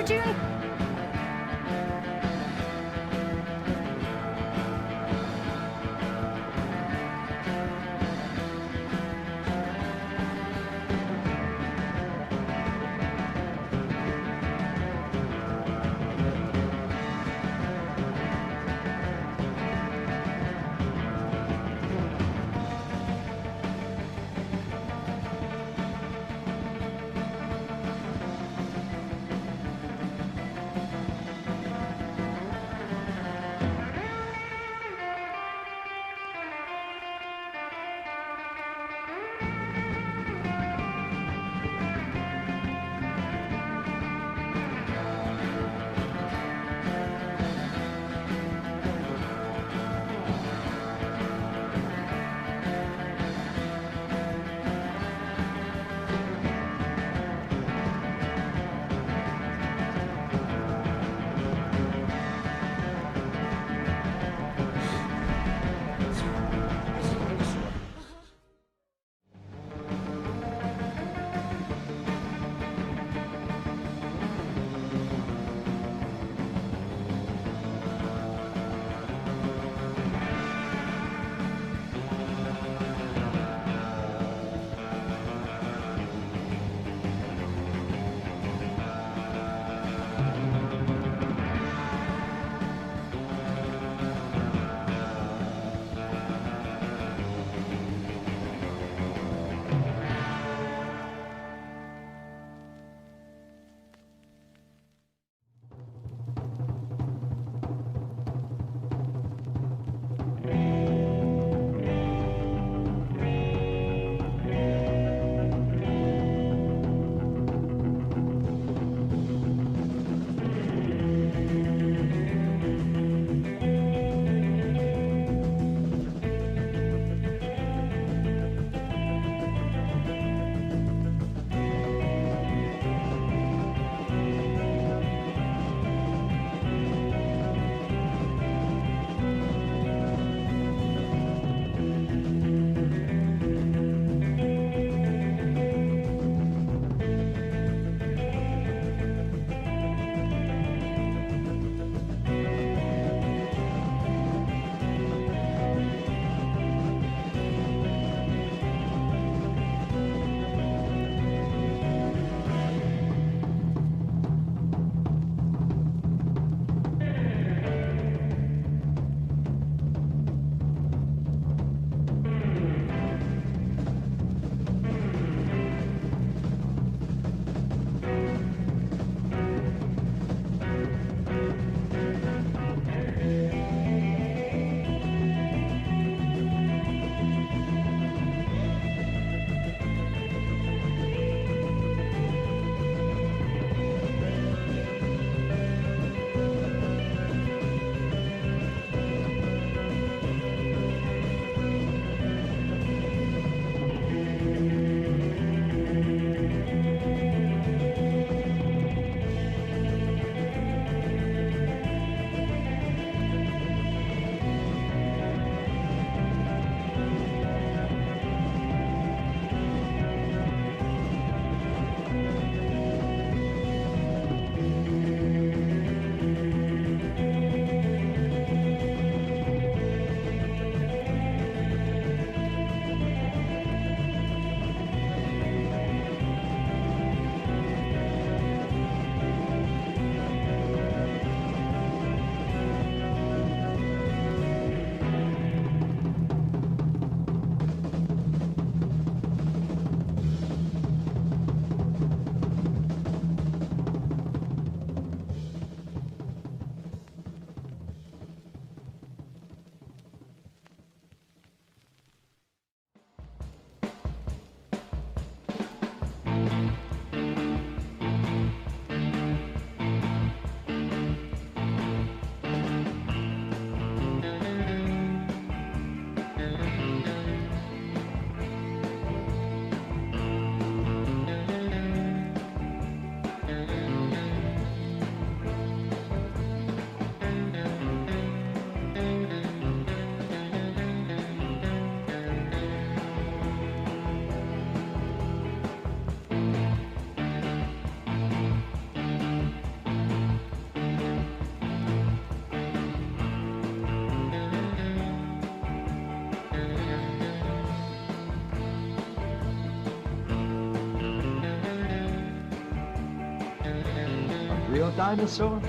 June. Real dinosaur?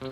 The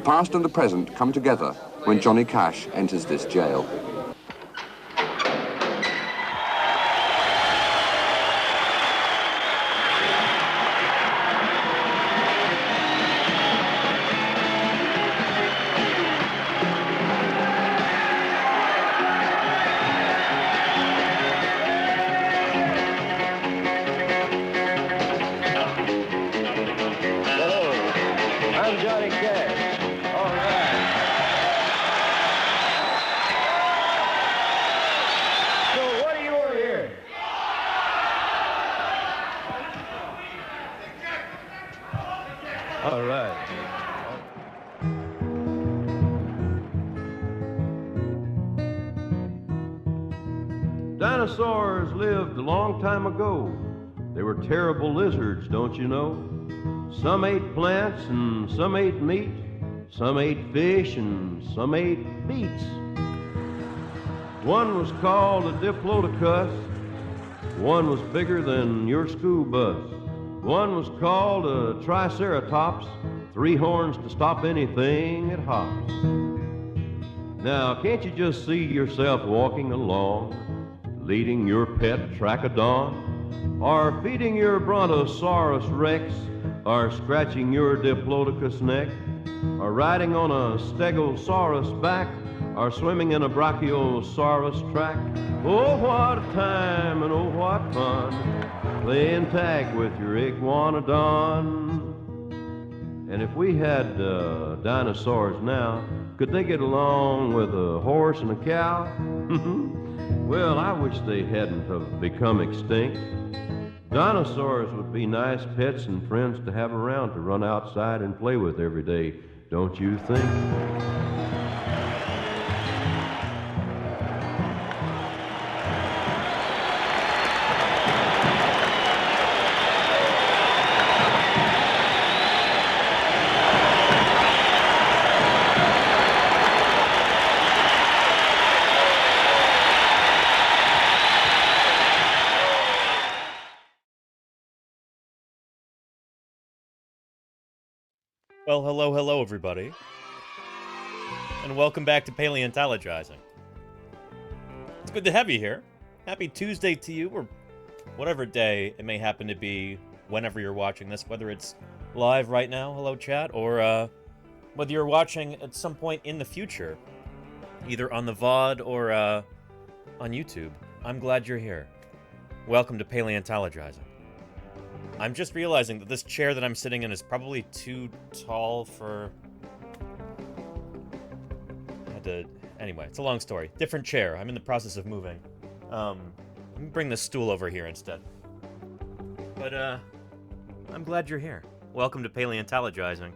past and the present come together when Johnny Cash enters this jail. I'm Johnny Cash. All right. So what do you want to hear? All right. Dinosaurs lived a long time ago. They were terrible lizards, don't you know? Some ate plants and some ate meat. Some ate fish and some ate beets. One was called a diplodocus. One was bigger than your school bus. One was called a triceratops. 3 horns to stop anything that hops. Now, can't you just see yourself walking along, leading your pet trachodon, or feeding your brontosaurus rex, or scratching your diplodocus neck, or riding on a stegosaurus back, or swimming in a brachiosaurus track? Oh, what a time and oh, what fun, playing tag with your iguanodon. And if we had dinosaurs now, could they get along with a horse and a cow? Well, I wish they hadn't have become extinct. Dinosaurs would be nice pets and friends to have around to run outside and play with every day, don't you think? Well, hello, everybody. And welcome back to Paleontologizing. It's good to have you here. Happy Tuesday to you, or whatever day it may happen to be whenever you're watching this, whether it's live right now, hello chat, or whether you're watching at some point in the future, either on the VOD or on YouTube. I'm glad you're here. Welcome to Paleontologizing. I'm just realizing that this chair that I'm sitting in is probably too tall for... Anyway, it's a long story. Different chair. I'm in the process of moving. Let me bring this stool over here instead. But, I'm glad you're here. Welcome to Paleontologizing.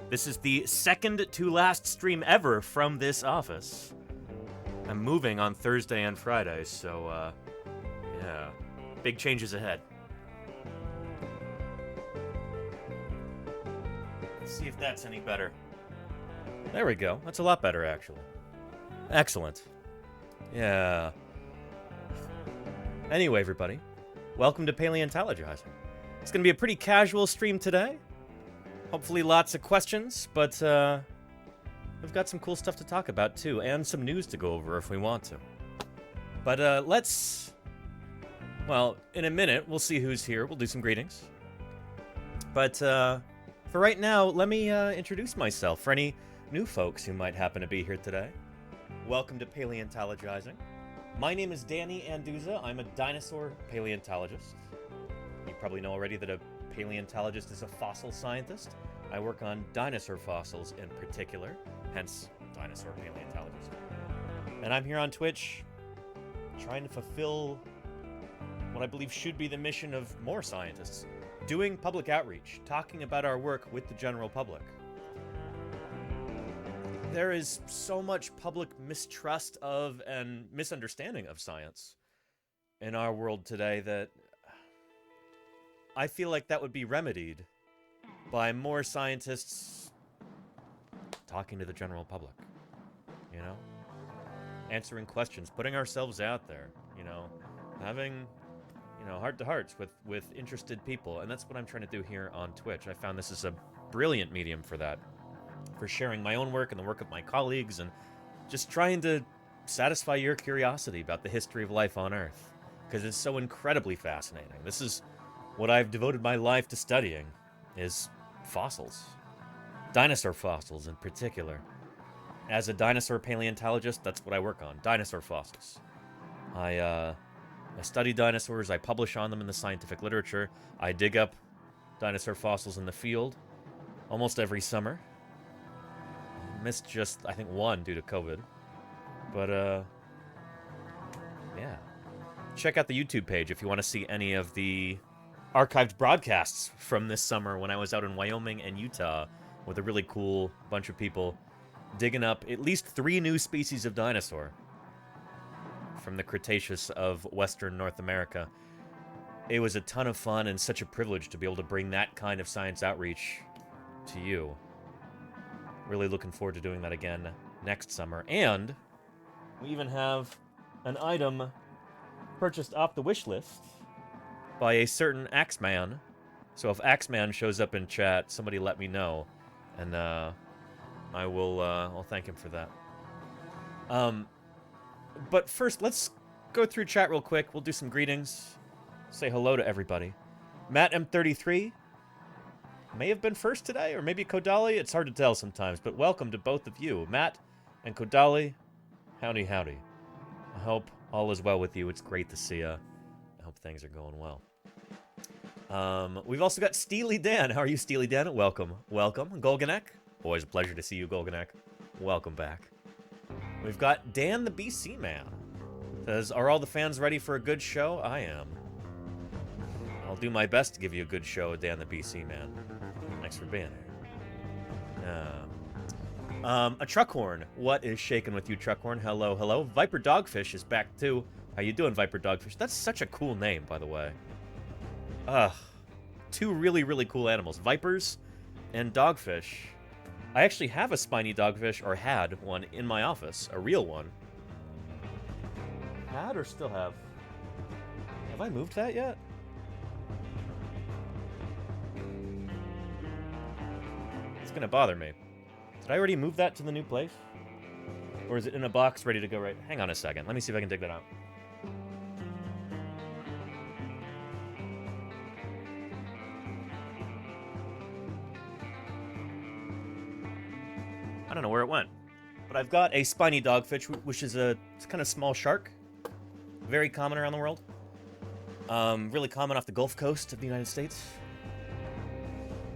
This is the second to last stream ever from this office. I'm moving on Thursday and Friday, so, yeah. Big changes ahead. Let's see if that's any better. There we go. That's a lot better, actually. Excellent. Yeah. Anyway, everybody, welcome to Paleontologizing. It's going to be a pretty casual stream today. Hopefully lots of questions, but we've got some cool stuff to talk about, too, and some news to go over if we want to. But let's... Well, in a minute, we'll see who's here. We'll do some greetings. But, for right now, let me introduce myself for any new folks who might happen to be here today. Welcome to Paleontologizing. My name is Danny Anduz. I'm a dinosaur paleontologist. You probably know already that a paleontologist is a fossil scientist. I work on dinosaur fossils in particular, hence dinosaur paleontologist. And I'm here on Twitch trying to fulfill what I believe should be the mission of more scientists. Doing public outreach, talking about our work with the general public. There is so much public mistrust of and misunderstanding of science in our world today that I feel like that would be remedied by more scientists talking to the general public, you know? Answering questions, putting ourselves out there, you know? Having... heart-to-hearts with interested people, and that's what I'm trying to do here on Twitch. I found this is a brilliant medium for that, for sharing my own work and the work of my colleagues, and just trying to satisfy your curiosity about the history of life on Earth, because it's so incredibly fascinating. This is what I've devoted my life to studying, is fossils. Dinosaur fossils in particular. As a dinosaur paleontologist, that's what I work on, dinosaur fossils. I study dinosaurs, I publish on them in the scientific literature, I dig up dinosaur fossils in the field almost every summer. Missed just, I think, one due to COVID. But, yeah. Check out the YouTube page if you want to see any of the archived broadcasts from this summer when I was out in Wyoming and Utah with a really cool bunch of people digging up at least 3 new species of dinosaur from the Cretaceous of Western North America. it was a ton of fun and such a privilege to be able to bring that kind of science outreach to you. Really looking forward to doing that again next summer. And we even have an item purchased off the wish list by a certain Axeman. So if Axeman shows up in chat, somebody let me know, and I will I'll thank him for that. But first, let's go through chat real quick. We'll do some greetings. Say hello to everybody. Matt M33 may have been first today, or maybe Kodali. It's hard to tell sometimes, but welcome to both of you. Matt and Kodali, howdy, howdy. I hope all is well with you. It's great to see you. I hope things are going well. We've also got Steely Dan. How are you, Steely Dan? Welcome. Welcome. Golganek. Always a pleasure to see you, Golganek. Welcome back. We've got Dan the BC Man. Says, are all the fans ready for a good show? I am. I'll do my best to give you a good show, Dan the BC Man. Thanks for being here. A Truckhorn. What is shaking with you, Truckhorn? Hello, hello. Viper Dogfish is back too. How you doing, Viper Dogfish? That's such a cool name, by the way. Two really, really cool animals. Vipers and Dogfish. I actually have a spiny dogfish, or had one, in my office. A real one. Had or still have? Have I moved that yet? It's gonna bother me. Did I already move that to the new place? Or is it in a box ready to go right? Hang on a second. Let me see if I can dig that out. I don't know where it went. But I've got a spiny dogfish, which is a kind of small shark. Very common around the world. Really common off the Gulf Coast of the United States.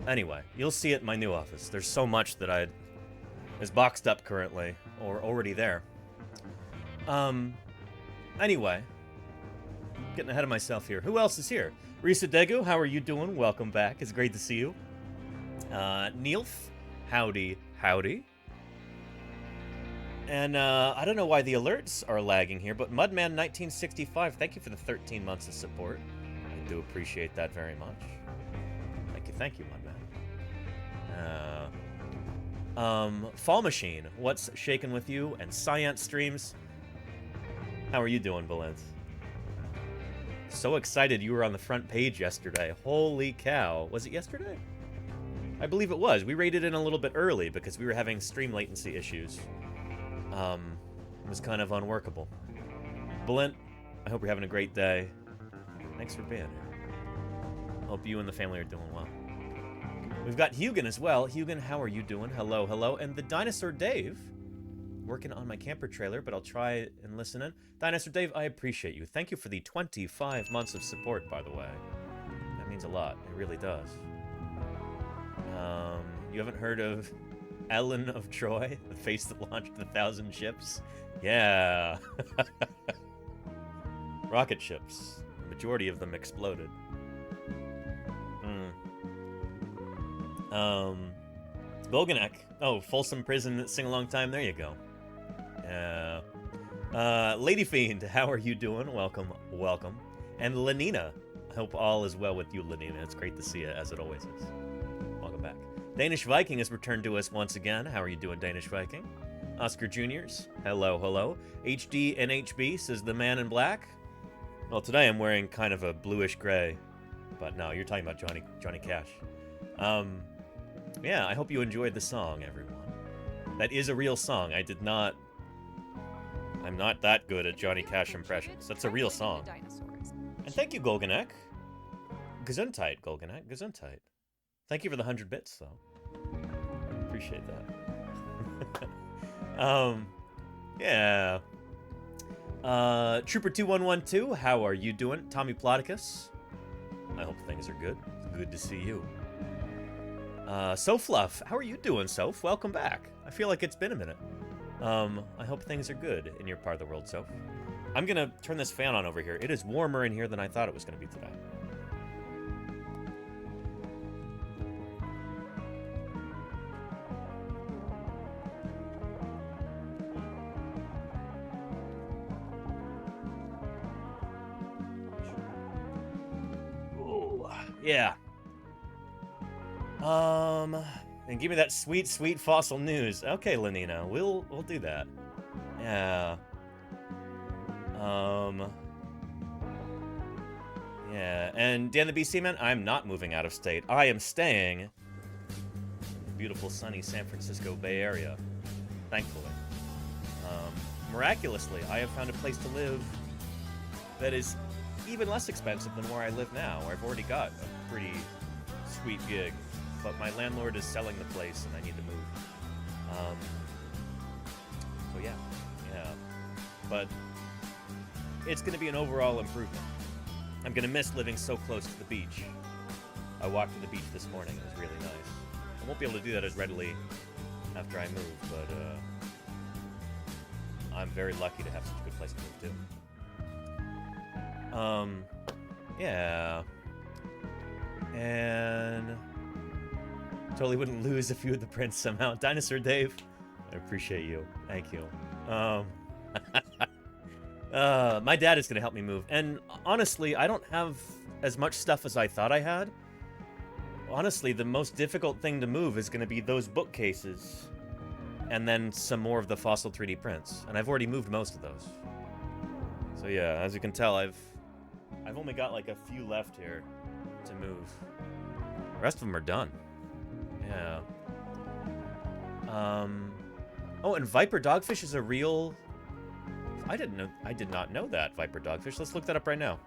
Anyway, you'll see it in my new office. There's so much that is boxed up currently, or already there. Anyway, getting ahead of myself here. Who else is here? Risa Degu, how are you doing? Welcome back. It's great to see you. Neilf, howdy, howdy. And I don't know why the alerts are lagging here, but Mudman1965, thank you for the 13 months of support. I do appreciate that very much. Thank you, Mudman. Fall Machine, what's shaking with you? And Science Streams, how are you doing, Valence? So excited you were on the front page yesterday. Holy cow. Was it yesterday? I believe it was. We rated in a little bit early because we were having stream latency issues. It was kind of unworkable. Blint, I hope you're having a great day. Thanks for being here. Hope you and the family are doing well. We've got Hugan as well. Hugan, how are you doing? Hello, hello. And the Dinosaur Dave, working on my camper trailer, but I'll try and listen in. Dinosaur Dave, I appreciate you. Thank you for the 25 months of support, by the way. That means a lot. It really does. You haven't heard of Ellen of Troy, the face that launched 1,000 ships? Yeah. Rocket ships. The majority of them exploded. Golganek. Oh, Folsom Prison sing-along time. There you go. Lady Fiend, how are you doing? Welcome, welcome. And Lenina. I hope all is well with you, Lenina. It's great to see you, as it always is. Welcome back. Danish Viking has returned to us once again. How are you doing, Danish Viking? Oscar Juniors, hello, hello. HD NHB says the man in black. Well, today I'm wearing kind of a bluish gray, but no, you're talking about Johnny Cash. Yeah, I hope you enjoyed the song, everyone. That is a real song. I'm not that good at Johnny Cash impressions. That's a real song. And thank you, Golganek. Gesundheit, Golganek. Gesundheit. Thank you for the 100 bits, though. Appreciate that. Yeah. Trooper 2112, how are you doing? Tommy Ploticus, I hope things are good. Good to see you. Sofluff, how are you doing, Soph? Welcome back. I feel like it's been a minute. I hope things are good in your part of the world, Soph. I'm gonna turn this fan on over here. It is warmer in here than I thought it was gonna be today. Yeah. And give me that sweet, sweet fossil news. Okay, Lenina, we'll do that. Yeah. Yeah, and Dan the BC Man, I'm not moving out of state. I am staying in the beautiful, sunny San Francisco Bay Area, thankfully. Miraculously, I have found a place to live that is even less expensive than where I live now, where I've already got a pretty sweet gig. But my landlord is selling the place, and I need to move. So yeah. But it's going to be an overall improvement. I'm going to miss living so close to the beach. I walked to the beach this morning. It was really nice. I won't be able to do that as readily after I move, but I'm very lucky to have such a good place to move to. Yeah. And totally wouldn't lose if you were the prince somehow. Dinosaur Dave, I appreciate you. Thank you. My dad is going to help me move. And honestly, I don't have as much stuff as I thought I had. Honestly, the most difficult thing to move is going to be those bookcases. And then some more of the fossil 3D prints. And I've already moved most of those. So yeah, as you can tell, I've only got like a few left here to move. The rest of them are done. Yeah. Oh, and Viper Dogfish is a real... I did not know that, Viper Dogfish. Let's look that up right now.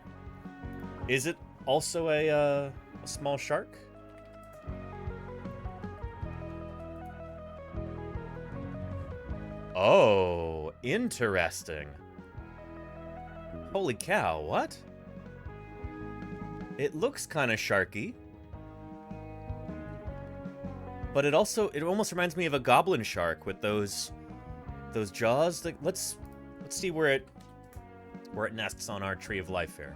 Is it also a small shark? Oh, interesting. Holy cow, what? It looks kind of sharky. But it almost reminds me of a goblin shark with those jaws. Let's see where it nests on our tree of life here.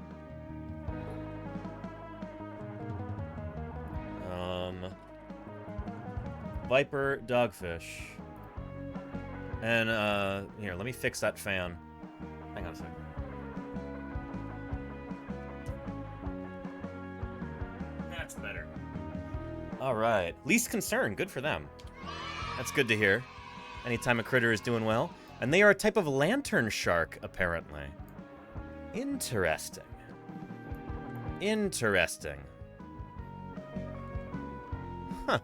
Viper Dogfish. And here, let me fix that fan. Hang on a second. That's better. All right. Least concern. Good for them. That's good to hear. Anytime a critter is doing well. And they are a type of lantern shark, apparently. Interesting. Interesting. Huh.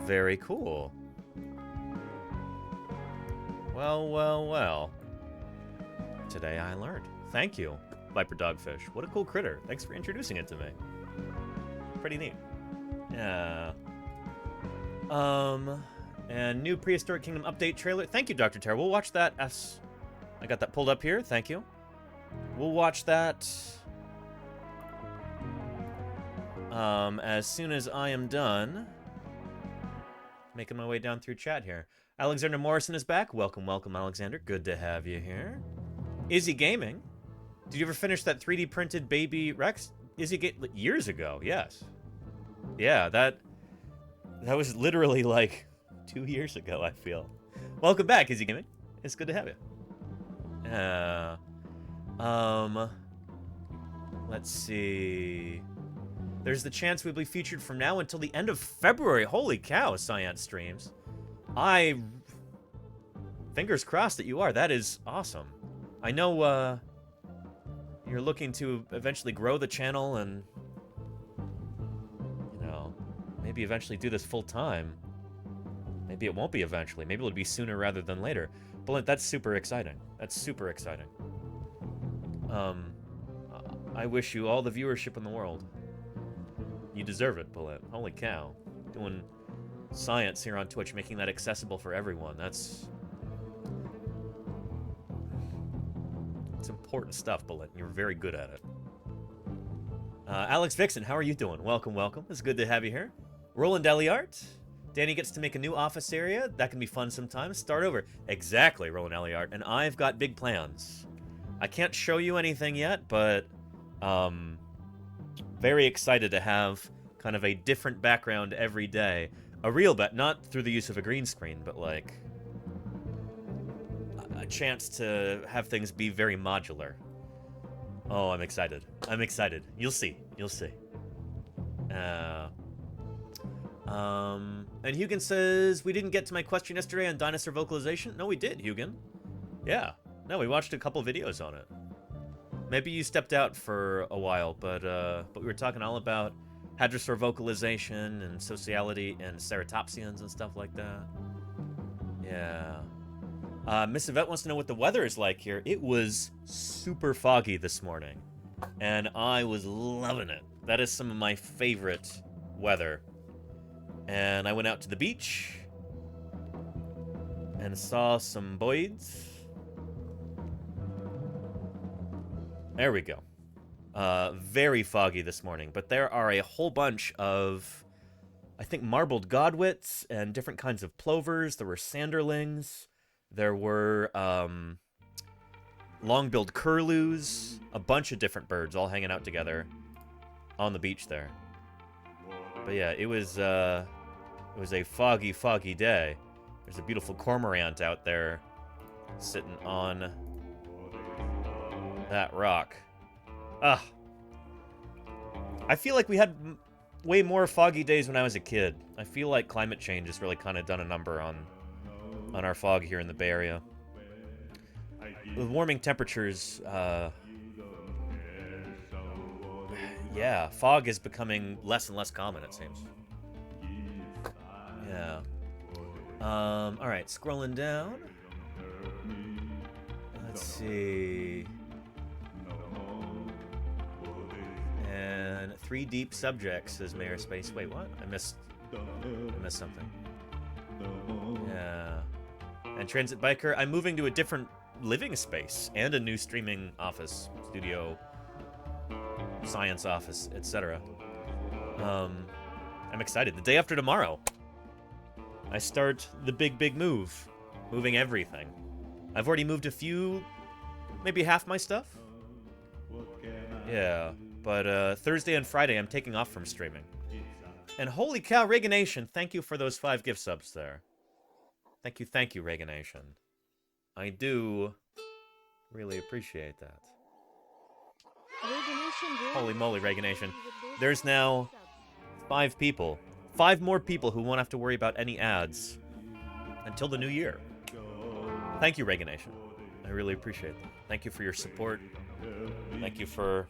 Very cool. Well. Today I learned. Thank you, Viper Dogfish. What a cool critter. Thanks for introducing it to me. Pretty neat. Yeah. And new Prehistoric Kingdom update trailer. Thank you, Dr. Terror. We'll watch that as... I got that pulled up here. Thank you. We'll watch that... as soon as I am done. Making my way down through chat here. Alexander Morrison is back. Welcome, Alexander. Good to have you here. Izzy Gaming. Did you ever finish that 3D printed baby Rex? Izzy years ago, yes. Yeah, that was literally like 2 years ago, I feel. Welcome back, Izzy Gaming. It's good to have you. Let's see. There's the chance we'll be featured from now until the end of February. Holy cow, Science Streams. Fingers crossed that you are. That is awesome. I know, you're looking to eventually grow the channel and, you know, maybe eventually do this full time. Maybe it won't be eventually. Maybe it'll be sooner rather than later. But that's super exciting. That's super exciting. I wish you all the viewership in the world. You deserve it, Bullet. Holy cow. Doing science here on Twitch, making that accessible for everyone. It's important stuff, Bullet. You're very good at it. Alex Vixen, how are you doing? Welcome. It's good to have you here. Roland Eliart. Danny gets to make a new office area. That can be fun sometimes. Start over. Exactly, Roland Eliart. And I've got big plans. I can't show you anything yet, but very excited to have kind of a different background every day. A real not through the use of a green screen, but like a chance to have things be very modular. Oh, I'm excited. I'm excited. You'll see. You'll see. And Hugin says, we didn't get to my question yesterday on dinosaur vocalization. No, we did, Hugin. Yeah. No, we watched a couple videos on it. Maybe you stepped out for a while, but we were talking all about hadrosaur vocalization and sociality and ceratopsians and stuff like that. Yeah. Miss Yvette wants to know what the weather is like here. It was super foggy this morning, and I was loving it. That is some of my favorite weather. And I went out to the beach and saw some boids. There we go. Very foggy this morning, but there are a whole bunch of, I think, marbled godwits and different kinds of plovers. There were sanderlings. There were long-billed curlews. A bunch of different birds all hanging out together on the beach there. But yeah, it was a foggy, foggy day. There's a beautiful cormorant out there sitting on that rock. Ah. I feel like we had way more foggy days when I was a kid. I feel like climate change has really kind of done a number on our fog here in the Bay Area. With warming temperatures, yeah, fog is becoming less and less common, it seems. Yeah. All right, scrolling down. Let's see. And 3 deep subjects, says Mayor Space. Wait, what? I missed something. Yeah. And Transit Biker, I'm moving to a different living space and a new streaming office, studio, science office, etc. I'm excited. The day after tomorrow, I start the big move, moving everything. I've already moved a few, maybe half my stuff. Yeah, but Thursday and Friday I'm taking off from streaming. And holy cow, Reaganation, thank you for those 5 gift subs there. Thank you, Reaganation. I do really appreciate that. Holy moly, Reaganation. There's now 5 people. 5 more people who won't have to worry about any ads until the new year. Thank you, Reaganation. I really appreciate that. Thank you for your support. Thank you for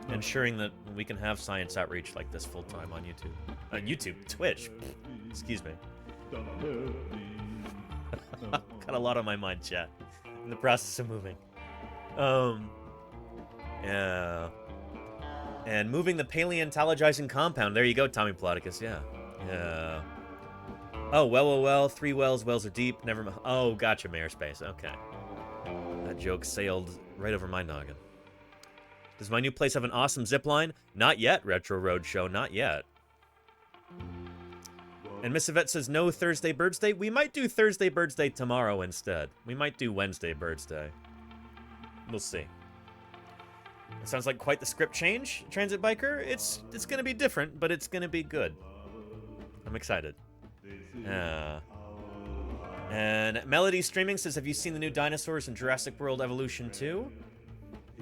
ensuring that we can have science outreach like this full-time on YouTube. Twitch. Excuse me. Got a lot on my mind, chat. In the process of moving. Yeah. And moving the paleontologizing compound. There you go, Tommy Plodicus. Yeah. Yeah. Oh, well. 3 wells. Wells are deep. Never mind. Oh, gotcha, Mayor Space. Okay. That joke sailed right over my noggin. Does my new place have an awesome zipline? Not yet, Retro Roadshow. Not yet. And Miss Yvette says, no Thursday Birds Day. We might do Thursday Birds Day tomorrow instead. We might do Wednesday Birds Day. We'll see. It sounds like quite the script change, Transit Biker. It's going to be different, but it's going to be good. I'm excited. And Melody Streaming says, have you seen the new dinosaurs in Jurassic World Evolution 2?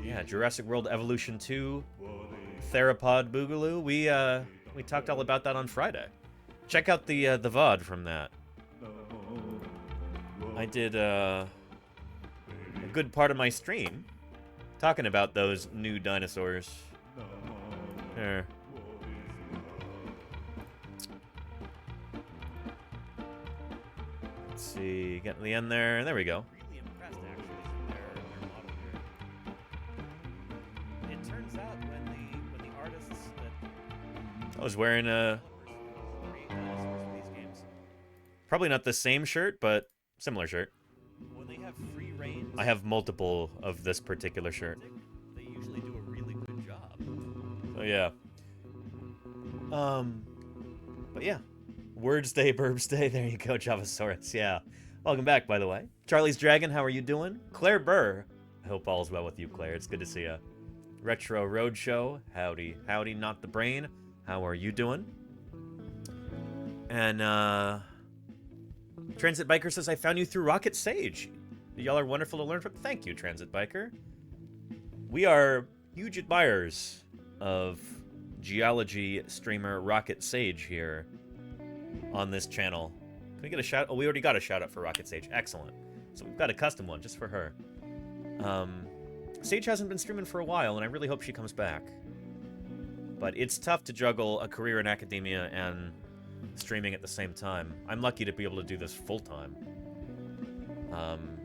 Yeah, Jurassic World Evolution 2, Theropod Boogaloo. We talked all about that on Friday. Check out the VOD from that. I did a good part of my stream talking about those new dinosaurs. Here. Let's see, getting to the end there. There we go. Really impressed, actually, with their model here. It turns out when the artists that I was wearing a probably not the same shirt, but similar shirt. When they have free reign, I have multiple of this particular shirt. They usually do a really good job. So yeah. But yeah. Words Day, Burbs Day. There you go, Javasaurus. Yeah. Welcome back, by the way. Charlie's Dragon, how are you doing? Claire Burr. I hope all's well with you, Claire. It's good to see you. Retro Roadshow. Howdy. Howdy, not the brain. How are you doing? And, Transit Biker says, I found you through Rocket Sage. Y'all are wonderful to learn from. Thank you, Transit Biker. We are huge admirers of geology streamer Rocket Sage here on this channel. Can we get a shout? Oh, we already got a shout out for Rocket Sage. Excellent. So we've got a custom one just for her. Sage hasn't been streaming for a while, and I really hope she comes back. But it's tough to juggle a career in academia and streaming at the same time. I'm lucky to be able to do this full time.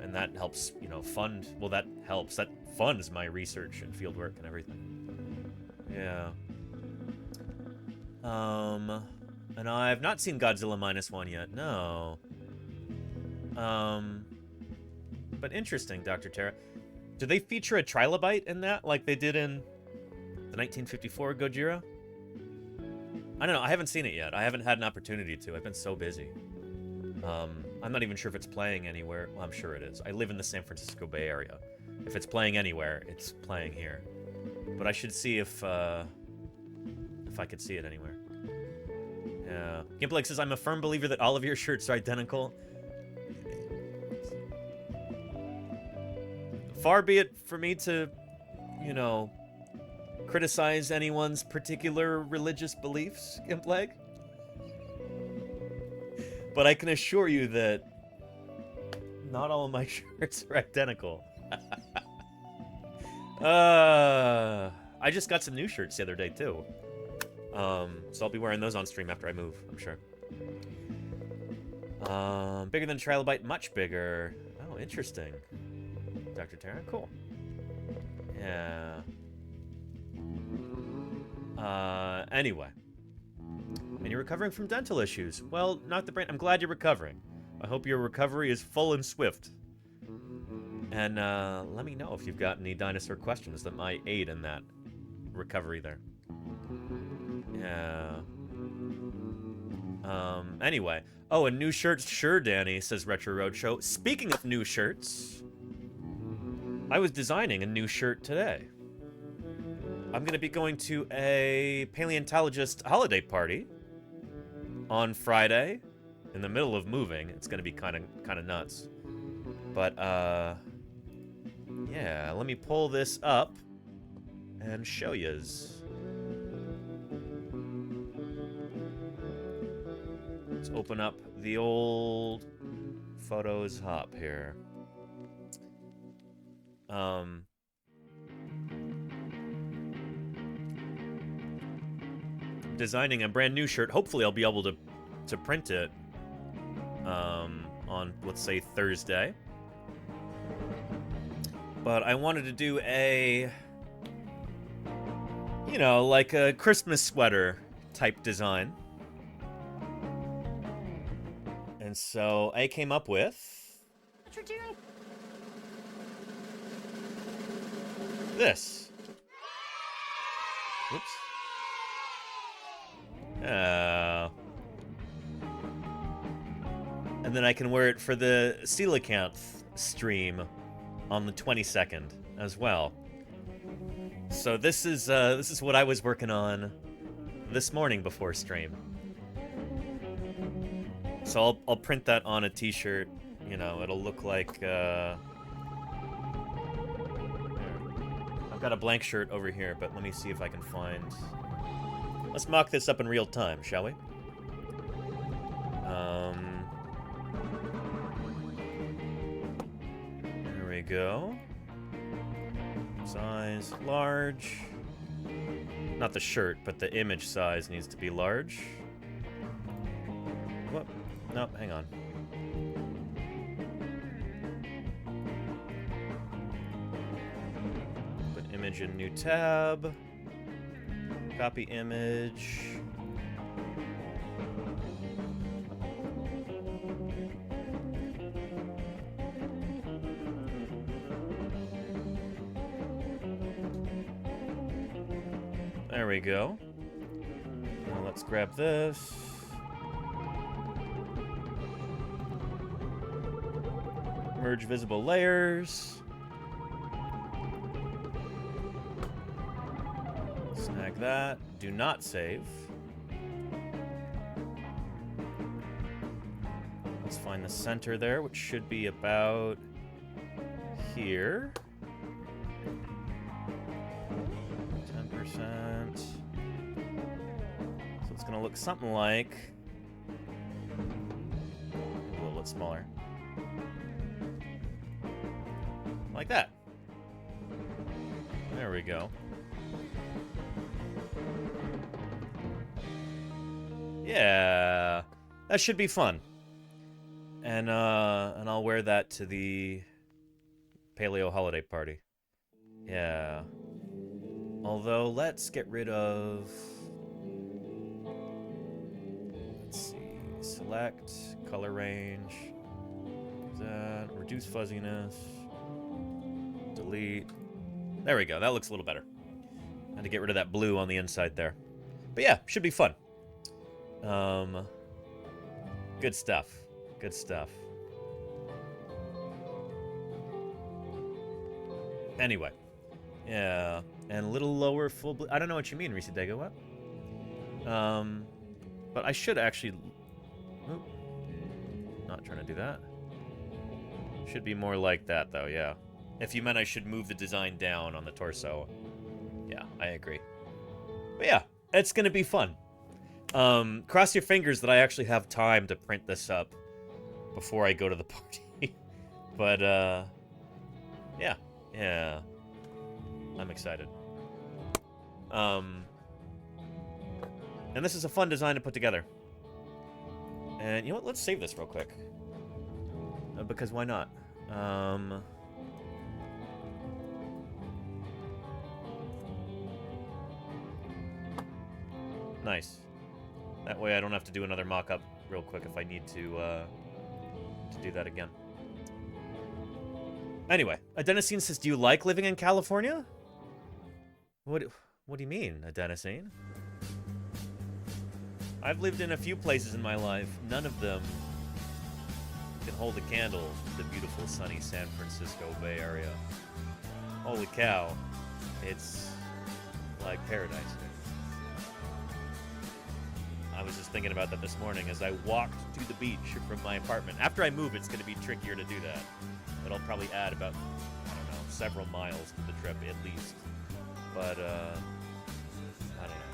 And that helps, you know, fund. Well, that helps. That funds my research and fieldwork and everything. Yeah. And I've not seen Godzilla -1 yet. No. But interesting, Dr. Terra. Do they feature a trilobite in that, like they did in the 1954 Gojira? I don't know. I haven't seen it yet. I haven't had an opportunity to. I've been so busy. I'm not even sure if it's playing anywhere. Well, I'm sure it is. I live in the San Francisco Bay Area. If it's playing anywhere, it's playing here. But I should see if I could see it anywhere. Yeah. Gimplex says, I'm a firm believer that all of your shirts are identical. Far be it for me to, you know, criticize anyone's particular religious beliefs, Gimpleg. But I can assure you that not all of my shirts are identical. I just got some new shirts the other day, too. So I'll be wearing those on stream after I move, I'm sure. Bigger than trilobite, much bigger. Oh, interesting. Dr. Terra, cool. Yeah. Anyway. And you're recovering from dental issues. Well, not the brain. I'm glad you're recovering. I hope your recovery is full and swift. And let me know if you've got any dinosaur questions that might aid in that recovery there. Yeah. Anyway. Oh, and new shirts. Sure, Danny, says Retro Roadshow. Speaking of new shirts, I was designing a new shirt today. I'm going to be going to a paleontologist holiday party on Friday in the middle of moving. It's going to be kind of nuts. But, yeah, let me pull this up and show yous. Let's open up the old Photos hub here. Designing a brand new shirt. Hopefully I'll be able to print it on, let's say, Thursday. But I wanted to do a, you know, like a Christmas sweater type design. And so I came up with this. Whoops. And then I can wear it for the Coelacanth stream on the 22nd as well. So this is what I was working on this morning before stream. So I'll print that on a t-shirt. You know, it'll look like I've got a blank shirt over here, but let me see if I can find. Let's mock this up in real time, shall we? There we go. Size large. Not the shirt, but the image size needs to be large. What? No, hang on. Put image in new tab. Copy image. There we go. Now let's grab this. Merge visible layers. Snag that. Do not save. Let's find the center there, which should be about here. 10%. So it's going to look something like... a little bit smaller. Like that. There we go. Yeah, that should be fun. And I'll wear that to the paleo holiday party. Yeah. Although, let's get rid of... Let's see. Select, color range. That, reduce fuzziness. Delete. There we go. That looks a little better. Had to get rid of that blue on the inside there. But yeah, should be fun. Good stuff. Good stuff. Anyway. Yeah. And a little lower full blue. I don't know what you mean, Reese Dago. What? But I should actually... Oop. Not trying to do that. Should be more like that, though, yeah. If you meant I should move the design down on the torso. Yeah, I agree. But yeah, it's going to be fun. Cross your fingers that I actually have time to print this up before I go to the party. But, yeah. Yeah. I'm excited. And this is a fun design to put together. And you know what? Let's save this real quick. Because why not? Nice. That way I don't have to do another mock-up real quick if I need to do that again. Anyway, Adenosine says, do you like living in California? What do you mean, Adenosine? I've lived in a few places in my life. None of them can hold a candle to the beautiful, sunny San Francisco Bay Area. Holy cow. It's like paradise here. I was just thinking about that this morning as I walked to the beach from my apartment. After I move, it's going to be trickier to do that. But I'll probably add about, I don't know, several miles to the trip at least. But, I don't know.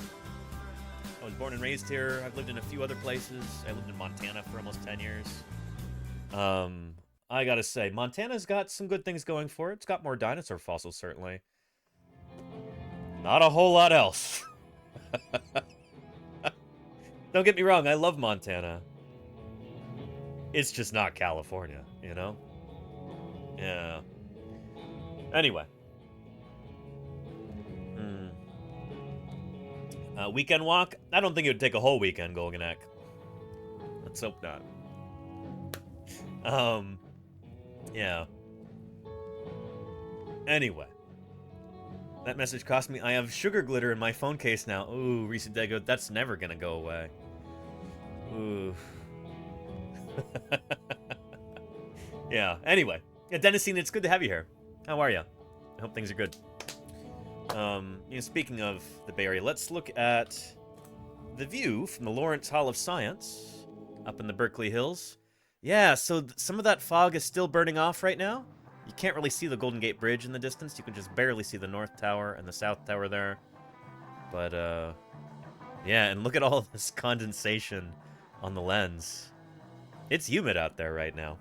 I was born and raised here. I've lived in a few other places. I lived in Montana for almost 10 years. I gotta say, Montana's got some good things going for it. It's got more dinosaur fossils, certainly. Not a whole lot else. Don't get me wrong, I love Montana. It's just not California, you know? Yeah. Anyway. Weekend walk? I don't think it would take a whole weekend, Golganek. Let's hope not. Yeah. Anyway. That message cost me. I have sugar glitter in my phone case now. Ooh, Reese Dego, that's never gonna go away. Ooh. Yeah, anyway. Yeah, Denisine, it's good to have you here. How are you? I hope things are good. Speaking of the Bay Area, let's look at the view from the Lawrence Hall of Science up in the Berkeley Hills. Yeah, so some of that fog is still burning off right now. You can't really see the Golden Gate Bridge in the distance. You can just barely see the North Tower and the South Tower there. But, yeah, and look at all this condensation on the lens. It's humid out there right now.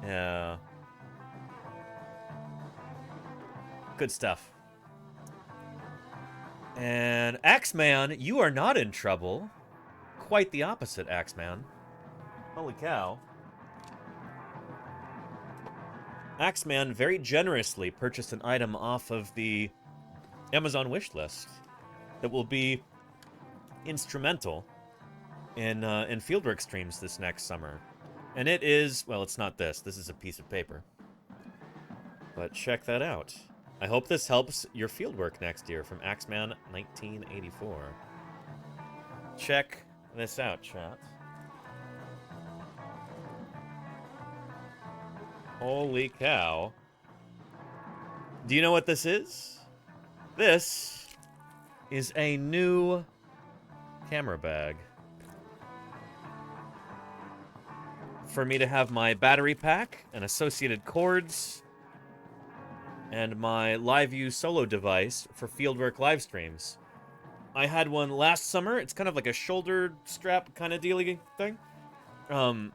Yeah. Good stuff. And Axeman, you are not in trouble. Quite the opposite, Axeman. Holy cow. Axeman very generously purchased an item off of the Amazon wish list that will be instrumental in fieldwork streams this next summer. And it is, well, it's not this. This is a piece of paper. But check that out. I hope this helps your fieldwork next year from Axeman 1984. Check this out, chat. Holy cow. Do you know what this is? This is a new camera bag for me to have my battery pack and associated cords and my LiveView solo device for fieldwork live streams. I had one last summer. It's kind of like a shoulder strap kind of dealy thing. I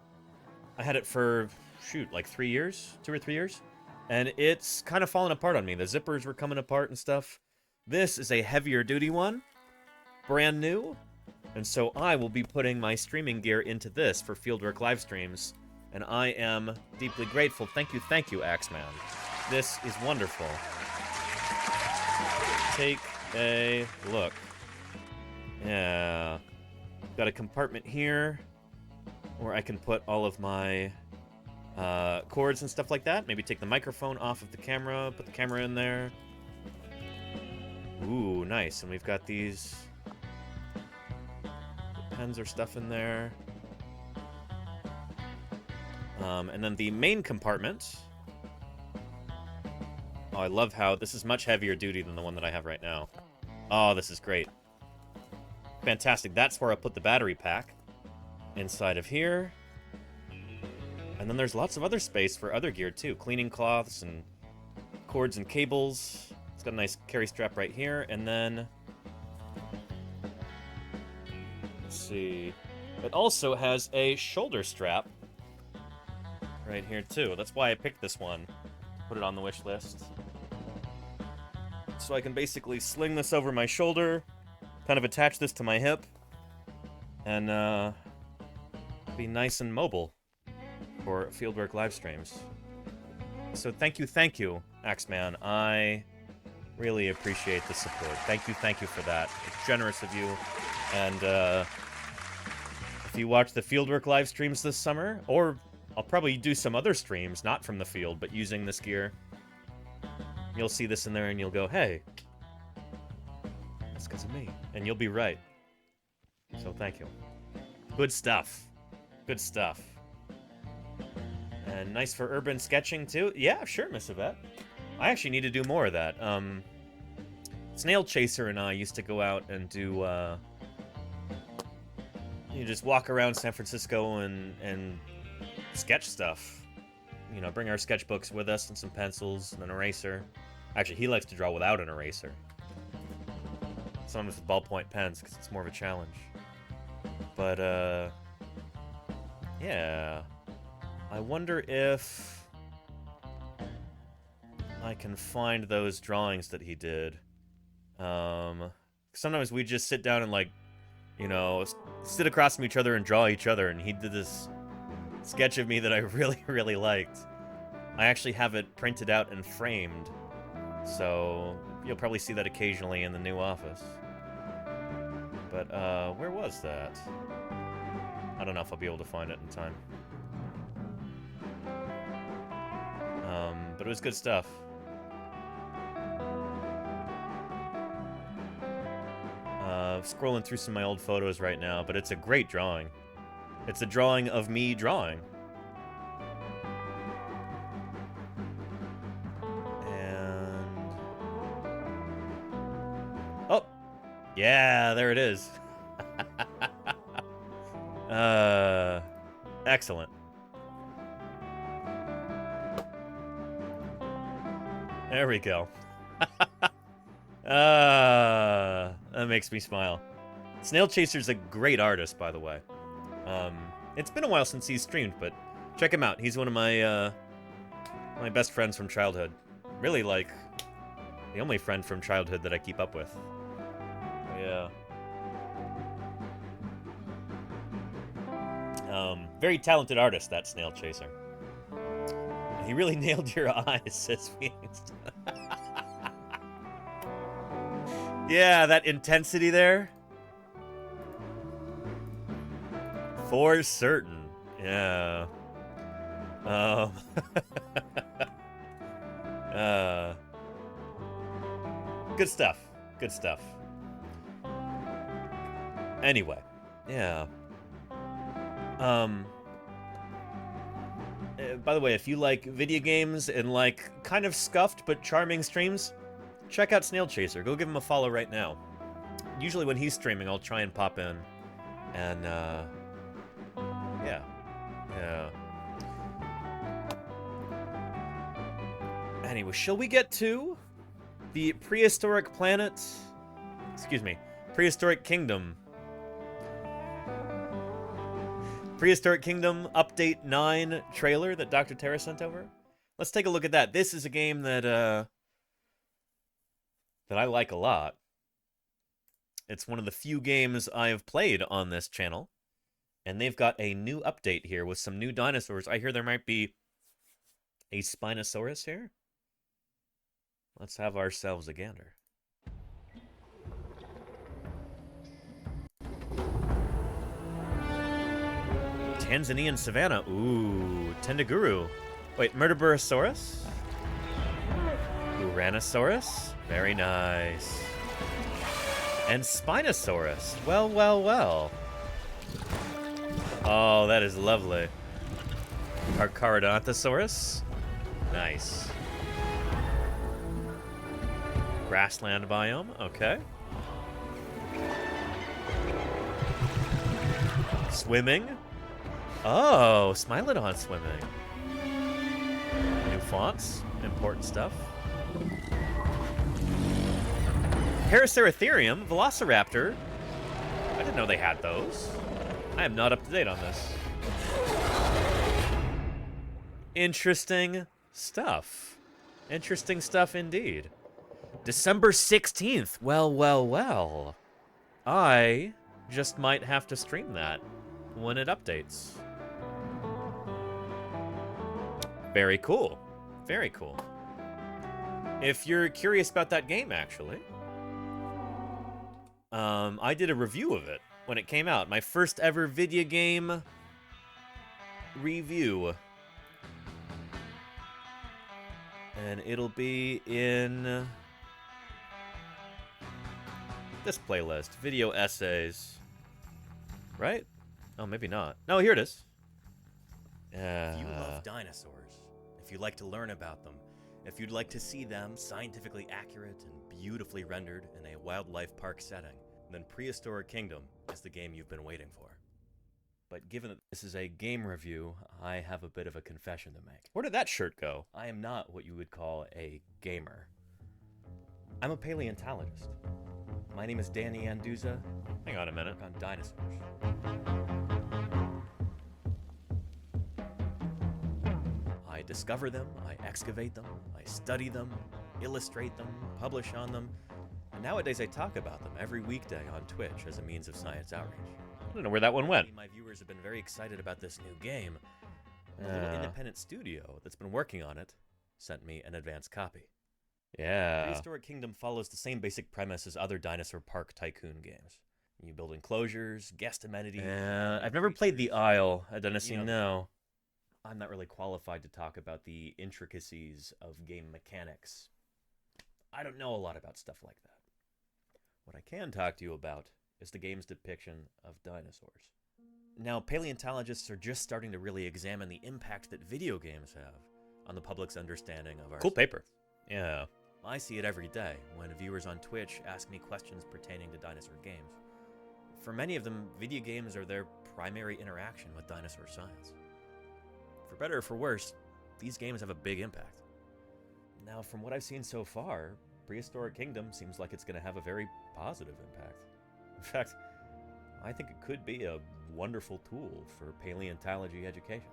had it for, shoot, like 3 years, 2 or 3 years. And it's kind of fallen apart on me. The zippers were coming apart and stuff. This is a heavier duty one, brand new. And so I will be putting my streaming gear into this for fieldwork live streams. And I am deeply grateful. Thank you, Axeman. This is wonderful. Take a look. Yeah. Got a compartment here where I can put all of my cords and stuff like that. Maybe take the microphone off of the camera, put the camera in there. Ooh, nice. And we've got these pens or stuff in there. And then the main compartment. Oh, I love how this is much heavier duty than the one that I have right now. Oh, this is great. Fantastic. That's where I put the battery pack. Inside of here. And then there's lots of other space for other gear, too. Cleaning cloths and cords and cables. It's got a nice carry strap right here. And then... let's see. It also has a shoulder strap right here, too. That's why I picked this one. Put it on the wish list. So I can basically sling this over my shoulder, kind of attach this to my hip, and be nice and mobile for fieldwork live streams. So thank you, Axeman. I really appreciate the support. Thank you for that. It's generous of you. And if you watch the fieldwork live streams this summer, or I'll probably do some other streams, not from the field, but using this gear, you'll see this in there and you'll go, hey, that's because of me. And you'll be right. So thank you. Good stuff. Good stuff. And nice for urban sketching, too. Yeah, sure, Miss Yvette. I actually need to do more of that. Snail Chaser and I used to go out and do, you just walk around San Francisco and sketch stuff. You know, bring our sketchbooks with us and some pencils and an eraser. Actually, he likes to draw without an eraser. Sometimes with ballpoint pens, because it's more of a challenge. But, yeah. I wonder if I can find those drawings that he did. Sometimes we just sit down and, like, you know, sit across from each other and draw each other, and he did this sketch of me that I really, really liked. I actually have it printed out and framed, so you'll probably see that occasionally in the new office. But, where was that? I don't know if I'll be able to find it in time. But it was good stuff. Scrolling through some of my old photos right now, but it's a great drawing. It's a drawing of me drawing. And... oh! Yeah, there it is. Excellent. There we go. That makes me smile. Snail Chaser's a great artist, by the way. It's been a while since he's streamed, but check him out. He's one of my my best friends from childhood. Really, like, the only friend from childhood that I keep up with. Yeah. Very talented artist, that Snail Chaser. He really nailed your eyes, says Phoenix. Yeah, that intensity there. For certain. Yeah. Good stuff. Good stuff. Anyway. Yeah. By the way, if you like video games and like kind of scuffed but charming streams, check out Snail Chaser. Go give him a follow right now. Usually when he's streaming, I'll try and pop in. And, yeah. Yeah. Anyway, shall we get to the prehistoric planet? Excuse me, prehistoric kingdom. Prehistoric Kingdom Update 9 trailer that Dr. Terra sent over. Let's take a look at that. This is a game that I like a lot. It's one of the few games I have played on this channel. And they've got a new update here with some new dinosaurs. I hear there might be a Spinosaurus here. Let's have ourselves a gander. Tanzanian savanna. Ooh, Tendaguru. Wait, Murderborosaurus? Uranosaurus? Very nice. And Spinosaurus. Well, well, well. Oh, that is lovely. Carcharodontosaurus. Nice. Grassland biome. Okay. Swimming. Oh, Smilodon swimming. New fonts. Important stuff. Paraceratherium, Velociraptor. I didn't know they had those. I am not up to date on this. Interesting stuff. Interesting stuff indeed. December 16th. Well, well, well. I just might have to stream that when it updates. Very cool. Very cool. If you're curious about that game, actually, I did a review of it when it came out. My first ever video game review. And it'll be in this playlist. Video essays. Right? Oh, maybe not. No, here it is. If you love dinosaurs, if you'd like to learn about them, if you'd like to see them scientifically accurate and beautifully rendered in a wildlife park setting, then Prehistoric Kingdom is the game you've been waiting for. But given that this is a game review, I have a bit of a confession to make. Where did that shirt go? I am not what you would call a gamer. I'm a paleontologist. My name is Danny Anduz. Hang on a minute. On dinosaurs. I discover them, I excavate them, I study them, illustrate them, publish on them, and nowadays I talk about them every weekday on Twitch as a means of science outreach. I don't know where that one went. My viewers have been very excited about this new game. And a little independent studio that's been working on it sent me an advanced copy. Yeah. Prehistoric Kingdom follows the same basic premise as other dinosaur park tycoon games. You build enclosures, guest amenities. I've never played the Isle. I don't see no. I'm not really qualified to talk about the intricacies of game mechanics. I don't know a lot about stuff like that. What I can talk to you about is the game's depiction of dinosaurs. Now, paleontologists are just starting to really examine the impact that video games have on the public's understanding of our cool paper. Yeah. I see it every day when viewers on Twitch ask me questions pertaining to dinosaur games. For many of them, video games are their primary interaction with dinosaur science. For better or for worse, these games have a big impact. Now, from what I've seen so far, Prehistoric Kingdom seems like it's going to have a very positive impact. In fact, I think it could be a wonderful tool for paleontology education.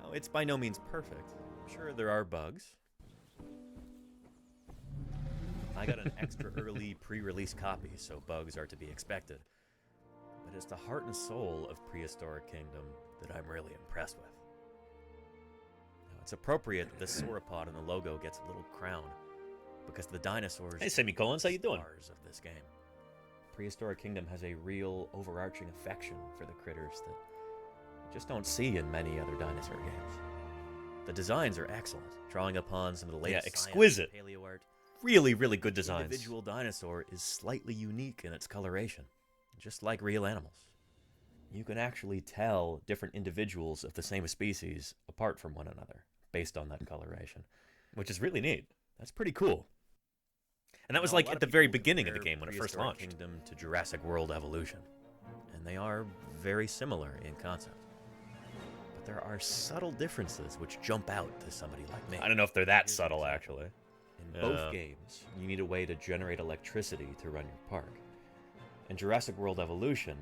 Now, it's by no means perfect. Sure, there are bugs. I got an extra early pre-release copy, so bugs are to be expected. But it's the heart and soul of Prehistoric Kingdom that I'm really impressed with. Now, it's appropriate that the sauropod in the logo gets a little crown, because the dinosaurs Hey, Semicolons, how you doing? stars of this game. Prehistoric Kingdom has a real overarching affection for the critters that you just don't see in many other dinosaur games. The designs are excellent, drawing upon some of the latest exquisite. science and paleo art. Really, really good The designs. individual dinosaur is slightly unique in its coloration, just like real animals. You can actually tell different individuals of the same species apart from one another based on that coloration. Which is really neat. That's pretty cool. And that was Now, a like lot at of the very people beginning of the compare game when it first Prehistoric launched. Kingdom to Jurassic World Evolution, and they are very similar in concept. But there are subtle differences which jump out to somebody like me. I don't know if they're that subtle, actually. In both games, you need a way to generate electricity to run your park. In Jurassic World Evolution,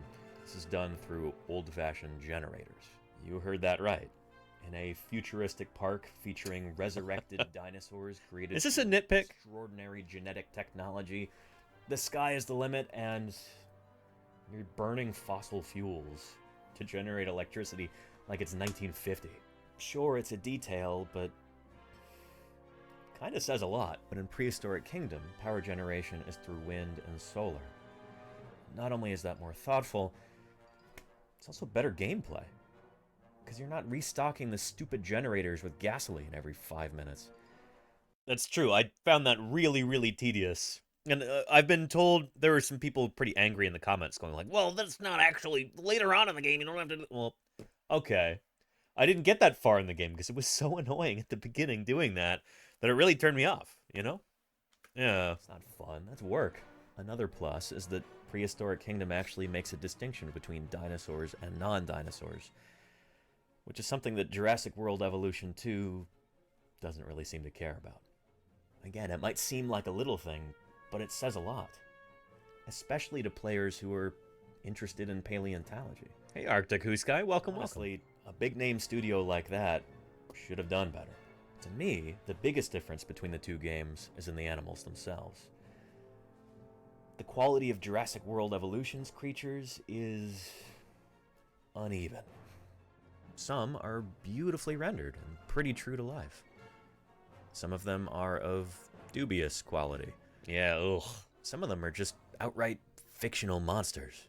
this is done through old-fashioned generators. You heard that right. In a futuristic park featuring resurrected dinosaurs created... Is this a nitpick? Extraordinary genetic technology. The sky is the limit, and you're burning fossil fuels to generate electricity like it's 1950. Sure, it's a detail, but kind of says a lot. But in Prehistoric Kingdom, power generation is through wind and solar. Not only is that more thoughtful, it's also better gameplay. Because you're not restocking the stupid generators with gasoline every 5 minutes. That's true. I found that really, really tedious. And I've been told there were some people pretty angry in the comments going like, well, that's not actually later on in the game. You don't have to... Well, okay. I didn't get that far in the game because it was so annoying at the beginning doing that it really turned me off, you know? Yeah. It's not fun. That's work. Another plus is that Prehistoric Kingdom actually makes a distinction between dinosaurs and non-dinosaurs, which is something that Jurassic World Evolution 2 doesn't really seem to care about. Again, it might seem like a little thing, but it says a lot, especially to players who are interested in paleontology. Hey, Arctic Huskai, welcome. Honestly, a big-name studio like that should have done better. To me, the biggest difference between the two games is in the animals themselves. The quality of Jurassic World Evolution's creatures is uneven. Some are beautifully rendered and pretty true to life. Some of them are of dubious quality. Yeah, ugh. Some of them are just outright fictional monsters.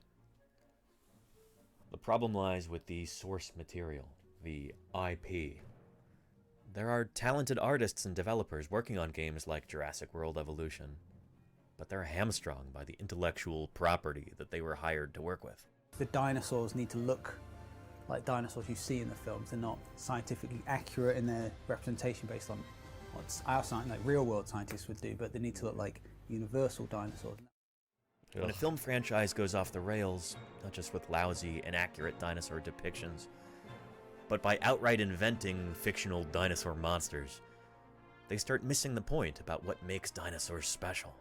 The problem lies with the source material, the IP. There are talented artists and developers working on games like Jurassic World Evolution, but they're hamstrung by the intellectual property that they were hired to work with. The dinosaurs need to look like dinosaurs you see in the films. They're not scientifically accurate in their representation based on what our like real-world scientists would do, but they need to look like universal dinosaurs. When a film franchise goes off the rails, not just with lousy, inaccurate dinosaur depictions, but by outright inventing fictional dinosaur monsters, they start missing the point about what makes dinosaurs special.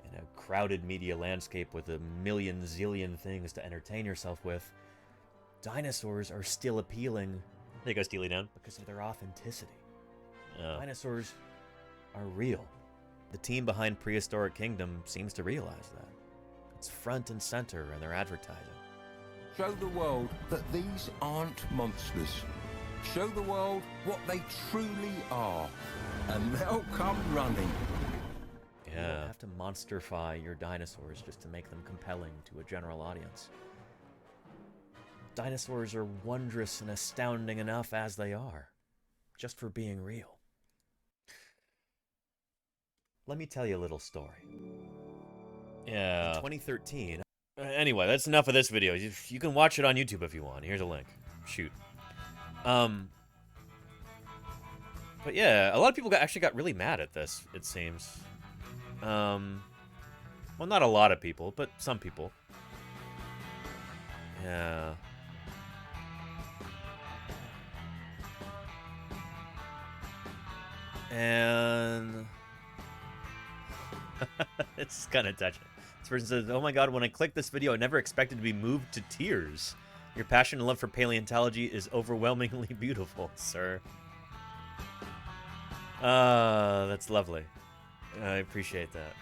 In a crowded media landscape with a million zillion things to entertain yourself with, dinosaurs are still appealing. There you go, Steely Dan. Because of their authenticity. Oh. Dinosaurs are real. The team behind Prehistoric Kingdom seems to realize that. It's front and center in their advertising. Show the world that these aren't monsters. Show the world what they truly are, and they'll come running. You don't have to monsterify your dinosaurs just to make them compelling to a general audience. Dinosaurs are wondrous and astounding enough as they are, just for being real. Let me tell you a little story. Yeah. In 2013... Anyway, that's enough of this video. You can watch it on YouTube if you want. Here's a link. Shoot. But yeah, a lot of people actually got really mad at this, it seems. Well, not a lot of people, but some people. Yeah. And... it's kind of touching. This person says, oh my god, when I clicked this video, I never expected to be moved to tears. Your passion and love for paleontology is overwhelmingly beautiful, sir. That's lovely. I appreciate that.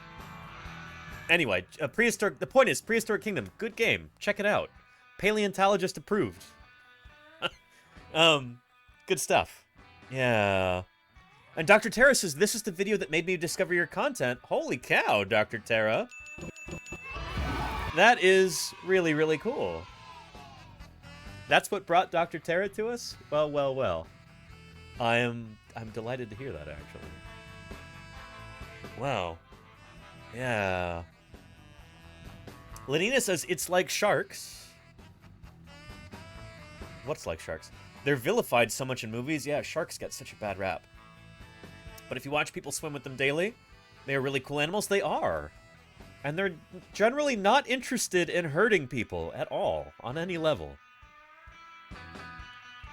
Anyway, the point is, Prehistoric Kingdom, good game. Check it out. Paleontologist approved. Good stuff. Yeah. And Dr. Terra says, this is the video that made me discover your content. Holy cow, Dr. Terra. That is really, really cool. That's what brought Dr. Terra to us? Well, well, well. I'm delighted to hear that, actually. Wow. Yeah. Lenina says, it's like sharks. What's like sharks? They're vilified so much in movies. Yeah, sharks get such a bad rap. But if you watch people swim with them daily, they are really cool animals. They are. And they're generally not interested in hurting people at all, on any level.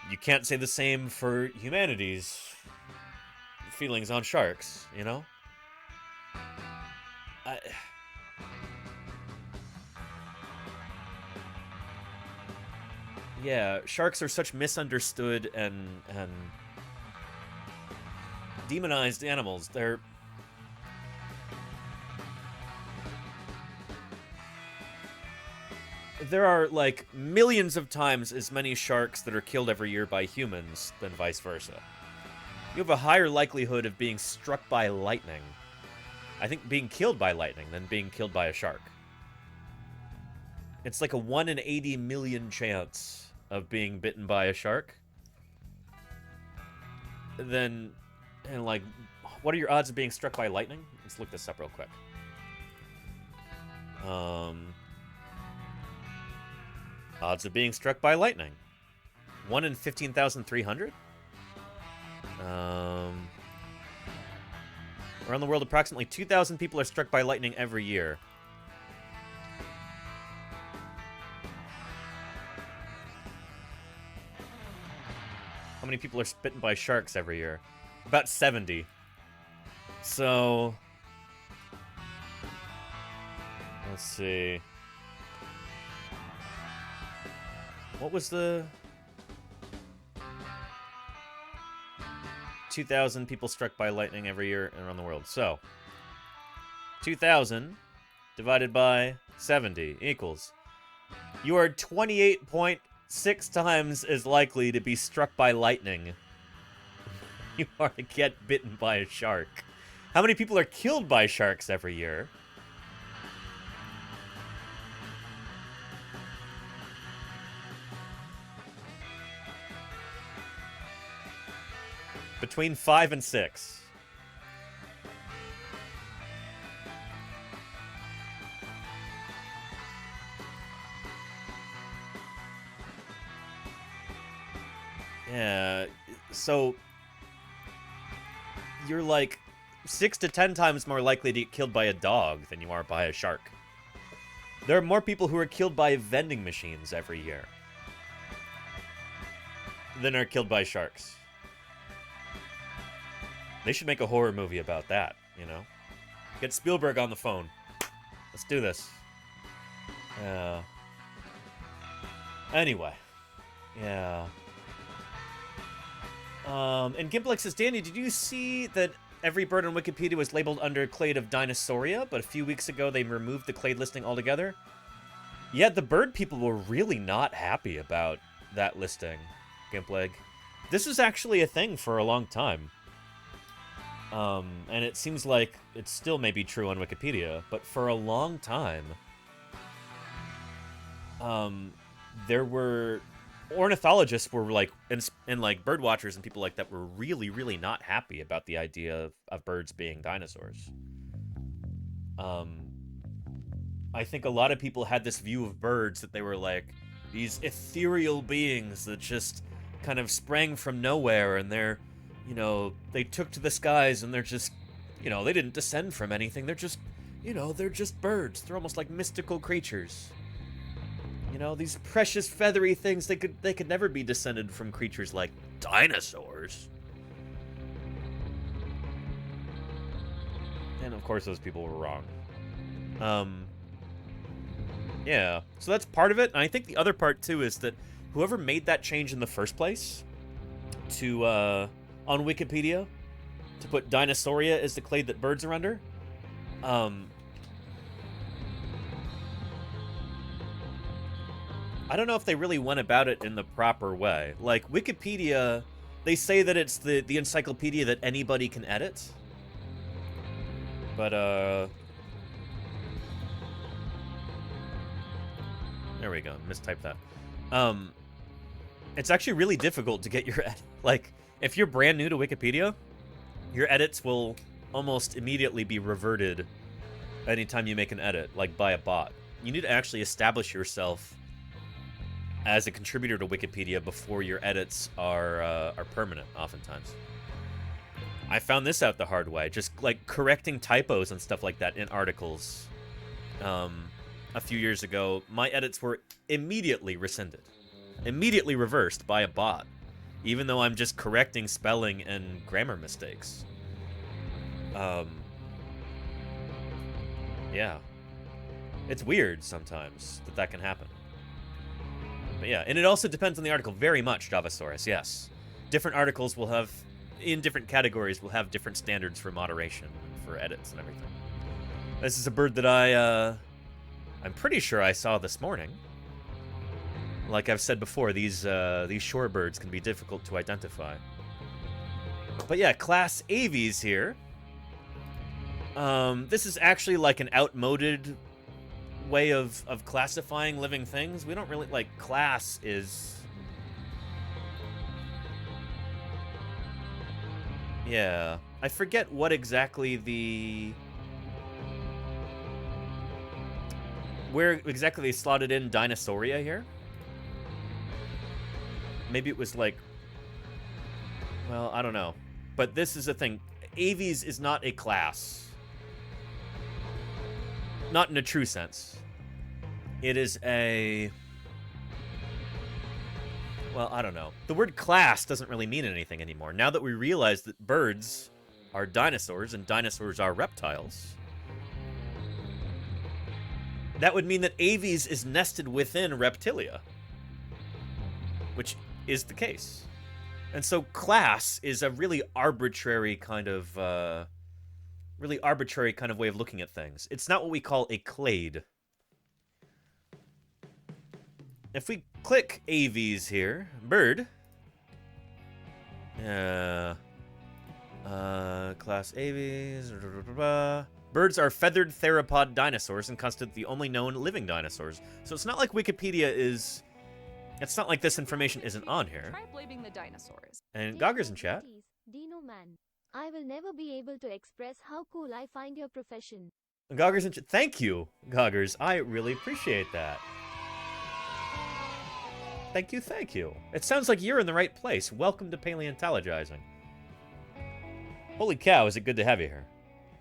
you can't say the same for humanity's feelings on sharks, you know? Yeah, sharks are such misunderstood and demonized animals. There are, like, millions of times as many sharks that are killed every year by humans than vice versa. You have a higher likelihood of being struck by lightning. I think being killed by lightning than being killed by a shark. It's like a 1 in 80 million chance of being bitten by a shark. And like, what are your odds of being struck by lightning? Let's look this up real quick. Odds of being struck by lightning. 1 in 15,300? Around the world, approximately 2,000 people are struck by lightning every year. How many people are bitten by sharks every year? About 70. So, let's see. What was the 2,000 people struck by lightning every year around the world? So, 2,000 divided by 70 equals. You are 28.6 times as likely to be struck by lightning you are to get bitten by a shark. How many people are killed by sharks every year? Between 5 and 6. Yeah, so you're like 6 to 10 times more likely to get killed by a dog than you are by a shark. There are more people who are killed by vending machines every year than are killed by sharks. They should make a horror movie about that, you know? Get Spielberg on the phone. Let's do this. Yeah. Anyway. Yeah. And Gimplex says, Danny, did you see that every bird on Wikipedia was labeled under clade of Dinosauria, but a few weeks ago they removed the clade listing altogether? Yeah, the bird people were really not happy about that listing, Gimpleg. This was actually a thing for a long time. And it seems like it still may be true on Wikipedia, but for a long time, there were ornithologists were like, and like bird watchers and people like that were really, really not happy about the idea of birds being dinosaurs. I think a lot of people had this view of birds that they were like these ethereal beings that just kind of sprang from nowhere, and they're, you know, they took to the skies and they're just, you know, they didn't descend from anything. They're just, you know, they're just birds. They're almost like mystical creatures. You know, these precious feathery things, they could never be descended from creatures like dinosaurs. And of course those people were wrong. Yeah, so that's part of it. And I think the other part too is that whoever made that change in the first place to on Wikipedia to put Dinosauria as the clade that birds are under, I don't know if they really went about it in the proper way. Like, Wikipedia, they say that it's the encyclopedia that anybody can edit. But, there we go, mistyped that. It's actually really difficult to get your like, if you're brand new to Wikipedia, your edits will almost immediately be reverted anytime you make an edit, like by a bot. You need to actually establish yourself as a contributor to Wikipedia before your edits are permanent, oftentimes. I found this out the hard way, just like correcting typos and stuff like that in articles. A few years ago, my edits were immediately rescinded, immediately reversed by a bot. even though I'm just correcting spelling and grammar mistakes. Yeah. It's weird sometimes that can happen. But yeah, and it also depends on the article very much, Javasaurus, yes. Different articles will have, in different categories, will have different standards for moderation, for edits and everything. This is a bird that I'm pretty sure I saw this morning. Like I've said before, these shorebirds can be difficult to identify. But yeah, class Aves here. This is actually like an outmoded way of classifying living things. We don't really, like, class is... Yeah. I forget what exactly the... Where exactly they slotted in Dinosauria here. Maybe it was like... Well, I don't know. But this is the thing. Aves is not a class. Not in a true sense. It is a... Well, I don't know. The word class doesn't really mean anything anymore. Now that we realize that birds are dinosaurs and dinosaurs are reptiles, that would mean that Aves is nested within Reptilia, which is the case. And so class is a really arbitrary kind of way of looking at things. It's not what we call a clade. If we click Aves here, bird, class Aves, birds are feathered theropod dinosaurs and constitute the only known living dinosaurs. So it's not like Wikipedia is... It's not like this information isn't on here. Try blaming the dinosaurs. And Gogger's in chat. Dino man, I will never be able to express how cool I find your profession. Gogger's in chat. Thank you, Goggers. I really appreciate that. Thank you, thank you. It sounds like you're in the right place. Welcome to Paleontologizing. Holy cow, is it good to have you here.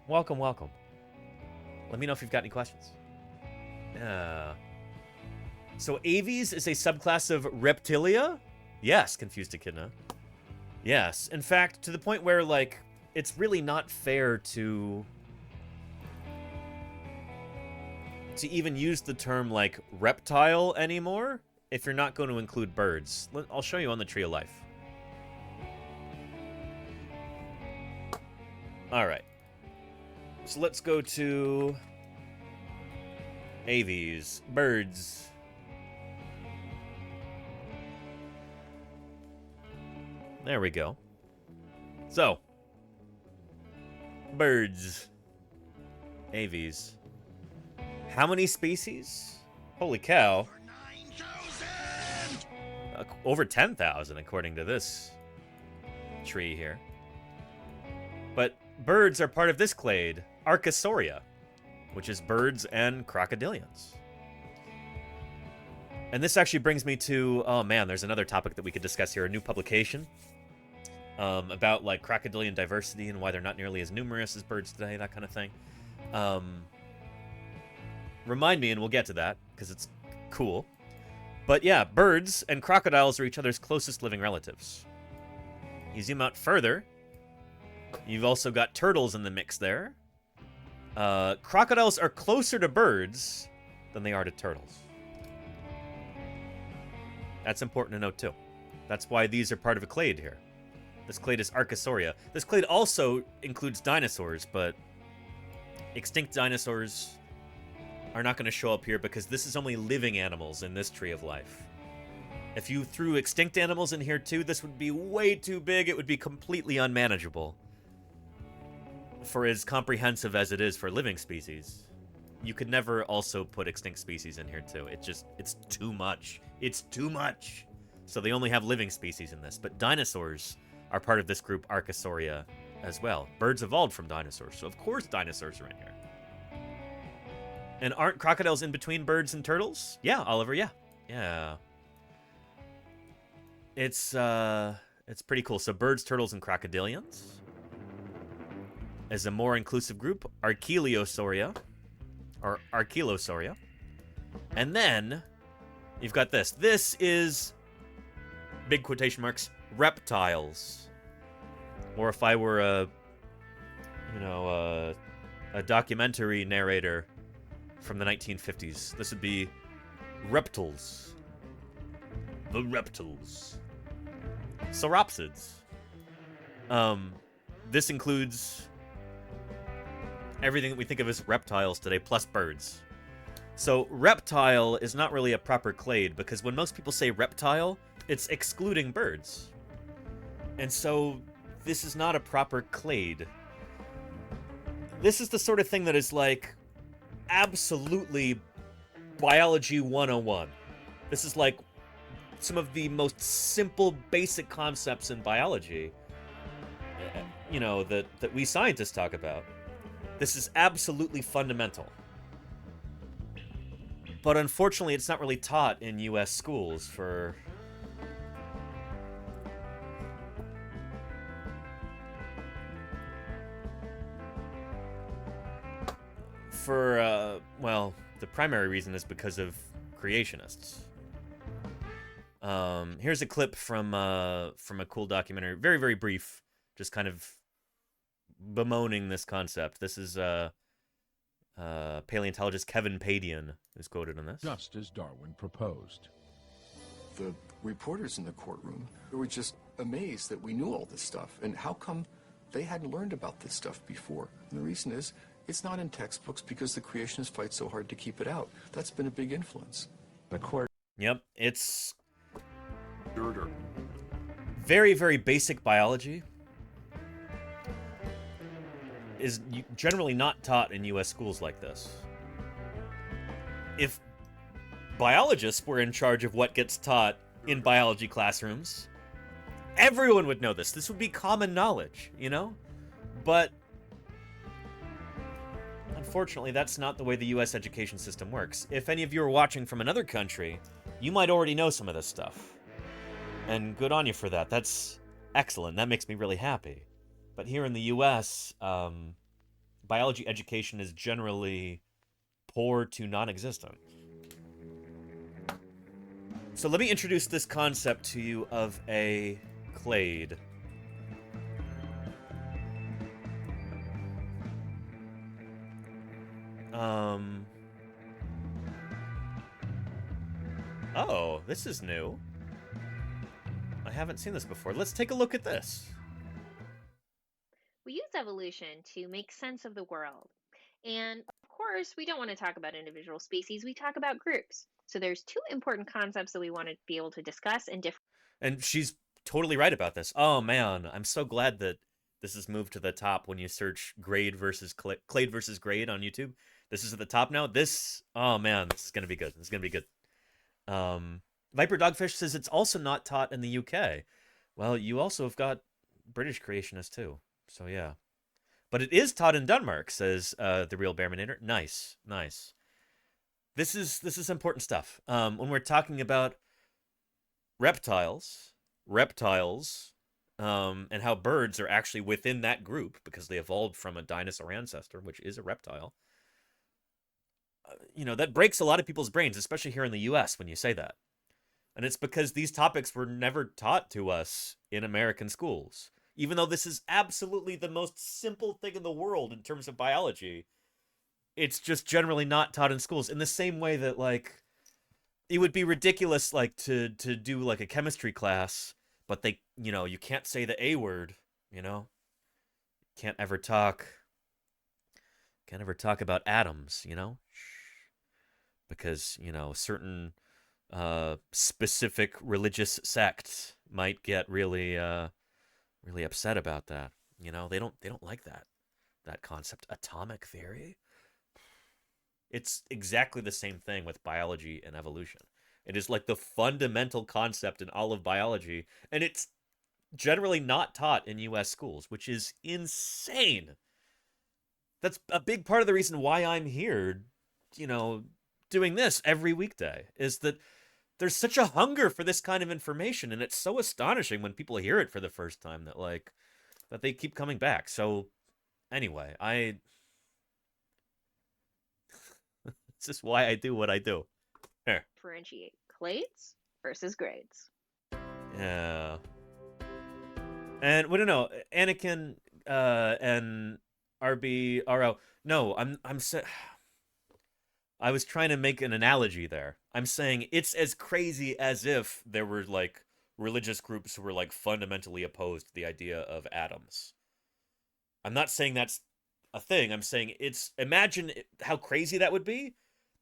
Welcome, welcome. Let me know if you've got any questions. So Aves is a subclass of Reptilia? Yes, confused Echidna. Yes, in fact, to the point where, like, it's really not fair to even use the term, like, reptile anymore if you're not going to include birds. I'll show you on the Tree of Life. Alright. So let's go to Aves. Birds. There we go. So, birds. Aves. How many species? Holy cow. Over 10,000, according to this tree here. But birds are part of this clade, Archosauria, which is birds and crocodilians. And this actually brings me to, oh man, there's another topic that we could discuss here, a new publication about, like, crocodilian diversity and why they're not nearly as numerous as birds today, that kind of thing. Remind me and we'll get to that, because it's cool. But yeah, birds and crocodiles are each other's closest living relatives. You zoom out further, you've also got turtles in the mix there. Crocodiles are closer to birds than they are to turtles. That's important to note too. That's why these are part of a clade here. This clade is Archosauria. This clade also includes dinosaurs, but extinct dinosaurs are not going to show up here because this is only living animals in this Tree of Life. If you threw extinct animals in here too, this would be way too big. It would be completely unmanageable for as comprehensive as it is for living species. You could never also put extinct species in here too. It's too much. It's too much. So they only have living species in this. But dinosaurs are part of this group, Archosauria, as well. Birds evolved from dinosaurs, so of course dinosaurs are in here. And aren't crocodiles in between birds and turtles? Yeah, Oliver, yeah. Yeah. It's pretty cool. So birds, turtles, and crocodilians. As a more inclusive group, Archeliosauria. Or Archelosauria. And then, you've got this. This is, big quotation marks, reptiles. Or if I were a documentary narrator from the 1950s, this would be reptiles. The reptiles. Sauropsids. This includes everything that we think of as reptiles today, plus birds. So reptile is not really a proper clade, because when most people say reptile, it's excluding birds. And so this is not a proper clade. This is the sort of thing that is like absolutely biology 101. This is like some of the most simple, basic concepts in biology, that we scientists talk about. This is absolutely fundamental. But unfortunately, it's not really taught in U.S. schools for... well, the primary reason is because of creationists. Here's a clip from a cool documentary, very, very brief, just kind of bemoaning this concept. This is paleontologist Kevin Padian who's quoted on this. Just as Darwin proposed. The reporters in the courtroom were just amazed that we knew all this stuff, and how come they hadn't learned about this stuff before? And the reason is, it's not in textbooks because the creationists fight so hard to keep it out. That's been a big influence. The court. Yep, it's very, very basic biology. Is generally not taught in U.S. schools like this. If biologists were in charge of what gets taught in biology classrooms, everyone would know this. This would be common knowledge, But unfortunately, that's not the way the U.S. education system works. If any of you are watching from another country, you might already know some of this stuff. And good on you for that. That's excellent. That makes me really happy. But here in the U.S., biology education is generally poor to non-existent. So let me introduce this concept to you of a clade. Oh, this is new. I haven't seen this before. Let's take a look at this. We use evolution to make sense of the world. And of course, we don't want to talk about individual species, we talk about groups. So there's two important concepts that we want to be able to discuss in different... And she's totally right about this. Oh man, I'm so glad that this is moved to the top when you search grade versus clade versus grade on YouTube. This is at the top now. Oh man, this is going to be good. This is going to be good. Viper Dogfish says it's also not taught in the UK. Well, you also have got British creationists too. So yeah. But it is taught in Denmark, says the real Bearmanator. Nice, nice. This is important stuff. When we're talking about reptiles, and how birds are actually within that group because they evolved from a dinosaur ancestor, which is a reptile. That breaks a lot of people's brains, especially here in the US when you say that. And it's because these topics were never taught to us in American schools. Even though this is absolutely the most simple thing in the world in terms of biology, it's just generally not taught in schools. In the same way that, like, it would be ridiculous, like, to do, like, a chemistry class, but they, you can't say the A word, Can't ever talk about atoms, Because, certain specific religious sects might get really upset about that. They don't like that concept. Atomic theory. It's exactly the same thing with biology and evolution. It is like the fundamental concept in all of biology, and it's generally not taught in U.S. schools, which is insane. That's a big part of the reason why I'm here, doing this every weekday, is that there's such a hunger for this kind of information, and it's so astonishing when people hear it for the first time that they keep coming back. So, anyway, this is why I do what I do. Here. Differentiate clades versus grades. Yeah. And what no, Anakin and RBRO. No, I was trying to make an analogy there. I'm saying it's as crazy as if there were like religious groups who were like fundamentally opposed to the idea of atoms. I'm not saying that's a thing. I'm saying imagine how crazy that would be.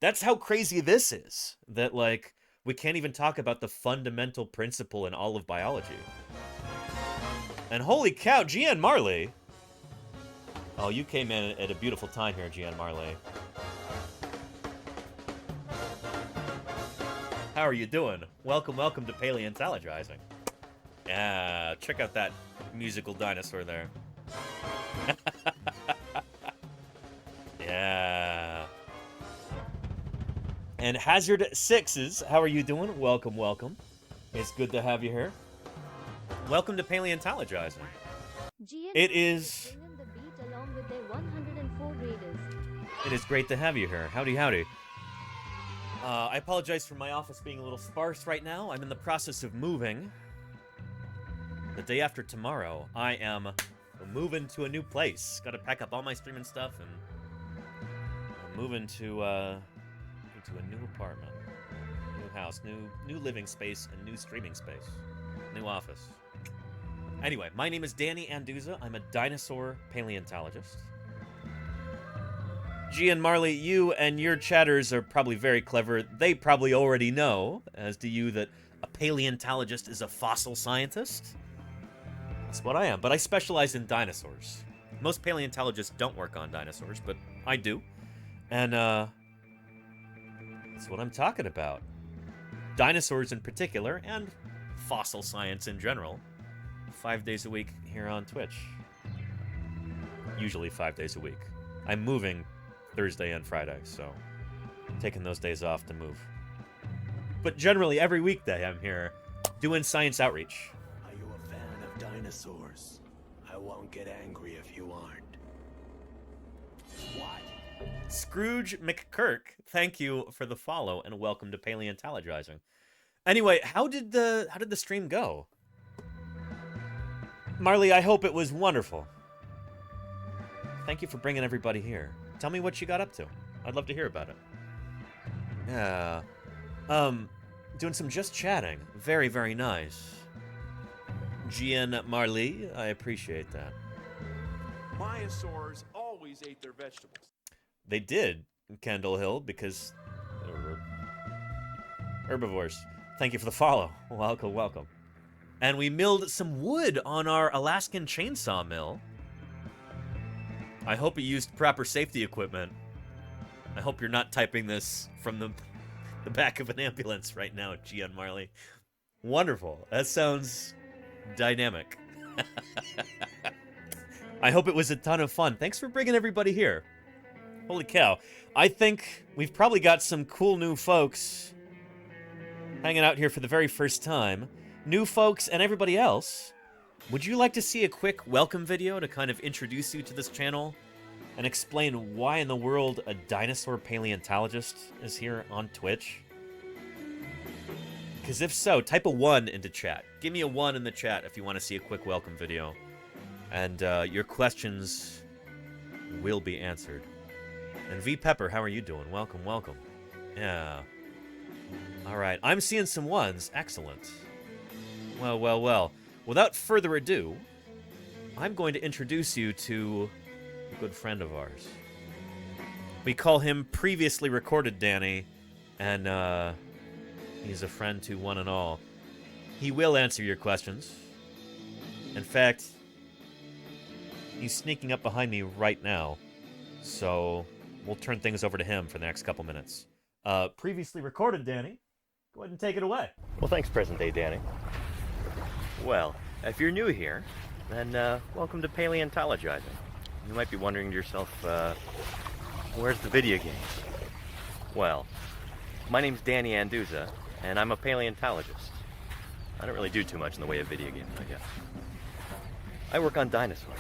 That's how crazy this is. That like we can't even talk about the fundamental principle in all of biology. And holy cow, Gian Marley. Oh, you came in at a beautiful time here, Gian Marley. How are you doing? Welcome to Paleontologizing. Yeah, check out that musical dinosaur there. Yeah. And Hazard Sixes, how are you doing? Welcome. It's good to have you here. Welcome to Paleontologizing. It is great to have you here. Howdy. I apologize for my office being a little sparse right now. I'm in the process of moving. The day after tomorrow, I am moving to a new place. Got to pack up all my streaming stuff and move into a new apartment, new house, new living space, and new streaming space, new office. Anyway, my name is Danny Anduz. I'm a dinosaur paleontologist. Gian Marley, you and your chatters are probably very clever. They probably already know, as do you, that a paleontologist is a fossil scientist. That's what I am, but I specialize in dinosaurs. Most paleontologists don't work on dinosaurs, but I do. And, that's what I'm talking about. Dinosaurs in particular, and fossil science in general. 5 days a week here on Twitch. Usually 5 days a week. I'm moving Thursday and Friday, so taking those days off to move. But generally, every weekday I'm here doing science outreach. Are you a fan of dinosaurs? I won't get angry if you aren't. What? Scrooge McKirk, thank you for the follow and welcome to Paleontologizing. Anyway, how did the stream go? Marley, I hope it was wonderful. Thank you for bringing everybody here. Tell me what you got up to. I'd love to hear about it. Yeah. Doing some just chatting. Very, very nice. Gian Marley, I appreciate that. Dinosaurs always ate their vegetables. They did, Kendall Hill, because they were herbivores. Thank you for the follow. Welcome. And we milled some wood on our Alaskan chainsaw mill. I hope you used proper safety equipment. I hope you're not typing this from the back of an ambulance right now, Gian Marley. Wonderful. That sounds dynamic. I hope it was a ton of fun. Thanks for bringing everybody here. Holy cow. I think we've probably got some cool new folks hanging out here for the very first time. New folks and everybody else. Would you like to see a quick welcome video to kind of introduce you to this channel and explain why in the world a dinosaur paleontologist is here on Twitch? Because if so, type a 1 into chat. Give me a 1 in the chat if you want to see a quick welcome video. And your questions will be answered. And V Pepper, how are you doing? Welcome. Yeah. All right, I'm seeing some 1s. Excellent. Well. Without further ado, I'm going to introduce you to a good friend of ours. We call him Previously Recorded Danny, and he's a friend to one and all. He will answer your questions. In fact, he's sneaking up behind me right now, so we'll turn things over to him for the next couple minutes. Previously Recorded Danny, go ahead and take it away. Well, thanks, present day Danny. Well, if you're new here, then welcome to Paleontologizing. You might be wondering to yourself, where's the video games? Well, my name's Danny Anduz, and I'm a paleontologist. I don't really do too much in the way of video games, I guess. I work on dinosaurs.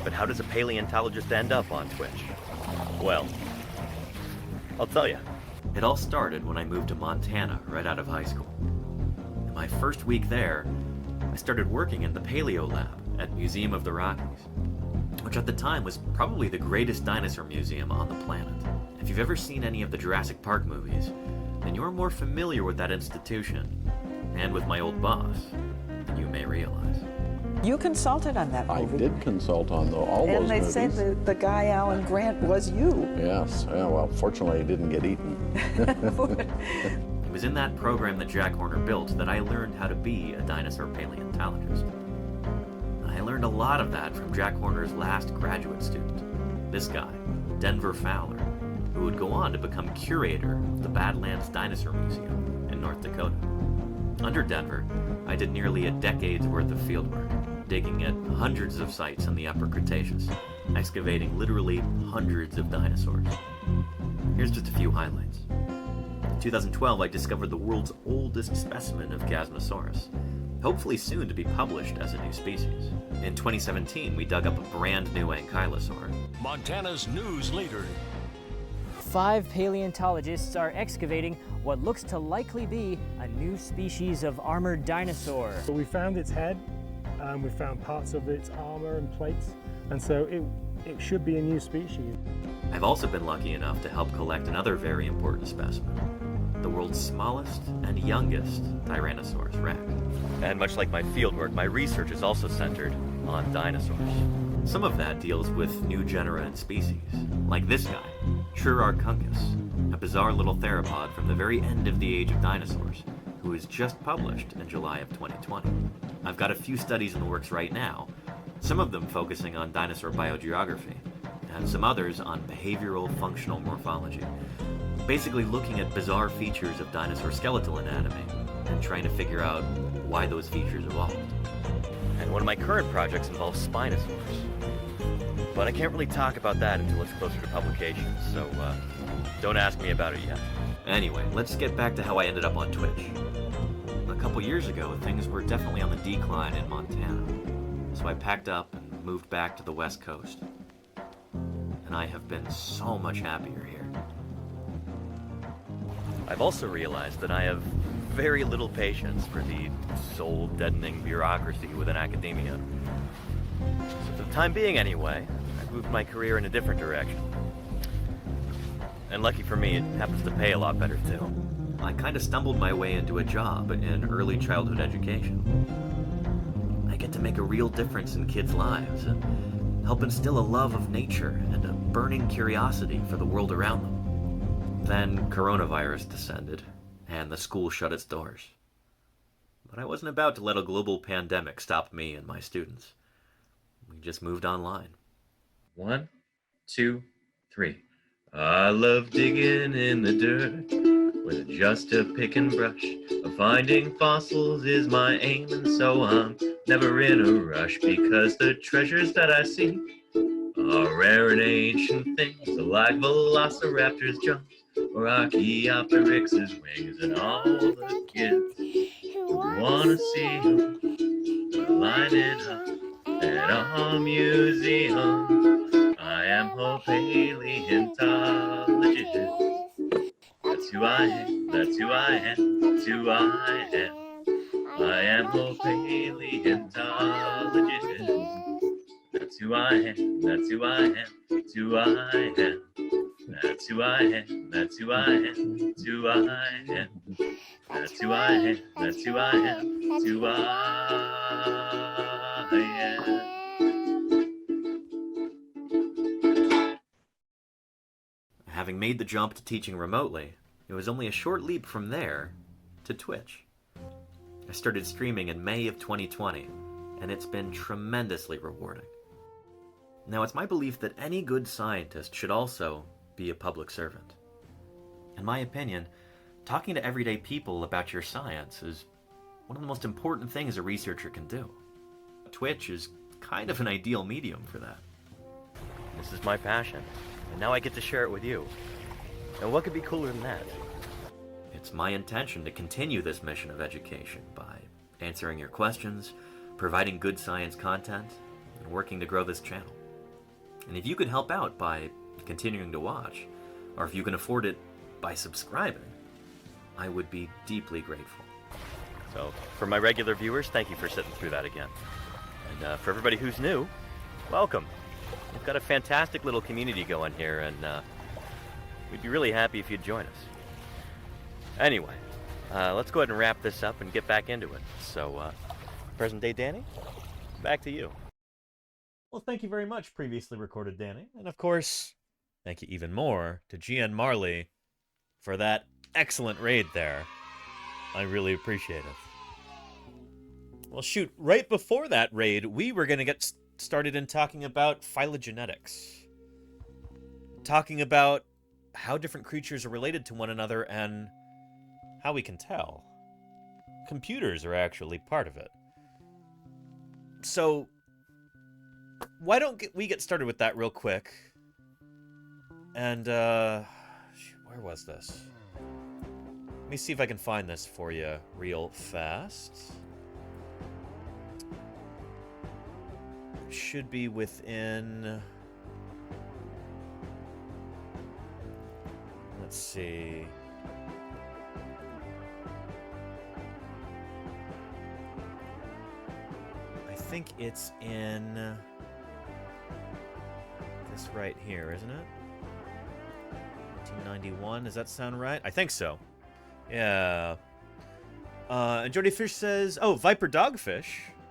But how does a paleontologist end up on Twitch? Well, I'll tell you. It all started when I moved to Montana right out of high school. In my first week there, I started working in the Paleo Lab at Museum of the Rockies, which at the time was probably the greatest dinosaur museum on the planet. If you've ever seen any of the Jurassic Park movies, then you're more familiar with that institution and with my old boss than you may realize. You consulted on that movie. I did consult on all those and they movies. said the guy Alan Grant was you. Yes, yeah, well, fortunately he didn't get eaten. It was in that program that Jack Horner built that I learned how to be a dinosaur paleontologist. I learned a lot of that from Jack Horner's last graduate student, this guy, Denver Fowler, who would go on to become curator of the Badlands Dinosaur Museum in North Dakota. Under Denver, I did nearly a decade's worth of fieldwork, digging at hundreds of sites in the Upper Cretaceous, excavating literally hundreds of dinosaurs. Here's just a few highlights. In 2012, I discovered the world's oldest specimen of Chasmosaurus, hopefully soon to be published as a new species. In 2017, we dug up a brand new ankylosaur. Montana's news leader. 5 paleontologists are excavating what looks to likely be a new species of armored dinosaur. So we found its head, we found parts of its armor and plates, and so it should be a new species. I've also been lucky enough to help collect another very important specimen, the world's smallest and youngest Tyrannosaurus rex. And much like my fieldwork, my research is also centered on dinosaurs. Some of that deals with new genera and species, like this guy, Trurarchuncus, a bizarre little theropod from the very end of the age of dinosaurs, who was just published in July of 2020. I've got a few studies in the works right now, some of them focusing on dinosaur biogeography, and some others on behavioral functional morphology, basically looking at bizarre features of dinosaur skeletal anatomy and trying to figure out why those features evolved. And one of my current projects involves Spinosaurs. But I can't really talk about that until it's closer to publication, so don't ask me about it yet. Anyway, let's get back to how I ended up on Twitch. A couple years ago, things were definitely on the decline in Montana, so I packed up and moved back to the West Coast. And I have been so much happier here. I've also realized that I have very little patience for the soul-deadening bureaucracy within academia. So for the time being anyway, I've moved my career in a different direction. And lucky for me, it happens to pay a lot better too. I kind of stumbled my way into a job in early childhood education. I get to make a real difference in kids' lives and help instill a love of nature and a burning curiosity for the world around them. Then coronavirus descended, and the school shut its doors. But I wasn't about to let a global pandemic stop me and my students. We just moved online. 1, 2, 3. I love digging in the dirt with just a pick and brush. Finding fossils is my aim, and so I'm never in a rush, because the treasures that I see are rare and ancient things, like velociraptors' jumps or Archaeopteryx's wings, and all the kids who wanna see them lining up at our museum. I am a paleontologist. That's who I am, that's who I am, that's who I am. I am a paleontologist. That's who I am, that's who I am, that's who I am. That's who I am, that's who I am, that's who I am. That's who I am, that's who I am, that's who I am. Having made the jump to teaching remotely, it was only a short leap from there to Twitch. I started streaming in May of 2020, and it's been tremendously rewarding. Now, it's my belief that any good scientist should also be a public servant. In my opinion, talking to everyday people about your science is one of the most important things a researcher can do. Twitch is kind of an ideal medium for that. This is my passion, and now I get to share it with you. And what could be cooler than that? It's my intention to continue this mission of education by answering your questions, providing good science content, and working to grow this channel. And if you could help out by continuing to watch, or if you can afford it, by subscribing, I would be deeply grateful. So, for my regular viewers, thank you for sitting through that again. And for everybody who's new, welcome. We've got a fantastic little community going here, and we'd be really happy if you'd join us. Anyway, let's go ahead and wrap this up and get back into it. So, present day Danny, back to you. Well, thank you very much, previously recorded Danny. And of course, thank you even more to GN Marley for that excellent raid there. I really appreciate it. Well, shoot, right before that raid, we were going to get started in talking about phylogenetics. Talking about how different creatures are related to one another and how we can tell. Computers are actually part of it. So, why don't we get started with that real quick? And, where was this? Let me see if I can find this for you real fast. Should be within... Let's see... I think it's in this right here, isn't it? 1991, does that sound right? I think so. Yeah. And Jody Fish says, oh, Viper Dogfish.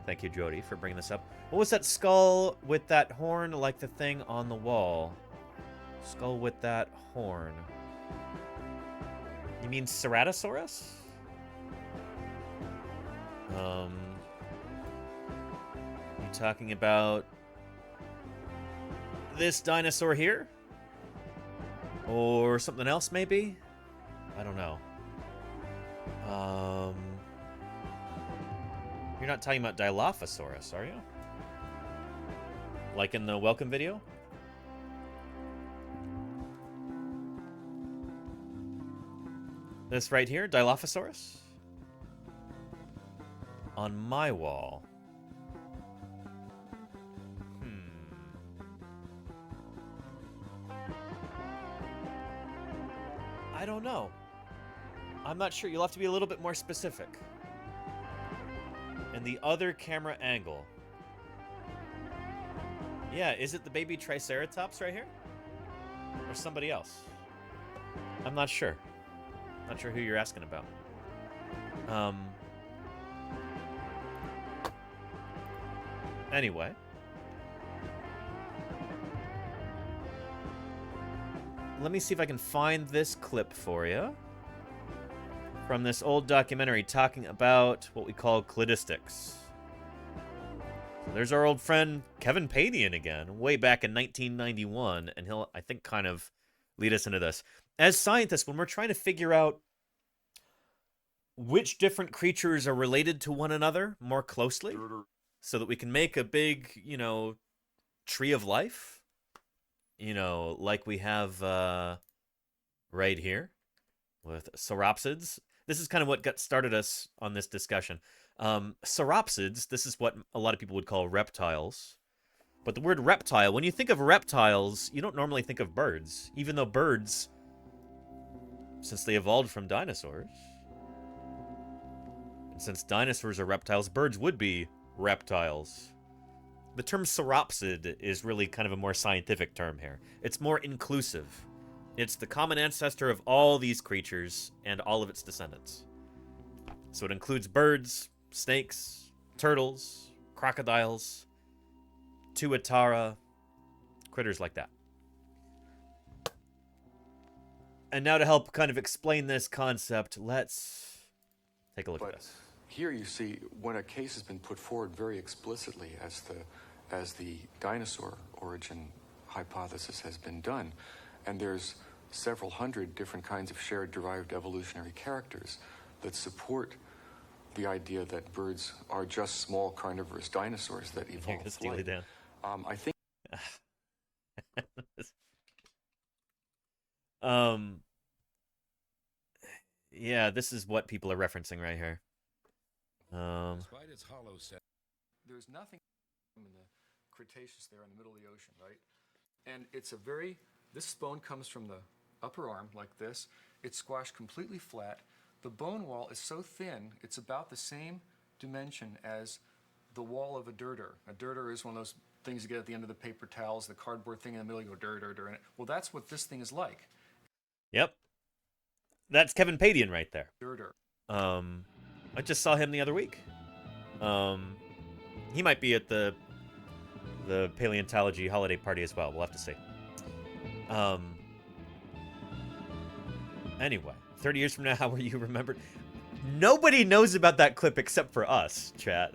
Thank you, Jody, for bringing this up. What was that skull with that horn like the thing on the wall? Skull with that horn. You mean Ceratosaurus? You talking about this dinosaur here? Or something else, maybe? I don't know. You're not talking about Dilophosaurus, are you? Like in the welcome video? This right here, Dilophosaurus? On my wall. I don't know. I'm not sure. You'll have to be a little bit more specific. And the other camera angle. Yeah, is it the baby Triceratops right here? Or somebody else? I'm not sure. Not sure who you're asking about. Anyway. Let me see if I can find this clip for you. From this old documentary talking about what we call cladistics. So there's our old friend Kevin Padian again, way back in 1991, and he'll, I think, kind of lead us into this. As scientists, when we're trying to figure out which different creatures are related to one another more closely, so that we can make a big, tree of life, like we have right here with sauropsids. This is kind of what got started us on this discussion. Sauropsids, this is what a lot of people would call reptiles. But the word reptile, when you think of reptiles, you don't normally think of birds, even though birds, since they evolved from dinosaurs, and since dinosaurs are reptiles, birds would be reptiles. The term sauropsid is really kind of a more scientific term here. It's more inclusive. It's the common ancestor of all these creatures and all of its descendants. So it includes birds, snakes, turtles, crocodiles, tuatara, critters like that. And now to help kind of explain this concept, let's take a look at this. Here you see when a case has been put forward very explicitly as the dinosaur origin hypothesis has been done, and there's several hundred different kinds of shared derived evolutionary characters that support the idea that birds are just small carnivorous dinosaurs that evolved flight. I think yeah, this is what people are referencing right here. Despite its hollow set, there's nothing in the Cretaceous there in the middle of the ocean, right? And it's this bone comes from the upper arm like this, It's squashed completely flat. The bone wall is so thin, it's about the same dimension as the wall of a dirter. A dirter is one of those things you get at the end of the paper towels, the cardboard thing in the middle, you go dir. Well, that's what this thing is like. Yep. That's Kevin Padian right there. Dirter. I just saw him the other week. He might be at the paleontology holiday party as well. We'll have to see. Anyway, 30 years from now, how will you remembered? Nobody knows about that clip except for us, chat.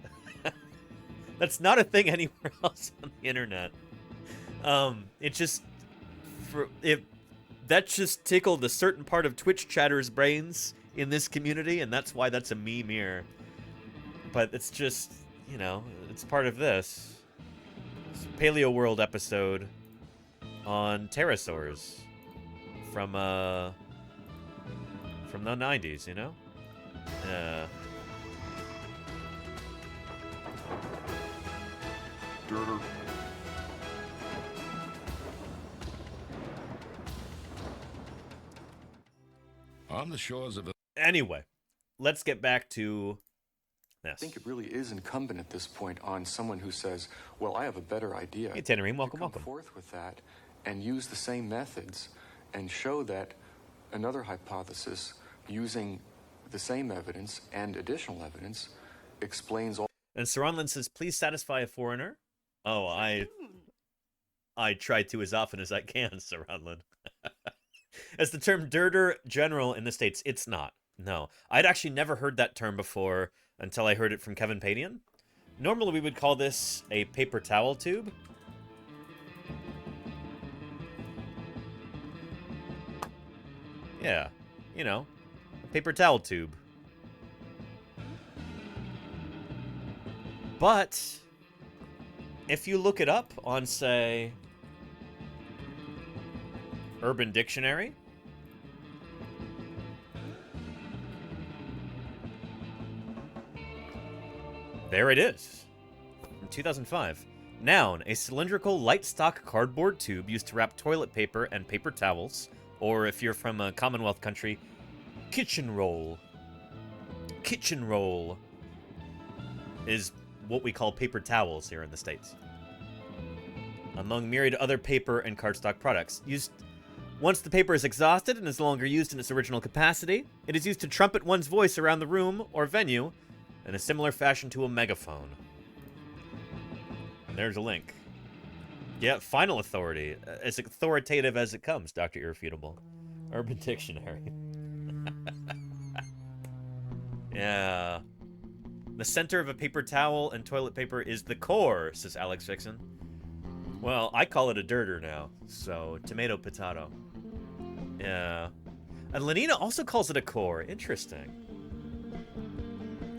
That's not a thing anywhere else on the internet. That just tickled a certain part of Twitch chatters' brains in this community, and that's why that's a meme here. But it's just, you know, it's part of this. It's a Paleo World episode on pterosaurs from the 90s, you know? Dirter. On the shores of Anyway, let's get back to this. I think it really is incumbent at this point on someone who says, well, I have a better idea. Hey, Tannerine, welcome. Forth with that and use the same methods and show that another hypothesis using the same evidence and additional evidence explains all. And Saranlin says, please satisfy a foreigner. Oh, I try to as often as I can, Saranlin. As the term dirter general in the States, it's not. No. I'd actually never heard that term before until I heard it from Kevin Padian. Normally we would call this a paper towel tube. Yeah, you know, a paper towel tube. But if you look it up on, say, Urban Dictionary, there it is. From 2005. Noun, a cylindrical light stock cardboard tube used to wrap toilet paper and paper towels, or if you're from a Commonwealth country, kitchen roll. Kitchen roll is what we call paper towels here in the States. Among myriad other paper and cardstock products. Used once the paper is exhausted and is no longer used in its original capacity, it is used to trumpet one's voice around the room or venue in a similar fashion to a megaphone. And there's a link. Yeah, final authority. As authoritative as it comes, Dr. Irrefutable. Urban Dictionary. Yeah. The center of a paper towel and toilet paper is the core, says Alex Fixon. Well, I call it a dirter now, so tomato potato. Yeah. And Lenina also calls it a core. Interesting.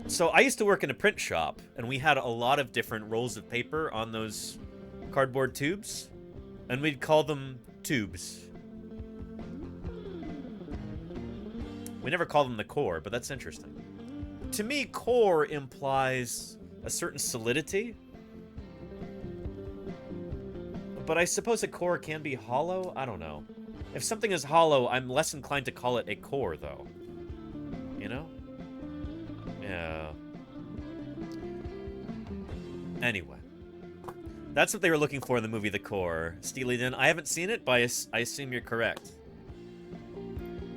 So I used to work in a print shop, and we had a lot of different rolls of paper on those cardboard tubes, and we'd call them tubes. We never call them the core, but that's interesting. To me, core implies a certain solidity, but I suppose a core can be hollow? I don't know. If something is hollow, I'm less inclined to call it a core, though. You know? Yeah. Anyway. That's what they were looking for in the movie The Core. Steely Dan, I haven't seen it, but I assume you're correct.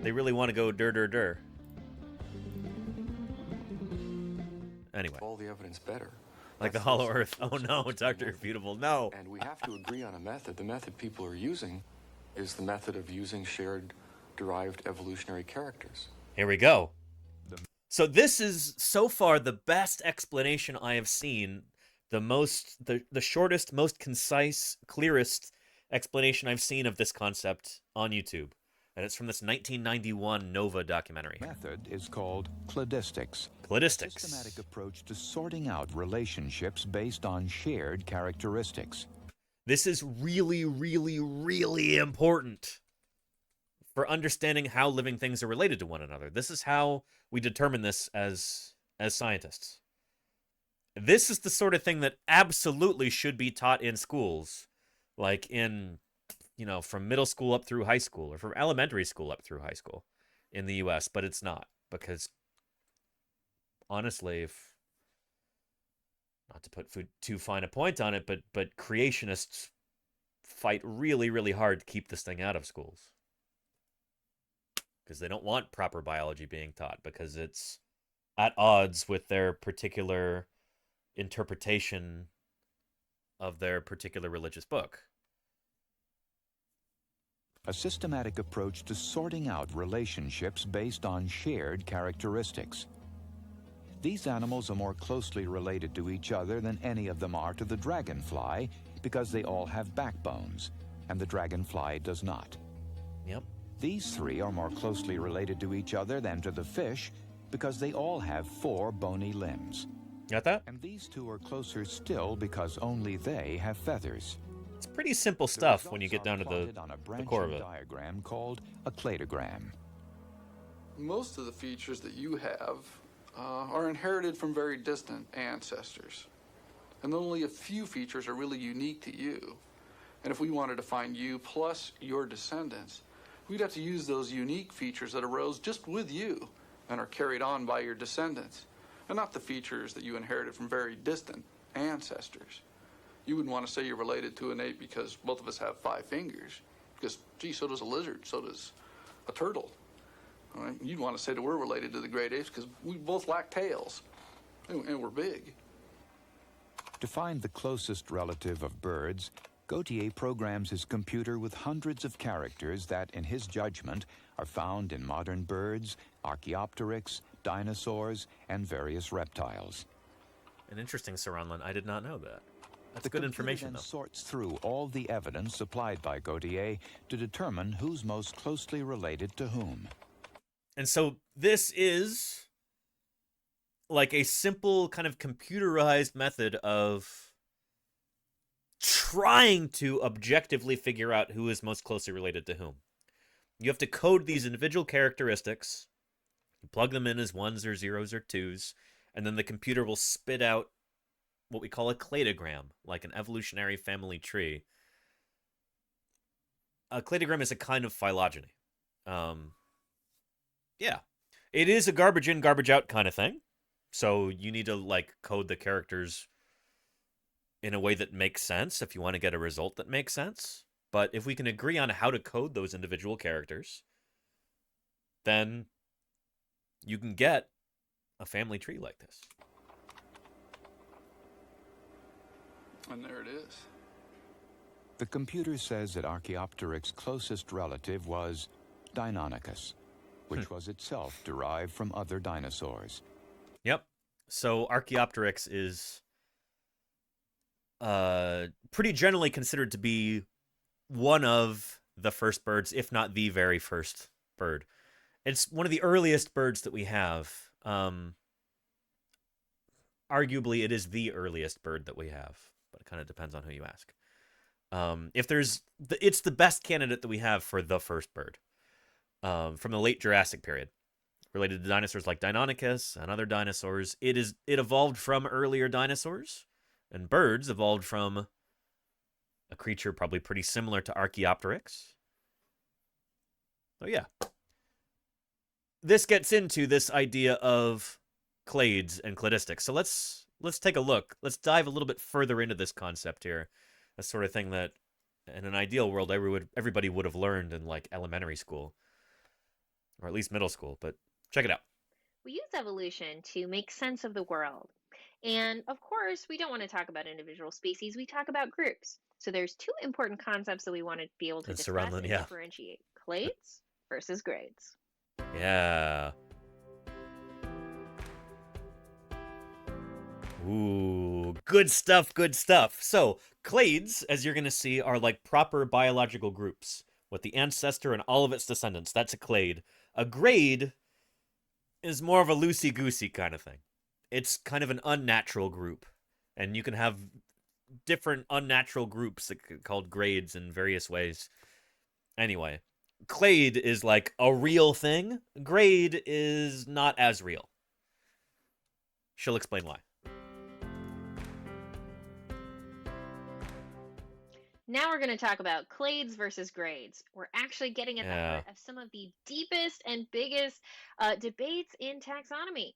They really want to go dur. Anyway. All the evidence better. Like the Hollow Earth. Oh no, Dr. Irrefutable, no. And we have to agree on a method. The method people are using is the method of using shared derived evolutionary characters. Here we go. So this is, so far, the best explanation I have seen. The shortest, most concise, clearest explanation I've seen of this concept on YouTube. And it's from this 1991 Nova documentary. Method is called cladistics. Cladistics. A systematic approach to sorting out relationships based on shared characteristics. This is really, really, really important for understanding how living things are related to one another. This is how we determine this as scientists. This is the sort of thing that absolutely should be taught in schools, like in, you know, from middle school up through high school, or from elementary school up through high school. in the US, but it's not, because honestly, if not to put too fine a point on it, but creationists fight really, really hard to keep this thing out of schools. Because they don't want proper biology being taught, because it's at odds with their particular interpretation of their particular religious book. A systematic approach to sorting out relationships based on shared characteristics. These animals are more closely related to each other than any of them are to the dragonfly, because they all have backbones, and the dragonfly does not. Yep. These three are more closely related to each other than to the fish, because they all have 4 bony limbs. Got that? And these two are closer still because only they have feathers. It's pretty simple stuff when you get down to the core of it. Diagram called a cladogram. Most of the features that you have are inherited from very distant ancestors. And only a few features are really unique to you. And if we wanted to find you plus your descendants, we'd have to use those unique features that arose just with you and are carried on by your descendants, and not the features that you inherited from very distant ancestors. You wouldn't want to say you're related to an ape because both of us have 5 fingers, because, gee, so does a lizard, so does a turtle. All right? You'd want to say that we're related to the great apes because we both lack tails, and we're big. To find the closest relative of birds, Gautier programs his computer with hundreds of characters that, in his judgment, are found in modern birds, Archaeopteryx, dinosaurs, and various reptiles. An interesting, Saranlan. I did not know that. That's The good computer information, then though. sorts through all the evidence supplied by Gautier to determine who's most closely related to whom. And so this is like a simple kind of computerized method of trying to objectively figure out who is most closely related to whom. You have to code these individual characteristics, you plug them in as 1s or 0s or 2s, and then the computer will spit out what we call a cladogram, like an evolutionary family tree. A cladogram is a kind of phylogeny. Yeah. It is a garbage in, garbage out kind of thing. So you need to, like, code the characters in a way that makes sense if you want to get a result that makes sense. But if we can agree on how to code those individual characters, then you can get a family tree like this. And there it is. The computer says that Archaeopteryx's closest relative was Deinonychus, which was itself derived from other dinosaurs. Yep. So Archaeopteryx is pretty generally considered to be one of the first birds, if not the very first bird. It's one of the earliest birds that we have. Arguably, it is the earliest bird that we have, but it kind of depends on who you ask. It's the best candidate that we have for the first bird from the late Jurassic period, related to dinosaurs like Deinonychus and other dinosaurs. It evolved from earlier dinosaurs, and birds evolved from a creature probably pretty similar to Archaeopteryx. So yeah. This gets into this idea of clades and cladistics. So let's take a look. Let's dive a little bit further into this concept here. A sort of thing that, in an ideal world, everybody would have learned in, like, elementary school. Or at least middle school, but check it out. We use evolution to make sense of the world. And of course, we don't want to talk about individual species, we talk about groups. So there's 2 important concepts that we want to be able to And discuss Saranlan, and yeah. differentiate. Clades versus grades. Yeah. Ooh, good stuff, good stuff. So, clades, as you're going to see, are like proper biological groups with the ancestor and all of its descendants. That's a clade. A grade is more of a loosey-goosey kind of thing. It's kind of an unnatural group, and you can have different unnatural groups called grades in various ways. Anyway, clade is like a real thing. Grade is not as real. She'll explain why. Now we're going to talk about clades versus grades. We're actually getting at the heart of some of the deepest and biggest debates in taxonomy.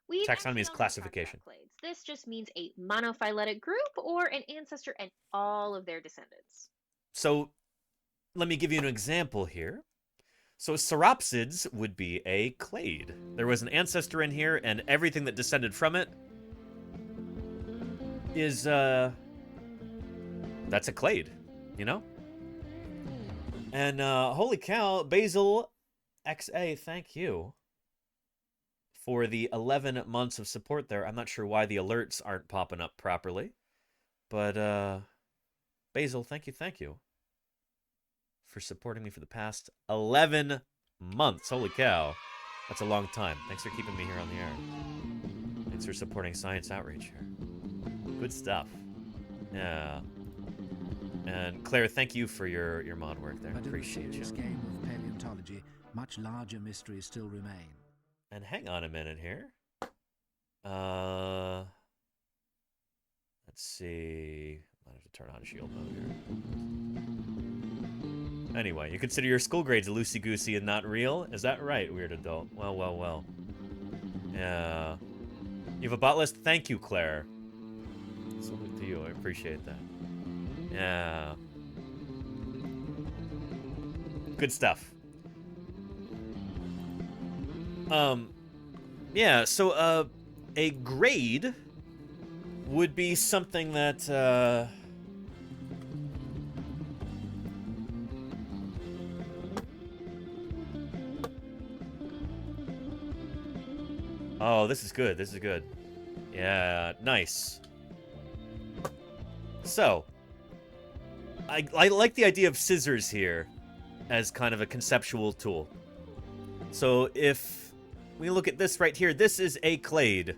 We Taxonomy is classification. Clades. This just means a monophyletic group or an ancestor and all of their descendants. So let me give you an example here. So sauropsids would be a clade. There was an ancestor in here, and everything that descended from it is, that's a clade, you know? And holy cow, Basil XA, thank you for the 11 months of support there. I'm not sure why the alerts aren't popping up properly, but Basil, thank you for supporting me for the past 11 months. Holy cow. That's a long time. Thanks for keeping me here on the air. Thanks for supporting science outreach here. Good stuff. Yeah. And Claire, thank you for your mod work there. Appreciate you. This game of paleontology, much larger mysteries still remain. And hang on a minute here. Let's see. Might have to turn on shield mode here. Anyway, you consider your school grades loosey-goosey and not real? Is that right, weird adult? Well. Yeah. You have a bot list? Thank you, Claire. Salute to you. I appreciate that. Yeah. Good stuff. Yeah, so, a grade would be something that, oh, this is good. This is good. Yeah, nice. So, I like the idea of scissors here as kind of a conceptual tool. So if we look at this right here, this is a clade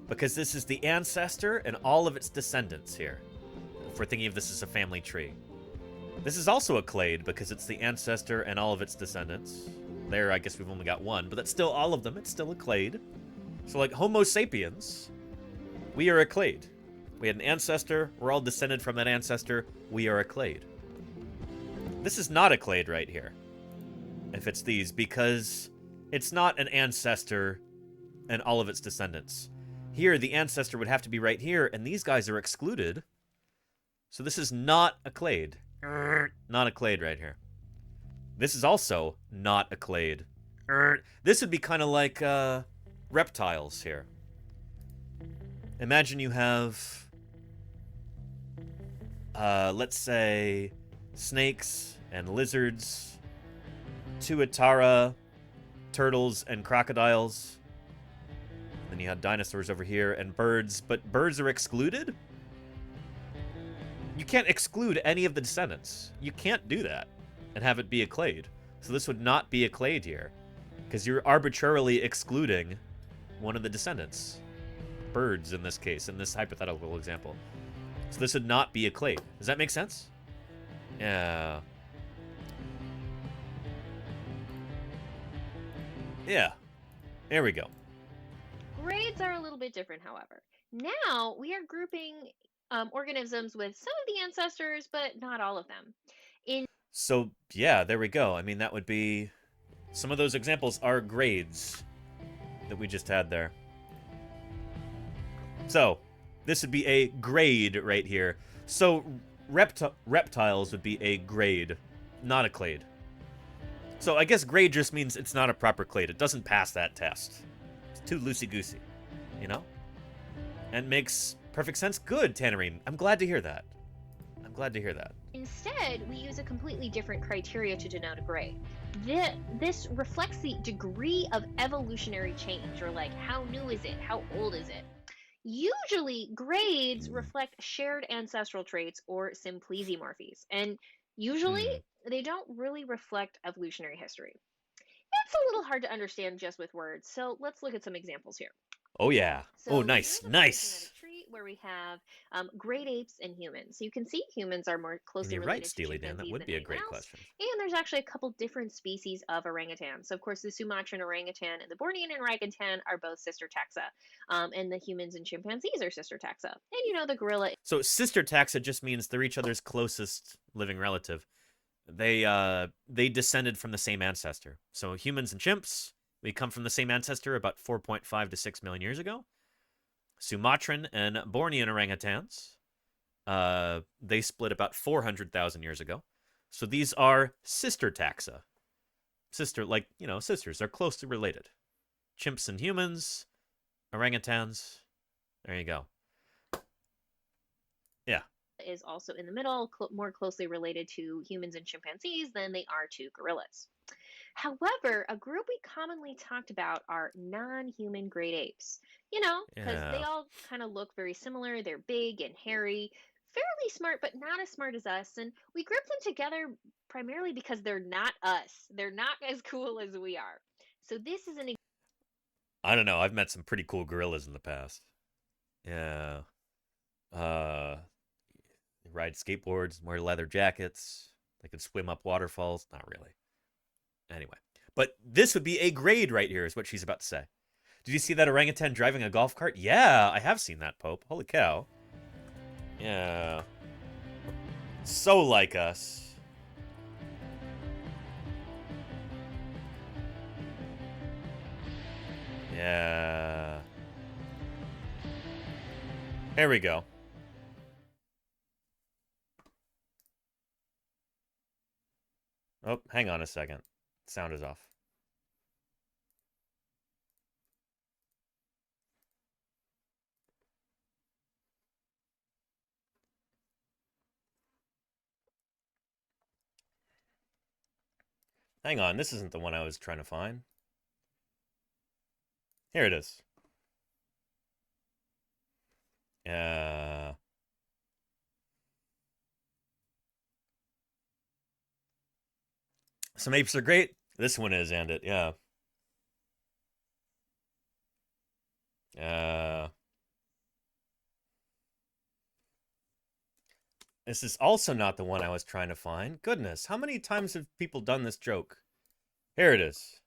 because this is the ancestor and all of its descendants here. If we're thinking of this as a family tree. This is also a clade because it's the ancestor and all of its descendants. There, I guess we've only got one, but that's still all of them. It's still a clade. So like Homo sapiens, we are a clade. We had an ancestor. We're all descended from that ancestor. We are a clade. This is not a clade right here, if it's these, because it's not an ancestor and all of its descendants. Here, the ancestor would have to be right here, and these guys are excluded. So this is not a clade. Not a clade right here. This is also not a clade. This would be kind of like reptiles here. Imagine you have, let's say, snakes and lizards, tuatara, turtles and crocodiles. Then you have dinosaurs over here and birds, but birds are excluded? You can't exclude any of the descendants. You can't do that and have it be a clade. So this would not be a clade here because you're arbitrarily excluding one of the descendants. Birds in this case, in this hypothetical example. So this would not be a clade. Does that make sense? Yeah. Yeah. There we go. Grades are a little bit different, however. Now we are grouping organisms with some of the ancestors, but not all of them. So, yeah, there we go. I mean, that would be... Some of those examples are grades that we just had there. So, this would be a grade right here. So, reptiles would be a grade, not a clade. So, I guess grade just means it's not a proper clade. It doesn't pass that test. It's too loosey-goosey, you know? And makes perfect sense. Good, Tannerine. I'm glad to hear that. I'm glad to hear that. Instead, we use a completely different criteria to denote a grade. This reflects the degree of evolutionary change, or like how new is it, how old is it. Usually, grades reflect shared ancestral traits or symplesimorphies, and usually they don't really reflect evolutionary history. It's a little hard to understand just with words, so let's look at some examples here. Oh, yeah. So oh, nice, nice. Tree where we have great apes and humans. So you can see humans are more closely and you're related right, Steely Dan. That would be a great question. And there's actually a couple different species of orangutan. So of course, the Sumatran orangutan and the Bornean orangutan are both sister taxa, and the humans and chimpanzees are sister taxa. And you know the gorilla. So sister taxa just means they're each other's closest living relative, they descended from the same ancestor. So humans and chimps, we come from the same ancestor about 4.5 to 6 million years ago. Sumatran and Bornean orangutans, they split about 400,000 years ago. So these are sister taxa. Sister, like, sisters. They're closely related. Chimps and humans, orangutans. There you go. Yeah. Is also in the middle, more closely related to humans and chimpanzees than they are to gorillas. However, a group we commonly talked about are non-human great apes. Because they all kind of look very similar. They're big and hairy, fairly smart, but not as smart as us. And we group them together primarily because they're not us. They're not as cool as we are. So this is an I don't know. I've met some pretty cool gorillas in the past. Yeah. They ride skateboards, wear leather jackets. They can swim up waterfalls. Not really. Anyway. But this would be a grade right here, is what she's about to say. Did you see that orangutan driving a golf cart? Yeah, I have seen that, Pope. Holy cow. Yeah. So like us. Yeah. Here we go. Oh, hang on a second. Sound is off. Hang on, this isn't the one I was trying to find. Here it is. Yeah. Some apes are great. This one is, and it, yeah. This is also not the one I was trying to find. Goodness, how many times have people done this joke? Here it is.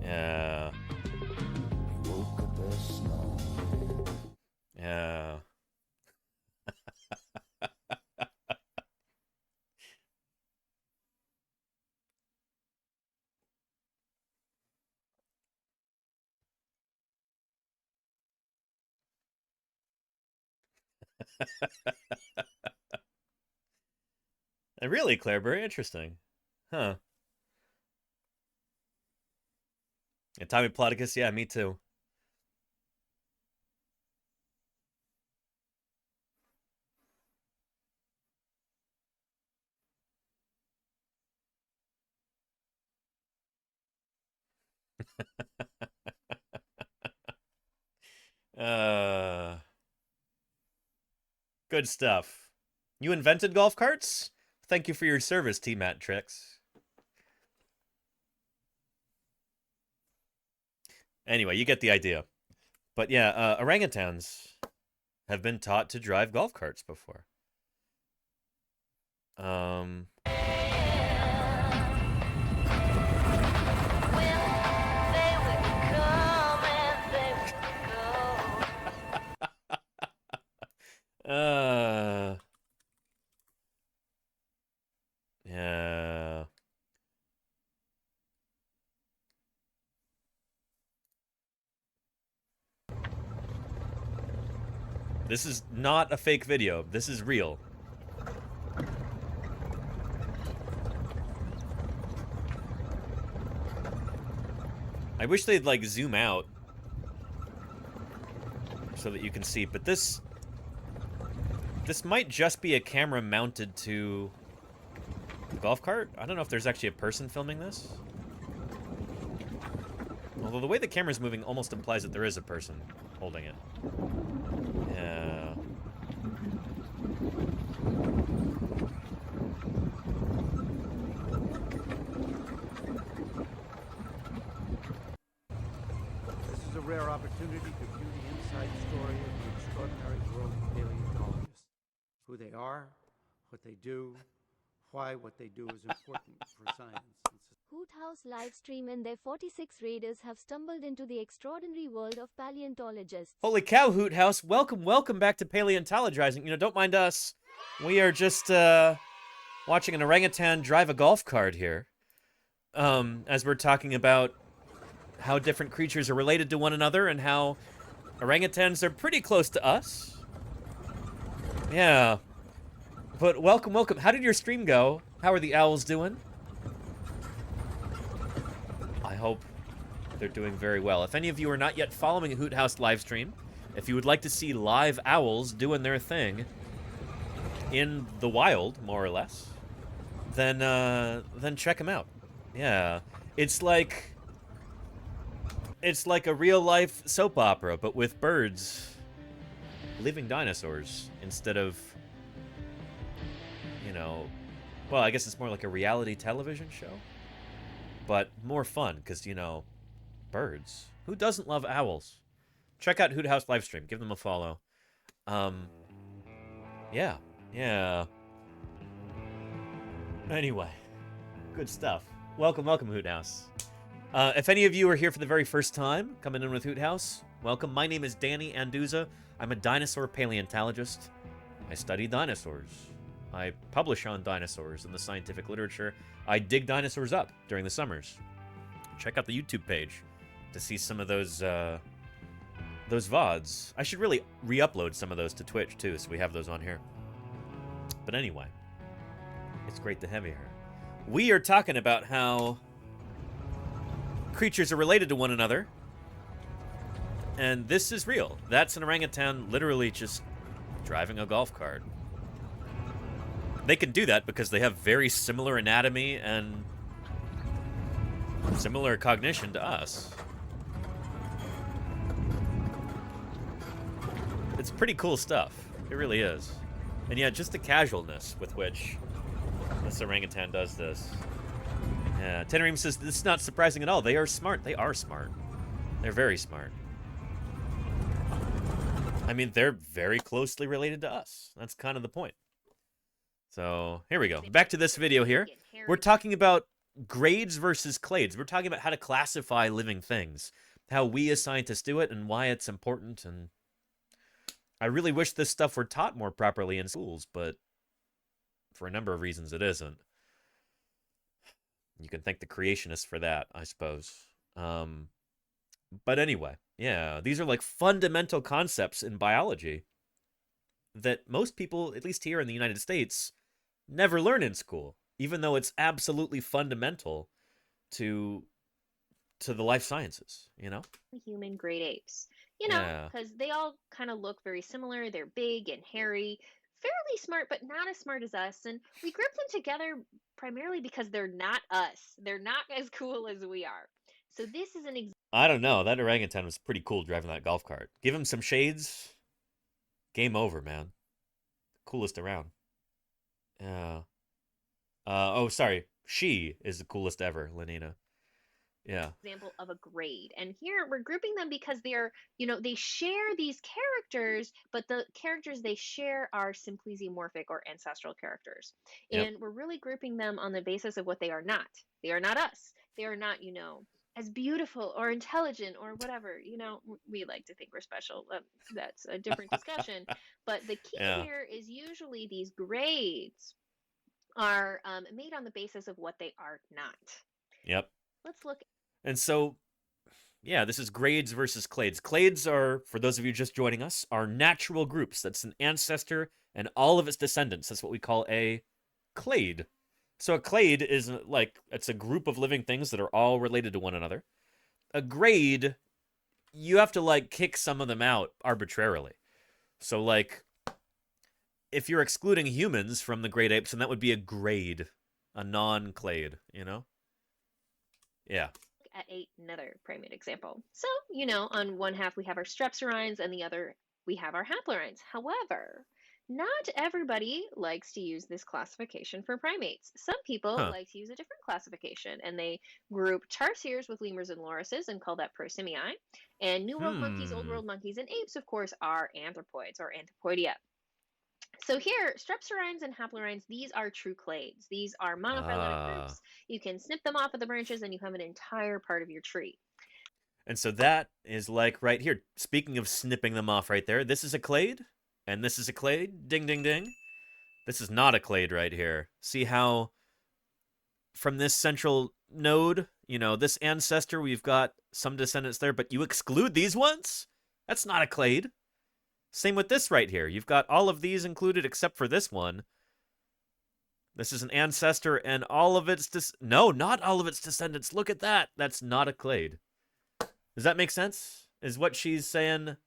Yeah. Yeah. Really, Claire, very interesting. Huh. And Tommy Plodicus, yeah, me too. Good stuff. You invented golf carts? Thank you for your service, T-Mat Tricks. Anyway, you get the idea. But yeah, orangutans have been taught to drive golf carts before. Yeah. This is not a fake video. This is real. I wish they'd, like, zoom out so that you can see, but this might just be a camera mounted to the golf cart. I don't know if there's actually a person filming this. Although the way the camera's moving almost implies that there is a person holding it. Yeah. This is a rare opportunity to view the inside story of the extraordinary world of paleontologists. Who they are, what they do, why what they do is important for science and society. Hoot House livestream and their 46 raiders have stumbled into the extraordinary world of paleontologists. Holy cow, Hoot House. Welcome back to Paleontologizing. You know, don't mind us. We are just watching an orangutan drive a golf cart here. As we're talking about how different creatures are related to one another and how orangutans are pretty close to us. Yeah. But welcome. How did your stream go? How are the owls doing? I hope they're doing very well. If any of you are not yet following a Hoot House live stream, if you would like to see live owls doing their thing in the wild, more or less, then check them out. Yeah, it's like a real life soap opera, but with birds, living dinosaurs instead of, you know, well, I guess it's more like a reality television show, but more fun because, you know, birds. Who doesn't love owls? Check out Hoot House livestream. Give them a follow. Yeah. Anyway, good stuff. Welcome, Hoot House. If any of you are here for the very first time, coming in with Hoot House, welcome. My name is Danny Anduz. I'm a dinosaur paleontologist. I study dinosaurs. I publish on dinosaurs in the scientific literature. I dig dinosaurs up during the summers. Check out the YouTube page to see some of those VODs. I should really re-upload some of those to Twitch, too, so we have those on here. But anyway, it's great to have you here. We are talking about how creatures are related to one another, and this is real. That's an orangutan literally just driving a golf cart. They can do that because they have very similar anatomy and similar cognition to us. It's pretty cool stuff. It really is. And yeah, just the casualness with which this orangutan does this. Yeah, Tenerim says, this is not surprising at all. They are smart. They are smart. They're very smart. I mean, they're very closely related to us. That's kind of the point. So, here we go. Back to this video here. We're talking about grades versus clades. We're talking about how to classify living things. How we as scientists do it and why it's important. And I really wish this stuff were taught more properly in schools, but for a number of reasons it isn't. You can thank the creationists for that, I suppose. But anyway, yeah, these are like fundamental concepts in biology that most people, at least here in the United States, never learn in school, even though it's absolutely fundamental to the life sciences, you know? Human great apes. You know, because they all kind of look very similar. They're big and hairy, fairly smart, but not as smart as us. And we group them together primarily because they're not us. They're not as cool as we are. So this is an example. I don't know. That orangutan was pretty cool driving that golf cart. Give him some shades. Game over, man. Coolest around. Yeah. Oh, sorry. She is the coolest ever, Lenina. Yeah. Example of a grade. And here we're grouping them because they're, you know, they share these characters, but the characters they share are simply xenomorphic or ancestral characters. Yep. And we're really grouping them on the basis of what they are not. They are not us. They are not, you know, as beautiful or intelligent or whatever. You know, we like to think we're special. That's a different discussion. But the key here is usually these grades are made on the basis of what they are not. Yep. Let's look. And so, yeah, this is grades versus clades. Clades are, for those of you just joining us, are natural groups. That's an ancestor and all of its descendants. That's what we call a clade. So a clade is like, it's a group of living things that are all related to one another. A grade, you have to like kick some of them out arbitrarily. So like, if you're excluding humans from the great apes, then that would be a grade, a non-clade, you know? Yeah. At another primate example. So, you know, on one half we have our strepsirrhines and the other we have our haplorhines. However, not everybody likes to use this classification for primates. Some people like to use a different classification, and they group tarsiers with lemurs and lorises and call that prosimiae. And New World monkeys, Old World monkeys, and apes, of course, are anthropoids or anthropoidea. So here, strepsirrhines and haplorhines, these are true clades. These are monophyletic groups. You can snip them off of the branches and you have an entire part of your tree. And so that is like right here. Speaking of snipping them off right there, this is a clade, and this is a clade. Ding, ding, ding. This is not a clade right here. See how from this central node, you know, this ancestor, we've got some descendants there, but you exclude these ones? That's not a clade. Same with this right here. You've got all of these included except for this one. This is an ancestor and all of its... No, not all of its descendants. Look at that. That's not a clade. Does that make sense? Is what she's saying...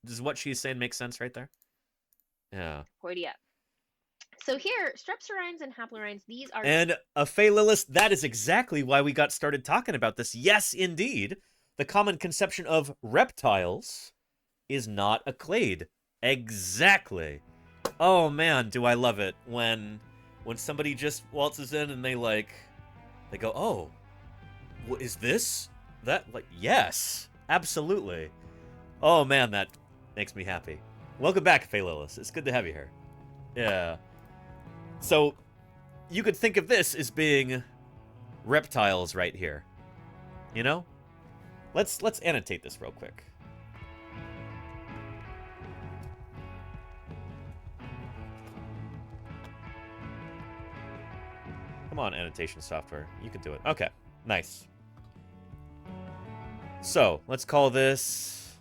Does what she's saying make sense right there? Yeah. Hoity up. So here, strepsirrhines and haplorhines, these are... And a Phalilus, that is exactly why we got started talking about this. Yes, indeed. The common conception of reptiles is not a clade. Exactly. Oh man, do I love it when somebody just waltzes in and they go, oh, what is this? That, like, yes, absolutely. Oh man, that makes me happy. Welcome back, Phalilus. It's good to have you here. Yeah. So, you could think of this as being reptiles right here. You know? Let's annotate this real quick. Come on, annotation software. You can do it. Okay, nice. So, let's call this...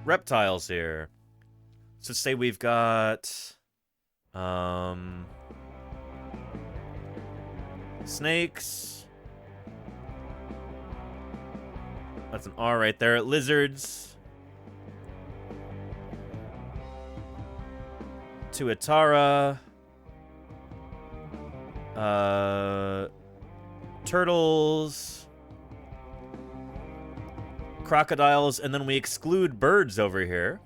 reptiles here. So say we've got... snakes. That's an R right there. Lizards. Tuatara. Turtles. Crocodiles, and then we exclude birds over here.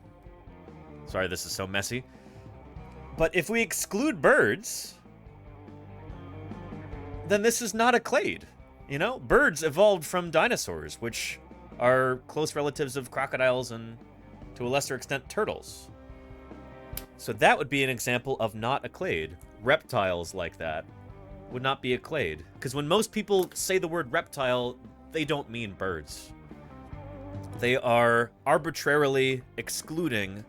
Sorry, this is so messy. But if we exclude birds, then this is not a clade. You know, birds evolved from dinosaurs, which are close relatives of crocodiles and, to a lesser extent, turtles. So that would be an example of not a clade. Reptiles like that would not be a clade. Because when most people say the word reptile, they don't mean birds. They are arbitrarily excluding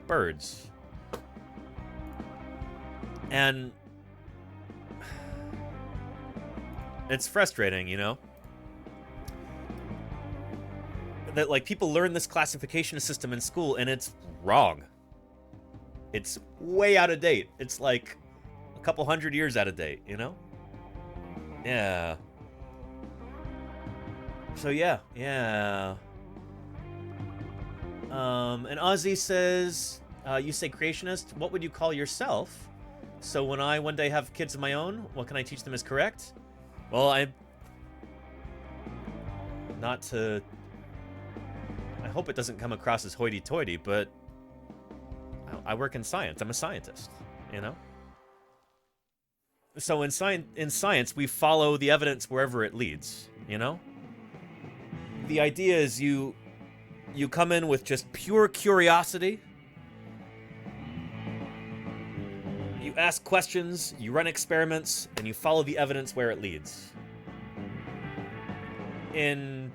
birds. And it's frustrating, you know? That, like, people learn this classification system in school and it's wrong. It's way out of date. It's like a couple hundred years out of date, you know? Yeah. So yeah. And Ozzy says, you say creationist, what would you call yourself? So when I one day have kids of my own, what can I teach them is correct? Well, I hope it doesn't come across as hoity-toity, but I work in science. I'm a scientist, you know? So in science, we follow the evidence wherever it leads, you know? The idea is you come in with just pure curiosity. You ask questions, you run experiments, and you follow the evidence where it leads. In,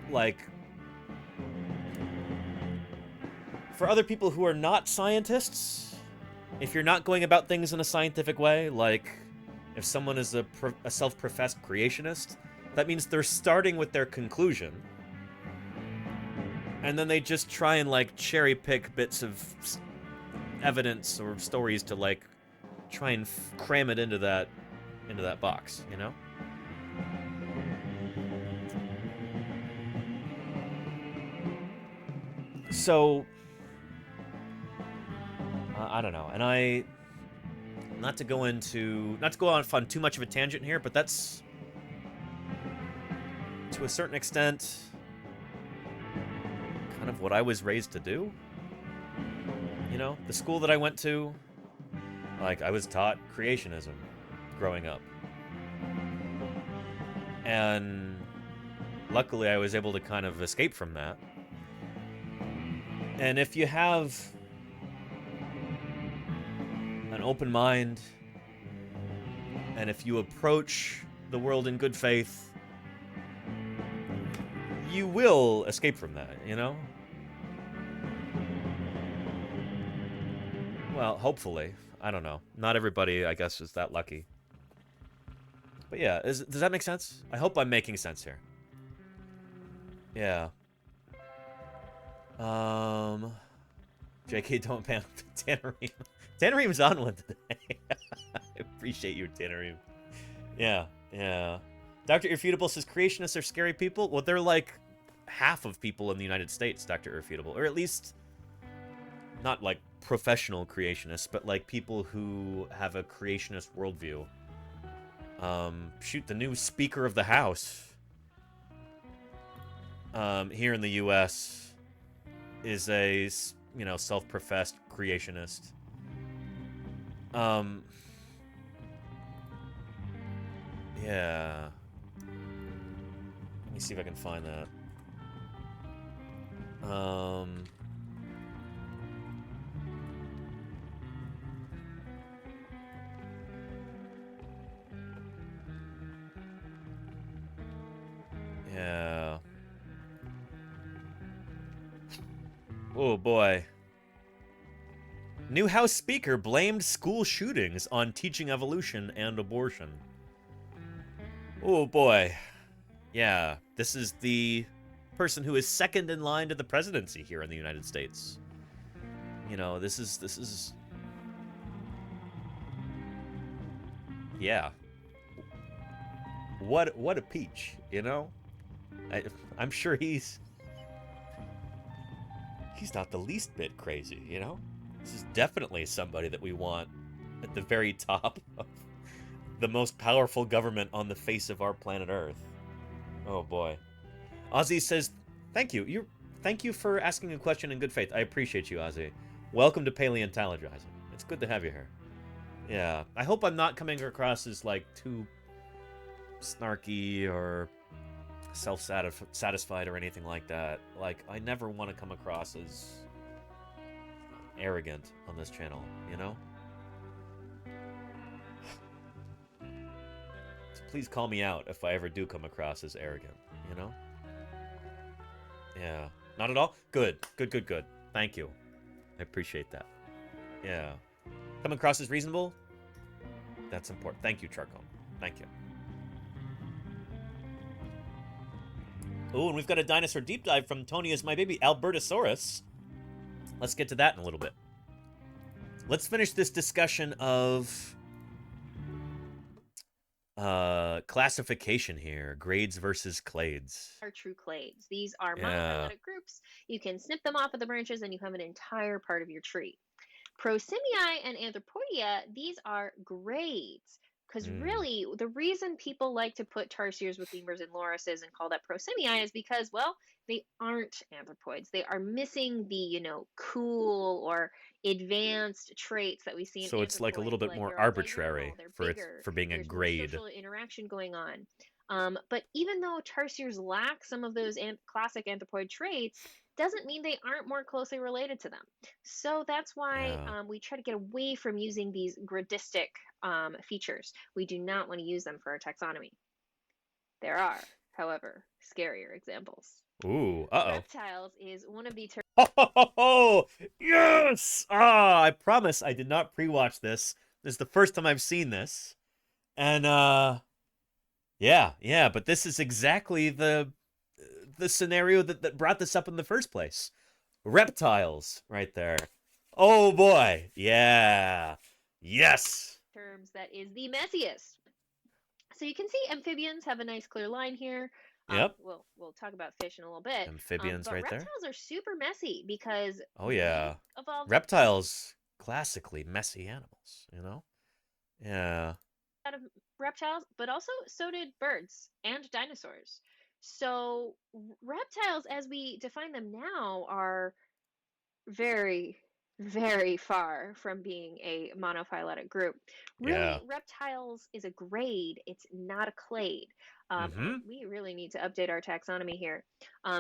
like... For other people who are not scientists, if you're not going about things in a scientific way, like if someone is a self-professed creationist, that means they're starting with their conclusion, and then they just try and, like, cherry pick bits of evidence or stories to, like, try and cram it into that box, you know? So, I don't know, and not to go on too much of a tangent here, but that's, to a certain extent, kind of what I was raised to do. You know, the school that I went to, like, I was taught creationism growing up. And luckily I was able to kind of escape from that. And if you have an open mind, and if you approach the world in good faith, you will escape from that, you know? Well, hopefully. I don't know. Not everybody, I guess, is that lucky. But yeah, does that make sense? I hope I'm making sense here. Yeah. JK, don't ban Tannereem. Tannereem's on one today. I appreciate you, Tannereem. Yeah, yeah. Dr. Irrefutable says creationists are scary people. Well, they're like half of people in the United States, Dr. Irrefutable. Or at least not like professional creationists, but like people who have a creationist worldview. Shoot, the new Speaker of the House here in the U.S. is a, you know, self-professed creationist. Yeah. Let me see if I can find that. Yeah. Oh boy. New House Speaker blamed school shootings on teaching evolution and abortion. Oh boy. Yeah, this is the person who is second in line to the presidency here in the United States. You know, this is yeah. What a peach, you know? I'm sure he's not the least bit crazy, you know? This is definitely somebody that we want at the very top of the most powerful government on the face of our planet Earth. Oh boy. Ozzy says, thank you. Thank you for asking a question in good faith. I appreciate you, Ozzy. Welcome to Paleontologizing. It's good to have you here. Yeah. I hope I'm not coming across as like too snarky or self-satisfied or anything like that. Like, I never want to come across as arrogant on this channel, you know? So please call me out if I ever do come across as arrogant, you know? Yeah. Not at all? Good. Good. Thank you. I appreciate that. Yeah. Come across as reasonable? That's important. Thank you, Charcom. Thank you. Oh, and we've got a dinosaur deep dive from Tony is my baby, Albertosaurus. Let's get to that in a little bit. Let's finish this discussion of classification here. Grades versus clades. Are true clades. These are monophyletic groups. You can snip them off of the branches and you have an entire part of your tree. Prosimiae and Anthropoidea, these are grades. Because really, the reason people like to put tarsiers with lemurs and lorises and call that prosimiae is because, well, they aren't anthropoids. They are missing the, you know, cool or advanced traits that we see in so it's like a little bit more arbitrary for being a grade. There's more social interaction going on. But even though tarsiers lack some of those classic anthropoid traits, doesn't mean they aren't more closely related to them. So that's why we try to get away from using these gradistic features. We do not want to use them for our taxonomy. There are, however, scarier examples. Ooh, uh-oh. Reptiles is one of the... Oh, yes! Ah, I promise I did not pre-watch this. This is the first time I've seen this. And, yeah, but this is exactly the scenario that brought this up in the first place. Reptiles, right there. Oh, boy. Yeah. Yes. Terms that is the messiest. So you can see amphibians have a nice clear line here. Yep. We'll talk about fish in a little bit. Amphibians but right there. Reptiles are super messy because... Oh, yeah. Reptiles, classically messy animals, you know? Yeah. Out of reptiles, but also so did birds and dinosaurs. So reptiles, as we define them now, are very, very far from being a monophyletic group. Really, Yeah. reptiles is a grade, it's not a clade. Mm-hmm. We really need to update our taxonomy here.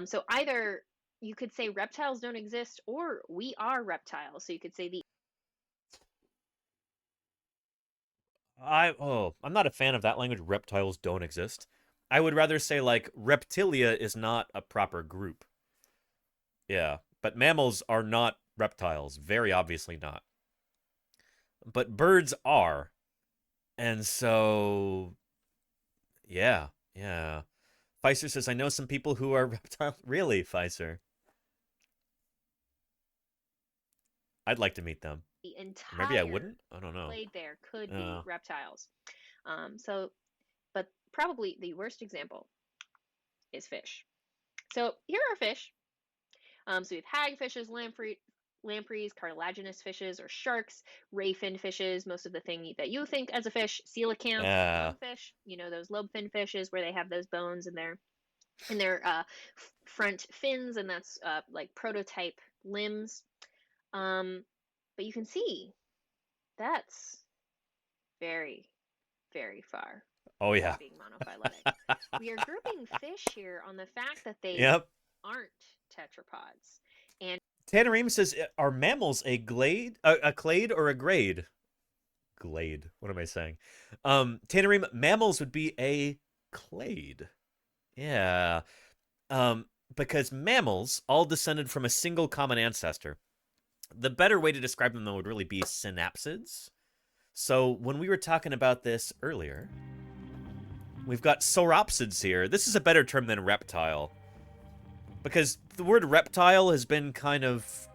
So either you could say reptiles don't exist or we are reptiles. So you could say the I'm not a fan of that language. Reptiles don't exist. I would rather say like reptilia is not a proper group. Yeah, but mammals are not reptiles, very obviously not. But birds are. And so yeah, yeah. Pfizer says I know some people who are reptile. Really, Pfizer? I'd like to meet them. entire Maybe I wouldn't. I don't know. clade there could be Yeah. reptiles. But probably the worst example is fish. So here are fish. So we have hagfishes, lampreys, cartilaginous fishes, or sharks, ray fin fishes, most of the thing that you think as a fish, coelacanths, fish, you know, those lobe fin fishes where they have those bones in their front fins, and that's like prototype limbs. But you can see that's very, very far. Oh yeah. Being monophyletic. We are grouping fish here on the fact that they aren't tetrapods. And Tannerim says, are mammals a clade or a grade? Glade. What am I saying? Tannerim, mammals would be a clade. Yeah. Because mammals all descended from a single common ancestor. The better way to describe them, though, would really be synapsids. So when we were talking about this earlier, we've got sauropsids here. This is a better term than reptile. Because the word reptile has been kind of...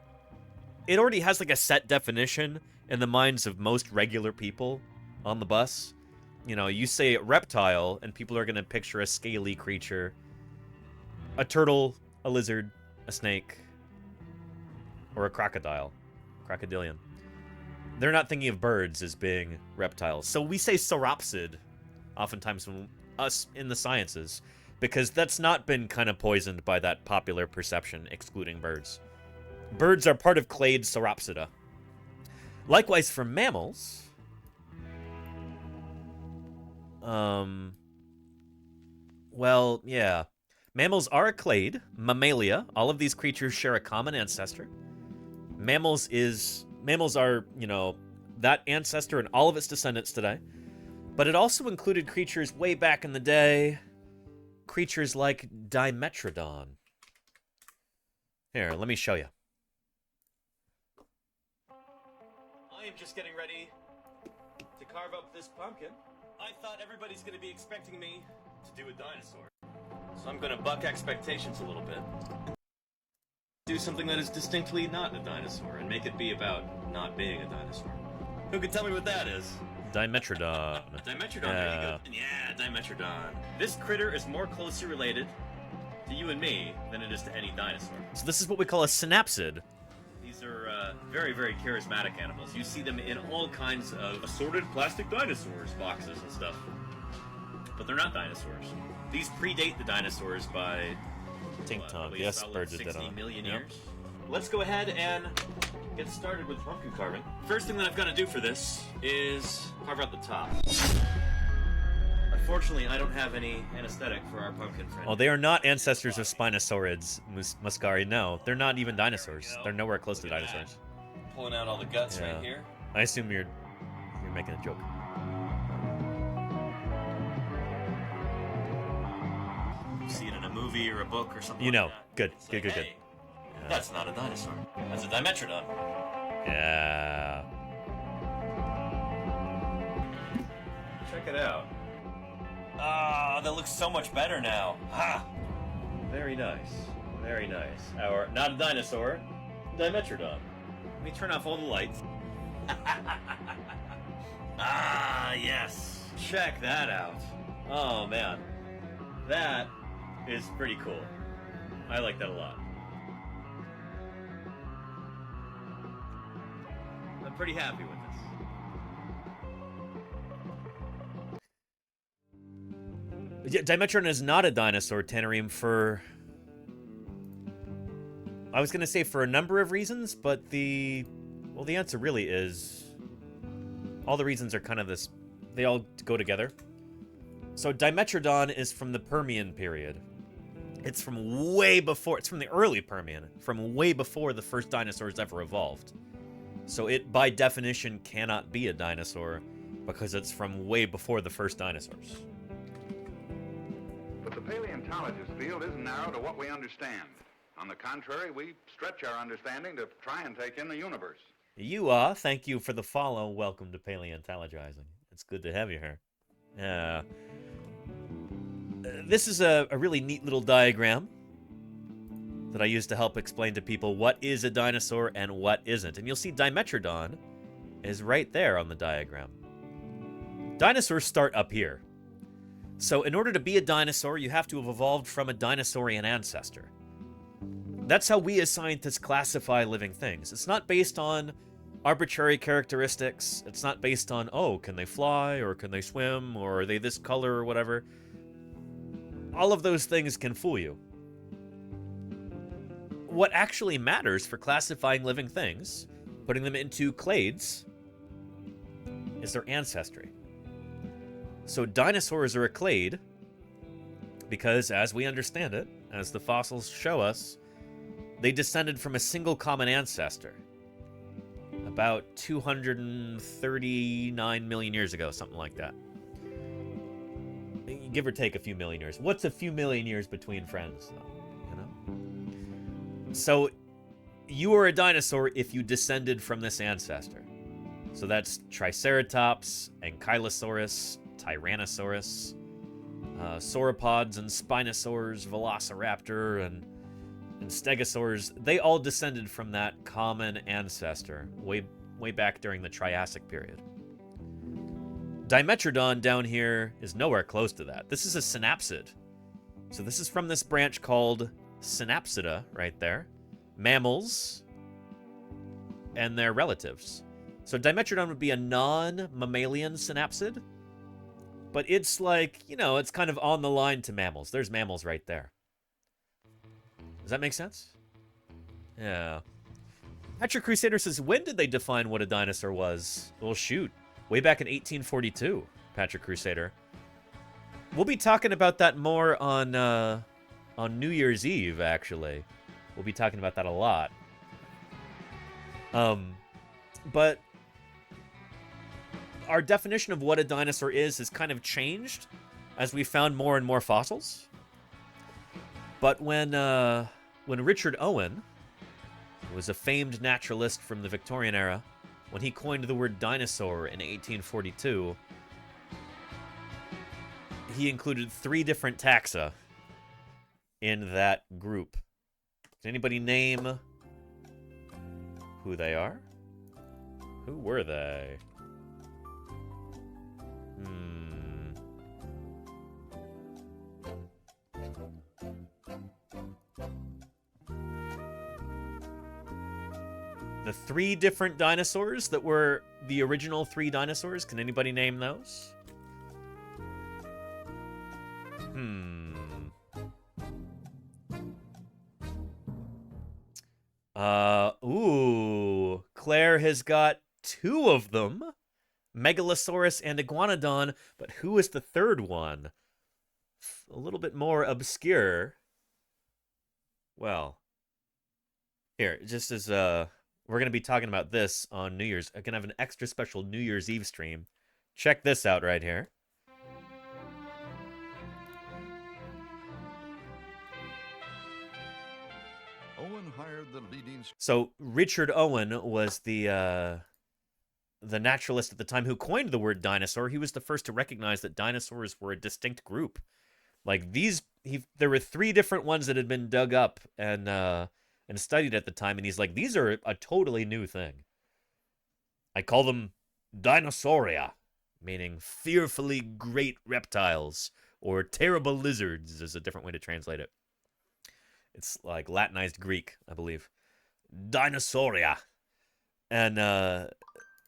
It already has like a set definition in the minds of most regular people on the bus. You know, you say reptile, and people are going to picture a scaly creature. A turtle, a lizard, a snake, or a crocodile. Crocodilian. They're not thinking of birds as being reptiles. So we say sauropsid, oftentimes when us in the sciences, because that's not been kind of poisoned by that popular perception, excluding birds. Birds are part of clade Sauropsida. Likewise for mammals, well, yeah. Mammals are a clade, mammalia. All of these creatures share a common ancestor. Mammals are, you know, that ancestor and all of its descendants today. But it also included creatures way back in the day. Creatures like Dimetrodon. Here, let me show you. I am just getting ready to carve up this pumpkin. I thought everybody's going to be expecting me to do a dinosaur. So I'm going to buck expectations a little bit. Do something that is distinctly not a dinosaur and make it be about not being a dinosaur. Who can tell me what that is? Dimetrodon. Dimetrodon, there you go. Yeah, Dimetrodon. This critter is more closely related to you and me than it is to any dinosaur. So this is what we call a synapsid. These are very, very charismatic animals. You see them in all kinds of assorted plastic dinosaurs boxes and stuff. But they're not dinosaurs. These predate the dinosaurs by... Tink Tonk, yes, birds are dead on. 60 million years. Let's go ahead and get started with pumpkin carving. First thing that I've got to do for this is carve out the top. Unfortunately, I don't have any anesthetic for our pumpkin friend. Oh, they are not ancestors of Spinosaurids, Muscari. No, they're not even dinosaurs. They're nowhere close to dinosaurs. Pulling out all the guts right here. I assume you're making a joke. You see it in a movie or a book or something. You know, like good, that. good. Hey, that's not a dinosaur. That's a Dimetrodon. Yeah. Check it out. Ah, that looks so much better now. Ha! Very nice. Very nice. Our, not a dinosaur, Dimetrodon. Let me turn off all the lights. Ah, yes. Check that out. Oh, man. That is pretty cool. I like that a lot. I'm pretty happy with this. Yeah, Dimetrodon is not a dinosaur, Tannerim, for... I was going to say for a number of reasons, but the Well, the answer really is... all the reasons are kind of this... they all go together. So Dimetrodon is from the Permian period. It's from way before... it's from the early Permian. From way before the first dinosaurs ever evolved. So it, by definition, cannot be a dinosaur because it's from way before the first dinosaurs. But the paleontologist field isn't narrow to what we understand. On the contrary, we stretch our understanding to try and take in the universe. You are. Thank you for the follow. Welcome to Paleontologizing. It's good to have you here. This is a really neat little diagram that I use to help explain to people what is a dinosaur and what isn't. And you'll see Dimetrodon is right there on the diagram. Dinosaurs start up here. So in order to be a dinosaur, you have to have evolved from a dinosaurian ancestor. That's how we as scientists classify living things. It's not based on arbitrary characteristics. It's not based on, oh, can they fly, or can they swim, or are they this color, or whatever. All of those things can fool you. What actually matters for classifying living things, putting them into clades, is their ancestry. So dinosaurs are a clade because, as we understand it, as the fossils show us, they descended from a single common ancestor about 239 million years ago, something like that. Give or take a few million years. What's a few million years between friends, you know? So you are a dinosaur if you descended from this ancestor. So that's Triceratops, Ankylosaurus, Tyrannosaurus, sauropods and spinosaurs, Velociraptor, and stegosaurs. They all descended from that common ancestor way back during the Triassic period. Dimetrodon down here is nowhere close to that. This is a synapsid. So this is from this branch called Synapsida right there. Mammals and their relatives. So Dimetrodon would be a non-mammalian synapsid, but it's like, you know, it's kind of on the line to mammals. There's mammals right there. Does that make sense? Yeah. Patrick Crusader says, when did they define what a dinosaur was? Well, shoot. Way back in 1842, Patrick Crusader. We'll be talking about that more on New Year's Eve, actually. We'll be talking about that a lot. But our definition of what a dinosaur is has kind of changed as we found more and more fossils. But when Richard Owen, who was a famed naturalist from the Victorian era, when he coined the word dinosaur in 1842, he included 3 different taxa in that group. Does anybody name who they are? Who were they? The 3 different dinosaurs that were the original 3 dinosaurs. Can anybody name those? Ooh. Claire has got 2 of them. Megalosaurus and Iguanodon. But who is the 3rd one? A little bit more obscure. Well. Here, just as, we're going to be talking about this on New Year's. I'm going to have an extra special New Year's Eve stream. Check this out right here. Owen hired the leading... So Richard Owen was the naturalist at the time who coined the word dinosaur. He was the first to recognize that dinosaurs were a distinct group. Like there were 3 different ones that had been dug up and studied at the time, and he's like, these are a totally new thing. I call them dinosauria, meaning fearfully great reptiles, or terrible lizards is a different way to translate it. It's like Latinized Greek, I believe. Dinosauria. And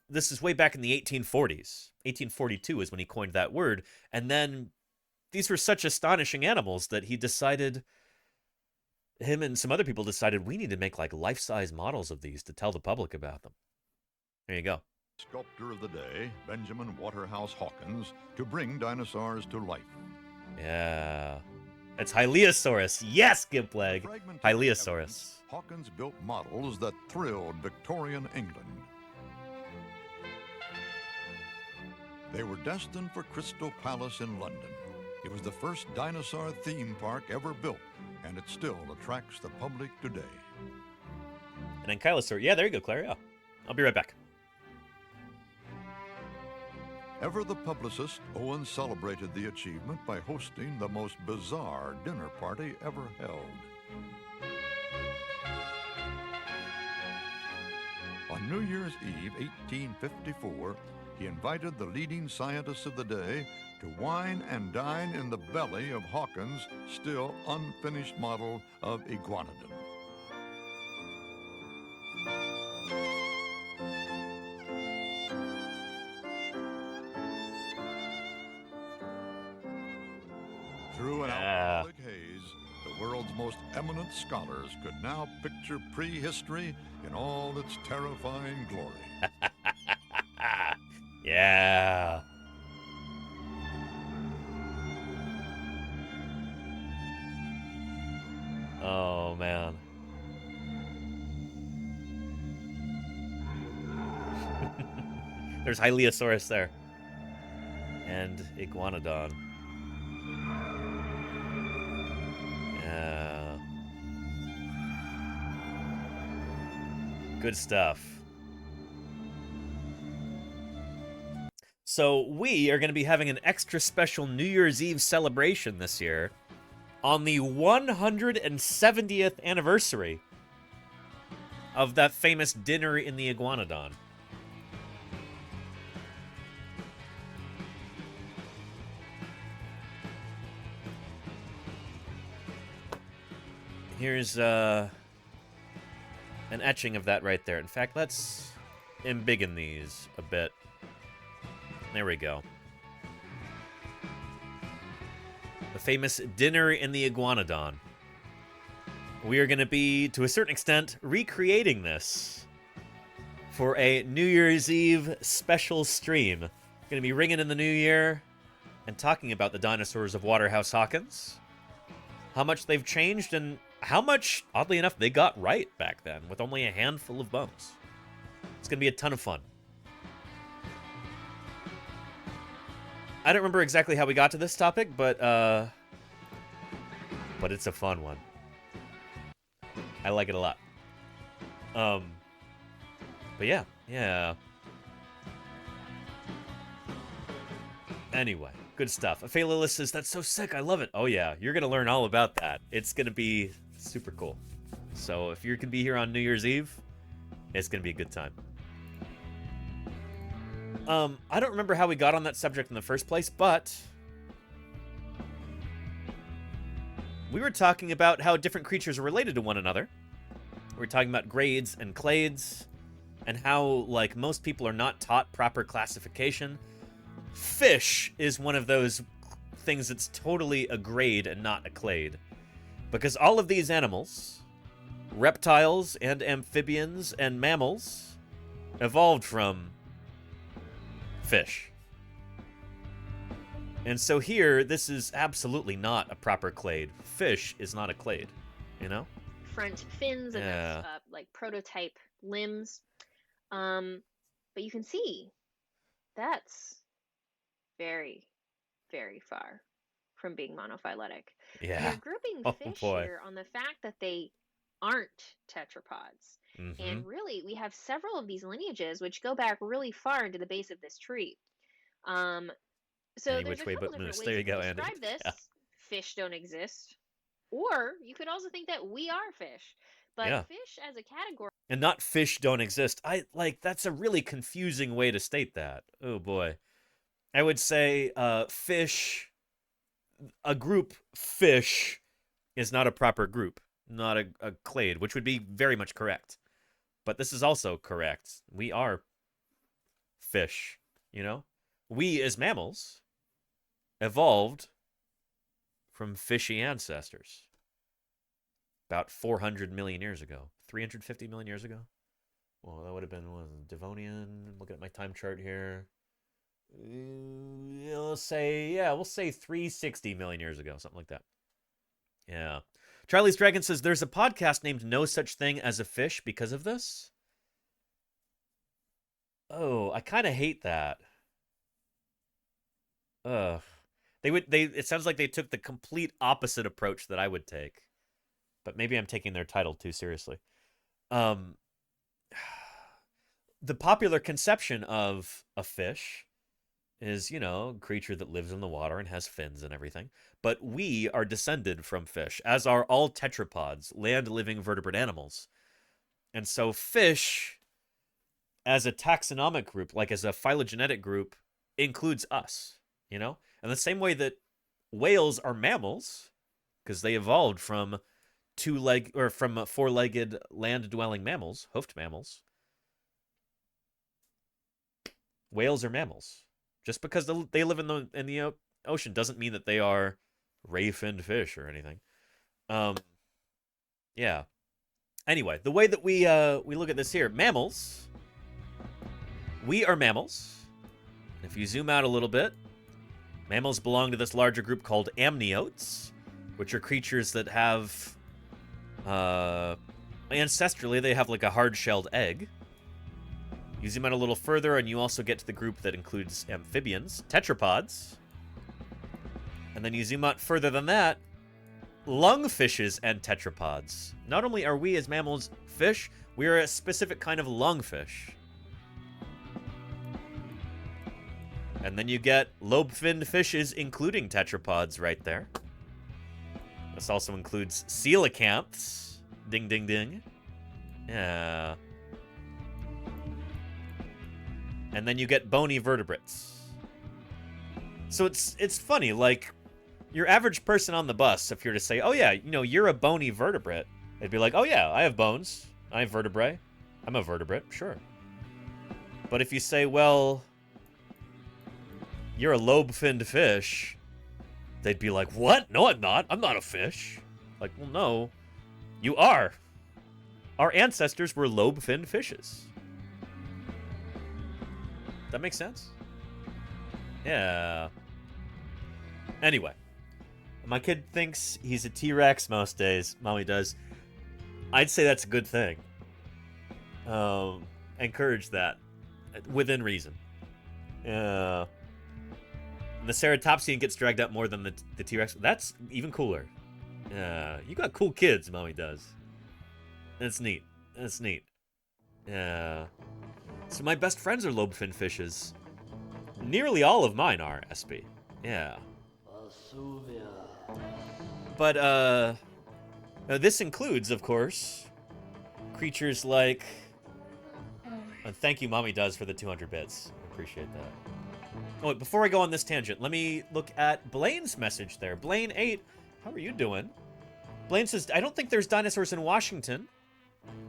this is way back in the 1840s. 1842 is when he coined that word. And then these were such astonishing animals that he decided, him and some other people decided, we need to make like life-size models of these to tell the public about them. There you go. Sculptor of the day, Benjamin Waterhouse Hawkins, to bring dinosaurs to life. Yeah. It's Hyleosaurus. Yes, Gimpleg. Hyleosaurus. Hawkins built models that thrilled Victorian England. They were destined for Crystal Palace in London. It was the first dinosaur theme park ever built, and it still attracts the public today. And Ankylosaur. Yeah, there you go, Claire. Yeah. I'll be right back. Ever the publicist, Owen celebrated the achievement by hosting the most bizarre dinner party ever held. On New Year's Eve, 1854, he invited the leading scientists of the day to wine and dine in the belly of Hawkins' still unfinished model of Iguanodon. Through an alcoholic haze, the world's most eminent scholars could now picture prehistory in all its terrifying glory. Yeah. Oh, man. There's Hyleosaurus there. And Iguanodon. Yeah. Good stuff. So we are going to be having an extra special New Year's Eve celebration this year on the 170th anniversary of that famous dinner in the Iguanodon. Here's an etching of that right there. In fact, let's embiggen these a bit. There we go. The famous dinner in the Iguanodon. We are going to be, to a certain extent, recreating this for a New Year's Eve special stream. Going to be ringing in the new year and talking about the dinosaurs of Waterhouse Hawkins, how much they've changed, and how much, oddly enough, they got right back then with only a handful of bones. It's going to be a ton of fun. I don't remember exactly how we got to this topic, but it's a fun one. I like it a lot. But yeah. Anyway, good stuff. Phalilith says, that's so sick, I love it. Oh yeah, you're gonna learn all about that. It's gonna be super cool. So if you're gonna be here on New Year's Eve, it's gonna be a good time. I don't remember how we got on that subject in the first place, but we were talking about how different creatures are related to one another. We were talking about grades and clades, and how, like, most people are not taught proper classification. Fish is one of those things that's totally a grade and not a clade. Because all of these animals, reptiles and amphibians and mammals, evolved from fish. And so here, this is absolutely not a proper clade. Fish is not a clade, you know? Front fins and that's, like prototype limbs. But you can see that's very, very far from being monophyletic. Yeah. You're grouping Oh, fish boy. here on the fact that they aren't tetrapods. Mhm. And really, we have several of these lineages which go back really far into the base of this tree. So Any there's which a way couple but different moose. ways There you you can go, Andy. describe this. Yeah. Fish don't exist. Or you could also think that we are fish. But Yeah. fish as a category... And not fish don't exist. That's a really confusing way to state that. Oh boy. I would say fish, a group fish is not a proper group, not a clade, which would be very much correct. But this is also correct. We are fish, you know? We as mammals evolved from fishy ancestors about 400 million years ago. 350 million years ago? Well, that would have been Devonian. Looking at my time chart here. We'll say 360 million years ago, something like that. Yeah. Charlie's Dragon says there's a podcast named No Such Thing as a Fish because of this. Oh, I kind of hate that. Ugh. It sounds like they took the complete opposite approach that I would take. But maybe I'm taking their title too seriously. The popular conception of a fish is, a creature that lives in the water and has fins and everything. But we are descended from fish, as are all tetrapods, land-living vertebrate animals. And so fish, as a taxonomic group, like as a phylogenetic group, includes us, And the same way that whales are mammals, because they evolved from four-legged land-dwelling mammals, hoofed mammals. Whales are mammals. Just because they live in the ocean doesn't mean that they are ray-finned fish or anything. Yeah. Anyway, the way that we look at this here, mammals. We are mammals. If you zoom out a little bit, mammals belong to this larger group called amniotes, which are creatures that have ancestrally they have like a hard-shelled egg. You zoom out a little further, and you also get to the group that includes amphibians, tetrapods. And then you zoom out further than that, lungfishes and tetrapods. Not only are we as mammals fish, we are a specific kind of lungfish. And then you get lobe-finned fishes, including tetrapods right there. This also includes coelacanths. Ding, ding, ding. Yeah. And then you get bony vertebrates. So it's funny, like, your average person on the bus, if you're to say, oh yeah, you're a bony vertebrate, they'd be like, oh yeah, I have bones. I have vertebrae. I'm a vertebrate, sure. But if you say, well, you're a lobe-finned fish, they'd be like, what? No, I'm not. I'm not a fish. Like, well, no, you are. Our ancestors were lobe-finned fishes. That makes sense? Yeah. Anyway. My kid thinks he's a T-Rex most days. Mommy does. I'd say that's a good thing. Encourage that. Within reason. The ceratopsian gets dragged out more than the T-Rex. That's even cooler. You got cool kids, Mommy does. That's neat. That's neat. Yeah. So my best friends are lobe-finned fishes. Nearly all of mine are, SB. Yeah. But, this includes, of course, creatures like... thank you, Mommy does, for the 200 bits. Appreciate that. Oh, wait, before I go on this tangent, let me look at Blaine's message there. Blaine 8, how are you doing? Blaine says, I don't think there's dinosaurs in Washington.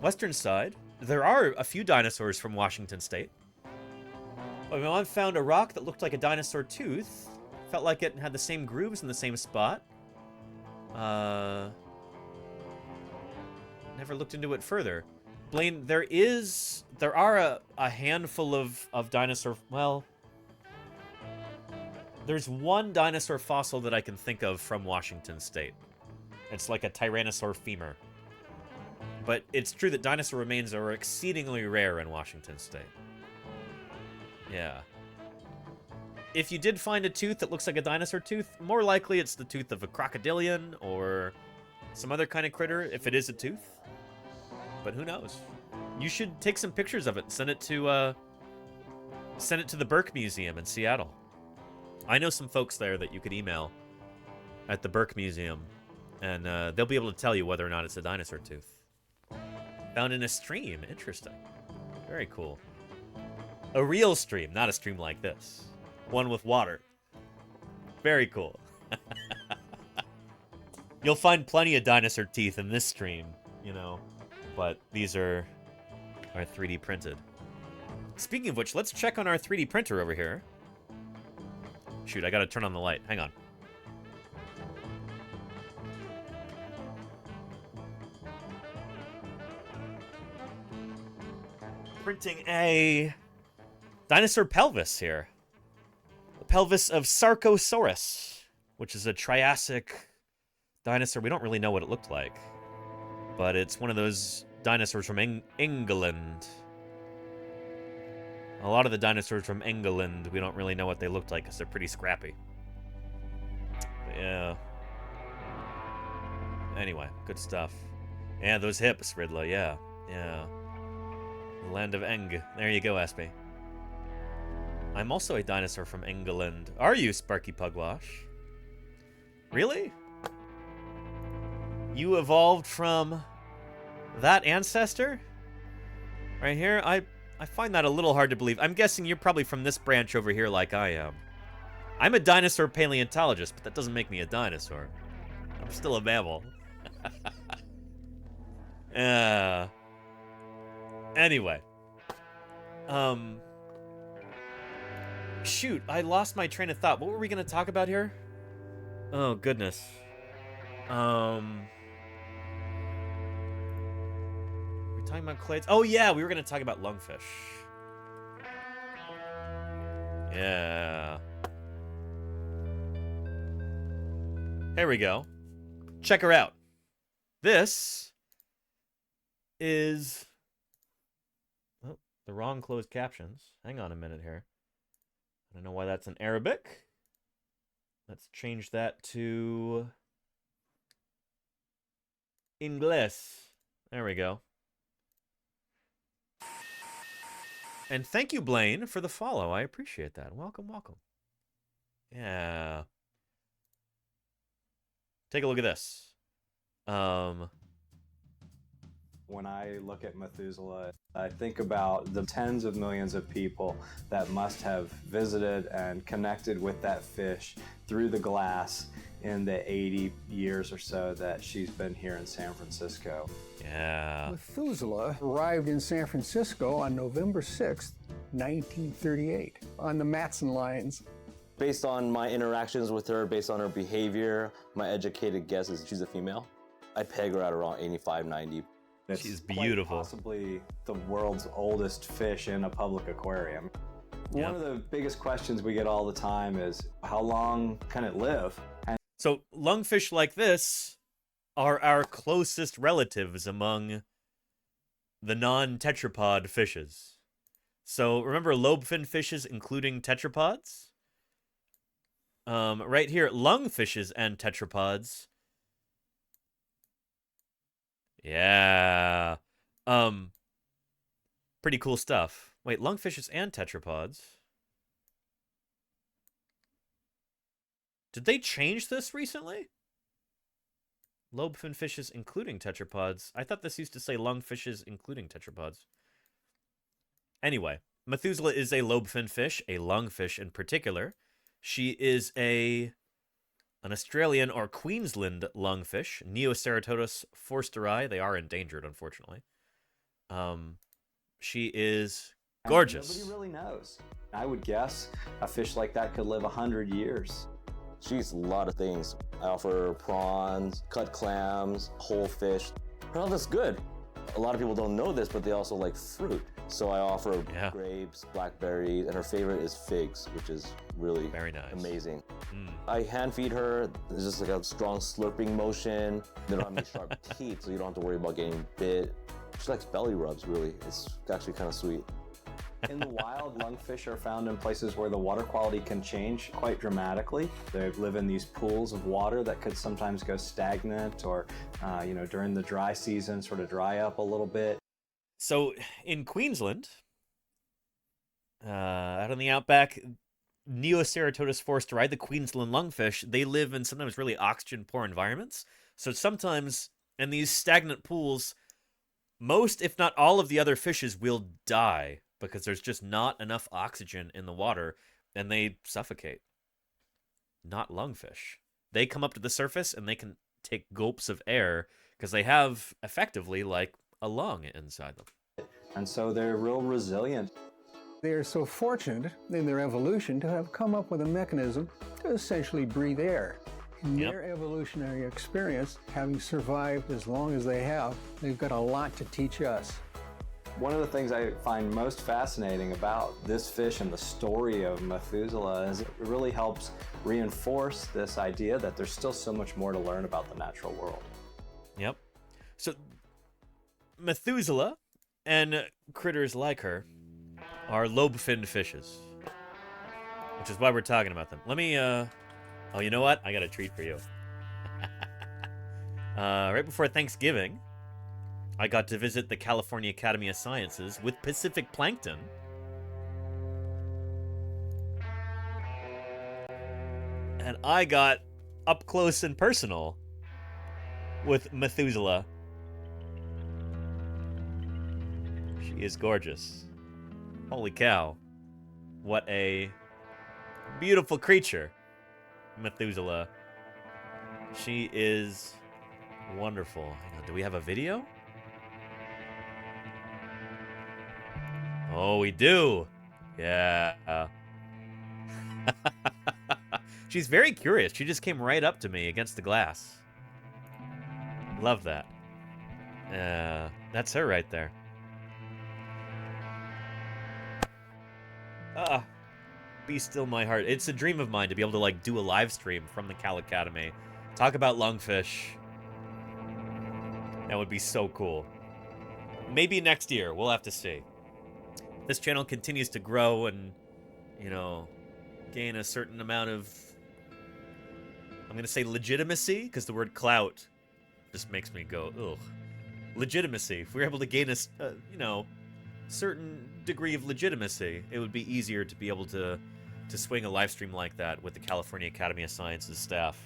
Western side. There are a few dinosaurs from Washington State. My mom found a rock that looked like a dinosaur tooth. Felt like it had the same grooves in the same spot. Never looked into it further. Blaine, there are a handful of dinosaur... Well, there's one dinosaur fossil that I can think of from Washington State. It's like a Tyrannosaur femur. But it's true that dinosaur remains are exceedingly rare in Washington State. Yeah. If you did find a tooth that looks like a dinosaur tooth, more likely it's the tooth of a crocodilian or some other kind of critter, if it is a tooth. But who knows? You should take some pictures of it and send it to the Burke Museum in Seattle. I know some folks there that you could email at the Burke Museum, and they'll be able to tell you whether or not it's a dinosaur tooth. Found in a stream. Interesting. Very cool. A real stream, not a stream like this. One with water. Very cool. You'll find plenty of dinosaur teeth in this stream, but these are 3D printed. Speaking of which, let's check on our 3D printer over here. Shoot, I gotta turn on the light. Hang on. printing a dinosaur pelvis here. The pelvis of Sarcosaurus, which is a Triassic dinosaur. We don't really know what it looked like, but it's one of those dinosaurs from England. A lot of the dinosaurs from England, we don't really know what they looked like because they're pretty scrappy. But yeah. Anyway, good stuff. Yeah, those hips, Ridley, yeah. Yeah. The land of Eng. There you go, Espy. I'm also a dinosaur from England. Are you, Sparky Pugwash? Really? You evolved from that ancestor? Right here? I find that a little hard to believe. I'm guessing you're probably from this branch over here like I am. I'm a dinosaur paleontologist, but that doesn't make me a dinosaur. I'm still a mammal. Anyway. Shoot, I lost my train of thought. What were we going to talk about here? Oh, goodness. We're talking about clades. Oh, yeah, we were going to talk about lungfish. Yeah. Here we go. Check her out. This is... Oh, the wrong closed captions. Hang on a minute here. I don't know why that's in Arabic. Let's change that to Ingles. There we go. And thank you, Blaine, for the follow. I appreciate that. Welcome, welcome. Yeah. Take a look at this. When I look at Methuselah, I think about the tens of millions of people that must have visited and connected with that fish through the glass in the 80 years or so that she's been here in San Francisco. Yeah. Methuselah arrived in San Francisco on November 6th, 1938, on the Matson lines. Based on my interactions with her, based on her behavior, my educated guess is she's a female. I peg her at around 85, 90. She's beautiful. Possibly the world's oldest fish in a public aquarium. Yep. One of the biggest questions we get all the time is, how long can it live? And so lungfish like this are our closest relatives among the non-tetrapod fishes. So remember lobefin fishes including tetrapods? Right here, lungfishes and tetrapods. Yeah. Pretty cool stuff. Wait, lungfishes and tetrapods. Did they change this recently? Lobefin fishes including tetrapods. I thought this used to say lungfishes including tetrapods. Anyway, Methuselah is a lobefin fish, a lungfish in particular. She is an Australian or Queensland lungfish, Neoceratodus forsteri. They are endangered, unfortunately. She is gorgeous. Nobody really knows. I would guess a fish like that could live 100 years. She eats a lot of things. I offer her prawns, cut clams, whole fish. Her health is good. A lot of people don't know this, but they also like fruit. So I offer grapes, blackberries, and her favorite is figs, which is really very nice, amazing. I hand feed her. There's just like a strong slurping motion. They don't have any sharp teeth, so you don't have to worry about getting bit. She likes belly rubs, really. It's actually kind of sweet. In the wild, lungfish are found in places where the water quality can change quite dramatically. They live in these pools of water that could sometimes go stagnant or, during the dry season, sort of dry up a little bit. So in Queensland, out in the outback, Neoceratodus forsteri, the Queensland lungfish, they live in sometimes really oxygen-poor environments. So sometimes in these stagnant pools, most, if not all of the other fishes will die because there's just not enough oxygen in the water and they suffocate. Not lungfish. They come up to the surface and they can take gulps of air because they have effectively like a lung inside them. And so they're real resilient. They are so fortunate in their evolution to have come up with a mechanism to essentially breathe air. In their evolutionary experience, having survived as long as they have, they've got a lot to teach us. One of the things I find most fascinating about this fish and the story of Methuselah is it really helps reinforce this idea that there's still so much more to learn about the natural world. Yep. So Methuselah and critters like her are lobe-finned fishes, which is why we're talking about them. Let me, oh, you know what? I got a treat for you. Right before Thanksgiving, I got to visit the California Academy of Sciences with Pacific Plankton. And I got up close and personal with Methuselah. She is gorgeous. Holy cow. What a beautiful creature, Methuselah. She is wonderful. Hang on, do we have a video? Oh, we do. Yeah. She's very curious. She just came right up to me against the glass. Love that. That's her right there. Be still my heart. It's a dream of mine to be able to like do a live stream from the Cal Academy. Talk about lungfish. That would be so cool. Maybe next year. We'll have to see. This channel continues to grow and, you know, gain a certain amount of, I'm going to say legitimacy, because the word clout just makes me go, ugh. Legitimacy. If we're able to gain a, you know, certain degree of legitimacy, it would be easier to be able to swing a live stream like that with the California Academy of Sciences staff.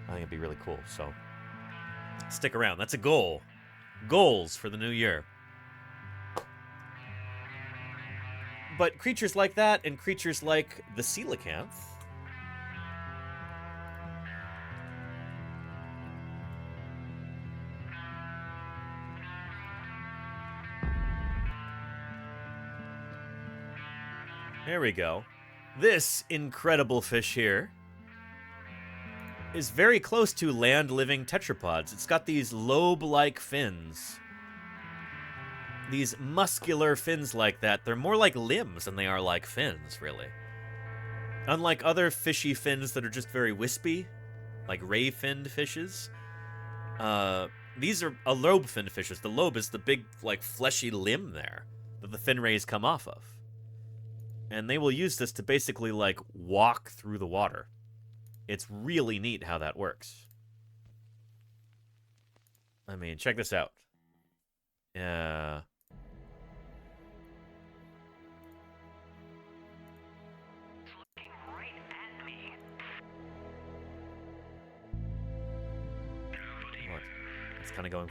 I think it'd be really cool, so stick around. That's a goal. Goals for the new year. But creatures like that and creatures like the coelacanth there we go. This incredible fish here is very close to land-living tetrapods. It's got these lobe-like fins. These muscular fins like that. They're more like limbs than they are like fins, really. Unlike other fishy fins that are just very wispy, like ray-finned fishes, these are a lobe-finned fishes. The lobe is the big, like, fleshy limb there that the fin rays come off of. And they will use this to basically, like, walk through the water. It's really neat how that works. I mean, check this out. Yeah. What? It's kind of going.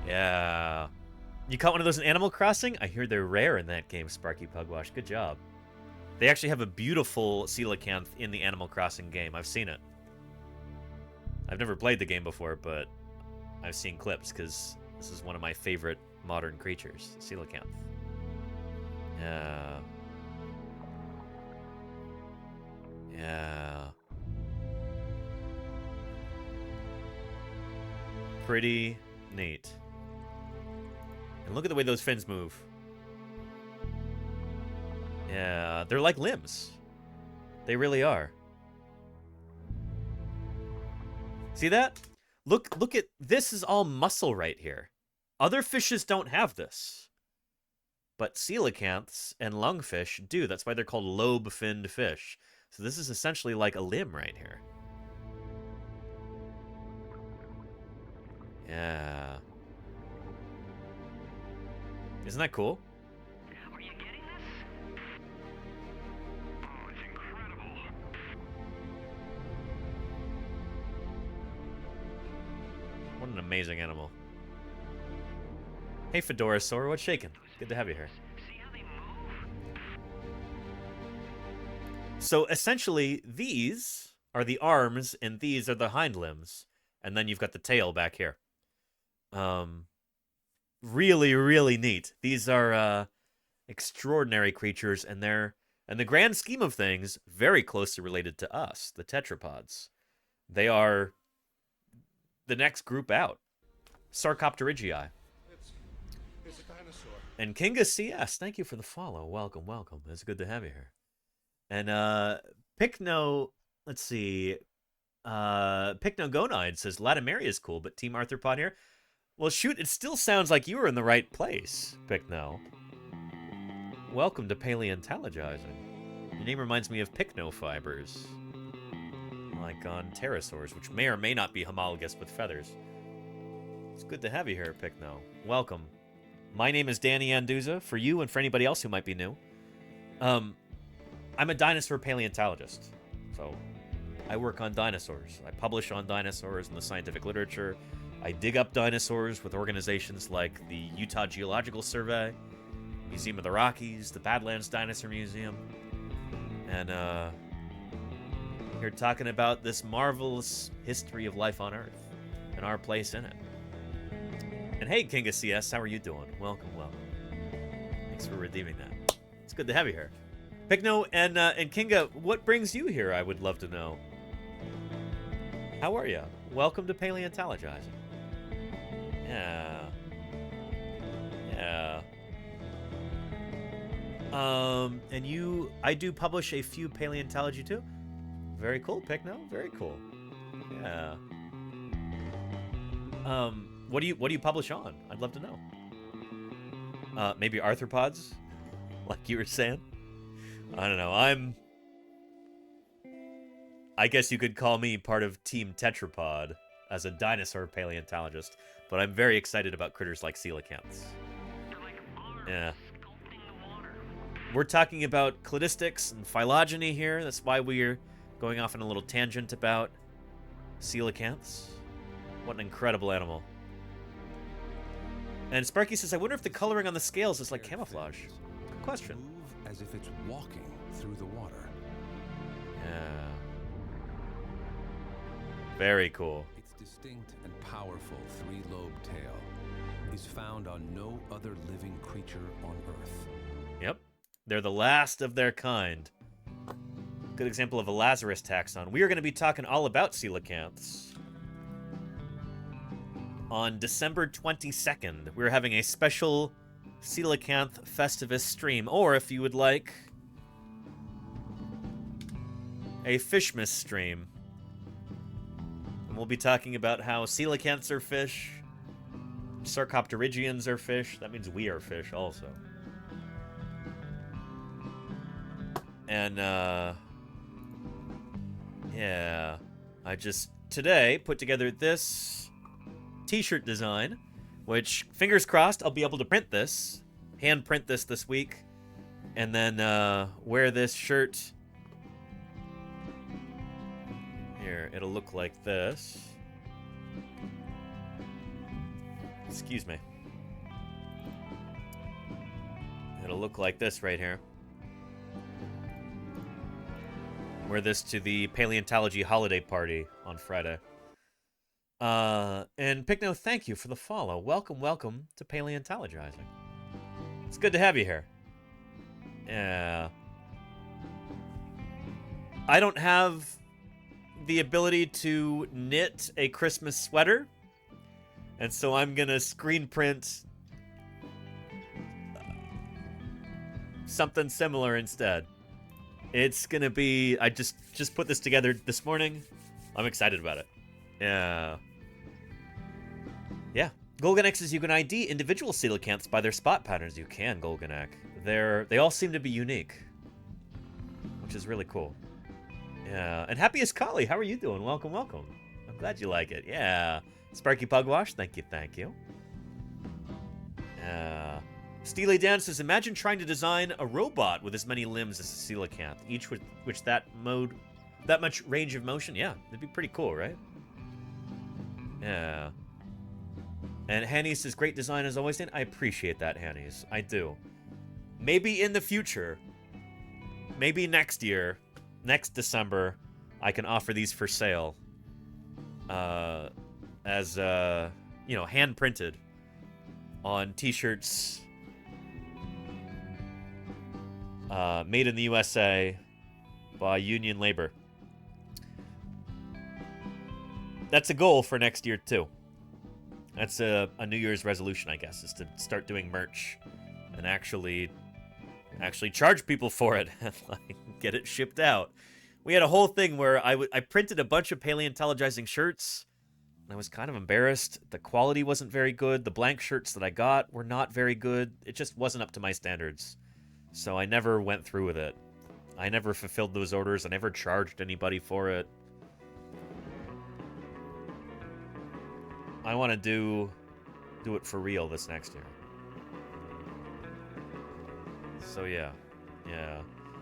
Yeah. You caught one of those in Animal Crossing? I hear they're rare in that game, Sparky Pugwash. Good job. They actually have a beautiful coelacanth in the Animal Crossing game. I've seen it. I've never played the game before, but I've seen clips because this is one of my favorite modern creatures, coelacanth. Yeah. Yeah. Pretty neat. And look at the way those fins move. Yeah, they're like limbs. They really are. See that? Look at this is all muscle right here. Other fishes don't have this. But coelacanths and lungfish do. That's why they're called lobe-finned fish. So this is essentially like a limb right here. Yeah. Isn't that cool? Are you getting this? Oh, it's incredible. What an amazing animal. Hey, Fedorasaur, what's shaking? Good to have you here. See how they move? So essentially, these are the arms and these are the hind limbs. And then you've got the tail back here. Really, really neat. These are extraordinary creatures, and they're, in the grand scheme of things, very closely related to us, the tetrapods. They are the next group out. Sarcopterygii. It's a dinosaur. And Kinga CS, thank you for the follow. Welcome, welcome. It's good to have you here. And Picno, let's see. Picno Gonide says Latimeria is cool, but Team Arthropod here. Well, shoot, it still sounds like you were in the right place, Picno. Welcome to Paleontologizing. Your name reminds me of Picno fibers, like on pterosaurs, which may or may not be homologous with feathers. It's good to have you here, Picno. Welcome. My name is Danny Anduz, for you and for anybody else who might be new. I'm a dinosaur paleontologist, so I work on dinosaurs. I publish on dinosaurs in the scientific literature. I dig up dinosaurs with organizations like the Utah Geological Survey, Museum of the Rockies, the Badlands Dinosaur Museum, and here talking about this marvelous history of life on Earth and our place in it. And hey, Kinga CS, how are you doing? Welcome, welcome. Thanks for redeeming that. It's good to have you here. Picno and Kinga, what brings you here? I would love to know. How are you? Welcome to Paleontologizing. Yeah. Yeah. And I do publish a few paleontology too. Very cool, Picno. Very cool. Yeah. What do you publish on? I'd love to know. Maybe arthropods, like you were saying. I don't know. I guess you could call me part of Team Tetrapod as a dinosaur paleontologist, but I'm very excited about critters like coelacanths. Yeah. We're talking about cladistics and phylogeny here. That's why we're going off on a little tangent about coelacanths. What an incredible animal. And Sparky says, I wonder if the coloring on the scales is like camouflage. Good question. Move as if it's walking through the water. Yeah. Very cool. Its distinct and powerful three-lobed tail is found on no other living creature on Earth. Yep. They're the last of their kind. Good example of a Lazarus taxon. We are going to be talking all about coelacanths. On December 22nd, we're having a special Coelacanth Festivus stream, or if you would like, a Fishmas stream. And we'll be talking about how coelacanths are fish, Sarcopterygians are fish. That means we are fish also. And, yeah, I just today put together this t-shirt design, which, fingers crossed, I'll be able to print this, hand print this week, and then wear this shirt. Here, it'll look like this. Excuse me. It'll look like this right here. Wear this to the paleontology holiday party on Friday. And Picno, thank you for the follow. Welcome, welcome to Paleontologizing. It's good to have you here. Yeah. I don't have the ability to knit a Christmas sweater, and so I'm gonna screen print something similar instead. It's gonna be, I just put this together this morning. I'm excited about it. Yeah. Yeah. Golganek says you can ID individual coelacanths by their spot patterns. You can, Golganek. They all seem to be unique, which is really cool. Yeah. And Happiest Collie, how are you doing? Welcome, welcome. I'm glad you like it. Yeah. Sparky Pugwash, thank you, thank you. Yeah. Steely Dan says, imagine trying to design a robot with as many limbs as a coelacanth, each with which that much range of motion. Yeah, that'd be pretty cool, right? Yeah. And Hanny says, great design as always, Dan. I appreciate that, Hanny's. I do. Maybe in the future, maybe next year, next December, I can offer these for sale. As, hand printed on t-shirts made in the USA by union labor. That's a goal for next year, too. That's a New Year's resolution, I guess, is to start doing merch and actually charge people for it and like get it shipped out. We had a whole thing where I printed a bunch of Paleontologizing shirts, and I was kind of embarrassed. The quality wasn't very good. The blank shirts that I got were not very good. It just wasn't up to my standards. So I never went through with it. I never fulfilled those orders. I never charged anybody for it. I want to do it for real this next year. So yeah.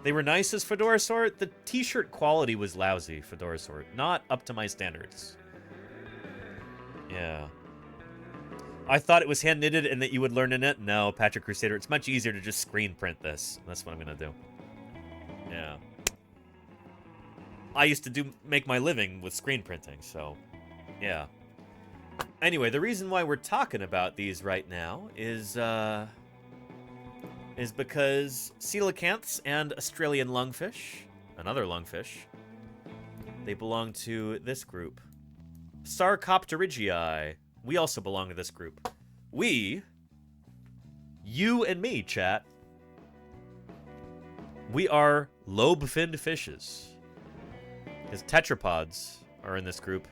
They were nice as Fedora Sort. The t-shirt quality was lousy, Fedora Sort. Not up to my standards. Yeah. I thought it was hand-knitted and that you would learn in it. No, Patrick Crusader, it's much easier to just screen print this. That's what I'm going to do. Yeah. I used to make my living with screen printing, so yeah. Anyway, the reason why we're talking about these right now is because coelacanths and Australian lungfish, another lungfish, they belong to this group. Sarcopterygii. We also belong to this group. We, you and me, chat, we are lobe-finned fishes. Because tetrapods are in this group.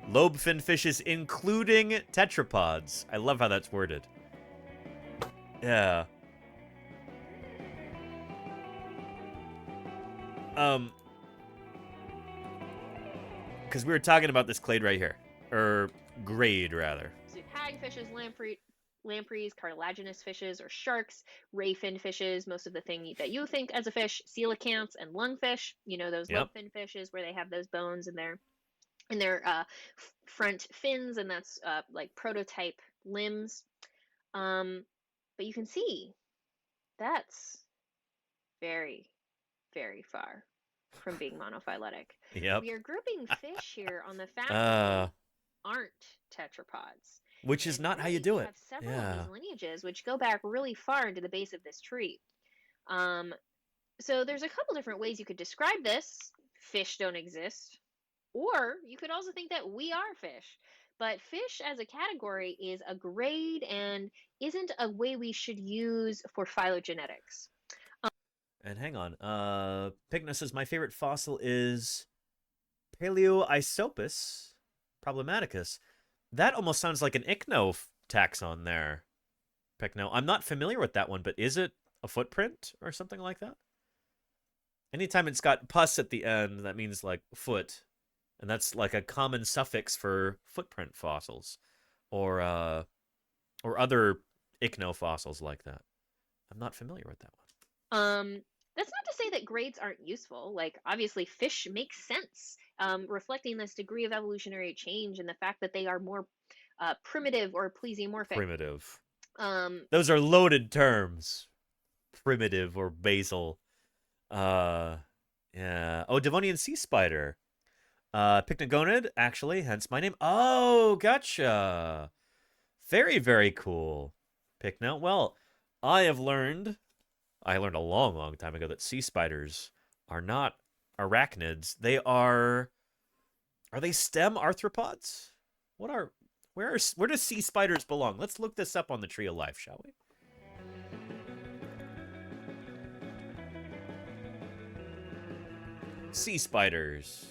Lobe-finned fishes, including tetrapods. I love how that's worded. Yeah. Because we were talking about this clade right here. Or grade, rather. So hagfishes, lampreys, cartilaginous fishes, or sharks, ray-finned fishes, most of the thing that you think as a fish, coelacanths and lungfish. You know, those lobe-finned fishes where they have those bones in their front fins, and that's like prototype limbs. But you can see that's very, very far from being monophyletic. Yep. We are grouping fish here on the fact that they aren't tetrapods. Which is not how you do it. We have several of these lineages which go back really far into the base of this tree. So there's a couple different ways you could describe this. Fish don't exist. Or you could also think that we are fish. But fish as a category is a grade and isn't a way we should use for phylogenetics. And hang on. Pycna says, my favorite fossil is Paleoisopus problematicus. That almost sounds like an ichno taxon there, Pycno. I'm not familiar with that one, but is it a footprint or something like that? Anytime it's got pus at the end, that means like foot. And that's like a common suffix for footprint fossils or other ichnofossils like that. I'm not familiar with that one. That's not to say that grades aren't useful. Like, obviously, fish make sense, reflecting this degree of evolutionary change and the fact that they are more primitive or plesiomorphic. Primitive. Those are loaded terms. Primitive or basal. Yeah. Oh, Devonian sea spider. Pycnogonid, actually, hence my name. Oh, gotcha. Very, very cool. Pycno. Well, I learned a long, long time ago that sea spiders are not arachnids. They are they stem arthropods? Where do sea spiders belong? Let's look this up on the Tree of Life, shall we? Sea spiders.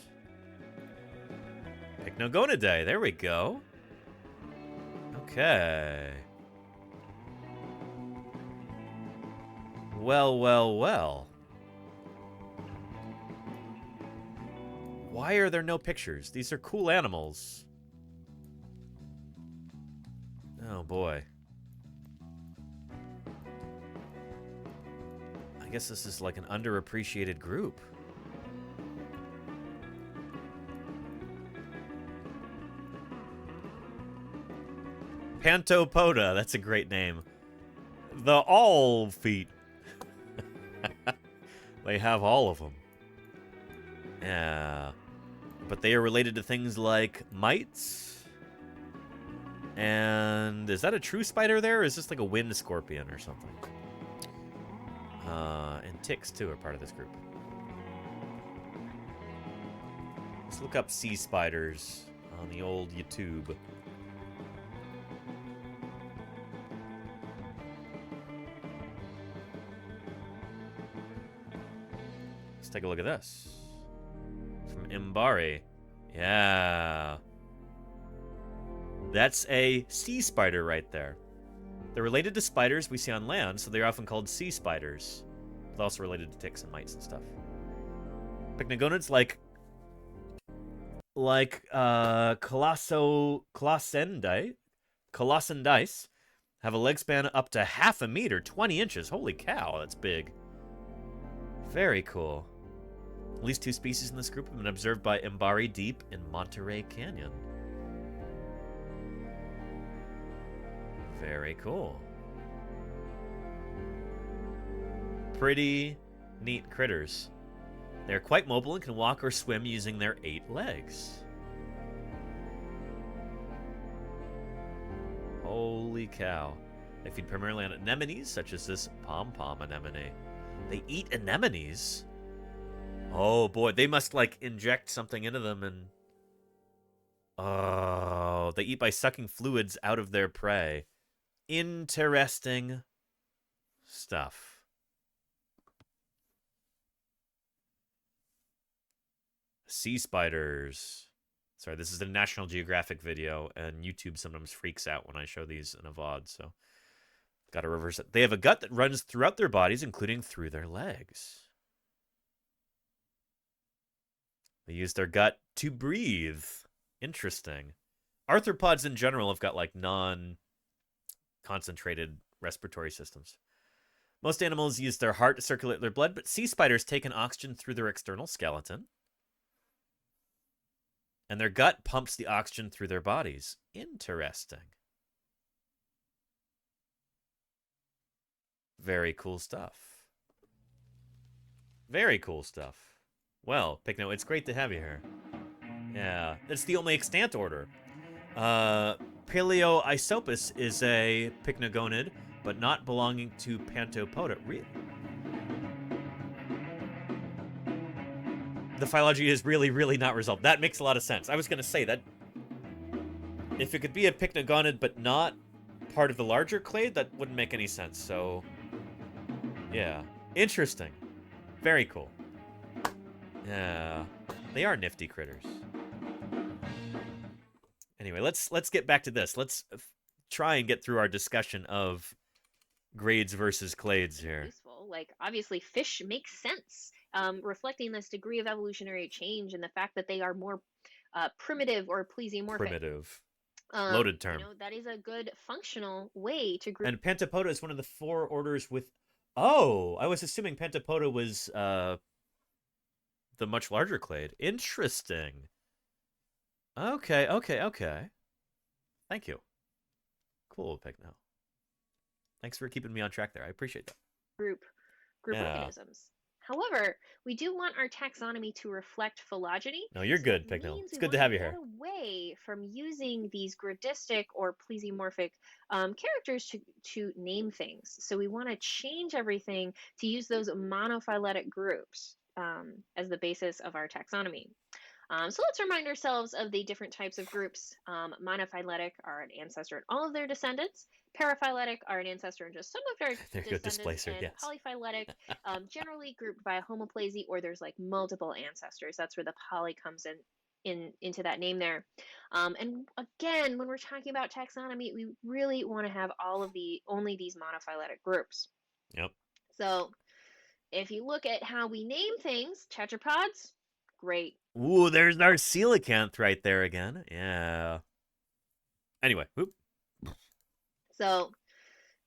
Pycnogonidae, there we go. Okay. Well, well, well. Why are there no pictures? These are cool animals. Oh, boy. I guess this is like an underappreciated group. Pantopoda, that's a great name. The all feet. They have all of them. Yeah. But they are related to things like mites. And is that a true spider there? Or is this like a wind scorpion or something? And ticks, too, are part of this group. Let's look up sea spiders on the old YouTube. take a look at this. From Imbari. Yeah. That's a sea spider right there. They're related to spiders we see on land, so they're often called sea spiders. But also related to ticks and mites and stuff. Pycnogonids colossendice have a leg span up to half a meter, 20 inches. Holy cow, that's big. Very cool. At least 2 species in this group have been observed by Imbari Deep in Monterey Canyon. Very cool. Pretty neat critters. They're quite mobile and can walk or swim using their 8 legs. Holy cow. They feed primarily on anemones, such as this pom-pom anemone. They eat anemones? Oh boy, they must like inject something into them and... Oh, they eat by sucking fluids out of their prey. Interesting stuff. Sea spiders. Sorry, this is a National Geographic video, and YouTube sometimes freaks out when I show these in a VOD, so gotta reverse it. They have a gut that runs throughout their bodies, including through their legs. They use their gut to breathe. Interesting. Arthropods in general have got like non-concentrated respiratory systems. Most animals use their heart to circulate their blood, but sea spiders take in oxygen through their external skeleton. And their gut pumps the oxygen through their bodies. Interesting. Very cool stuff. Very cool stuff. Well, Pycno, it's great to have you here. Yeah, it's the only extant order. Paleoisopus is a pycnogonid, but not belonging to Pantopoda. Really? The phylogeny is really not resolved. That makes a lot of sense. I was going to say that if it could be a pycnogonid but not part of the larger clade, that wouldn't make any sense. So, yeah. Interesting. Very cool. Yeah. They are nifty critters. Anyway, let's get back to this. Let's try and get through our discussion of grades versus clades here. Useful. Like, obviously, fish make sense. Reflecting this degree of evolutionary change and the fact that they are more primitive or plesiomorphic. Primitive. Loaded term. You know, that is a good functional way to group. And Pantopoda is one of the 4 orders with... Oh, I was assuming Pantopoda was the much larger clade. Interesting. Okay. Thank you. Cool, Pycno. Thanks for keeping me on track there. I appreciate that. Group organisms. However, we do want our taxonomy to reflect phylogeny. No, you're good, Pycno. It's good to have you here. Away from using these gradistic or plesiomorphic characters to name things. So we want to change everything to use those monophyletic groups as the basis of our taxonomy. So let's remind ourselves of the different types of groups. Monophyletic are an ancestor in all of their descendants. Paraphyletic are an ancestor in just some of their descendants. Displacer, and yes. Polyphyletic, generally grouped by a homoplasy, or there's like multiple ancestors. That's where the poly comes into that name there. And again, when we're talking about taxonomy, we really want to have only these monophyletic groups. Yep. So if you look at how we name things, tetrapods, great. Ooh, there's our coelacanth right there again. Yeah. Anyway, whoop. So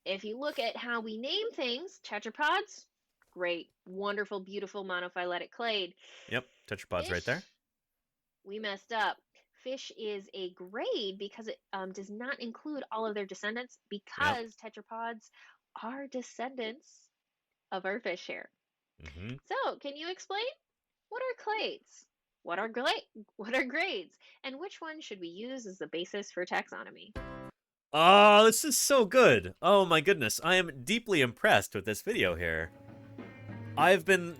if you look at how we name things, tetrapods, great, wonderful, beautiful monophyletic clade. Yep, tetrapods right there. We messed up. Fish is a grade because it does not include all of their descendants, because tetrapods are descendants of our fish here. Mm-hmm. So can you explain? What are clades? What are grades? And which one should we use as the basis for taxonomy? Oh, this is so good. Oh my goodness. I am deeply impressed with this video here. I've been,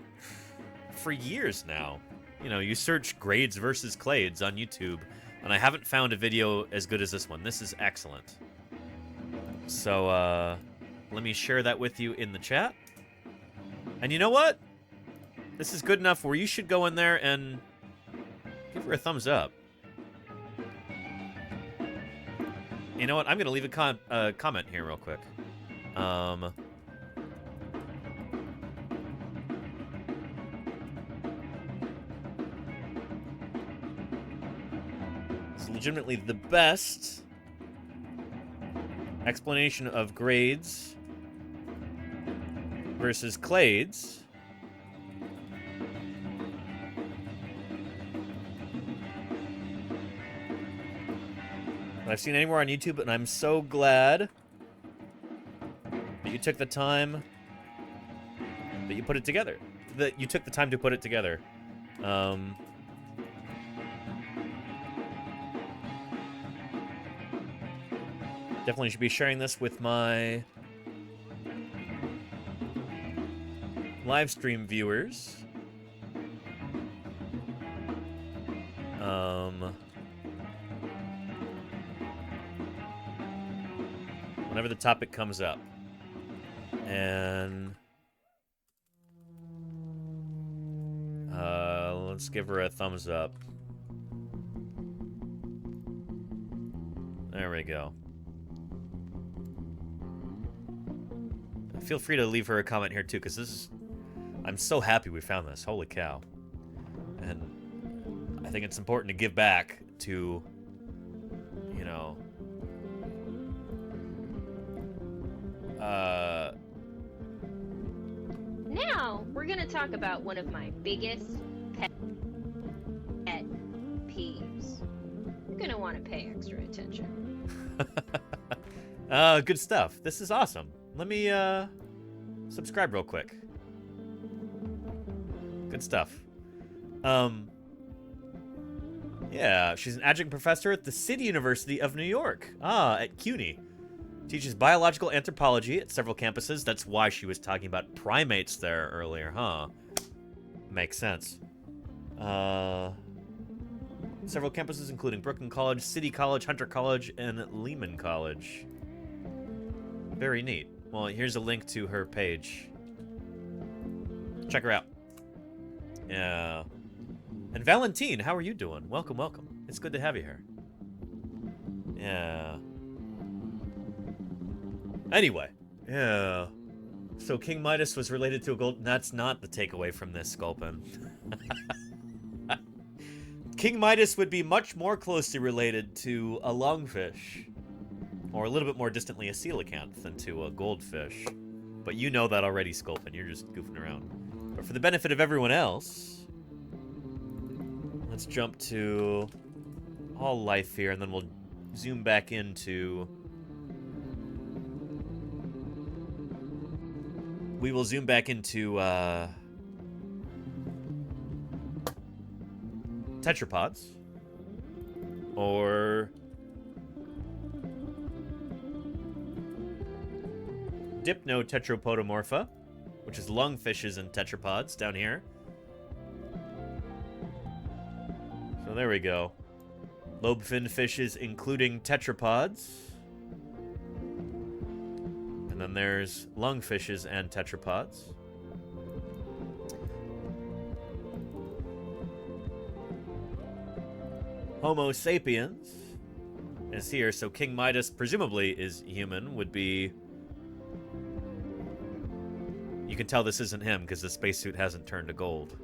for years now, you search grades versus clades on YouTube, and I haven't found a video as good as this one. This is excellent. So, let me share that with you in the chat. And you know what? this is good enough where you should go in there and give her a thumbs up. You know what? I'm going to leave a comment here real quick. It's legitimately the best explanation of grades versus clades I've seen anywhere on YouTube, and I'm so glad that you took the time that you put it together. That you took the time to put it together. Definitely should be sharing this with my live stream viewers. Whenever the topic comes up. And let's give her a thumbs up. There we go. Feel free to leave her a comment here too, because this is... I'm so happy we found this. Holy cow. And I think it's important to give back to, you know... Now, we're going to talk about one of my biggest pet peeves. You're going to want to pay extra attention. Good stuff. This is awesome. Let me, subscribe real quick. Good stuff. Yeah, she's an adjunct professor at the City University of New York. At CUNY. Teaches biological anthropology at several campuses. That's why she was talking about primates there earlier, huh? Makes sense. Several campuses, including Brooklyn College, City College, Hunter College, and Lehman College. Very neat. Well, here's a link to her page. Check her out. Yeah. And Valentine, how are you doing? Welcome, welcome. It's good to have you here. Yeah. Anyway, yeah. So King Midas was related to a gold... That's not the takeaway from this, Sculpin. King Midas would be much more closely related to a lungfish. Or a little bit more distantly a coelacanth than to a goldfish. But you know that already, Sculpin. You're just goofing around. But for the benefit of everyone else, let's jump to all life here, and then we'll zoom back into... We will zoom back into tetrapods, or Dipnotetrapodomorpha, which is lungfishes and tetrapods down here. So there we go. Lobe-finned fishes, including tetrapods. And then there's lungfishes and tetrapods. Homo sapiens is here, so King Midas presumably is human, would be... You can tell this isn't him because the spacesuit hasn't turned to gold.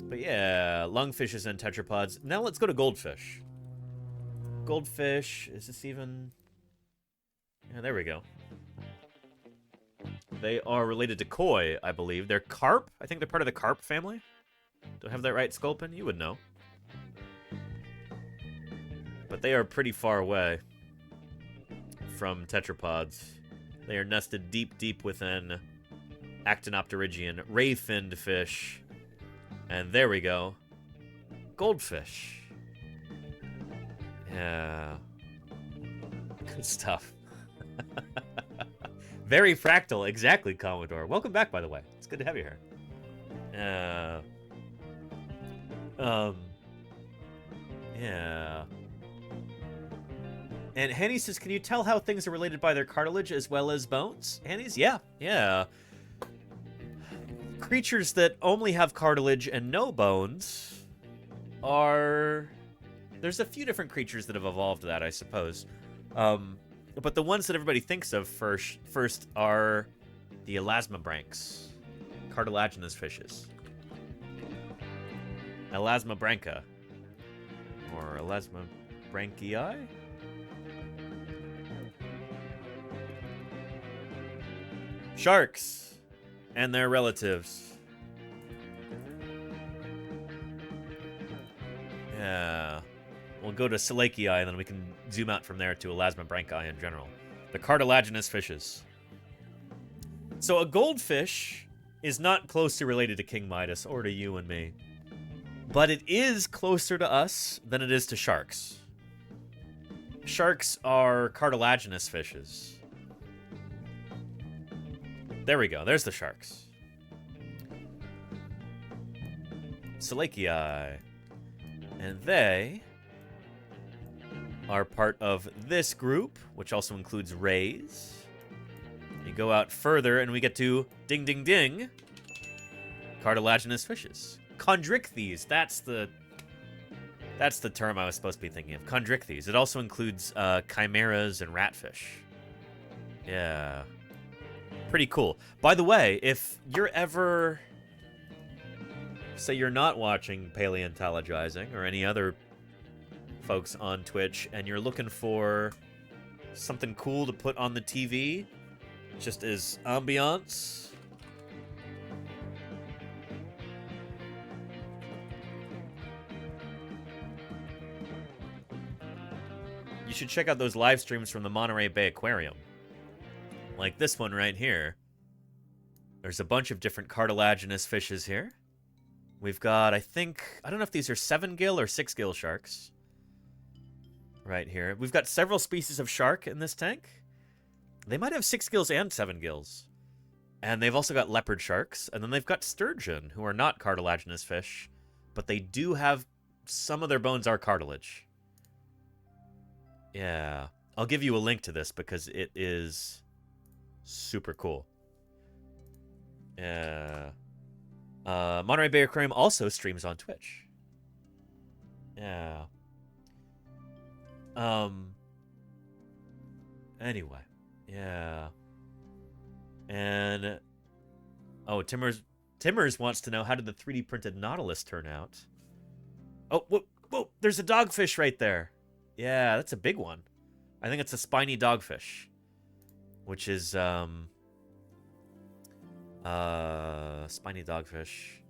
But yeah, lungfishes and tetrapods. Now let's go to goldfish. Goldfish, is this even... Yeah, there we go. They are related to koi, I believe. They're carp? I think they're part of the carp family. Do I have that right, Sculpin? You would know. But they are pretty far away from tetrapods. They are nested deep, deep within Actinopterygian ray-finned fish. And there we go. Goldfish. Yeah. Good stuff. Very fractal. Exactly, Commodore. Welcome back, by the way. It's good to have you here. Yeah. And Hanny says, can you tell how things are related by their cartilage as well as bones? Hanny's? Yeah. Creatures that only have cartilage and no bones are... There's a few different creatures that have evolved that, I suppose. But the ones that everybody thinks of first are the elasmobranchs, cartilaginous fishes. Elasmobrancha, or elasmobranchii? Sharks and their relatives. Yeah. We'll go to Selachii, and then we can zoom out from there to elasmobranchii in general. The cartilaginous fishes. So a goldfish is not closely related to King Midas or to you and me. But it is closer to us than it is to sharks. Sharks are cartilaginous fishes. There we go. There's the sharks. Selachii. And they are part of this group, which also includes rays. You go out further, and we get to ding, ding, ding. Cartilaginous fishes. Chondrichthyes. That's the term I was supposed to be thinking of. Chondrichthyes. It also includes chimeras and ratfish. Yeah. Pretty cool. By the way, if you're ever... Say you're not watching Paleontologizing or any other folks on Twitch, and you're looking for something cool to put on the TV, just as ambiance... You should check out those live streams from the Monterey Bay Aquarium. Like this one right here. There's a bunch of different cartilaginous fishes here. We've got, I don't know if these are 7-gill or 6-gill sharks. Right here. We've got several species of shark in this tank. They might have 6 gills and 7 gills. And they've also got leopard sharks. And then they've got sturgeon, who are not cartilaginous fish. But they do have, some of their bones are cartilage. Yeah. I'll give you a link to this because it is super cool. Yeah. Monterey Bay Aquarium also streams on Twitch. Yeah. Anyway. Yeah. And... Oh, Timmers wants to know, how did the 3D printed Nautilus turn out? Oh, whoa, there's a dogfish right there. Yeah, that's a big one. I think it's a spiny dogfish. Which is, spiny dogfish.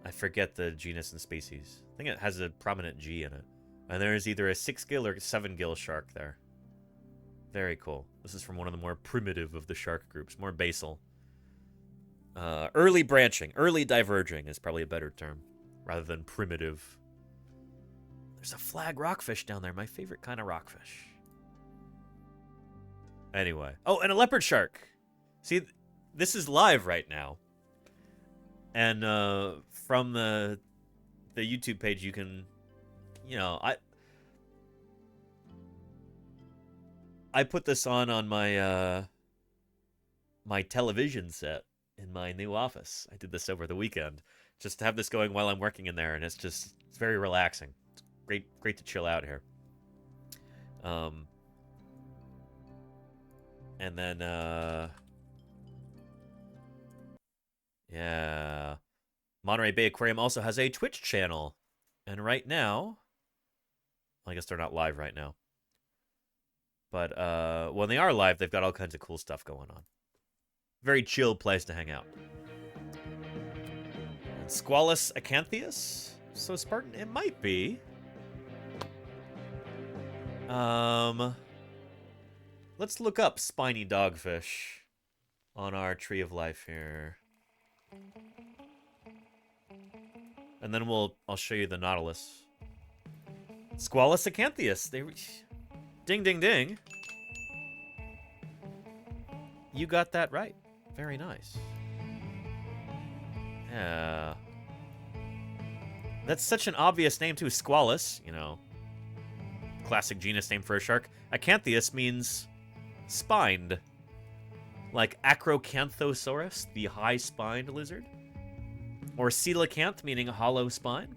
I forget the genus and species. I think it has a prominent G in it. And there is either a 6-gill or 7-gill shark there. Very cool. This is from one of the more primitive of the shark groups, more basal. Early branching, early diverging is probably a better term, rather than primitive. There's a flag rockfish down there, my favorite kind of rockfish. Anyway. Oh, and a leopard shark. See, this is live right now. And from the YouTube page, you can, you know, I put this on my my television set in my new office. I did this over the weekend, just to have this going while I'm working in there, and it's very relaxing. It's great to chill out here. And then yeah, Monterey Bay Aquarium also has a Twitch channel, and right now, I guess they're not live right now. But when they are live, they've got all kinds of cool stuff going on. Very chill place to hang out. And Squalus acanthius? So Spartan, it might be. Let's look up spiny dogfish on our tree of life here. And then I'll show you the Nautilus. Squalus acanthius. Ding, ding, ding. You got that right. Very nice. Yeah. That's such an obvious name, too. Squalus, you know. classic genus name for a shark. Acanthius means spined. Like Acrocanthosaurus, the high-spined lizard. Or coelacanth, meaning a hollow spine.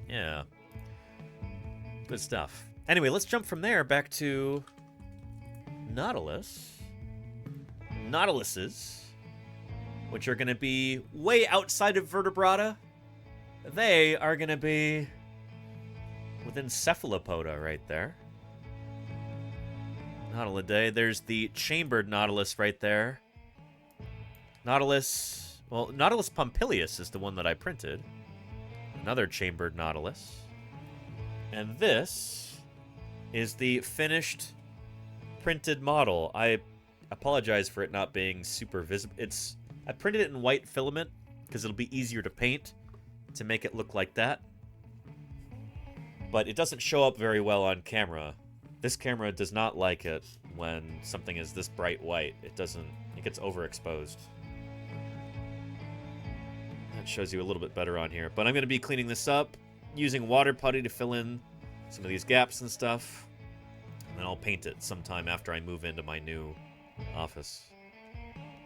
Yeah. Good stuff. Anyway, let's jump from there back to Nautilus. Nautiluses, which are going to be way outside of vertebrata. They are going to be within cephalopoda right there. Nautilidae. There's the chambered nautilus right there. Nautilus pompilius is the one that I printed. Another chambered nautilus. And this is the finished printed model. I apologize for it not being super visible. I printed it in white filament because it'll be easier to paint to make it look like that. But it doesn't show up very well on camera. This camera does not like it when something is this bright white. It gets overexposed. That shows you a little bit better on here. But I'm going to be cleaning this up, using water putty to fill in some of these gaps and stuff. And then I'll paint it sometime after I move into my new office,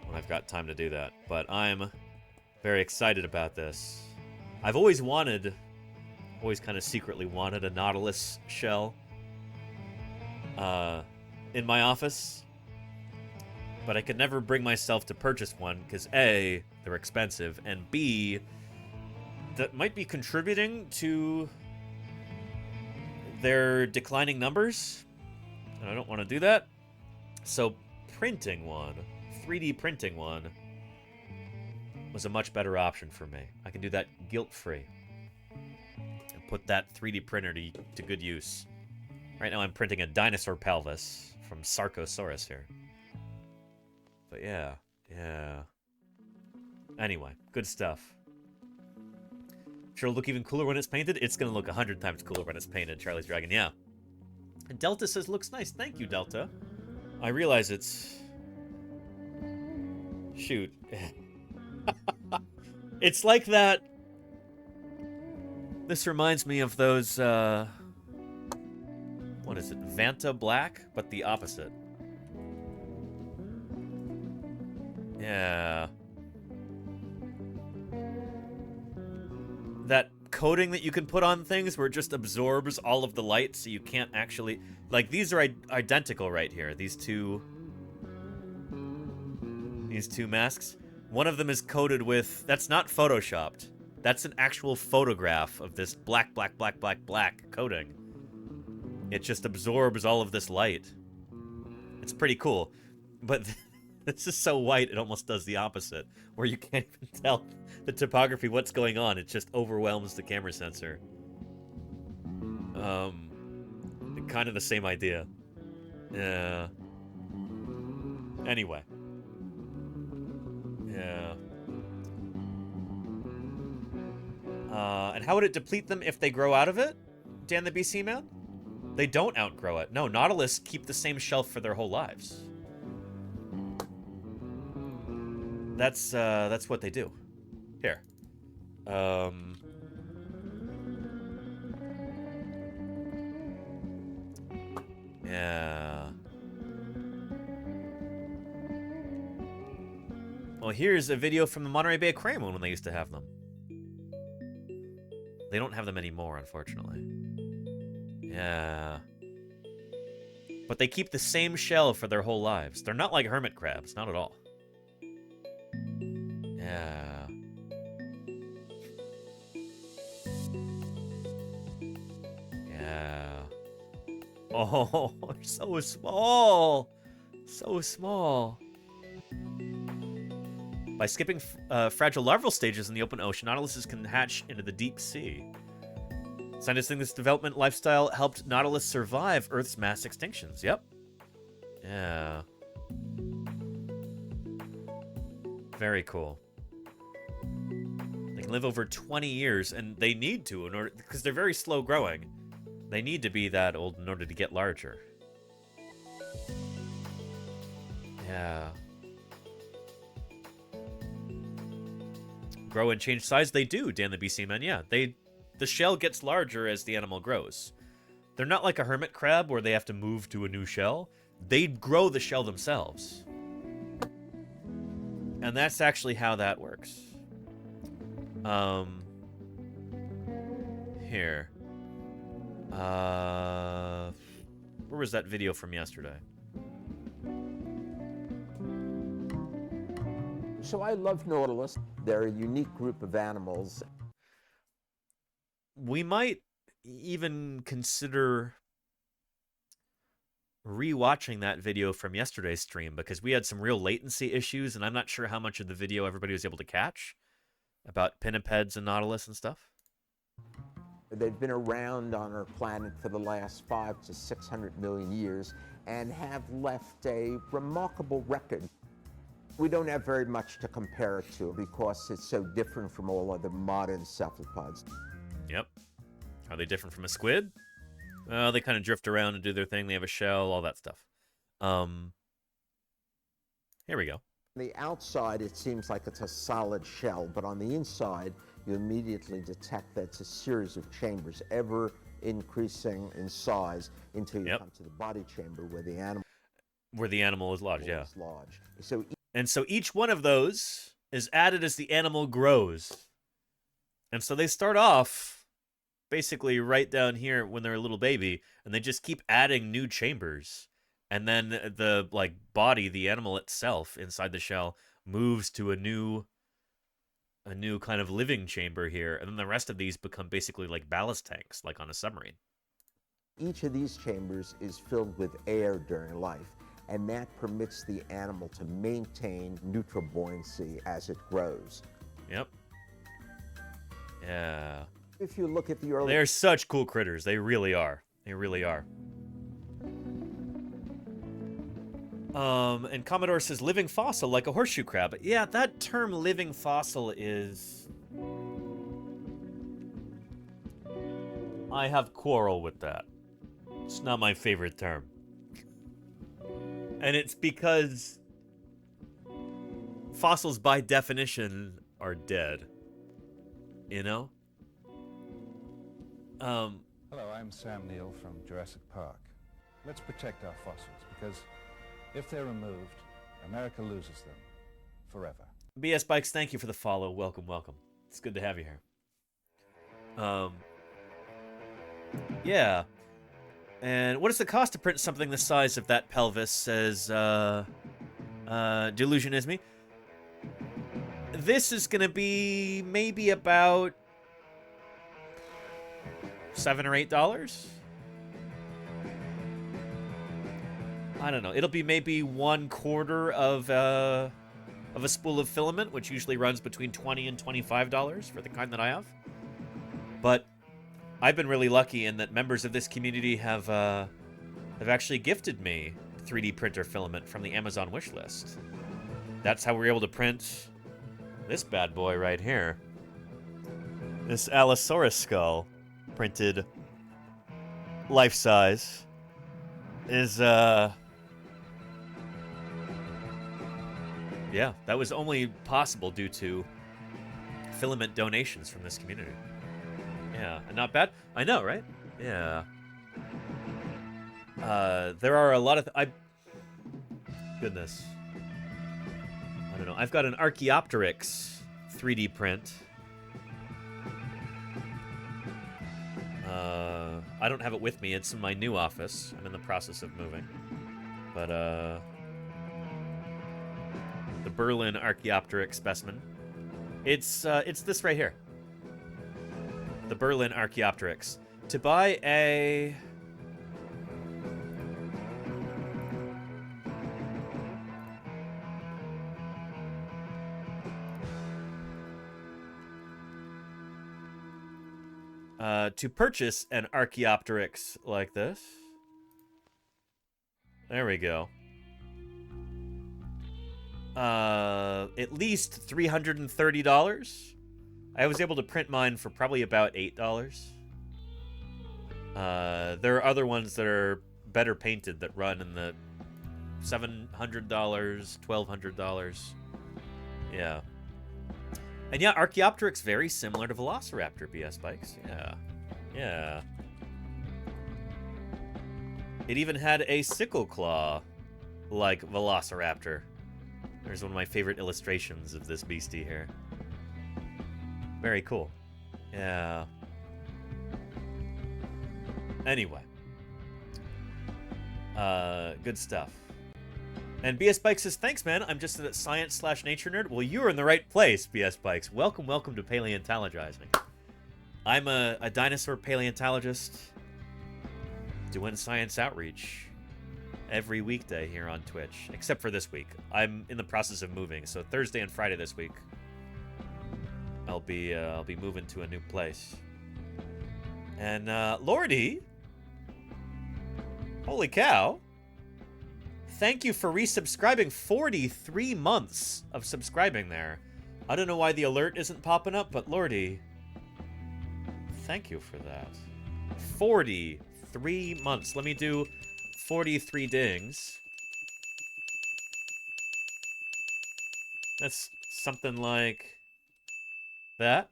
when I've got time to do that. But I'm very excited about this. I've always kind of secretly wanted a nautilus shell in my office, but I could never bring myself to purchase one because A, they're expensive, and B, that might be contributing to their declining numbers, and I don't want to do that. So printing one, 3D printing one, was a much better option for me. I can do that guilt-free and put that 3D printer to good use. Right now I'm printing a dinosaur pelvis from Sarcosaurus here. But yeah. Anyway, good stuff. Sure, it'll look even cooler when it's painted. It's going to look 100 times cooler when it's painted, Charlie's Dragon, yeah. And Delta says, looks nice. Thank you, Delta. I realize it's... Shoot. It's like that... This reminds me of those, what is it? Vanta Black, but the opposite. Yeah. That coating that you can put on things where it just absorbs all of the light so you can't actually... Like, these are identical right here. These two masks. One of them is coated with... That's not photoshopped. That's an actual photograph of this black coating. It just absorbs all of this light. It's pretty cool. But this is so white, it almost does the opposite. Where you can't even tell the topography, what's going on. It just overwhelms the camera sensor. Kind of the same idea. Yeah. Anyway. Yeah. And how would it deplete them if they grow out of it? Dan the BC Man? They don't outgrow it. No, Nautilus keep the same shelf for their whole lives. That's what they do. Here. Yeah. Well, here's a video from the Monterey Bay Aquarium when they used to have them. They don't have them anymore, unfortunately. Yeah. But they keep the same shell for their whole lives. They're not like hermit crabs, not at all. Yeah. Yeah. Oh, they're so small. So small. By skipping fragile larval stages in the open ocean, nautiluses can hatch into the deep sea. Scientists think this development lifestyle helped Nautilus survive Earth's mass extinctions. Yep. Yeah. Very cool. They can live over 20 years, and they need to in order, because they're very slow growing. They need to be that old in order to get larger. Yeah. Grow and change size? They do, Dan the BC Man. Yeah, the shell gets larger as the animal grows. They're not like a hermit crab where they have to move to a new shell. They grow the shell themselves. And that's actually how that works. Here. Where was that video from yesterday? So I love Nautilus. They're a unique group of animals. We might even consider rewatching that video from yesterday's stream because we had some real latency issues, and I'm not sure how much of the video everybody was able to catch about pinnipeds and Nautilus and stuff. They've been around on our planet for the last 500 to 600 million years and have left a remarkable record. We don't have very much to compare it to because it's so different from all other modern cephalopods. Yep. Are they different from a squid? Well, they kind of drift around and do their thing. They have a shell, all that stuff. Here we go. On the outside, it seems like it's a solid shell, but on the inside, you immediately detect that it's a series of chambers, ever increasing in size until you come to the body chamber where the animal is lodged. Yeah. So so each one of those is added as the animal grows. And so they start off basically right down here when they're a little baby, and they just keep adding new chambers. And then the body, the animal itself inside the shell, moves to a new kind of living chamber here, and then the rest of these become basically like ballast tanks, like on a submarine. Each of these chambers is filled with air during life, and that permits the animal to maintain neutral buoyancy as it grows. Yep. Yeah. If you look at the early... They're such cool critters. They really are. They really are. And Commodore says living fossil like a horseshoe crab. Yeah, that term living fossil is... I have quarrel with that. It's not my favorite term. And it's because fossils by definition are dead. You know? Hello, I'm Sam Neill from Jurassic Park. Let's protect our fossils because if they're removed, America loses them forever. BS Bikes, thank you for the follow. Welcome, welcome. It's good to have you here. Yeah. And what is the cost to print something the size of that pelvis, says Delusion is me. This is going to be maybe about $7 or $8. I don't know. It'll be maybe 1/4 of a spool of filament, which usually runs between $20 and $25 for the kind that I have. But I've been really lucky in that members of this community have actually gifted me 3D printer filament from the Amazon wish list. That's how we're able to print this bad boy right here. This Allosaurus skull, printed life size, is yeah, that was only possible due to filament donations from this community. Yeah, and not bad. I know, right? Yeah. There are a lot of... Goodness. I don't know. I've got an Archaeopteryx 3D print. I don't have it with me. It's in my new office. I'm in the process of moving. But, the Berlin Archaeopteryx specimen. It's this right here. The Berlin Archaeopteryx. To buy a... to purchase an Archaeopteryx like this. There we go. At least $330. I was able to print mine for probably about $8. There are other ones that are better painted that run in the $700, $1,200. Yeah. And yeah, Archaeopteryx very similar to Velociraptor, BS Bikes. Yeah. Yeah. It even had a sickle claw like velociraptor. There's one of my favorite illustrations of this beastie here. Very cool. Yeah. Anyway. Good stuff. And BS Bikes says, thanks, man. I'm just a science/nature nerd. Well, you're in the right place, BS Bikes. Welcome to Paleontologizing. I'm a dinosaur paleontologist doing science outreach every weekday here on Twitch, except for this week. I'm in the process of moving, so Thursday and Friday this week, I'll be moving to a new place. And Lordy, holy cow! Thank you for resubscribing. 43 months of subscribing there. I don't know why the alert isn't popping up, but Lordy, thank you for that. 43 months. Let me do 43 dings. That's something like that.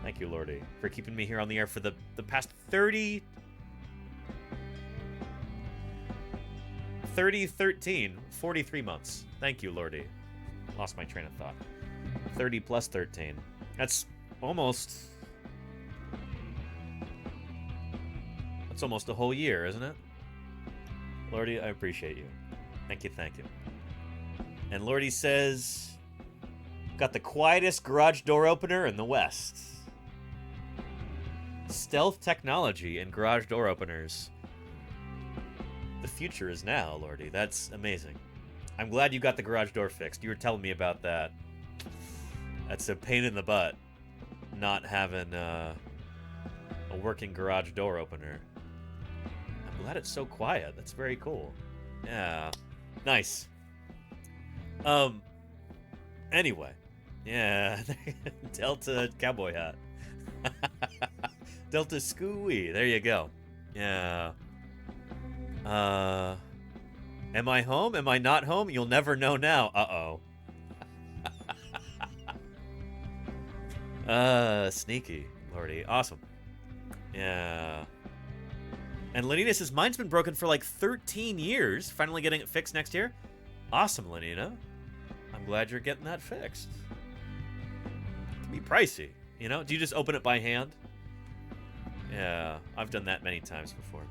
Thank you, Lordy, for keeping me here on the air for the past 43 months. Thank you, Lordy. Lost my train of thought. 30 plus 13. That's almost a whole year, isn't it? Lordy, I appreciate you. Thank you. And Lordy says, got the quietest garage door opener in the West. Stealth technology in garage door openers. The future is now, Lordy. That's amazing. I'm glad you got the garage door fixed. You were telling me about that. That's a pain in the butt, not having a working garage door opener. I'm glad it's so quiet. That's very cool. Yeah. Nice. Anyway. Yeah. Delta cowboy hat. Delta Scooey. There you go. Yeah. Am I home? Am I not home? You'll never know now. Uh-oh. Sneaky, Lordy. Awesome. Yeah. And Lenina says, mine's been broken for like 13 years. Finally getting it fixed next year. Awesome, Lenina. I'm glad you're getting that fixed. It can be pricey, you know? Do you just open it by hand? Yeah, I've done that many times before.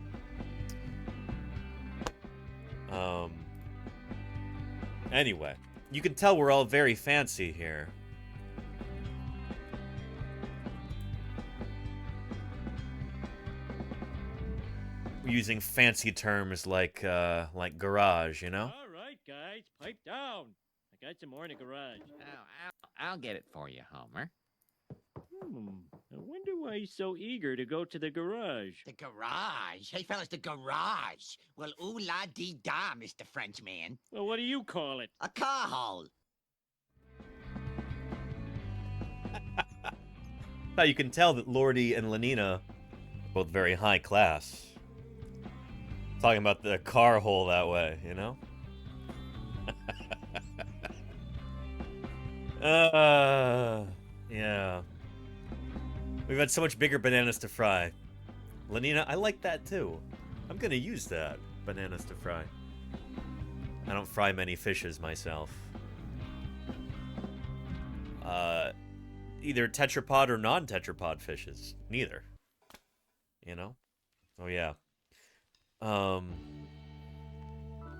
Anyway, you can tell we're all very fancy here. We're using fancy terms like garage, you know? All right, guys, pipe down. I got some more in the garage. I'll get it for you, Homer. I wonder why he's so eager to go to the garage. The garage? Hey, fellas, the garage. Well, ooh-la-dee-da, Mr. Frenchman. Well, what do you call it? A car hole. Now you can tell that Lordy and Lenina are both very high class. Talking about the car hole that way, you know? Yeah. We've had so much bigger bananas to fry. Lenina, I like that too. I'm gonna use that. Bananas to fry. I don't fry many fishes myself. Either tetrapod or non-tetrapod fishes. Neither. You know? Oh yeah. But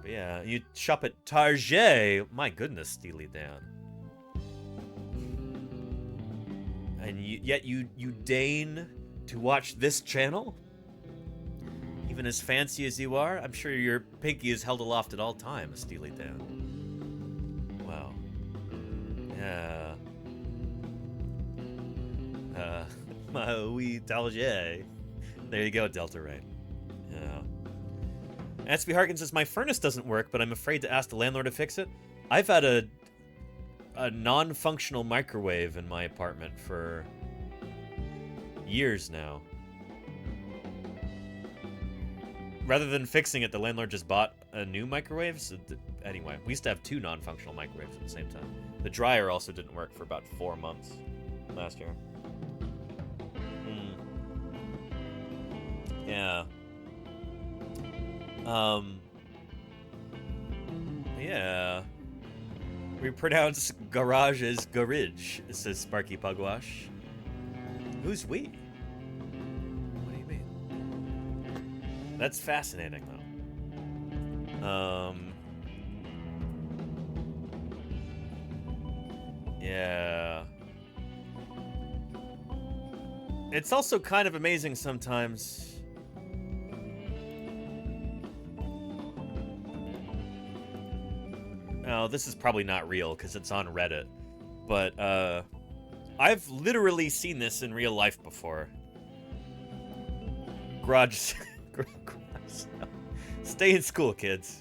yeah, you shop at Target. My goodness, Steely Dan. And yet you deign to watch this channel? Even as fancy as you are? I'm sure your pinky is held aloft at all times, Steely Dan. Wow. Yeah. My wee Talget. There you go, Delta Rain. Yeah. SB Harkins says, my furnace doesn't work, but I'm afraid to ask the landlord to fix it. I've had a non-functional microwave in my apartment for years now. Rather than fixing it, the landlord just bought a new microwave. So anyway, we used to have 2 non-functional microwaves at the same time. The dryer also didn't work for about 4 months last year. Yeah. Yeah. We pronounce garage as garage, says Sparky Pugwash. Who's we? What do you mean? That's fascinating, though. Yeah. It's also kind of amazing sometimes. Oh, this is probably not real because it's on Reddit. But, I've literally seen this in real life before. Garage. Stay in school, kids.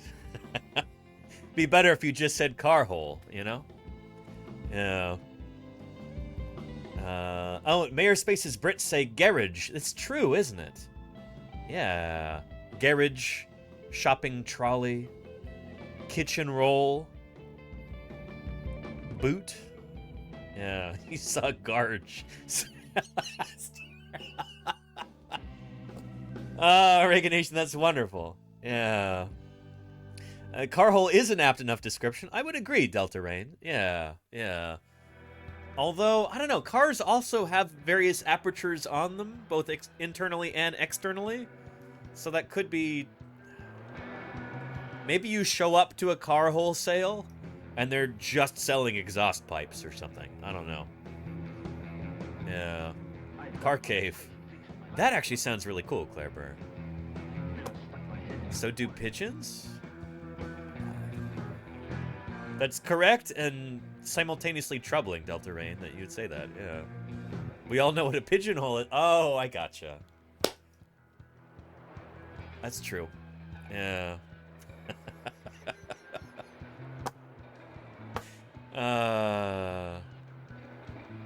Be better if you just said car hole, you know? Yeah. Oh, Mayor Space's Brits say garage. It's true, isn't it? Yeah. Garage, shopping trolley, kitchen roll, boot. Yeah, you saw garage. Reagan Nation, that's wonderful. Yeah. Car hole is an apt enough description. I would agree, Delta Rain. Yeah, yeah. Although, I don't know, cars also have various apertures on them, both internally and externally. So that could be... Maybe you show up to a car wholesale, and they're just selling exhaust pipes or something. I don't know. Yeah. Car cave. That actually sounds really cool, Claire Burr. So do pigeons? That's correct and simultaneously troubling, Delta Rain, that you'd say that, yeah. We all know what a pigeonhole is. Oh, I gotcha. That's true. Yeah.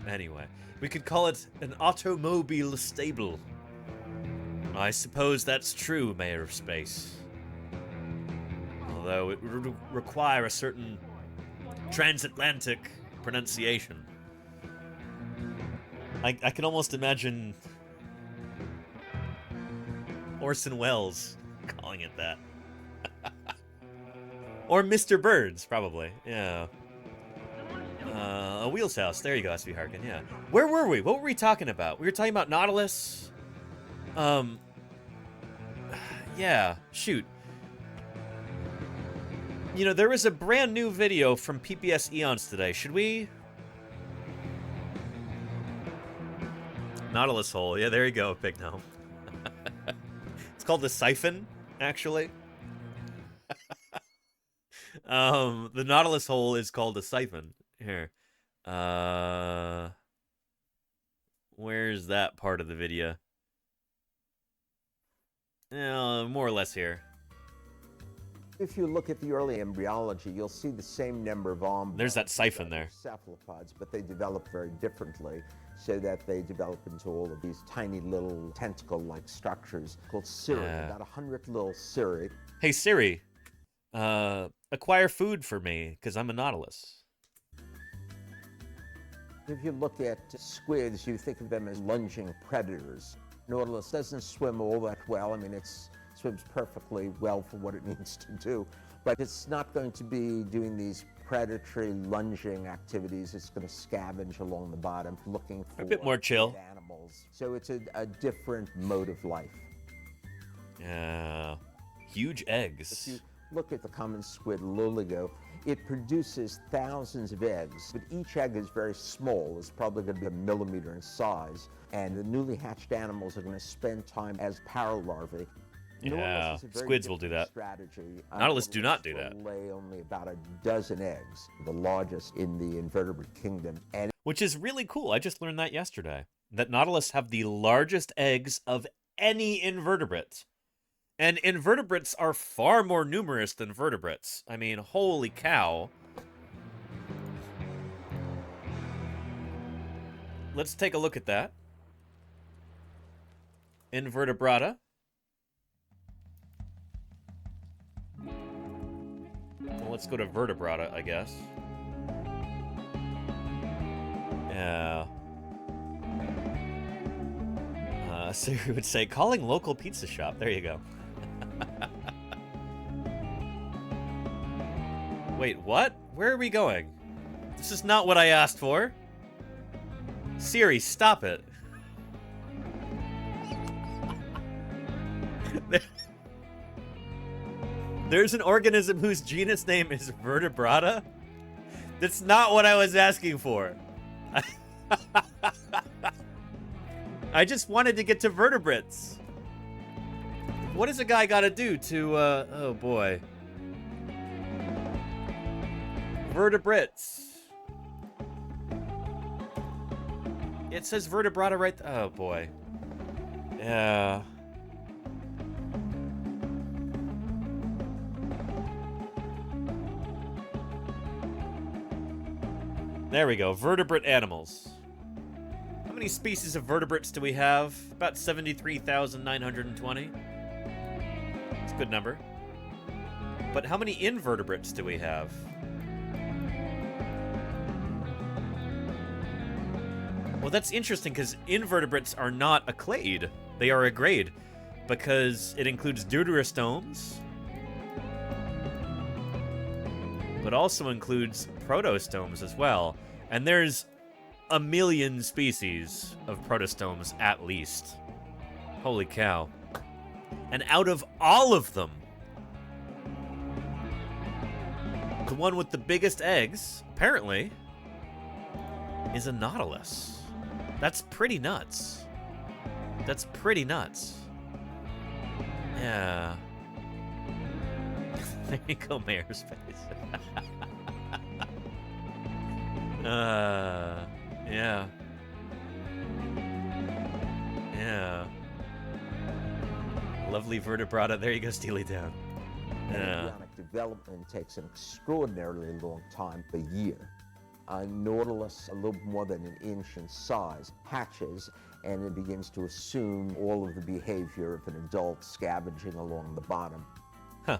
Anyway, we could call it an automobile stable. I suppose that's true, Mayor of Space. Although it would require a certain transatlantic pronunciation. I can almost imagine Orson Welles calling it that. Or Mr. Birds, probably. Yeah. A Wheels House. There you go, SB Harkin. Yeah. Where were we? What were we talking about? We were talking about Nautilus. Yeah. Shoot. You know, there was a brand new video from PPS Eons today. Should we? Nautilus hole. Yeah, there you go, Big Gnome. It's called the Siphon, actually. The Nautilus hole is called a siphon. Here. Where's that part of the video? More or less here. If you look at the early embryology, you'll see the same number of arms. There's that siphon there. Cephalopods, but they develop very differently, so that they develop into all of these tiny little tentacle-like structures called cirri. About 100 little cirri. Hey Siri, acquire food for me, because I'm a Nautilus. If you look at squids, you think of them as lunging predators. Nautilus doesn't swim all that well. I mean, it swims perfectly well for what it needs to do, but it's not going to be doing these predatory lunging activities. It's going to scavenge along the bottom, looking for a bit more chill animals. So it's a different mode of life. Yeah, huge eggs. If you look at the common squid loligo, it produces thousands of eggs, but each egg is very small. It's probably going to be a millimeter in size, and the newly hatched animals are going to spend time as paralarvae. Yeah, squids will do that. Strategy. Nautilus do not do that. Lay only about a dozen eggs, the largest in the invertebrate kingdom. And which is really cool. I just learned that yesterday. That Nautilus have the largest eggs of any invertebrate. And invertebrates are far more numerous than vertebrates. I mean, holy cow. Let's take a look at that. Invertebrata. Well, let's go to vertebrata, I guess. Yeah. Siri would say, calling local pizza shop. There you go. Wait, what? Where are we going? This is not what I asked for. Siri, stop it. There's an organism whose genus name is Vertebrata? That's not what I was asking for. I just wanted to get to vertebrates. What does a guy gotta do to, oh boy. Vertebrates. It says vertebrata right oh boy. Yeah. There we go. Vertebrate animals. How many species of vertebrates do we have? About 73,920. It's a good number. But how many invertebrates do we have? Well, that's interesting because invertebrates are not a clade. They are a grade because it includes deuterostomes, but also includes protostomes as well. And there's a million species of protostomes at least. Holy cow. And out of all of them, the one with the biggest eggs, apparently, is a nautilus. That's pretty nuts. That's pretty nuts. Yeah. There you go, Mayor's face. Yeah. Yeah. Lovely vertebrata. There you go, Steely Dan. Yeah. Embryonic development takes an extraordinarily long time, a year. A nautilus, a little more than an inch in size, hatches and it begins to assume all of the behavior of an adult, scavenging along the bottom. Huh.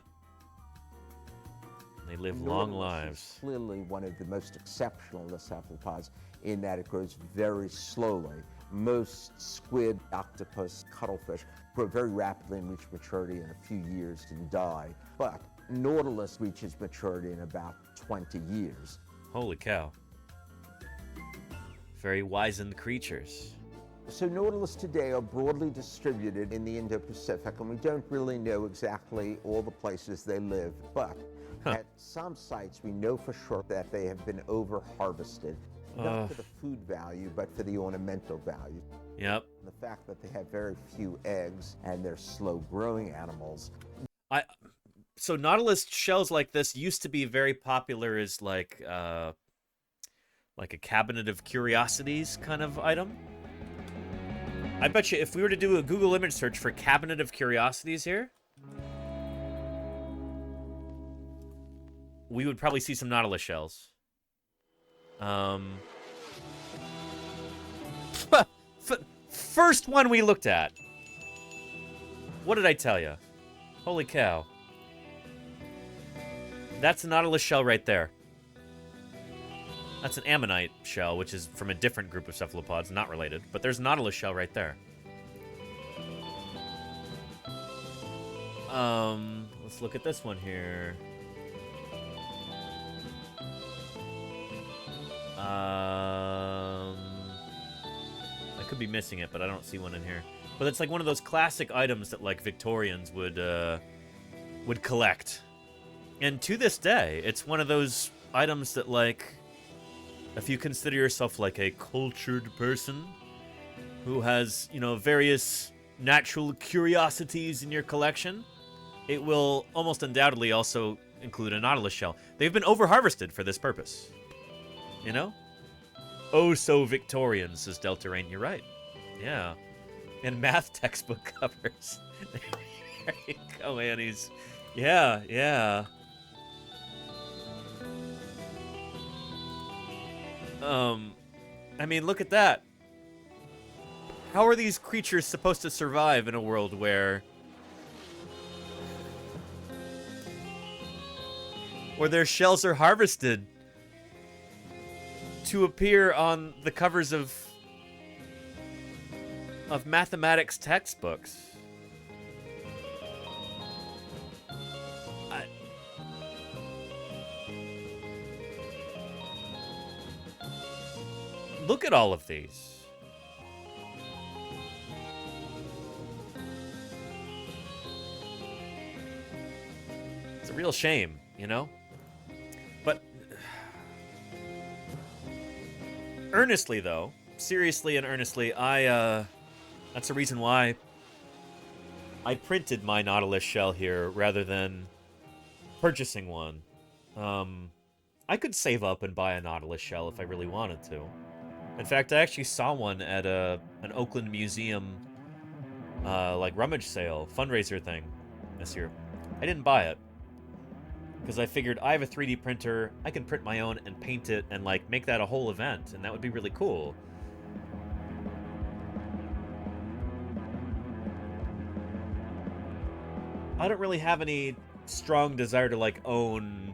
They live long lives. Is clearly one of the most exceptional of the cephalopods in that it grows very slowly. Most squid, octopus, cuttlefish grow very rapidly and reach maturity in a few years and die. But nautilus reaches maturity in about 20 years. Holy cow. Very wizened creatures. So nautilus today are broadly distributed in the Indo-Pacific, and we don't really know exactly all the places they live, but at some sites we know for sure that they have been over-harvested, not for the food value, but for the ornamental value. Yep. The fact that they have very few eggs and they're slow-growing animals. So nautilus shells like this used to be very popular as like a cabinet of curiosities kind of item. I bet you if we were to do a Google image search for cabinet of curiosities here, we would probably see some nautilus shells. First one we looked at. What did I tell you? Holy cow. That's a nautilus shell right there. That's an ammonite shell, which is from a different group of cephalopods, not related. But there's a nautilus shell right there. Let's look at this one here. I could be missing it, but I don't see one in here. But it's like one of those classic items that like Victorians would collect. And to this day, it's one of those items that, like, if you consider yourself like a cultured person who has, you know, various natural curiosities in your collection, it will almost undoubtedly also include a nautilus shell. They've been over-harvested for this purpose. You know? Oh, so Victorian, says Deltarain. You're right. Yeah. And math textbook covers. There you go, Annie's. Yeah, yeah. I mean, look at that. How are these creatures supposed to survive in a world where their shells are harvested to appear on the covers of mathematics textbooks? look at all of these. It's a real shame, you know? But earnestly, though, seriously and earnestly, that's the reason why I printed my Nautilus shell here rather than purchasing one. I could save up and buy a Nautilus shell if I really wanted to. In fact, I actually saw one at an Oakland museum, like rummage sale, fundraiser thing this year. I didn't buy it because I figured I have a 3D printer, I can print my own and paint it and like make that a whole event, and that would be really cool. I don't really have any strong desire to like own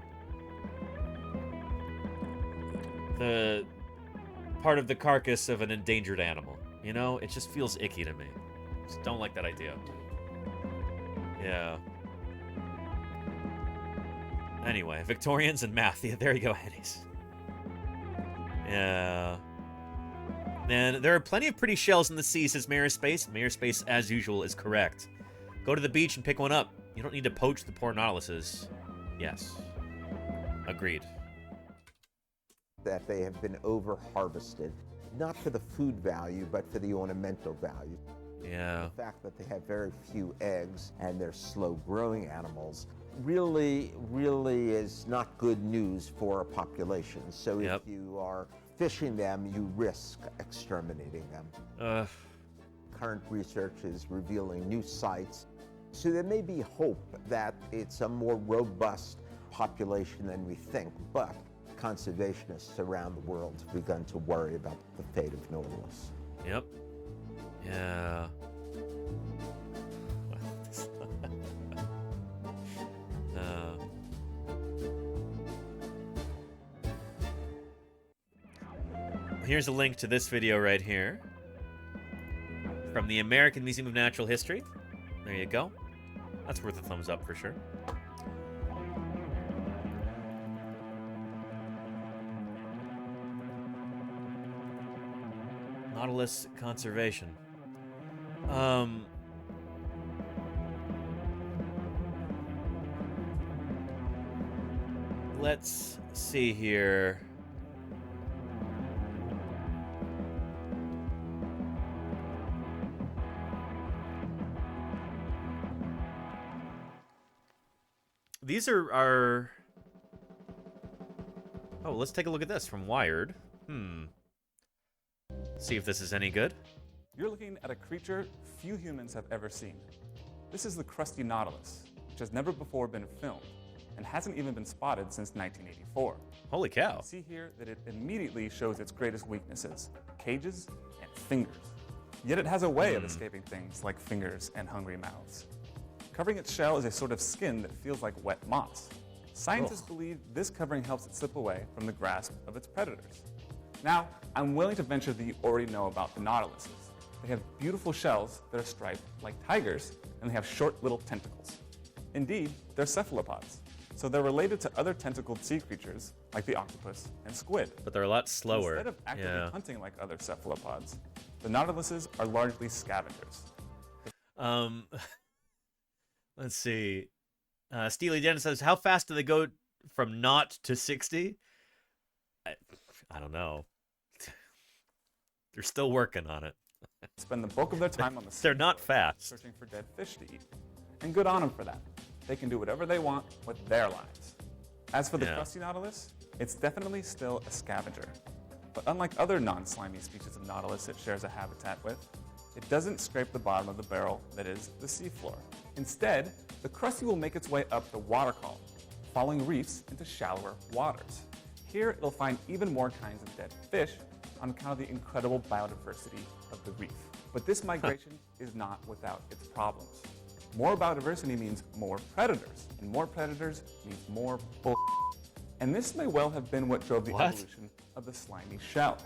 the part of the carcass of an endangered animal. You know, it just feels icky to me. Just don't like that idea. Yeah. Anyway, Victorians and math. Yeah, there you go, Hennies. Yeah. And there are plenty of pretty shells in the sea, says Mayorspace. Mayorspace, as usual, is correct. Go to the beach and pick one up. You don't need to poach the poor Nautiluses. Yes. Agreed. That they have been over-harvested, not for the food value, but for the ornamental value. Yeah. The fact that they have very few eggs and they're slow-growing animals really is not good news for a population. So if you are fishing them, you risk exterminating them. Current research is revealing new sites. So there may be hope that it's a more robust population than we think, but conservationists around the world have begun to worry about the fate of Nautilus. Yep. Yeah. Here's a link to this video right here from the American Museum of Natural History. There you go. That's worth a thumbs up for sure. Nautilus conservation. Let's see here. These are... Oh, let's take a look at this from Wired. See if this is any good. You're looking at a creature few humans have ever seen. This is the crusty Nautilus, which has never before been filmed and hasn't even been spotted since 1984. Holy cow. You see here that it immediately shows its greatest weaknesses, cages and fingers. Yet it has a way of escaping things like fingers and hungry mouths. Covering its shell is a sort of skin that feels like wet moss. Scientists believe this covering helps it slip away from the grasp of its predators. Now, I'm willing to venture that you already know about the Nautiluses. They have beautiful shells that are striped like tigers, and they have short little tentacles. Indeed, they're cephalopods, so they're related to other tentacled sea creatures like the octopus and squid. But they're a lot slower. Instead of actively hunting like other cephalopods, the Nautiluses are largely scavengers. Let's see. Steely Dan says, how fast do they go from 0 to 60? I don't know. They're still working on it. Spend the bulk of their time on the They're not fast. searching for dead fish to eat. And good on them for that. They can do whatever they want with their lives. As for the crusty Nautilus, it's definitely still a scavenger. But unlike other non-slimy species of Nautilus it shares a habitat with, it doesn't scrape the bottom of the barrel that is the seafloor. Instead, the crusty will make its way up the water column, following reefs into shallower waters. Here, it'll find even more kinds of dead fish on account of the incredible biodiversity of the reef. But this migration is not without its problems. More biodiversity means more predators, and more predators means more bull. And this may well have been what drove the evolution of the slimy shell.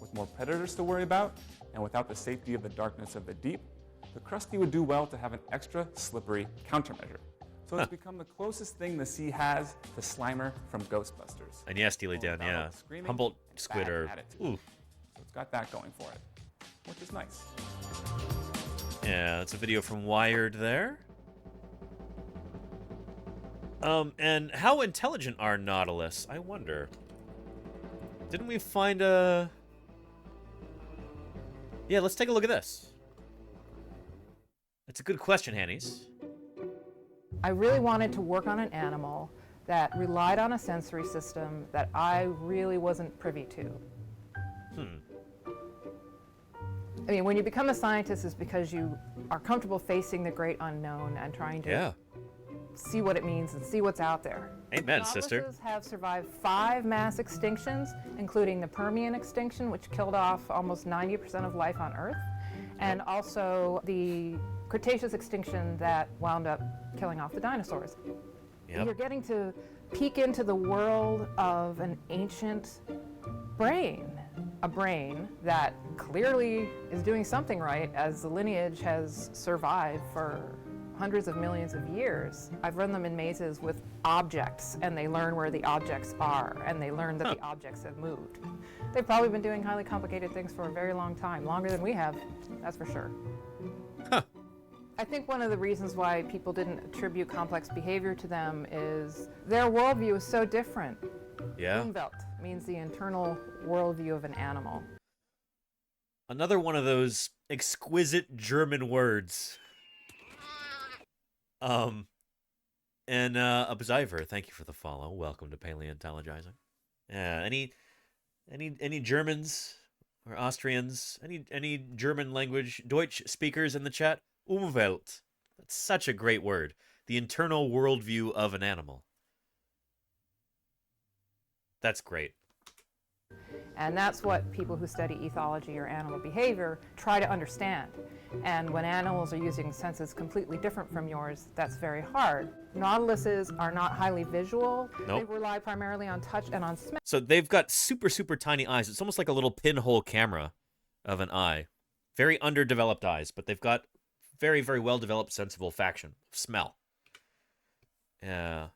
With more predators to worry about, and without the safety of the darkness of the deep, the crusty would do well to have an extra slippery countermeasure. So it's become the closest thing the sea has to Slimer from Ghostbusters. And yes, Steely Dan, yeah. Humboldt squid are... Ooh. So it's got that going for it, which is nice. Yeah, that's a video from Wired there. And how intelligent are Nautilus? I wonder. Didn't we find a... Yeah, let's take a look at this. It's a good question, Hannies. I really wanted to work on an animal that relied on a sensory system that I really wasn't privy to. I mean, when you become a scientist, it's because you are comfortable facing the great unknown and trying to see what it means and see what's out there. Amen, sister. Nautiluses have survived 5 mass extinctions, including the Permian extinction, which killed off almost 90% of life on Earth, and also the Cretaceous extinction that wound up killing off the dinosaurs. You're getting to peek into the world of an ancient brain, a brain that clearly is doing something right, as the lineage has survived for hundreds of millions of years. I've run them in mazes with objects, and they learn where the objects are, and they learn that the objects have moved. They've probably been doing highly complicated things for a very long time, longer than we have, that's for sure. I think one of the reasons why people didn't attribute complex behavior to them is their worldview is so different. Yeah. Umwelt means the internal worldview of an animal. Another one of those exquisite German words. And Observer, thank you for the follow. Welcome to Paleontologizing. Yeah, any Germans or Austrians, any German language Deutsch speakers in the chat? Umwelt. That's such a great word. The internal worldview of an animal. That's great. And that's what people who study ethology or animal behavior try to understand. And when animals are using senses completely different from yours, that's very hard. Nautiluses are not highly visual. Nope. They rely primarily on touch and on smell. So they've got super, super tiny eyes. It's almost like a little pinhole camera of an eye. Very underdeveloped eyes, but they've got very, very well-developed sense of olfaction, smell. Yeah.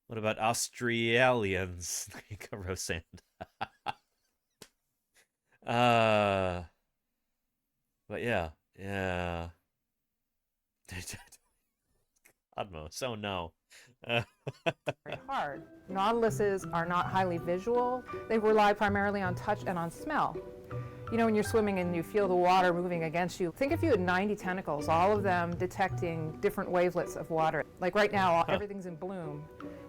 What about Australians? There you go, Rosand. But yeah. Odmo, so no. Very hard. Nautiluses are not highly visual. They rely primarily on touch and on smell. You know, when you're swimming and you feel the water moving against you, think if you had 90 tentacles, all of them detecting different wavelets of water. Like right now, everything's in bloom,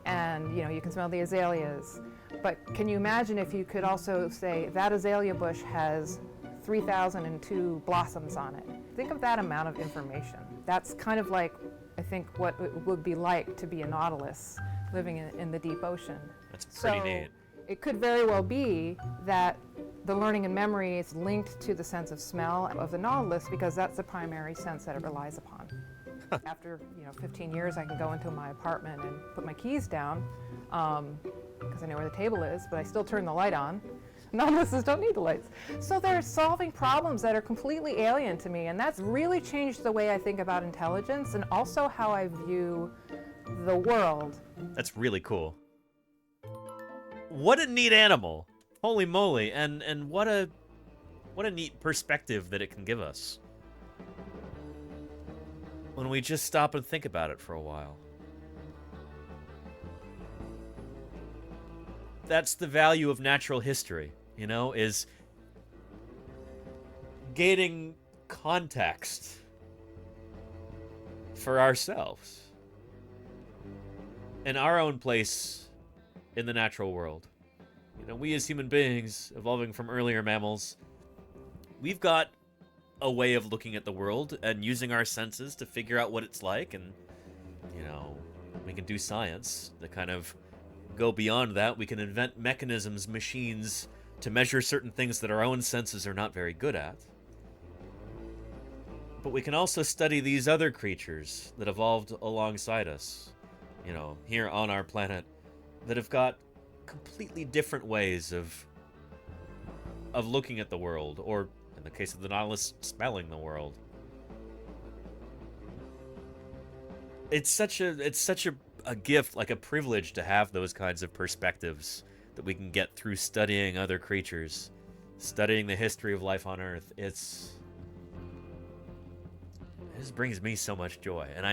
and you know, you can smell the azaleas. But can you imagine if you could also say, that azalea bush has 3,002 blossoms on it? Think of that amount of information. That's kind of like, I think, what it would be like to be a nautilus living in the deep ocean. That's pretty neat. It could very well be that the learning and memory is linked to the sense of smell of the nautilus because that's the primary sense that it relies upon. After 15 years, I can go into my apartment and put my keys down because I know where the table is, but I still turn the light on. Nautiluses don't need the lights. So they're solving problems that are completely alien to me, and that's really changed the way I think about intelligence and also how I view the world. That's really cool. What a neat animal. Holy moly. And what a neat perspective that it can give us when we just stop and think about it for a while. That's the value of natural history, is gaining context for ourselves and our own place in the natural world. We as human beings, evolving from earlier mammals, we've got a way of looking at the world and using our senses to figure out what it's like, and, we can do science that kind of go beyond that. We can invent mechanisms, machines, to measure certain things that our own senses are not very good at. But we can also study these other creatures that evolved alongside us, here on our planet, that have got completely different ways of looking at the world, or in the case of the Nautilus, smelling the world. It's such a gift, like a privilege, to have those kinds of perspectives that we can get through studying other creatures. studying the history of life on Earth. This brings me so much joy, and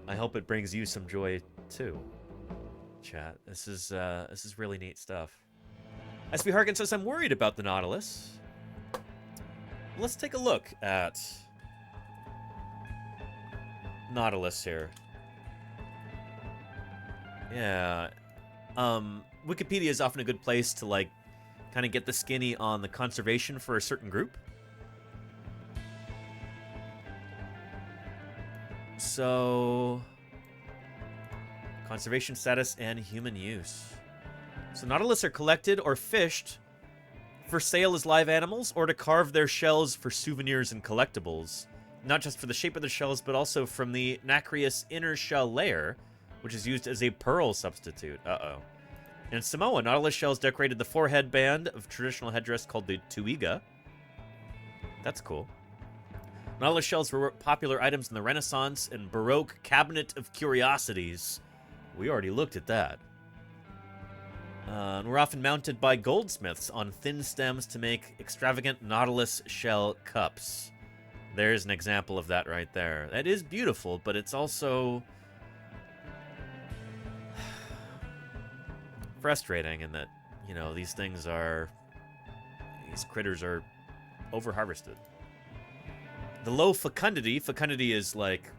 I hope it brings you some joy too, chat. This is really neat stuff. SB Harkin says, I'm worried about the Nautilus. Let's take a look at Nautilus here. Yeah. Wikipedia is often a good place to, like, kind of get the skinny on the conservation for a certain group. So, conservation status and human use. So Nautilus are collected or fished for sale as live animals or to carve their shells for souvenirs and collectibles. Not just for the shape of the shells, but also from the nacreous inner shell layer, which is used as a pearl substitute. Uh-oh. In Samoa, Nautilus shells decorated the forehead band of traditional headdress called the tuiga. That's cool. Nautilus shells were popular items in the Renaissance and Baroque cabinet of curiosities. We already looked at that. And were often mounted by goldsmiths on thin stems to make extravagant Nautilus shell cups. There's an example of that right there. That is beautiful, but it's also frustrating in that, you know, these critters are over-harvested. The low fecundity is like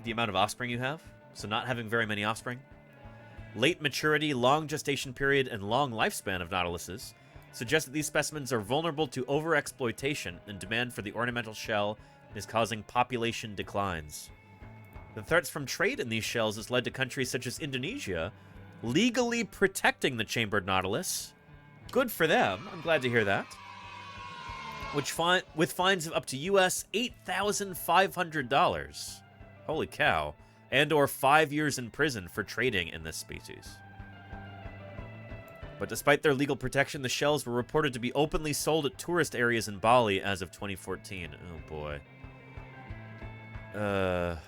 the amount of offspring you have, so not having very many offspring. Late maturity, long gestation period, and long lifespan of nautiluses suggest that these specimens are vulnerable to overexploitation, and demand for the ornamental shell is causing population declines. The threats from trade in these shells has led to countries such as Indonesia legally protecting the chambered nautilus. Good for them. I'm glad to hear that. With fines of up to US $8,500. Holy cow. And or 5 years in prison for trading in this species. But despite their legal protection, the shells were reported to be openly sold at tourist areas in Bali as of 2014. Oh boy. The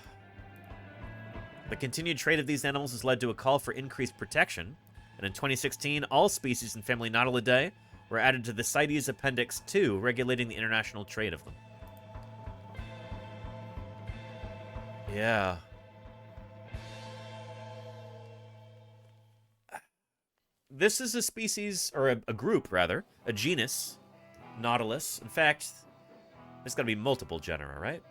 continued trade of these animals has led to a call for increased protection, and in 2016, all species in family Nautilidae were added to the CITES Appendix 2, regulating the international trade of them. Yeah. This is a species, or a group, rather, a genus, Nautilus. In fact, there's got to be multiple genera, right?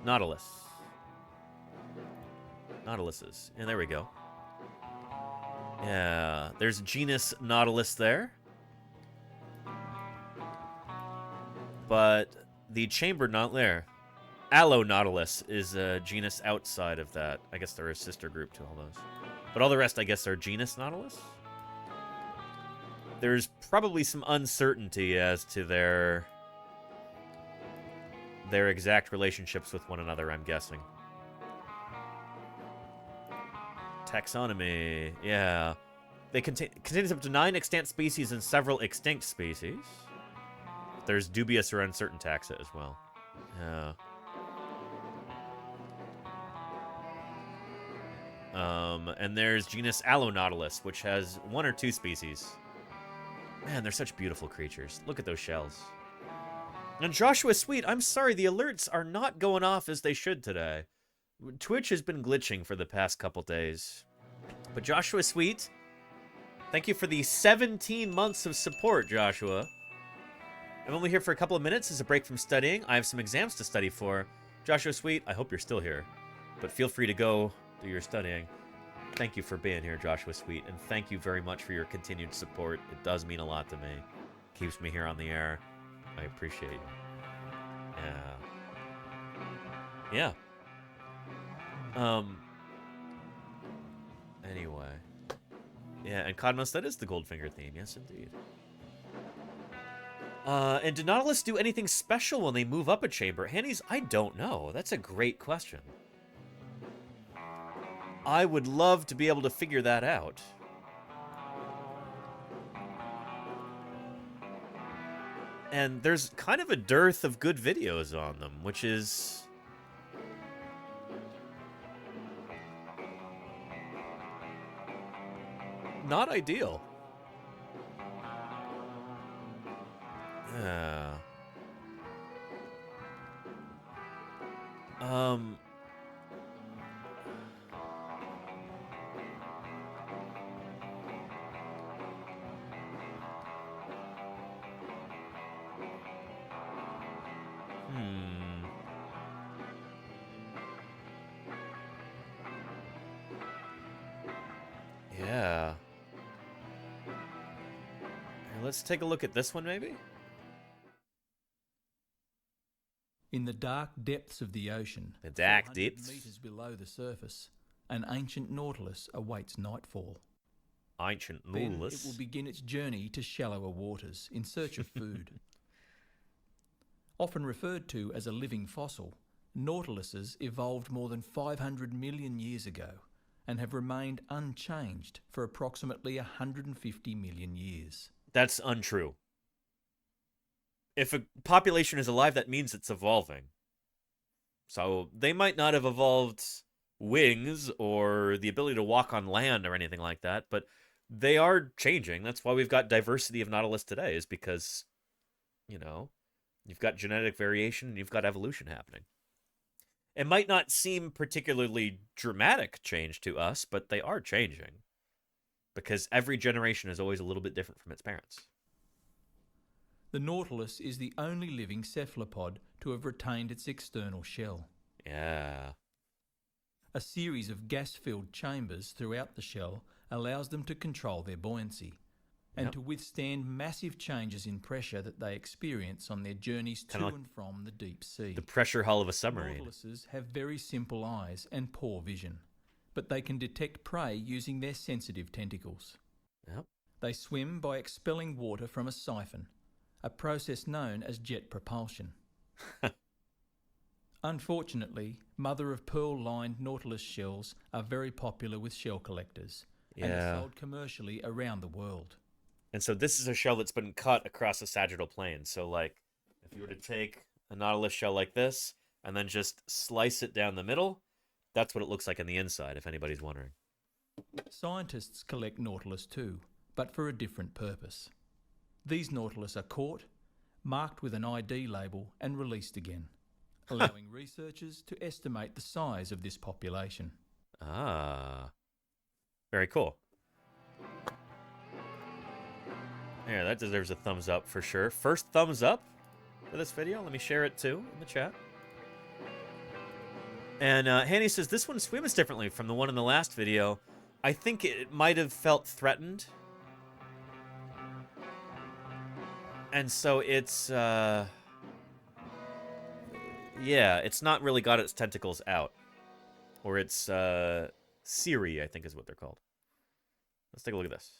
Nautiluses. And there we go. Yeah, there's genus Nautilus there. But the chambered Alonautilus is a genus outside of that. I guess they're a sister group to all those. But all the rest, I guess, are genus Nautilus. There's probably some uncertainty as to their exact relationships with one another, I'm guessing. Taxonomy, yeah. They contains up to 9 extant species and several extinct species. There's dubious or uncertain taxa as well. Yeah. And there's genus Alonautilus, which has 1 or 2 species. Man, they're such beautiful creatures. Look at those shells. And Joshua Sweet, I'm sorry, the alerts are not going off as they should today. Twitch has been glitching for the past couple days. But Joshua Sweet, thank you for the 17 months of support, Joshua. I'm only here for a couple of minutes as a break from studying. I have some exams to study for. Joshua Sweet, I hope you're still here. But feel free to go do your studying. Thank you for being here, Joshua Sweet, and thank you very much for your continued support. It does mean a lot to me. Keeps me here on the air. I appreciate it. Yeah. Anyway. Yeah, and Cosmos, that is the Goldfinger theme. Yes, indeed. And do Nautilus do anything special when they move up a chamber? Hannies, I don't know. That's a great question. I would love to be able to figure that out. And there's kind of a dearth of good videos on them, which is not ideal. Yeah. Um. Yeah. Here, let's take a look at this one, maybe? In the dark depths of the ocean, The dark 400 depths. meters below the surface, an ancient nautilus awaits nightfall. Ancient Then it nautilus. will begin its journey to shallower waters in search of food. Often referred to as a living fossil, nautiluses evolved more than 500 million years ago and have remained unchanged for approximately 150 million years. That's untrue. If a population is alive, that means it's evolving. So they might not have evolved wings or the ability to walk on land or anything like that, but they are changing. That's why we've got diversity of nautilus today, is because, you know, you've got genetic variation and you've got evolution happening. It might not seem particularly dramatic change to us, but they are changing. Because every generation is always a little bit different from its parents. The nautilus is the only living cephalopod to have retained its external shell. Yeah. A series of gas-filled chambers throughout the shell allows them to control their buoyancy and to withstand massive changes in pressure that they experience on their journeys to and from the deep sea. The pressure hull of a submarine. Nautiluses have very simple eyes and poor vision, but they can detect prey using their sensitive tentacles. Yep. They swim by expelling water from a siphon, a process known as jet propulsion. Unfortunately, mother-of-pearl-lined nautilus shells are very popular with shell collectors and are sold commercially around the world. And so this is a shell that's been cut across the sagittal plane. So, like, if you were to take a nautilus shell like this and then just slice it down the middle, that's what it looks like on the inside, if anybody's wondering. Scientists collect nautilus too, but for a different purpose. These nautilus are caught, marked with an ID label and released again, allowing researchers to estimate the size of this population. Ah. Very cool. Yeah, that deserves a thumbs up for sure. First thumbs up for this video. Let me share it too in the chat. And Hanny says, this one swims differently from the one in the last video. I think it might have felt threatened. And so it's, yeah, it's not really got its tentacles out. Or its, Siri, I think is what they're called. Let's take a look at this.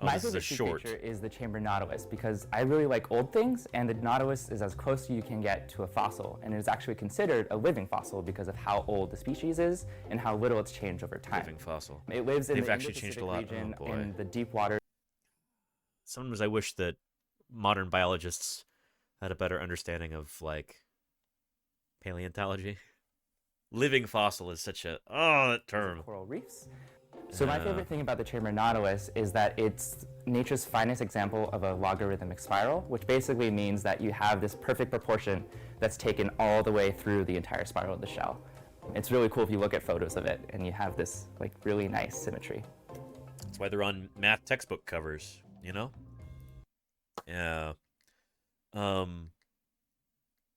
Oh, My this is a favorite short. feature is the chamber nautilus because I really like old things, and the nautilus is as close as you can get to a fossil, and it is actually considered a living fossil because of how old the species is and how little it's changed over time. Living fossil. It lives in They've the actually changed a lot. region Oh, boy. in the deep water. Sometimes I wish that modern biologists had a better understanding of, like, paleontology. Living fossil is such a, that term. Coral reefs. So my favorite thing about the chamber nautilus is that it's nature's finest example of a logarithmic spiral, which basically means that you have this perfect proportion that's taken all the way through the entire spiral of the shell. It's really cool if you look at photos of it and you have this like really nice symmetry. That's why they're on math textbook covers, you know? Yeah.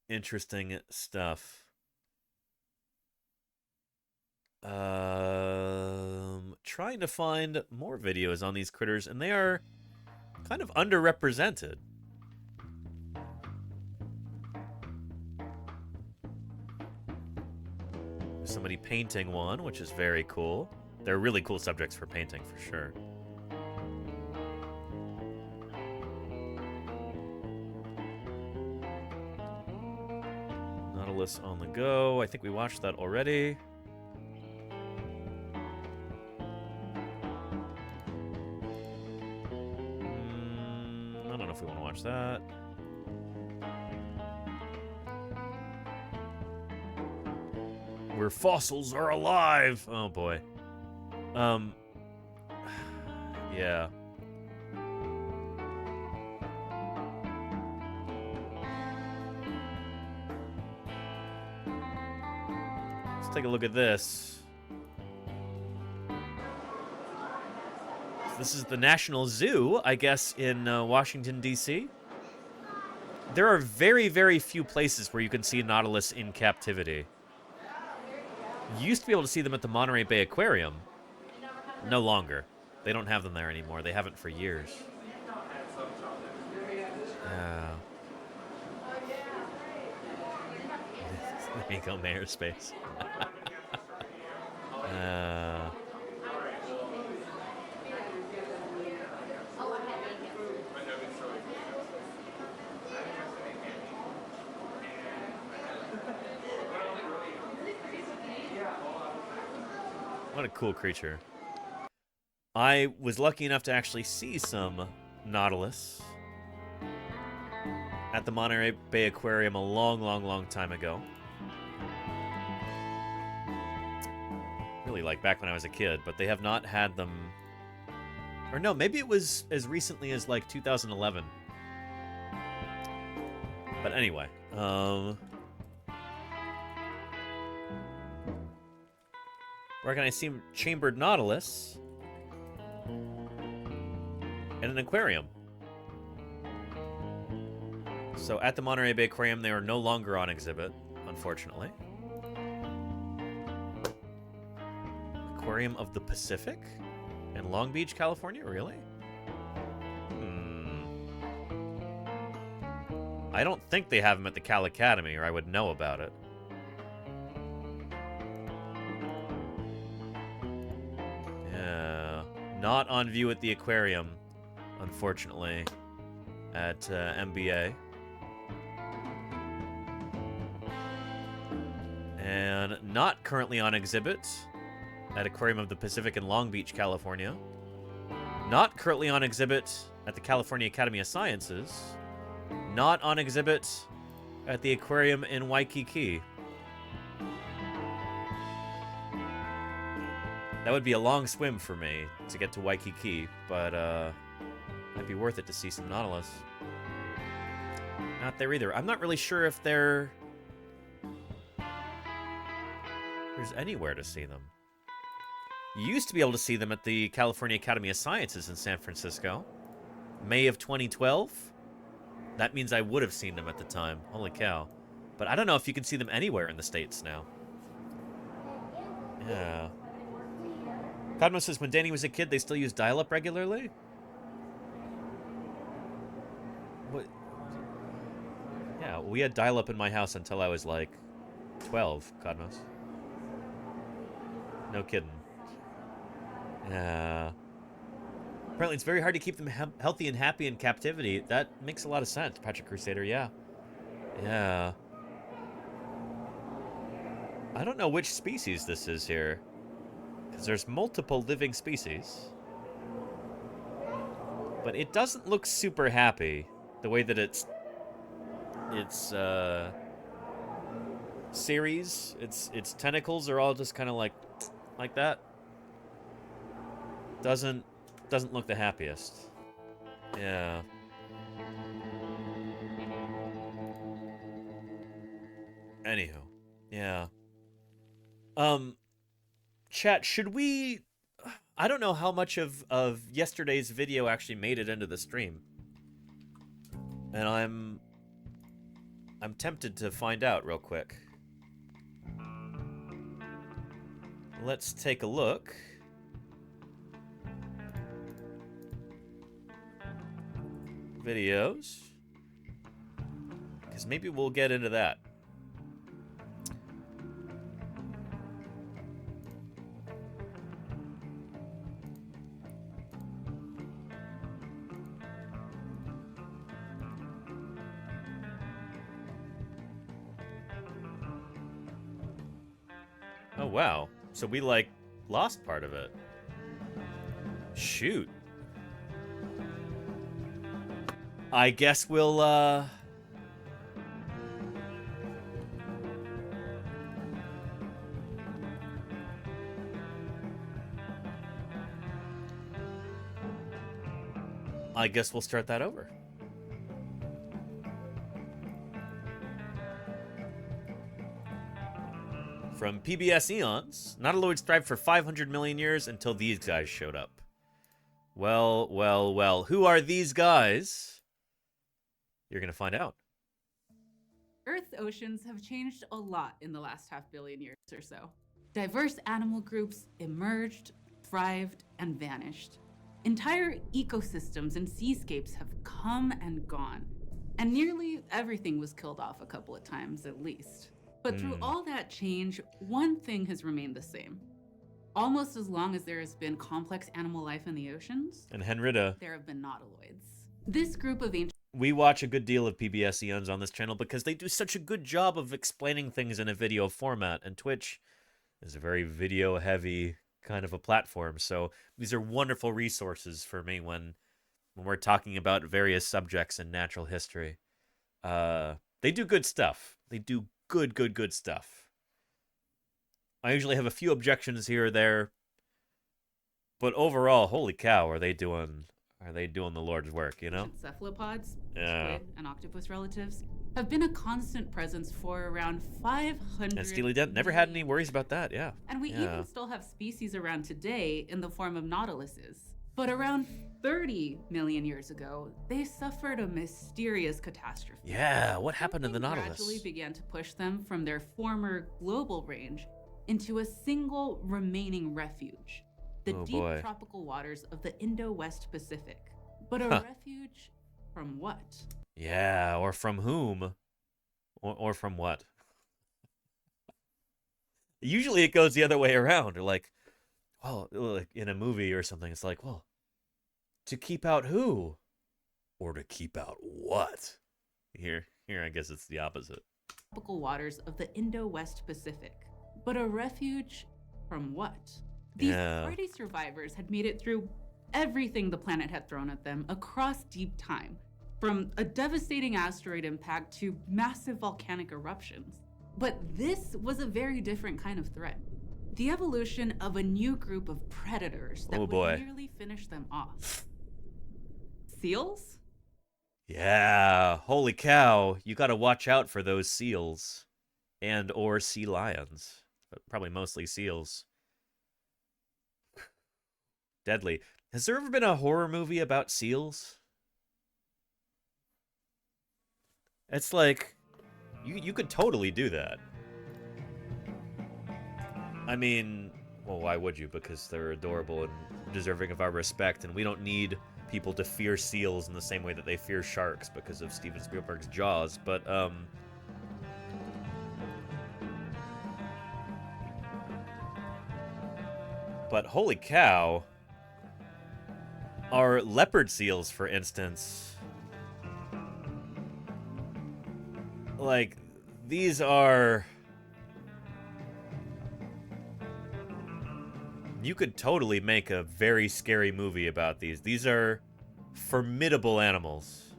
Interesting stuff. Trying to find more videos on these critters, and they are kind of underrepresented. There's somebody painting one, which is very cool. They're really cool subjects for painting, for sure. Nautilus on the go. I think we watched that already. I don't know if we want to watch that. Where fossils are alive. Oh boy. Yeah. take a look at this. This is the National Zoo, I guess, in Washington, D.C. There are very, very few places where you can see nautilus in captivity. You used to be able to see them at the Monterey Bay Aquarium. No longer. They don't have them there anymore. They haven't for years. There you go, Mayor Space. What a cool creature. I was lucky enough to actually see some nautilus at the Monterey Bay Aquarium a long, long, long time ago. Really like back when I was a kid, but they have not had them. Or no, maybe it was as recently as like 2011. But anyway, where can I see chambered nautilus in an aquarium? So at the Monterey Bay Aquarium, they are no longer on exhibit, unfortunately. Aquarium of the Pacific in Long Beach, California? Really? I don't think they have them at the Cal Academy, or I would know about it. Yeah, not on view at the aquarium, unfortunately, at MBA. And not currently on exhibit at Aquarium of the Pacific in Long Beach, California. Not currently on exhibit at the California Academy of Sciences. Not on exhibit at the aquarium in Waikiki. That would be a long swim for me to get to Waikiki, but it'd be worth it to see some nautilus. Not there either. I'm not really sure if there's anywhere to see them. You used to be able to see them at the California Academy of Sciences in San Francisco. May of 2012. That means I would have seen them at the time. Holy cow. But I don't know if you can see them anywhere in the States now. Yeah. Cosmo says, when Danny was a kid, they still used dial-up regularly? What? Yeah, we had dial-up in my house until I was like 12, Cosmos. No kidding. Yeah. Apparently, it's very hard to keep them healthy and happy in captivity. That makes a lot of sense, Patrick Crusader, yeah. Yeah. I don't know which species this is here, because there's multiple living species. But it doesn't look super happy, the way that its series, its tentacles are all just kind of like that. Doesn't look the happiest. Yeah. Anywho, yeah. Chat, should we... I don't know how much of yesterday's video actually made it into the stream. And I'm tempted to find out real quick. Let's take a look. Videos. Because maybe we'll get into that. Oh, wow. So we, like, lost part of it. Shoot. I guess we'll, I guess we'll start that over. From PBS Eons, nautiloids thrived for 500 million years until these guys showed up. Well, well, well. Who are these guys? You're going to find out. Earth's oceans have changed a lot in the last half-billion years or so. Diverse animal groups emerged, thrived, and vanished. Entire ecosystems and seascapes have come and gone, and nearly everything was killed off a couple of times at least. But through all that change, one thing has remained the same. Almost as long as there has been complex animal life in the oceans, And Henrietta, there have been nautiloids. This group of ancient we watch a good deal of PBS Eons on this channel because they do such a good job of explaining things in a video format, and Twitch is a very video-heavy kind of a platform, so these are wonderful resources for me when we're talking about various subjects in natural history. They do good stuff. They do good stuff. I usually have a few objections here or there, but overall, holy cow, are they doing the Lord's work, you know? cephalopods, Yeah. squid, and octopus relatives have been a constant presence for around 500 And Steely Dan never had any worries about that, yeah. And we Yeah. even still have species around today in the form of nautiluses. But around 30 million years ago, they suffered a mysterious catastrophe. Yeah, what happened to the Nautilus? Gradually began to push them from their former global range into a single remaining refuge, the Oh, deep boy. tropical waters of the Indo-West Pacific. But a Huh. refuge from what? Yeah, or from whom? Or from what? Usually it goes the other way around. Or like, well, like in a movie or something, it's like, well, to keep out who? Or to keep out what? Here, I guess it's the opposite. Tropical waters of the Indo-West Pacific. But a refuge from what? These Yeah. hardy survivors had made it through everything the planet had thrown at them across deep time, from a devastating asteroid impact to massive volcanic eruptions. But this was a very different kind of threat. The evolution of a new group of predators that Oh, would boy. nearly finish them off. Seals? Yeah, holy cow, you gotta watch out for those seals. And or sea lions. But probably mostly seals. Deadly. Has there ever been a horror movie about seals? It's like, you could totally do that. I mean, well, why would you? Because they're adorable and deserving of our respect, and we don't need people to fear seals in the same way that they fear sharks because of Steven Spielberg's Jaws, but, holy cow, are leopard seals, for instance, like, these are... You could totally make a very scary movie about these. These are formidable animals.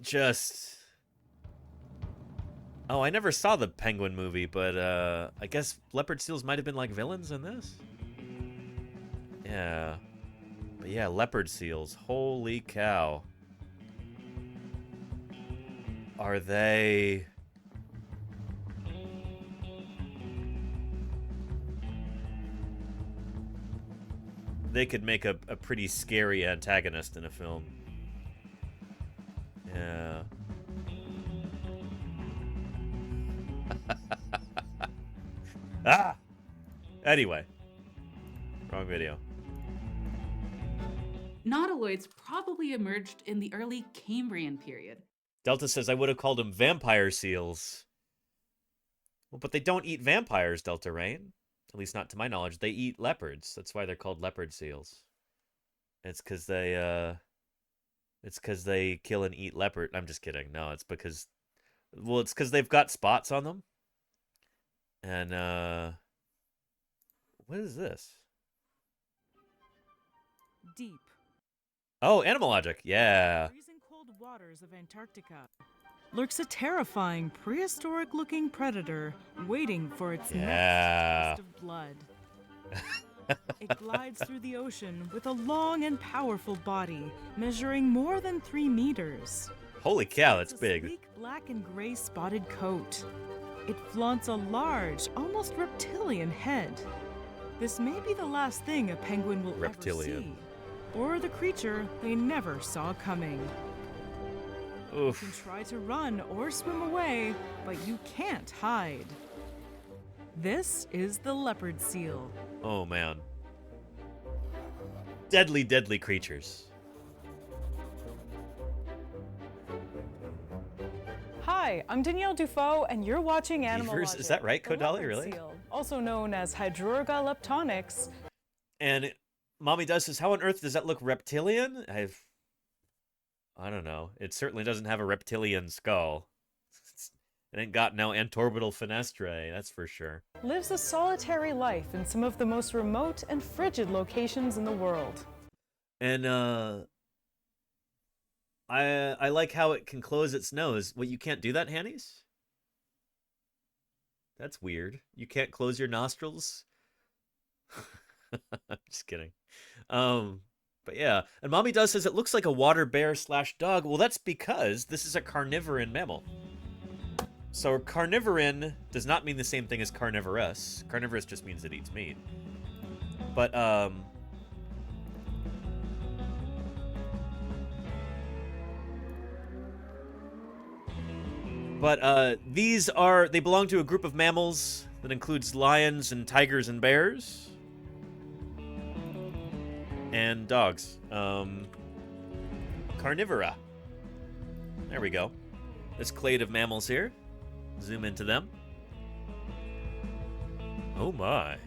Just... Oh, I never saw the penguin movie, but I guess leopard seals might have been like villains in this. Yeah. But yeah, leopard seals. Holy cow. Are they... They could make a pretty scary antagonist in a film. Yeah. Ah! Anyway. Wrong video. Nautiloids probably emerged in the early Cambrian period. Delta says I would have called them vampire seals. Well, but they don't eat vampires, Delta Rain. At least not to my knowledge. They eat leopards. That's why they're called leopard seals. It's because they kill and eat leopard. I'm just kidding. No, it's because... Well, it's because they've got spots on them. And, what is this? Deep. Oh, Animal Logic. Yeah. Freezing cold waters of Antarctica lurks a terrifying prehistoric-looking predator waiting for its Yeah. next taste of blood. It glides through the ocean with a long and powerful body, measuring more than 3 meters. Holy cow, that's It's a big. sleek black and gray spotted coat. It flaunts a large, almost reptilian head. This may be the last thing a penguin will ever see, or the creature they never saw coming. Oof. You can try to run or swim away, but you can't hide. This is the leopard seal. Oh, man. Deadly, deadly creatures. Hi, I'm Danielle Dufault, and you're watching Animal Beavers? Logic. Is that right, The Kodali, leopard really? seal, also known as Hydrurga leptonix. And Mommy Does says, how on earth does that look reptilian? I don't know. It certainly doesn't have a reptilian skull. It ain't got no antorbital fenestrae, that's for sure. Lives a solitary life in some of the most remote and frigid locations in the world. And I like how it can close its nose. Well, you can't do that, Hannies? That's weird. You can't close your nostrils? I'm just kidding. But yeah, and Mommy Does says it looks like a water bear / dog. Well, that's because this is a carnivorous mammal. So carnivorous does not mean the same thing as carnivorous. Carnivorous just means it eats meat. But they belong to a group of mammals that includes lions and tigers and bears. And dogs. Carnivora. There we go. This clade of mammals here. Zoom into them. Oh my.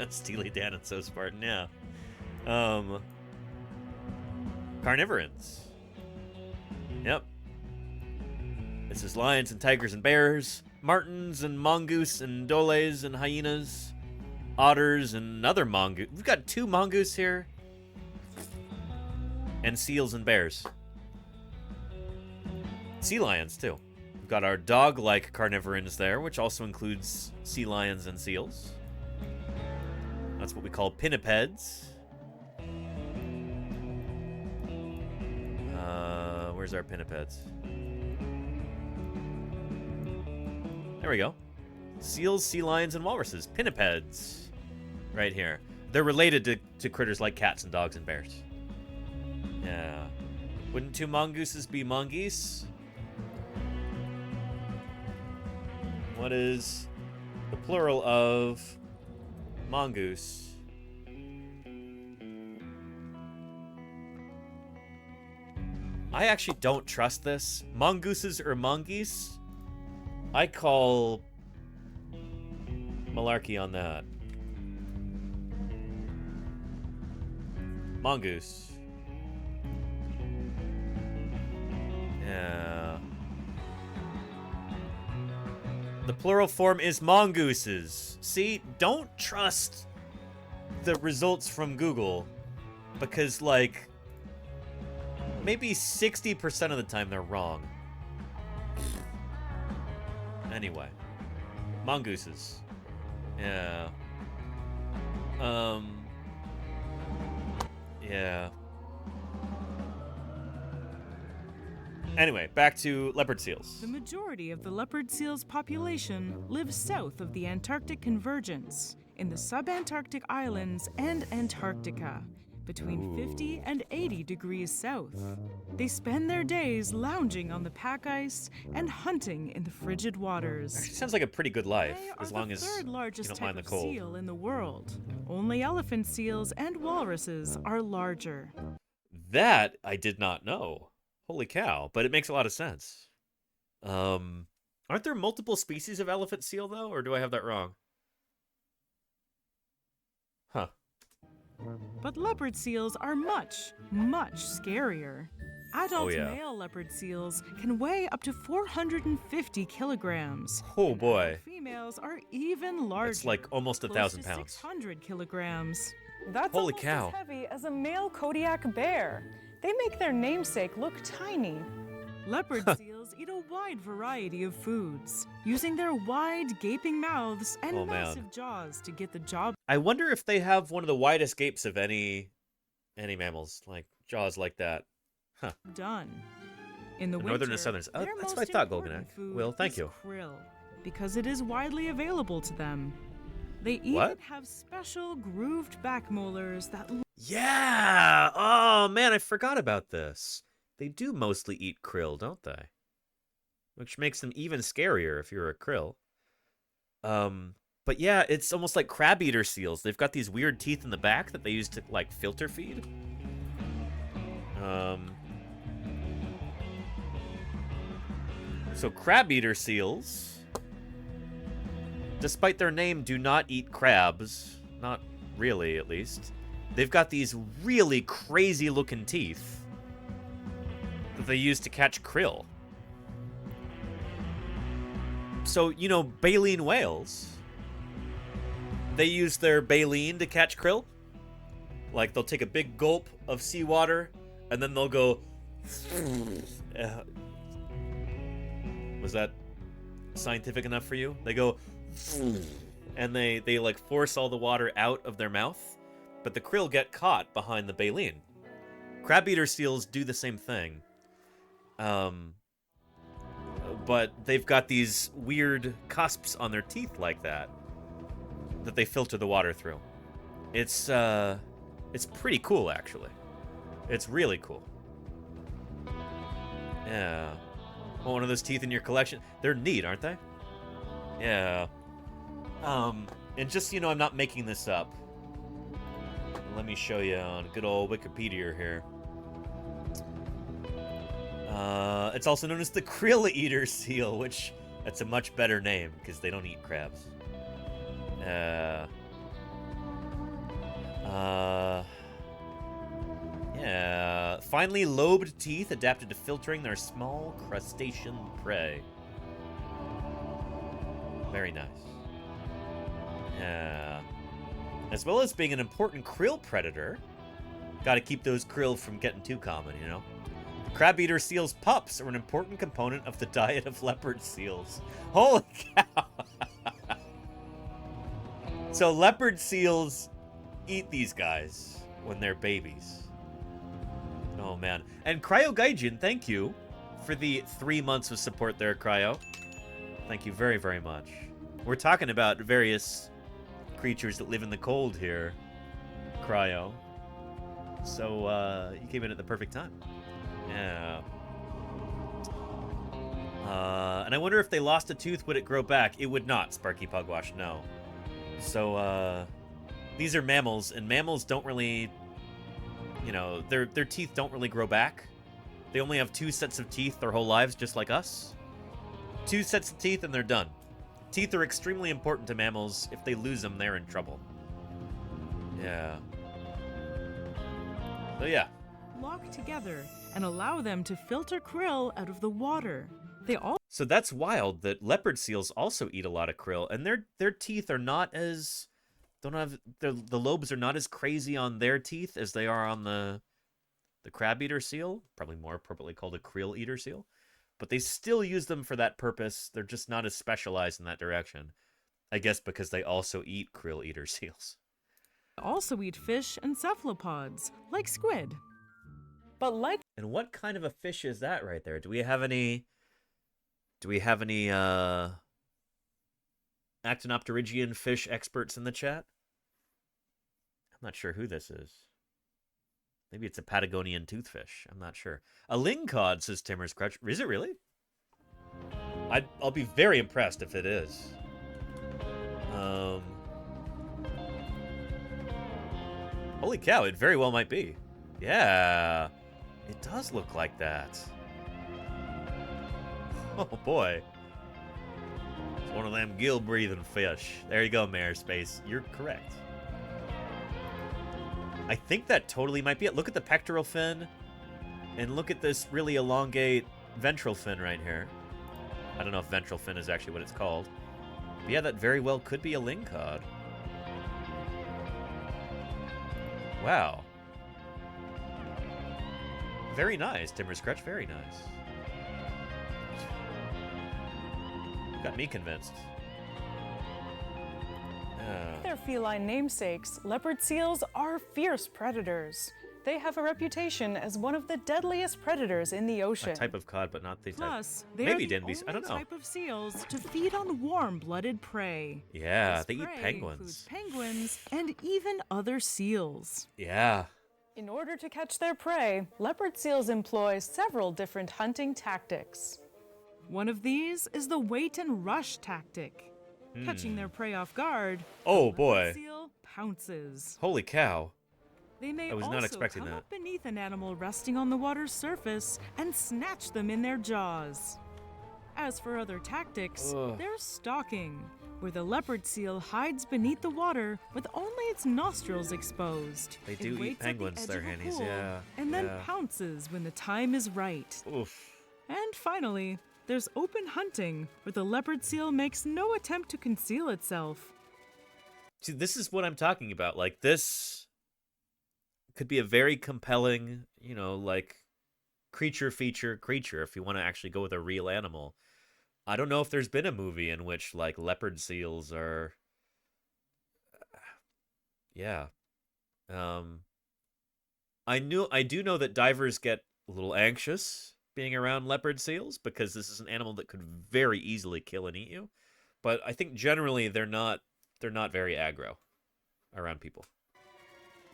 Steely Dan and So Spartan, yeah. Carnivorans. Yep. This is lions and tigers and bears, martens and mongoose and doles and hyenas, otters and other mongoose. We've got 2 mongoose here. And seals and bears. Sea lions, too. We've got our dog-like carnivorans there, which also includes sea lions and seals. That's what we call pinnipeds. Where's our pinnipeds? There we go. Seals, sea lions, and walruses. Pinnipeds. Right here. They're related to critters like cats and dogs and bears. Yeah. Wouldn't 2 mongooses be mongoose? What is the plural of mongoose? I actually don't trust this. Mongooses or mongoose? I call malarkey on that. Mongoose. Yeah. The plural form is mongooses. See, don't trust the results from Google because, like, maybe 60% of the time they're wrong. Anyway. Mongooses. Yeah. Yeah. Anyway, back to leopard seals. The majority of the leopard seal's population lives south of the Antarctic convergence, in the subantarctic islands and Antarctica, between 50 and 80 degrees south. They spend their days lounging on the pack ice and hunting in the frigid waters. Actually, sounds like a pretty good life, as long the as third you largest don't type mind the of cold. seal in the world. Only elephant seals and walruses are larger. That I did not know. Holy cow, but it makes a lot of sense. Aren't there multiple species of elephant seal, though, or do I have that wrong? Huh. But leopard seals are much, much scarier. Adult male leopard seals can weigh up to 450 kilograms. Oh boy. Females are even larger. It's like almost 1,000 pounds. 600 kilograms. That's Holy almost cow. as heavy as a male Kodiak bear. They make their namesake look tiny. Leopard seals eat a wide variety of foods, using their wide, gaping mouths and massive jaws to get the job. I wonder if they have one of the widest gapes of any mammals, like jaws like that. Huh. Done. In the winter, northern and southern. Oh, their that's most what I thought, important Golganak. food Well, thank is you. krill, because it is widely available to them. They even What? have special grooved back molars that Yeah! Oh, man, I forgot about this. They do mostly eat krill, don't they? Which makes them even scarier if you're a krill. But yeah, it's almost like crab eater seals. They've got these weird teeth in the back that they use to, like, filter feed. So crab eater seals, despite their name, do not eat crabs. Not really, at least. They've got these really crazy looking teeth that they use to catch krill. So, you know, baleen whales, they use their baleen to catch krill. Like, they'll take a big gulp of seawater, and then they'll go... Was that scientific enough for you? They go... And they like, force all the water out of their mouth, but the krill get caught behind the baleen. Crab-eater seals do the same thing. But they've got these weird cusps on their teeth like that they filter the water through. It's pretty cool, actually. It's really cool. Yeah. Want one of those teeth in your collection? They're neat, aren't they? Yeah. And just so you know, I'm not making this up. Let me show you on good old Wikipedia here. It's also known as the krill eater seal, which that's a much better name because they don't eat crabs. Yeah. Finely lobed teeth adapted to filtering their small crustacean prey. Very nice. Yeah. As well as being an important krill predator, gotta keep those krill from getting too common, you know? Crab-eater seals' pups are an important component of the diet of leopard seals. Holy cow! So leopard seals eat these guys when they're babies. Oh, man. And Cryo Gaijin, thank you for the 3 months of support there, Cryo. Thank you very, very much. We're talking about various creatures that live in the cold here, Cryo. So, you came in at the perfect time. Yeah. And I wonder if they lost a tooth, would it grow back? It would not, Sparky Pugwash, no. So, these are mammals, and mammals don't really, you know, their teeth don't really grow back. They only have 2 sets of teeth their whole lives, just like us. 2 sets of teeth, and they're done. Teeth are extremely important to mammals. If they lose them, they're in trouble. Yeah. So, yeah. lock together and allow them to filter krill out of the water. They all So that's wild that leopard seals also eat a lot of krill, and their teeth are not as the lobes are not as crazy on their teeth as they are on the crab eater seal, probably more appropriately called a krill eater seal. But they still use them for that purpose. They're just not as specialized in that direction. I guess because they also eat krill eater seals. also eat fish and cephalopods, like squid. But like And what kind of a fish is that right there? Do we have any actinopterygian fish experts in the chat? I'm not sure who this is. Maybe it's a Patagonian toothfish. I'm not sure. A lingcod, says Timmer's Crutch. Is it really? I'll be very impressed if it is. Holy cow, it very well might be. Yeah, it does look like that. Oh boy. It's one of them gill-breathing fish. There you go, Mayor Space. You're correct. I think that totally might be it. Look at the pectoral fin, and look at this really elongate ventral fin right here. I don't know if ventral fin is actually what it's called. But yeah, that very well could be a lingcod. Wow. Very nice, Timber Scratch. Very nice. Got me convinced. their feline namesakes, leopard seals are fierce predators. They have a reputation as one of the deadliest predators in the ocean. A type of cod, but not the Plus, type. they Maybe are the Denby's. I only don't know. type of seals to feed on warm-blooded prey. Yeah, This they eat prey penguins. includes penguins and even other seals. Yeah. In order to catch their prey, leopard seals employ several different hunting tactics. One of these is the wait and rush tactic. Catching their prey off guard, Oh, the leopard boy. seal pounces. Holy cow. They may I was also not expecting come that. up beneath an animal resting on the water's surface and snatch them in their jaws. As for other tactics, there's stalking, where the leopard seal hides beneath the water with only its nostrils exposed. They It do eat waits at the penguins, edge their of a handies, pool yeah. And then yeah. pounces when the time is right. Oof. And finally, there's open hunting, where the leopard seal makes no attempt to conceal itself. See, this is what I'm talking about. Like, this could be a very compelling, you know, like, creature if you want to actually go with a real animal. I don't know if there's been a movie in which, like, leopard seals are... Yeah. I do know that divers get a little anxious being around leopard seals because this is an animal that could very easily kill and eat you. But I think generally they're not very aggro around people.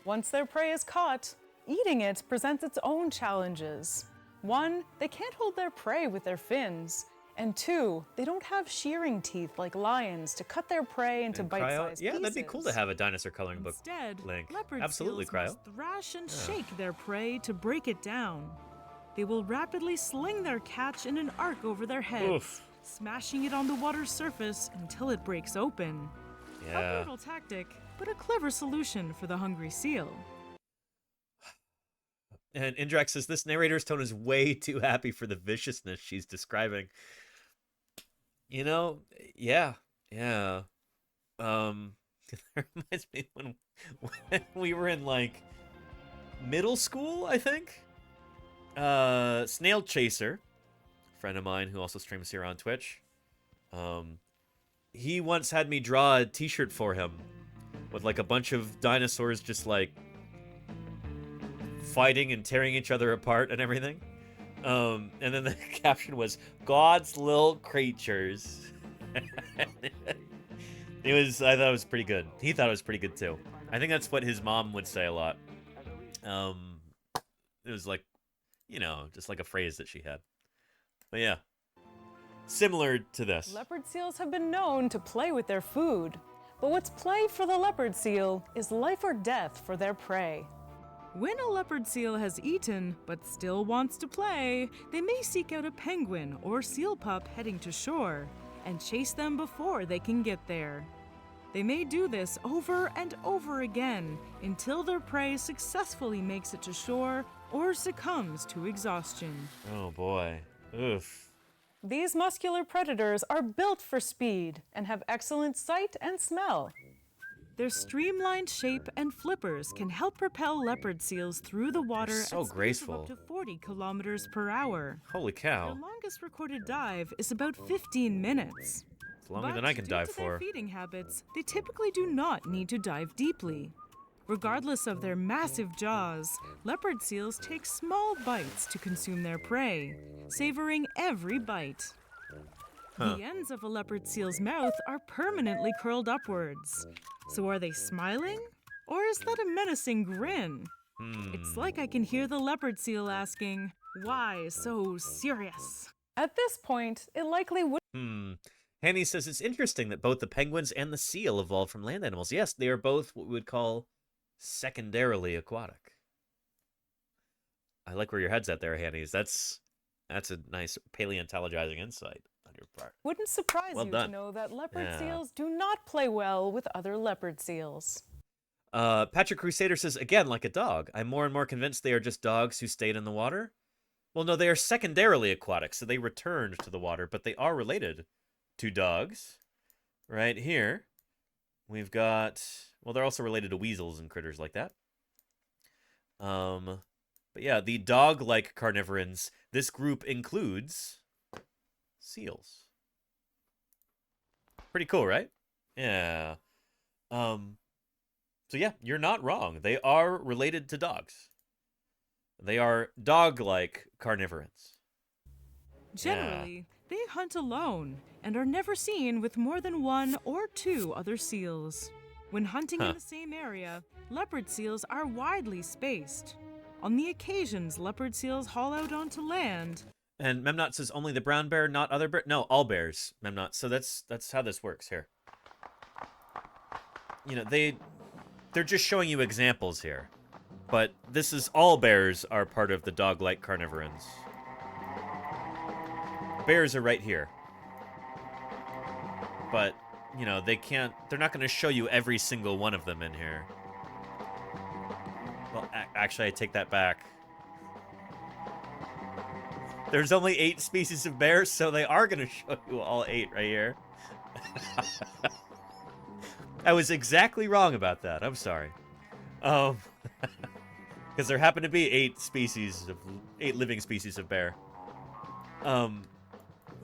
Once their prey is caught, eating it presents its own challenges. 1, they can't hold their prey with their fins. And 2, they don't have shearing teeth like lions to cut their prey into bite-sized Yeah, pieces. that'd be cool to have a dinosaur coloring book. Instead, Link. leopard Absolutely, seals Cryo. must thrash and shake their prey to break it down. They will rapidly sling their catch in an arc over their heads, Oof. smashing it on the water's surface until it breaks open. Yeah. A brutal tactic, but a clever solution for the hungry seal. And Indrak says, this narrator's tone is way too happy for the viciousness she's describing. You know, yeah. That reminds me when we were in, like, middle school, I think? Snail Chaser, a friend of mine who also streams here on Twitch, he once had me draw a t-shirt for him with, like, a bunch of dinosaurs just, like, fighting and tearing each other apart and everything. And then the caption was, God's little creatures. I thought it was pretty good. He thought it was pretty good too. I think that's what his mom would say a lot. It was like, you know, just like a phrase that she had. But yeah, similar to this. Leopard seals have been known to play with their food, but what's play for the leopard seal is life or death for their prey. When a leopard seal has eaten, but still wants to play, they may seek out a penguin or seal pup heading to shore, and chase them before they can get there. They may do this over and over again, until their prey successfully makes it to shore or succumbs to exhaustion. Oh boy. Oof. These muscular predators are built for speed and have excellent sight and smell. Their streamlined shape and flippers can help propel leopard seals through the water so at speeds graceful. of up to 40 kilometers per hour. Holy cow. Their longest recorded dive is about 15 minutes. It's longer But than I can due dive to their for. feeding habits, they typically do not need to dive deeply. Regardless of their massive jaws, leopard seals take small bites to consume their prey, savoring every bite. The ends of a leopard seal's mouth are permanently curled upwards. So are they smiling? Or is that a menacing grin? It's like I can hear the leopard seal asking, "Why so serious?" At this point, it likely would. Hanny says it's interesting that both the penguins and the seal evolved from land animals. Yes, they are both what we would call secondarily aquatic. I like where your head's at there, Hannies. That's a nice paleontologizing insight on your part. Wouldn't surprise Well you done. to know that leopard Yeah. seals do not play well with other leopard seals. Patrick Crusader says, again, like a dog. I'm more and more convinced they are just dogs who stayed in the water. Well, no, they are secondarily aquatic, so they returned to the water, but they are related to dogs. Right here, we've got, well, they're also related to weasels and critters like that. But yeah, the dog-like carnivorans, this group includes seals. Pretty cool, right? Yeah. So yeah, you're not wrong. They are related to dogs. They are dog-like carnivorans. Generally, they hunt alone and are never seen with more than 1 or 2 other seals. When hunting in the same area, leopard seals are widely spaced. On the occasions leopard seals haul out onto land. And Memnot says only the brown bear, not other bear. No, all bears, Memnot. So that's how this works here. You know, they're just showing you examples here. But this is all bears are part of the dog-like carnivorans. Bears are right here. But, you know, they're not going to show you every single one of them in here. Well, actually, I take that back. There's only 8 species of bears, so they are going to show you all 8 right here. I was exactly wrong about that. I'm sorry. Because there happen to be 8 living species of bear.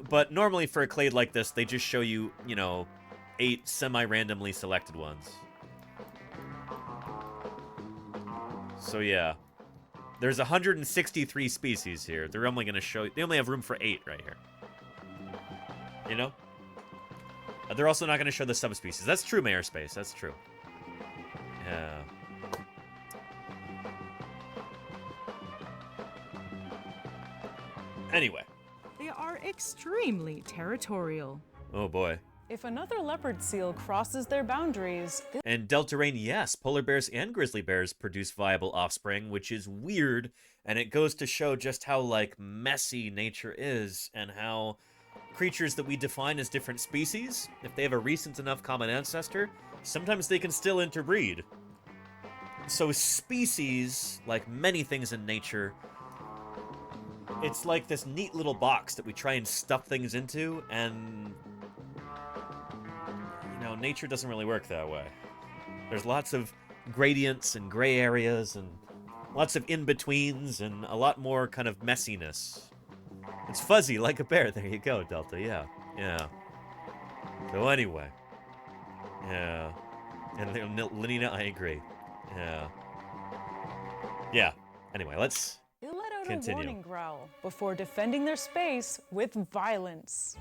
But normally for a clade like this, they just show you, you know, 8 semi-randomly selected ones. So yeah. There's 163 species here. They're only going to show... They only have room for 8 right here. You know? They're also not going to show the subspecies. That's true, Mayor Space. That's true. Yeah. Anyway. They are extremely territorial. Oh boy. If another leopard seal crosses their boundaries... And Delta Rain, yes, polar bears and grizzly bears produce viable offspring, which is weird, and it goes to show just how, like, messy nature is, and how creatures that we define as different species, if they have a recent enough common ancestor, sometimes they can still interbreed. So species, like many things in nature, it's like this neat little box that we try and stuff things into, and... You know, nature doesn't really work that way. There's lots of gradients and gray areas and lots of in-betweens and a lot more kind of messiness. It's fuzzy like a bear. There you go, Delta. Yeah. Yeah. So anyway. Yeah. And Lenina, I agree. Yeah. Yeah. Anyway, let's They let out continue. a warning growl before defending their space with violence.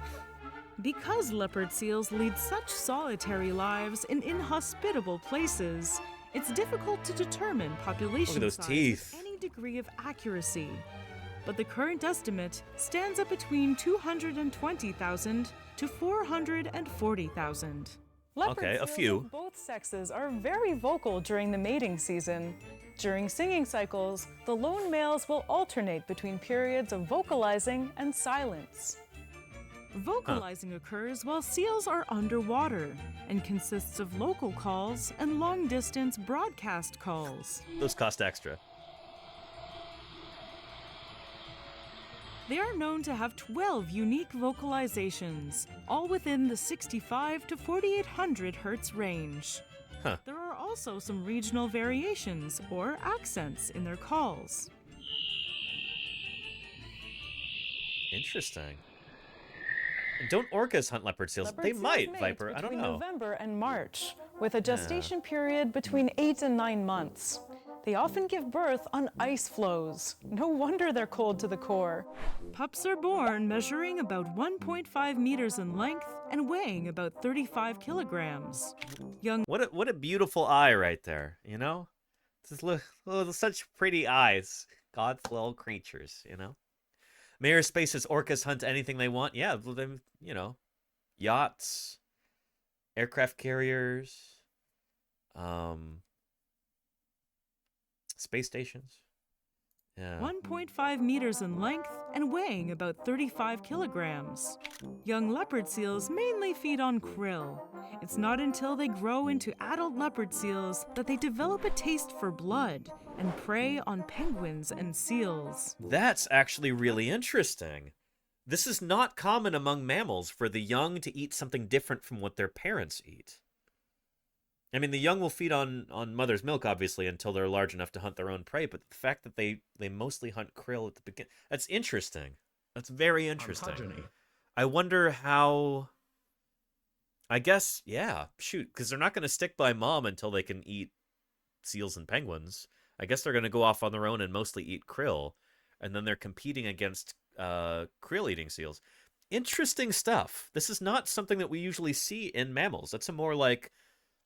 Because leopard seals lead such solitary lives in inhospitable places, it's difficult to determine population those size teeth. with any degree of accuracy. But the current estimate stands at between 220,000 to 440,000. Leopard Okay, a seals few. of both sexes are very vocal during the mating season. During singing cycles, the lone males will alternate between periods of vocalizing and silence. Vocalizing occurs while seals are underwater and consists of local calls and long-distance broadcast calls. Those cost extra. They are known to have 12 unique vocalizations, all within the 65 to 4800 hertz range. Huh. There are also some regional variations or accents in their calls. Interesting. And don't orcas hunt leopard seals? Leopard They seals might, mate Viper. I don't between know. November and March, with a gestation period between 8 and 9 months. They often give birth on ice floes. No wonder they're cold to the core. Pups are born measuring about 1.5 meters in length and weighing about 35 kilograms. Young What a beautiful eye right there, you know? Just look, such pretty eyes. God's little creatures, you know? Mayor Space says orcas hunt anything they want. Yeah, well, then, you know, yachts, aircraft carriers, space stations. Yeah. 1.5 meters in length and weighing about 35 kilograms. Young leopard seals mainly feed on krill. It's not until they grow into adult leopard seals that they develop a taste for blood and prey on penguins and seals. That's actually really interesting. This is not common among mammals for the young to eat something different from what their parents eat. I mean, the young will feed on mother's milk, obviously, until they're large enough to hunt their own prey, but the fact that they mostly hunt krill at the beginning, that's interesting. That's very interesting. Ontogeny. I wonder how... I guess, yeah, shoot, because they're not going to stick by mom until they can eat seals and penguins. I guess they're going to go off on their own and mostly eat krill, and then they're competing against krill-eating seals. Interesting stuff. This is not something that we usually see in mammals. That's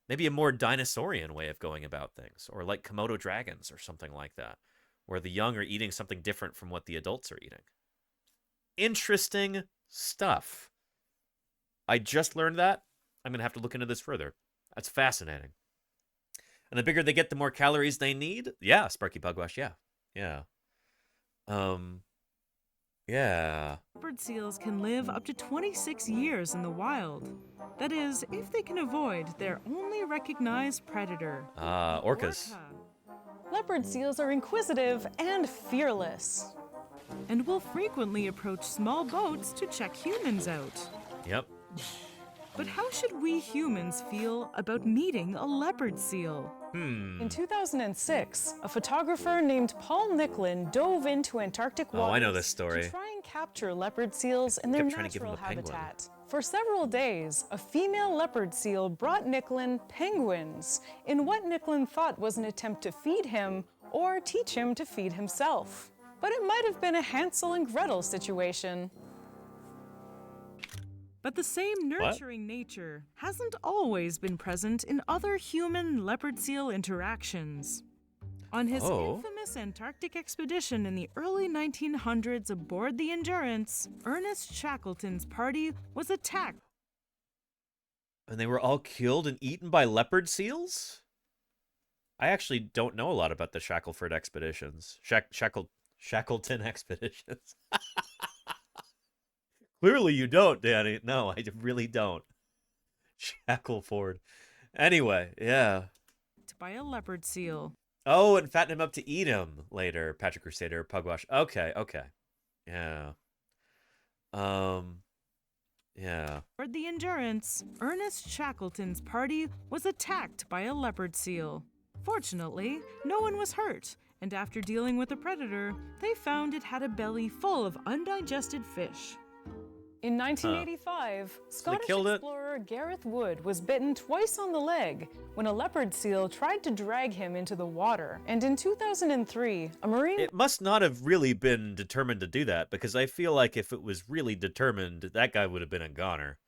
maybe a more dinosaurian way of going about things, or like Komodo dragons or something like that, where the young are eating something different from what the adults are eating. Interesting stuff. I just learned that. I'm going to have to look into this further. That's fascinating. And the bigger they get, the more calories they need? Yeah, Sparky Pugwash, yeah. Yeah. Yeah. Leopard seals can live up to 26 years in the wild. That is, if they can avoid their only recognized predator. Orcas. Leopard seals are inquisitive and fearless. And will frequently approach small boats to check humans out. Yep. But how should we humans feel about meeting a leopard seal? In 2006, a photographer named Paul Nicklin dove into Antarctic waters I know this story. to try and capture leopard seals in their natural habitat. For several days, a female leopard seal brought Nicklin penguins in what Nicklin thought was an attempt to feed him or teach him to feed himself. But it might have been a Hansel and Gretel situation. But the same nurturing nature hasn't always been present in other human-leopard seal interactions. On his infamous Antarctic expedition in the early 1900s aboard the Endurance, Ernest Shackleton's party was attacked. And they were all killed and eaten by leopard seals? I actually don't know a lot about the Shackelford expeditions. Shackleton expeditions. Clearly you don't, Danny. No, I really don't. Shackelford. Anyway, yeah. By a leopard seal. Oh, and fatten him up to eat him later, Patrick Crusader, Pugwash. Okay. Yeah. Yeah. Aboard the Endurance, Ernest Shackleton's party was attacked by a leopard seal. Fortunately, no one was hurt, and after dealing with the predator, they found it had a belly full of undigested fish. In 1985, Scottish explorer Gareth Wood was bitten twice on the leg when a leopard seal tried to drag him into the water. And in 2003, a marine... It must not have really been determined to do that, because I feel like if it was really determined, that guy would have been a goner.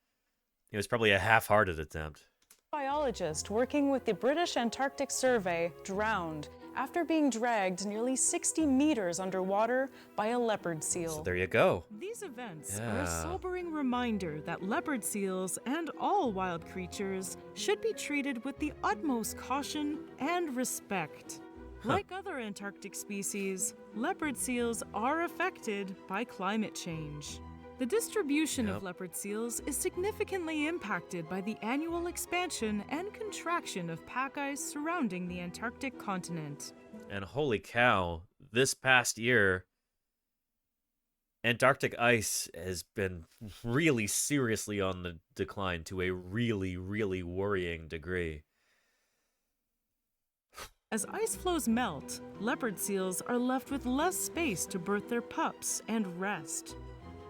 It was probably a half-hearted attempt. Biologist working with the British Antarctic Survey drowned after being dragged nearly 60 meters underwater by a leopard seal. So there you go. These events are a sobering reminder that leopard seals and all wild creatures should be treated with the utmost caution and respect. Like other Antarctic species, leopard seals are affected by climate change. The distribution of leopard seals is significantly impacted by the annual expansion and contraction of pack ice surrounding the Antarctic continent. And holy cow, this past year, Antarctic ice has been really seriously on the decline to a really, really worrying degree. As ice floes melt, leopard seals are left with less space to birth their pups and rest.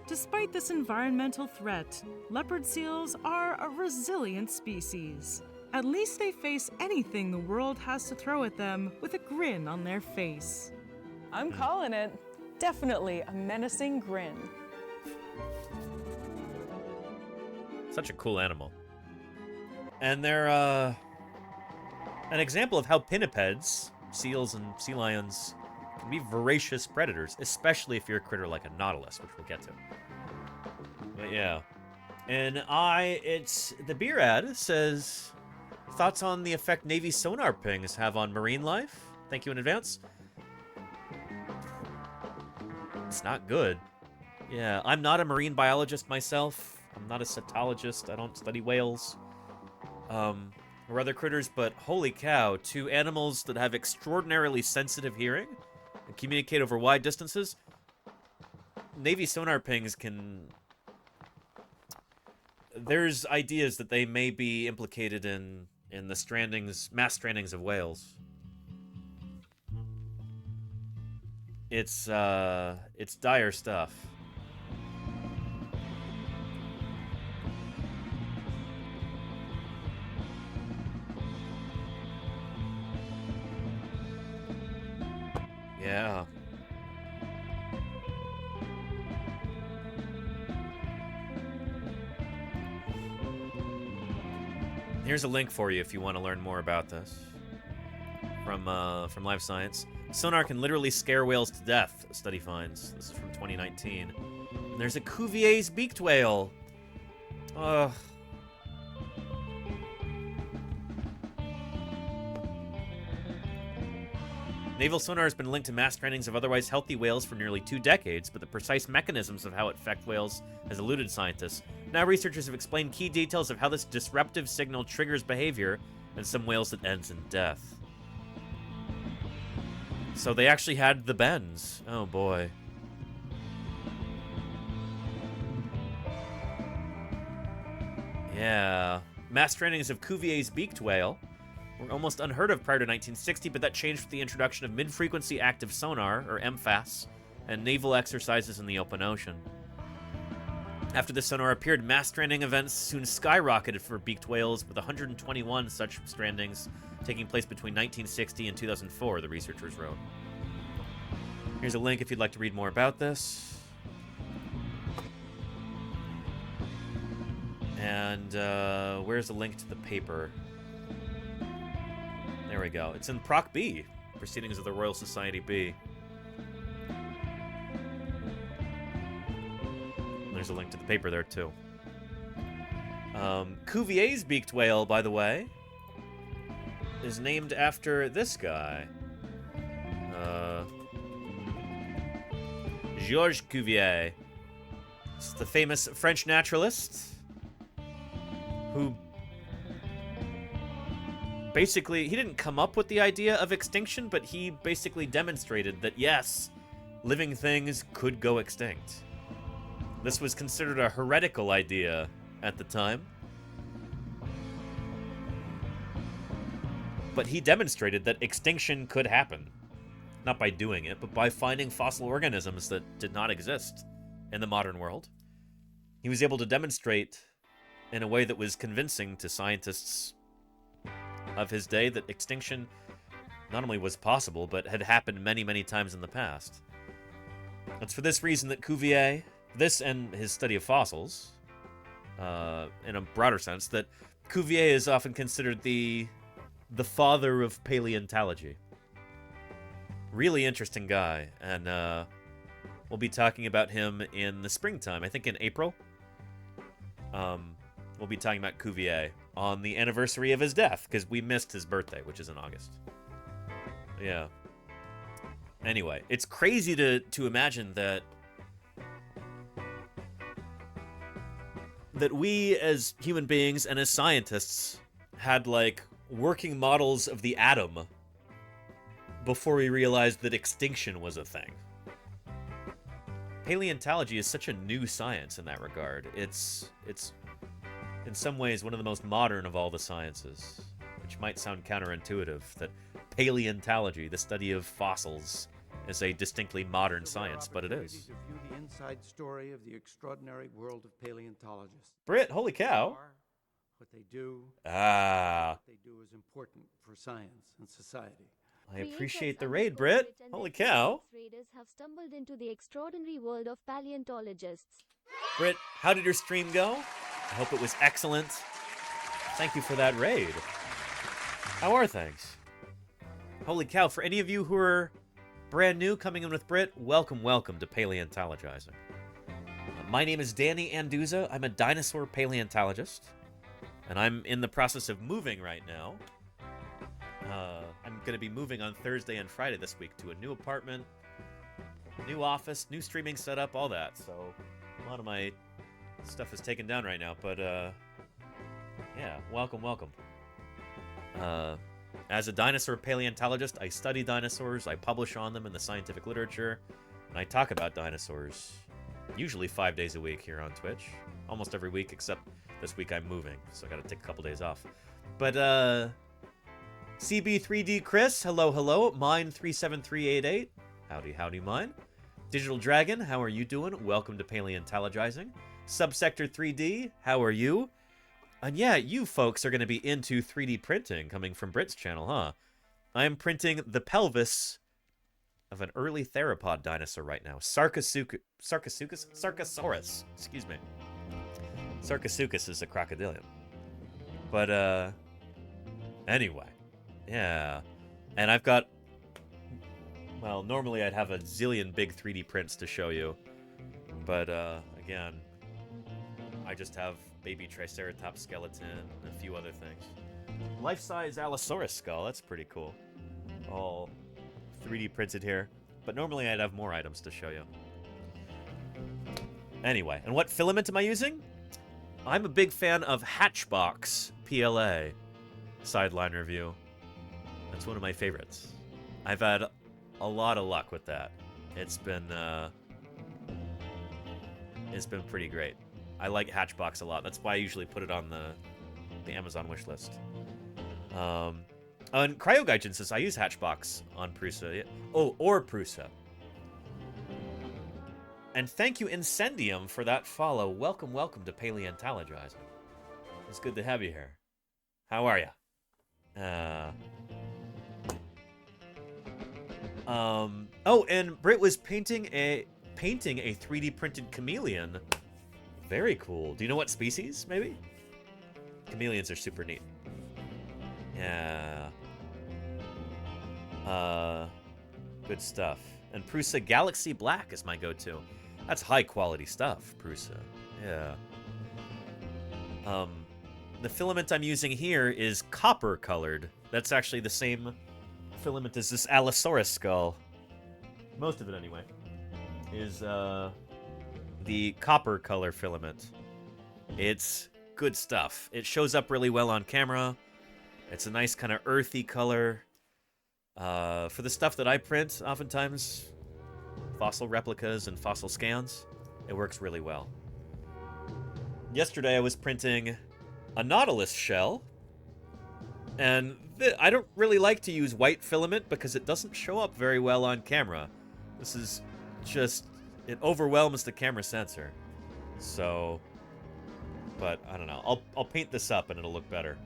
Despite this environmental threat, leopard seals are a resilient species. At least they face anything the world has to throw at them with a grin on their face. I'm calling it. Definitely a menacing grin. Such a cool animal. And they're an example of how pinnipeds, seals and sea lions, can be voracious predators, especially if you're a critter like a nautilus, which we'll get to. But yeah. And it's the beer ad says, thoughts on the effect Navy sonar pings have on marine life? Thank you in advance. It's not good. Yeah, I'm not a marine biologist myself. I'm not a cetologist. I don't study whales or other critters, but holy cow, two animals that have extraordinarily sensitive hearing and communicate over wide distances. Navy sonar pings can... There's ideas that they may be implicated in the mass strandings of whales. It's dire stuff. Yeah. Here's a link for you if you want to learn more about this. From Live Science. Sonar can literally scare whales to death, a study finds. This is from 2019. And there's a Cuvier's beaked whale. Ugh. Naval sonar has been linked to mass strandings of otherwise healthy whales for nearly 2 decades, but the precise mechanisms of how it affects whales has eluded scientists. Now researchers have explained key details of how this disruptive signal triggers behavior in some whales that ends in death. So they actually had the bends. Oh boy. Yeah. Mass strandings of Cuvier's beaked whale were almost unheard of prior to 1960, but that changed with the introduction of mid-frequency active sonar, or MFAS, and naval exercises in the open ocean. After the sonar appeared, mass stranding events soon skyrocketed for beaked whales, with 121 such strandings taking place between 1960 and 2004, the researchers wrote. Here's a link if you'd like to read more about this. And where's the link to the paper? There we go. It's in Proc B, Proceedings of the Royal Society B. There's a link to the paper there, too. Cuvier's beaked whale, by the way, is named after this guy. Georges Cuvier. It's the famous French naturalist who basically, he didn't come up with the idea of extinction, but he basically demonstrated that, yes, living things could go extinct. This was considered a heretical idea at the time. But he demonstrated that extinction could happen. Not by doing it, but by finding fossil organisms that did not exist in the modern world. He was able to demonstrate in a way that was convincing to scientists of his day that extinction not only was possible, but had happened many, many times in the past. It's for this reason that Cuvier, this and his study of fossils, in a broader sense, that Cuvier is often considered the father of paleontology. Really interesting guy, and we'll be talking about him in the springtime, I think in April. We'll be talking about Cuvier on the anniversary of his death, because we missed his birthday, which is in August. Yeah. Anyway, it's crazy to imagine that we as human beings and as scientists had, like, working models of the atom before we realized that extinction was a thing. Paleontology is such a new science in that regard. It's in some ways one of the most modern of all the sciences, which might sound counterintuitive, that paleontology, the study of fossils, is a distinctly modern science, but it is. To view the inside story of the extraordinary world of paleontologists. Britt, holy cow. What they do. Ah. What they do is important for science and society. I appreciate the raid, Britt. Holy cow. Raiders have stumbled into the extraordinary world of paleontologists. Britt, how did your stream go? I hope it was excellent. Thank you for that raid. How are things? Holy cow, for any of you who are brand new coming in with Britt, welcome, welcome to Paleontologizing. My name is Danny Anduz. I'm a dinosaur paleontologist, and I'm in the process of moving right now. I'm going to be moving on Thursday and Friday this week to a new apartment, new office, new streaming setup, all that. So a lot of my stuff is taken down right now, but yeah, welcome, welcome. As a dinosaur paleontologist, I study dinosaurs, I publish on them in the scientific literature, and I talk about dinosaurs usually 5 days a week here on Twitch. Almost every week, except this week I'm moving, so I gotta take a couple days off. But, CB3D Chris, hello, hello. Mine37388, howdy, howdy, mine. Digital Dragon, how are you doing? Welcome to Paleontologizing. Subsector 3D, how are you? And yeah, you folks are going to be into 3D printing coming from Britt's channel, huh? I am printing the pelvis of an early theropod dinosaur right now. Sarcosaurus. Excuse me. Sarcosuchus is a crocodilian. But, anyway. Yeah. And I've got... Well, normally I'd have a zillion big 3D prints to show you. But, again, I just have baby Triceratops skeleton and a few other things. Life-size Allosaurus skull. That's pretty cool. All 3D printed here. But normally I'd have more items to show you. Anyway, and what filament am I using? I'm a big fan of Hatchbox PLA sideline review. That's one of my favorites. I've had a lot of luck with that. It's been pretty great. I like Hatchbox a lot. That's why I usually put it on the Amazon wish list. And CryoGaijin says I use Hatchbox on Prusa. Yeah. Oh, or Prusa. And thank you, Incendium, for that follow. Welcome, welcome to Paleontologizing. It's good to have you here. How are you? Oh, and Britt was painting a 3D printed chameleon. Very cool. Do you know what species, maybe? Chameleons are super neat. Yeah. Good stuff. And Prusa Galaxy Black is my go-to. That's high-quality stuff, Prusa. Yeah. The filament I'm using here is copper-colored. That's actually the same filament as this Allosaurus skull. Most of it, anyway. Is, the copper color filament. It's good stuff. It shows up really well on camera. It's a nice kind of earthy color. For the stuff that I print, oftentimes, fossil replicas and fossil scans, it works really well. Yesterday I was printing a Nautilus shell, and I don't really like to use white filament because it doesn't show up very well on camera. This is just, it overwhelms the camera sensor. So, but I don't know. I'll paint this up and it'll look better.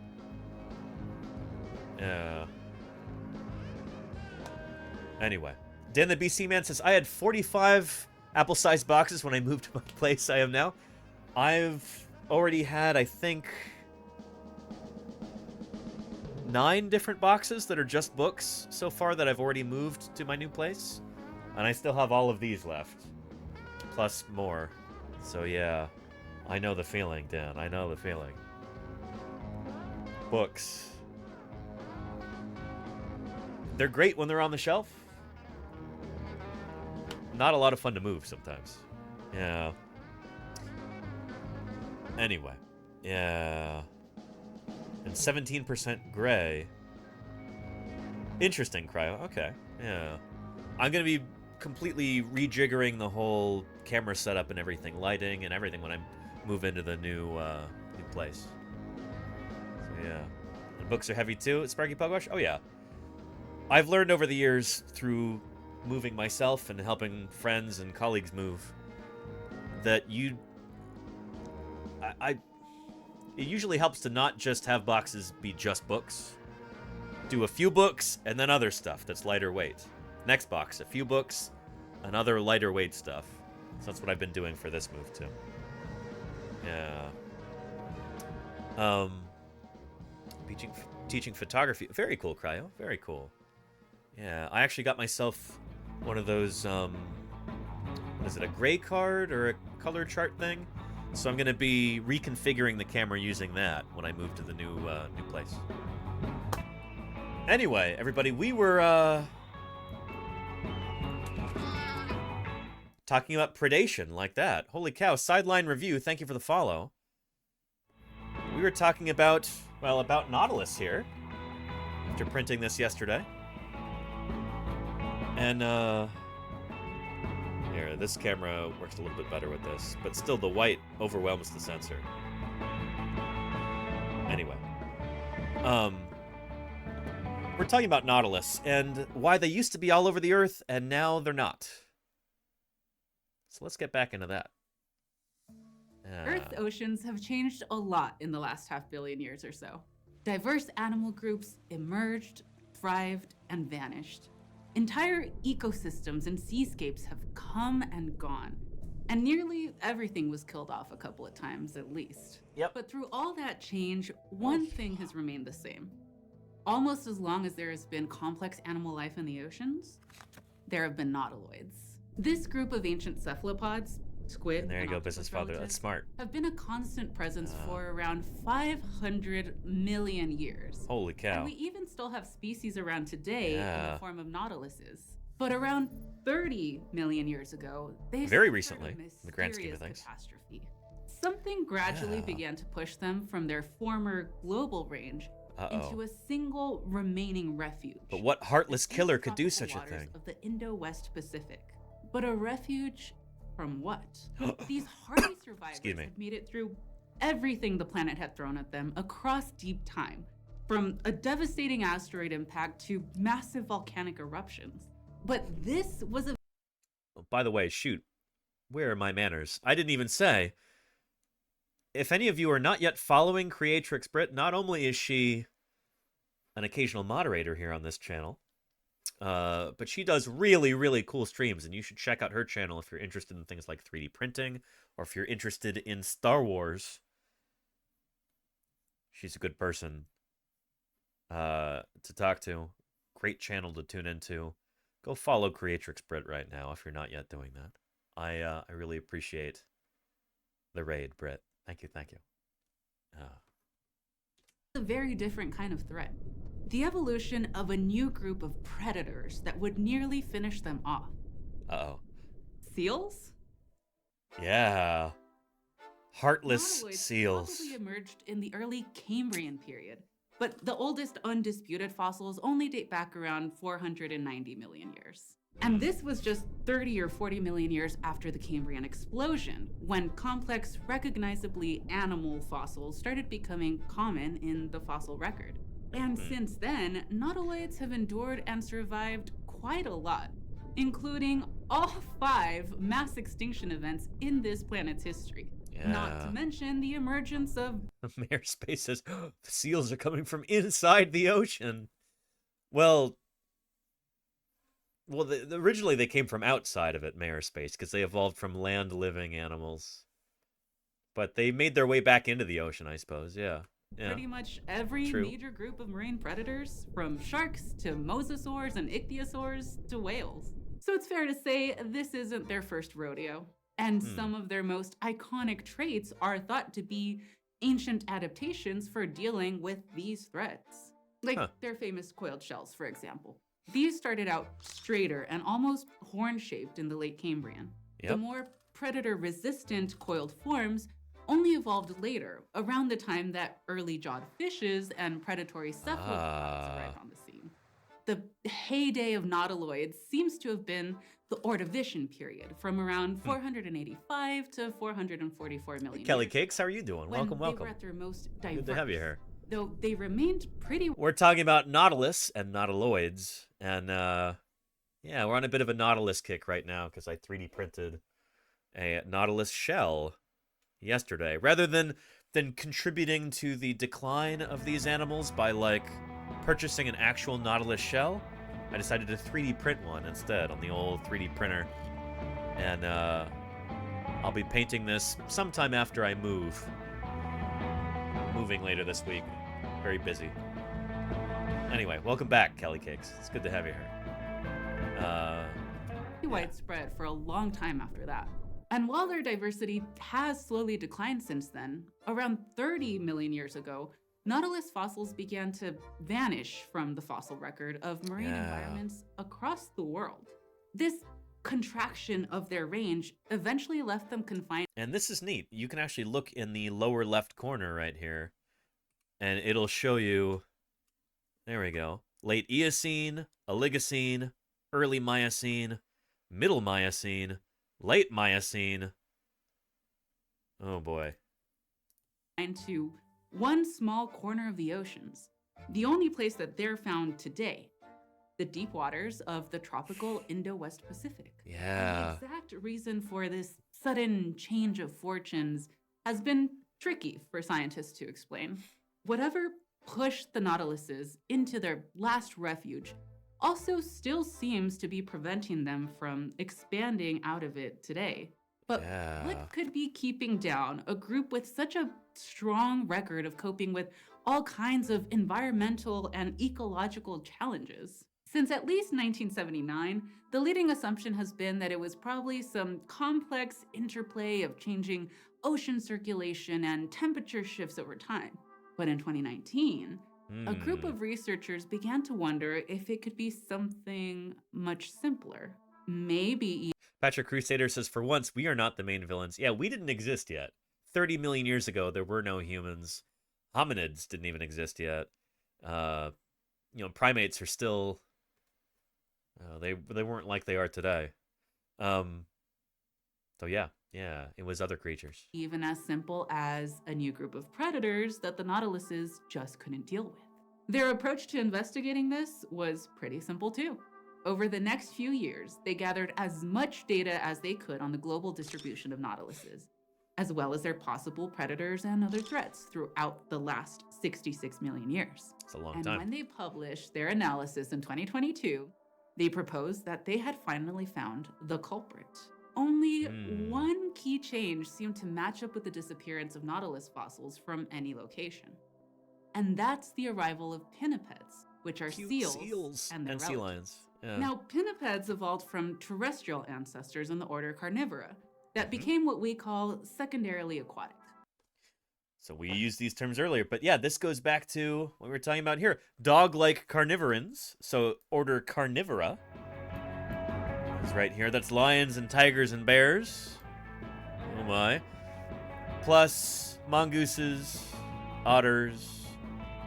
Yeah. Anyway, Dan the BC Man says, I had 45 apple-sized boxes when I moved to my place I am now. I've already had, I think, 9 different boxes that are just books so far that I've already moved to my new place. And I still have all of these left. Plus more. So yeah, I know the feeling, Dan. I know the feeling. Books. They're great when they're on the shelf. Not a lot of fun to move sometimes. Yeah. Anyway. Yeah. And 17% gray. Interesting, Cryo. Okay. Yeah. I'm going to be completely rejiggering the whole camera setup and everything. Lighting and everything when I move into the new place. So, yeah. And books are heavy too, Sparky Pugwash? Oh, yeah. I've learned over the years through moving myself and helping friends and colleagues move that it usually helps to not just have boxes be just books. Do a few books and then other stuff that's lighter weight. Next box, a few books and other lighter weight stuff. So that's what I've been doing for this move too. Yeah. Teaching photography. Very cool, Cryo. Very cool. Yeah, I actually got myself one of those, is it a gray card or a color chart thing? So I'm going to be reconfiguring the camera using that when I move to the new place. Anyway, everybody, we were talking about predation like that. Holy cow, sideline review, thank you for the follow. We were talking about, well, about Nautilus here, after printing this yesterday. And, here, this camera works a little bit better with this, but still the white overwhelms the sensor. Anyway. We're talking about Nautilus, and why they used to be all over the Earth, and now they're not. So let's get back into that. Earth oceans have changed a lot in the last 500 million years or so. Diverse animal groups emerged, thrived, and vanished. Entire ecosystems and seascapes have come and gone, and nearly everything was killed off a couple of times at least. Yep. But through all that change, one thing has remained the same. Almost as long as there has been complex animal life in the oceans, there have been nautiloids. This group of ancient cephalopods, squid, And there you and go, octopus business father. That's relatives, smart. have been a constant presence for around 500 million years. Holy cow. And we even still have species around today in Yeah. the form of nautiluses. But around 30 million years ago, they Very suffered recently, a in the grand scheme of mysterious things. catastrophe. Something gradually began to push them from their former global range into a single remaining refuge. But what heartless killer could do such a Waters thing? of the Indo-West Pacific. But a refuge from what? These hardy survivors have made it through everything the planet had thrown at them across deep time, from a devastating asteroid impact to massive volcanic eruptions. But this was a Oh, by the way, shoot. Where are my manners? I didn't even say. If any of you are not yet following Creatrix Brit, not only is she an occasional moderator here on this channel, but she does really, really cool streams, and you should check out her channel if you're interested in things like 3D printing, or if you're interested in Star Wars. She's a good person to talk to. Great channel to tune into. Go follow Creatrix Brit right now if you're not yet doing that. I really appreciate the raid, Brit. Thank you, thank you. a very different kind of threat. The evolution of a new group of predators that would nearly finish them off. Uh-oh. Seals? Yeah. Heartless Nautiloids seals. probably emerged in the early Cambrian period, but the oldest undisputed fossils only date back around 490 million years. And this was just 30 or 40 million years after the Cambrian explosion, when complex, recognizably animal fossils started becoming common in the fossil record. And since then, nautiloids have endured and survived quite a lot, including all 5 mass extinction events in this planet's history. Not to mention the emergence of... Mayor Space says, the seals are coming from inside the ocean. Well, originally they came from outside of it, Mayor Space, because they evolved from land-living animals. But they made their way back into the ocean, I suppose, yeah. Pretty much every major group of marine predators, from sharks to mosasaurs and ichthyosaurs to whales. So it's fair to say this isn't their first rodeo. And some of their most iconic traits are thought to be ancient adaptations for dealing with these threats. Like their famous coiled shells, for example. These started out straighter and almost horn-shaped in the late Cambrian. The more predator-resistant coiled forms only evolved later, around the time that early jawed fishes and predatory cephalopods arrived on the scene. The heyday of nautiloids seems to have been the Ordovician period, from around 485 to 444 million Hey, Kelly years, Cakes, how are you doing? when Welcome, they welcome. were at their most diverse. Good to have you here. Though they remained pretty... We're talking about Nautilus and nautiloids, and yeah, we're on a bit of a Nautilus kick right now because I 3D printed a Nautilus shell yesterday. Rather than contributing to the decline of these animals by, like, purchasing an actual Nautilus shell, I decided to 3D print one instead on the old 3D printer. And I'll be painting this sometime after I move. Moving later this week. Very busy. Anyway, welcome back, Kelly Cakes. It's good to have you here. Widespread for a long time after that. And while their diversity has slowly declined since then, around 30 million years ago, Nautilus fossils began to vanish from the fossil record of marine environments across the world. This contraction of their range eventually left them confined. And this is neat. You can actually look in the lower left corner right here, and it'll show you, there we go, late Eocene, Oligocene, early Miocene, middle Miocene, late Miocene. Oh boy. To one small corner of the oceans, the only place that they're found today, the deep waters of the tropical Indo-West Pacific. Yeah. And the exact reason for this sudden change of fortunes has been tricky for scientists to explain. Whatever pushed the nautiluses into their last refuge also still seems to be preventing them from expanding out of it today. But what could be keeping down a group with such a strong record of coping with all kinds of environmental and ecological challenges? Since at least 1979, the leading assumption has been that it was probably some complex interplay of changing ocean circulation and temperature shifts over time. But in 2019, a group of researchers began to wonder if it could be something much simpler. Maybe. Patrick Crusader says, for once, we are not the main villains. Yeah, we didn't exist yet. 30 million years ago, there were no humans. Hominids didn't even exist yet. Primates are still... they weren't like they are today. So yeah, it was other creatures. Even as simple as a new group of predators that the nautiluses just couldn't deal with. Their approach to investigating this was pretty simple too. Over the next few years, they gathered as much data as they could on the global distribution of nautiluses, as well as their possible predators and other threats throughout the last 66 million years. It's a long and time. When they published their analysis in 2022, they proposed that they had finally found the culprit. Only one key change seemed to match up with the disappearance of nautilus fossils from any location. And that's the arrival of pinnipeds, which are seals and their sea relatives. lions. Yeah. Now, pinnipeds evolved from terrestrial ancestors in the order Carnivora that became what we call secondarily aquatic. So we used these terms earlier, but yeah, this goes back to what we were talking about here. Dog-like carnivorans, so order Carnivora, is right here. That's lions and tigers and bears. Oh my. Plus mongooses, otters,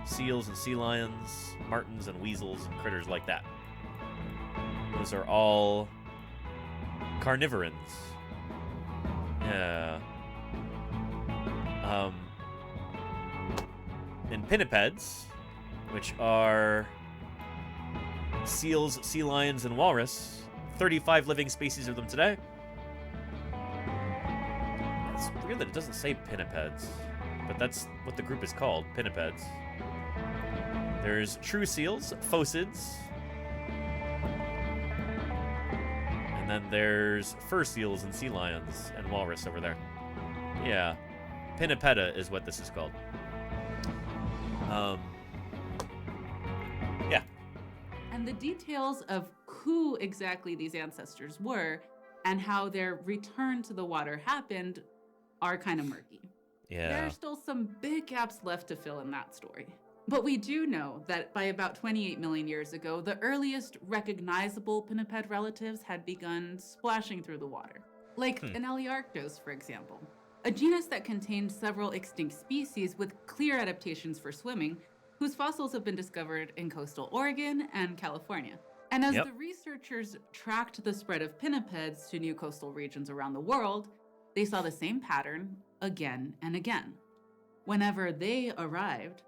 seals and sea lions, martens and weasels and critters like that. Those are all carnivorans. Yeah. And pinnipeds, which are seals, sea lions, and walrus. 35 living species of them today. It's weird that it doesn't say pinnipeds, but that's what the group is called, pinnipeds. There's true seals, phocids. And then there's fur seals and sea lions and walrus over there. Yeah. Pinnipeda is what this is called. Yeah. And the details of who exactly these ancestors were and how their return to the water happened are kind of murky. Yeah. There are still some big gaps left to fill in that story. But we do know that by about 28 million years ago, the earliest recognizable pinniped relatives had begun splashing through the water. Like an Elaearctos, for example, a genus that contained several extinct species with clear adaptations for swimming, whose fossils have been discovered in coastal Oregon and California. And as the researchers tracked the spread of pinnipeds to new coastal regions around the world, they saw the same pattern again and again. Whenever they arrived,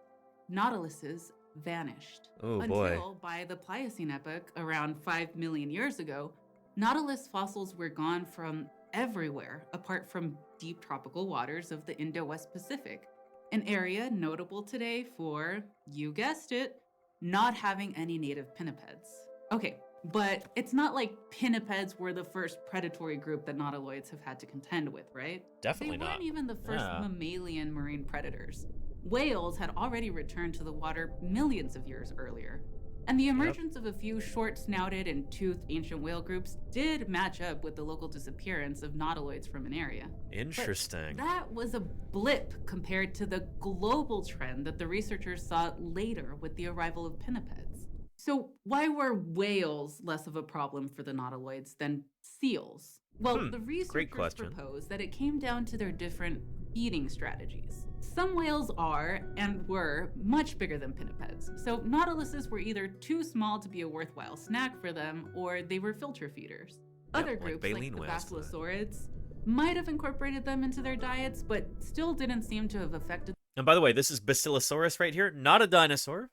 nautiluses vanished. Oh, Until boy. by the Pliocene epoch, around 5 million years ago, nautilus fossils were gone from everywhere apart from deep tropical waters of the Indo-West Pacific, an area notable today for, you guessed it, not having any native pinnipeds. Okay, but it's not like pinnipeds were the first predatory group that nautiloids have had to contend with, right? Definitely They not. weren't even the first mammalian marine predators. Whales had already returned to the water millions of years earlier. And the emergence of a few short-snouted and toothed ancient whale groups did match up with the local disappearance of nautiloids from an area. Interesting. But that was a blip compared to the global trend that the researchers saw later with the arrival of pinnipeds. So why were whales less of a problem for the nautiloids than seals? Well, the researchers proposed that it came down to their different feeding strategies. Some whales are, and were, much bigger than pinnipeds, so nautiluses were either too small to be a worthwhile snack for them, or they were filter feeders. Other groups, like the basilosaurids, might have incorporated them into their diets, but still didn't seem to have affected. And by the way, this is Basilosaurus right here, not a dinosaur.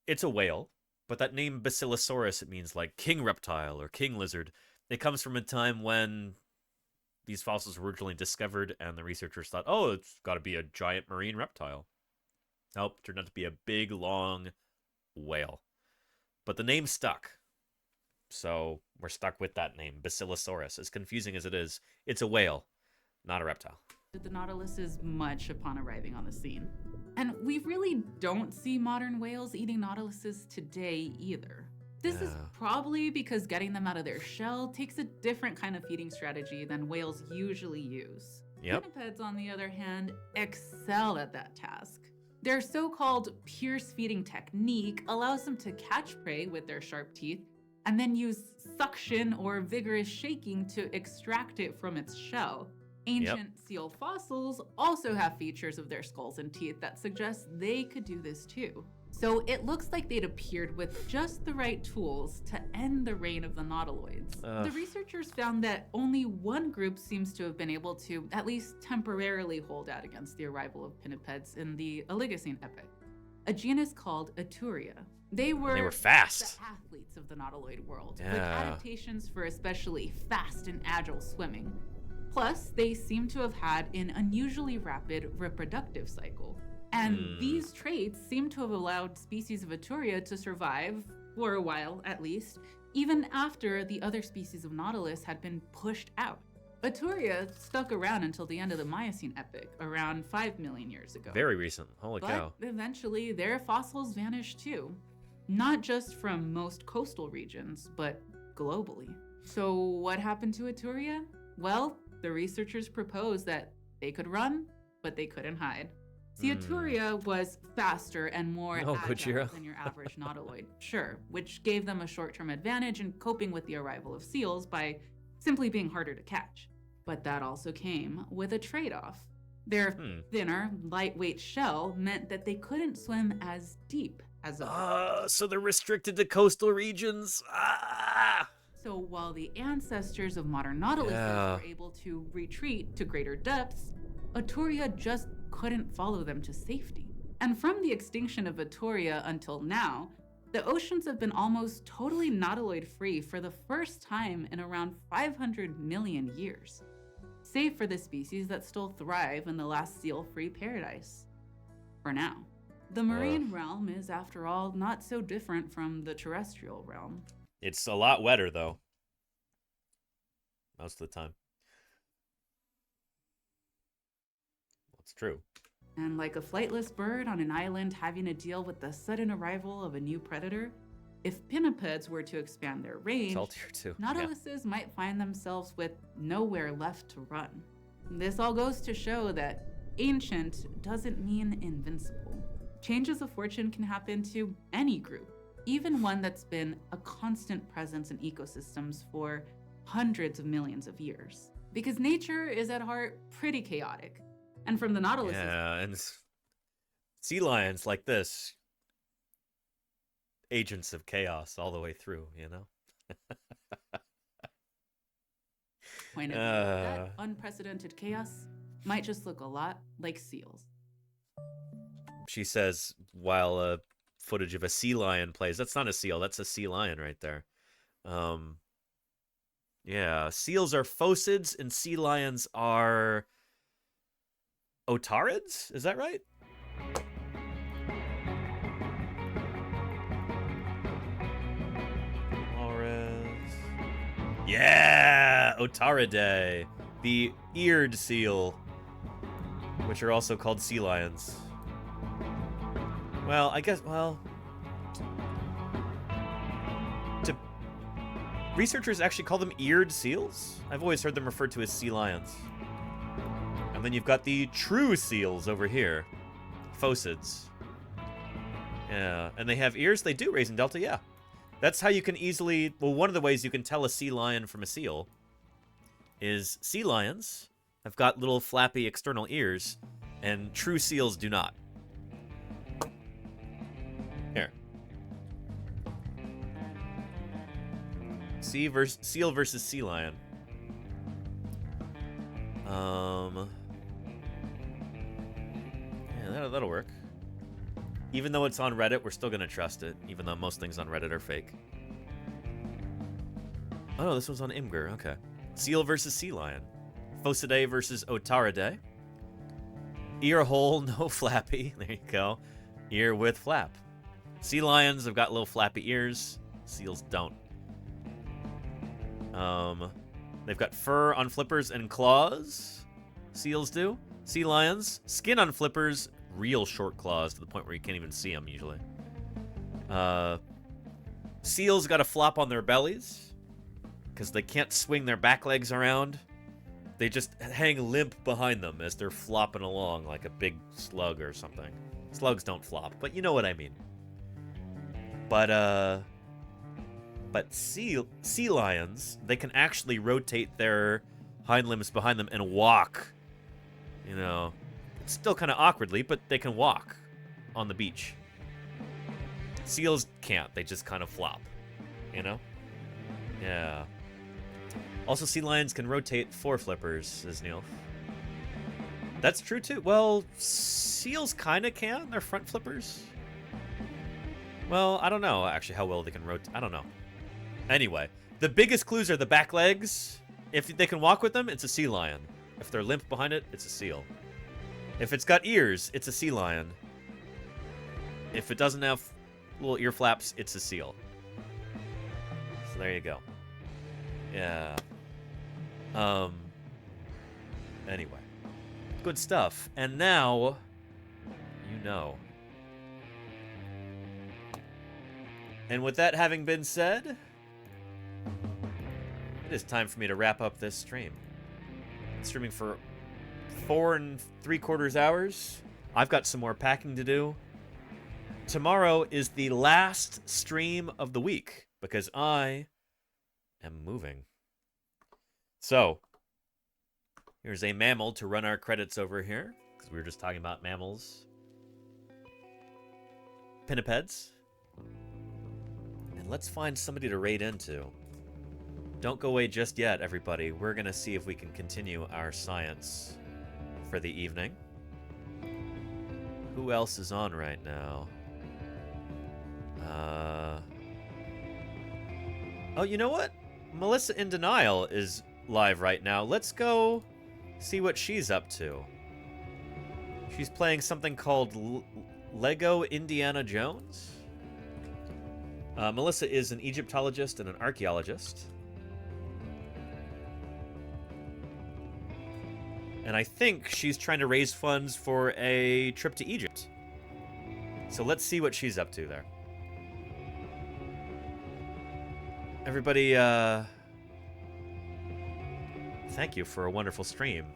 It's a whale, but that name Basilosaurus, it means like king reptile or king lizard. It comes from a time when these fossils were originally discovered, and the researchers thought, oh, it's got to be a giant marine reptile. Nope, turned out to be a big, long whale. but the name stuck. So we're stuck with that name, Basilosaurus. As confusing as it is, it's a whale, not a reptile. The Nautilus's much upon arriving on the scene. And we really don't see modern whales eating nautiluses today either. This is probably because getting them out of their shell takes a different kind of feeding strategy than whales usually use. Yep. Pinnipeds, on the other hand, excel at that task. Their so-called pierce feeding technique allows them to catch prey with their sharp teeth and then use suction or vigorous shaking to extract it from its shell. Ancient seal fossils also have features of their skulls and teeth that suggest they could do this too. So it looks like they'd appeared with just the right tools to end the reign of the nautiloids. The researchers found that only one group seems to have been able to at least temporarily hold out against the arrival of pinnipeds in the Oligocene epoch, a genus called Etruria. They were fast. The athletes of the nautiloid world, with adaptations for especially fast and agile swimming. Plus, they seem to have had an unusually rapid reproductive cycle. And these traits seem to have allowed species of Etruria to survive, for a while at least, even after the other species of Nautilus had been pushed out. Etruria stuck around until the end of the Miocene epoch, around 5 million years ago. Very recent. Holy cow. But eventually, their fossils vanished too. Not just from most coastal regions, but globally. So what happened to Etruria? Well, the researchers proposed that they could run, but they couldn't hide. See, Etruria was faster and more agile than your average nautiloid, sure, which gave them a short-term advantage in coping with the arrival of seals by simply being harder to catch. But that also came with a trade-off. Their thinner, lightweight shell meant that they couldn't swim as deep as others. So they're restricted to coastal regions. So while the ancestors of modern nautiluses were able to retreat to greater depths, Etruria just couldn't follow them to safety. And from the extinction of Etruria until now, the oceans have been almost totally nautiloid-free for the first time in around 500 million years, save for the species that still thrive in the last seal-free paradise. For now. The marine realm is, after all, not so different from the terrestrial realm. It's a lot wetter, though. Most of the time. That's true. And like a flightless bird on an island having to deal with the sudden arrival of a new predator, if pinnipeds were to expand their range, nautiluses might find themselves with nowhere left to run. This all goes to show that ancient doesn't mean invincible. Changes of fortune can happen to any group, even one that's been a constant presence in ecosystems for hundreds of millions of years. Because nature is at heart pretty chaotic. And from the Nautilus. Yeah, and sea lions like this, agents of chaos all the way through, you know? Point of view, that unprecedented chaos might just look a lot like seals. She says while footage of a sea lion plays. That's not a seal, that's a sea lion right there. Yeah, seals are phocids and sea lions are otarids? Is that right? Yeah, Otaridae, the eared seal, which are also called sea lions. Well, I guess, researchers actually call them eared seals? I've always heard them referred to as sea lions. And then you've got the true seals over here, phocids. Yeah, and they have ears? They do, Raisin Delta, yeah. That's how you can easily, well, one of the ways you can tell a sea lion from a seal is sea lions have got little flappy external ears, and true seals do not. Here. Seal versus sea lion. Yeah, that'll work. Even though it's on Reddit, we're still gonna trust it, even though most things on Reddit are fake. Oh no, this one's on Imgur, okay. Seal versus sea lion. Phocidae versus Otaridae. Ear hole, no flappy. There you go. Ear with flap. Sea lions have got little flappy ears. Seals don't. They've got fur on flippers and claws. Seals do. Sea lions, skin on flippers, real short claws to the point where you can't even see them usually. Seals got a flop on their bellies because they can't swing their back legs around. They just hang limp behind them as they're flopping along like a big slug or something. Slugs don't flop, but you know what I mean. But sea lions, they can actually rotate their hind limbs behind them and walk. You know, it's still kind of awkwardly, but they can walk on the beach. Seals can't. They just kind of flop, you know? Yeah. Also, sea lions can rotate foreflippers, says Neil. That's true, too. Well, seals kind of can. They're front flippers. Well, I don't know, actually, how well they can rotate. I don't know. Anyway, the biggest clues are the back legs. If they can walk with them, it's a sea lion. If they're limp behind it, it's a seal. If it's got ears, it's a sea lion. If it doesn't have little ear flaps, it's a seal. So there you go. Yeah. Anyway. Good stuff. And now, you know. And with that having been said, it is time for me to wrap up this stream. I'm streaming for 4 3/4 hours. I've got some more packing to do. Tomorrow is the last stream of the week because I am moving. So, here's a mammal to run our credits over here because we were just talking about mammals. Pinnipeds. And let's find somebody to raid into. Don't go away just yet, everybody. We're going to see if we can continue our science for the evening. Who else is on right now? Oh, you know what? Melissa in Denial is live right now. Let's go see what she's up to. She's playing something called Lego Indiana Jones. Melissa is an Egyptologist and an archaeologist. And I think she's trying to raise funds for a trip to Egypt. So let's see what she's up to there. Everybody, thank you for a wonderful stream.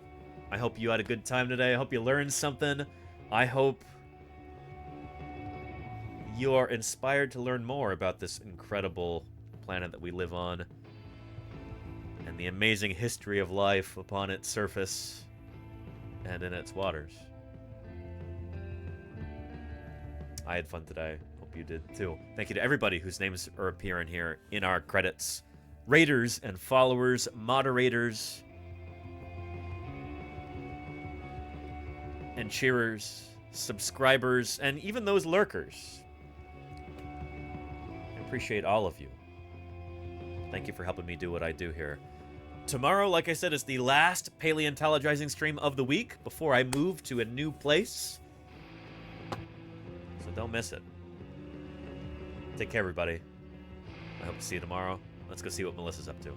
I hope you had a good time today. I hope you learned something. I hope you are inspired to learn more about this incredible planet that we live on and the amazing history of life upon its surface and in its waters. I had fun today. Hope you did too. Thank you to everybody whose names are appearing here in our credits. Raiders and followers, moderators, and cheerers, subscribers, and even those lurkers. I appreciate all of you. Thank you for helping me do what I do here. Tomorrow, like I said, is the last Paleontologizing stream of the week before I move to a new place. So don't miss it. Take care, everybody. I hope to see you tomorrow. Let's go see what Melissa's up to.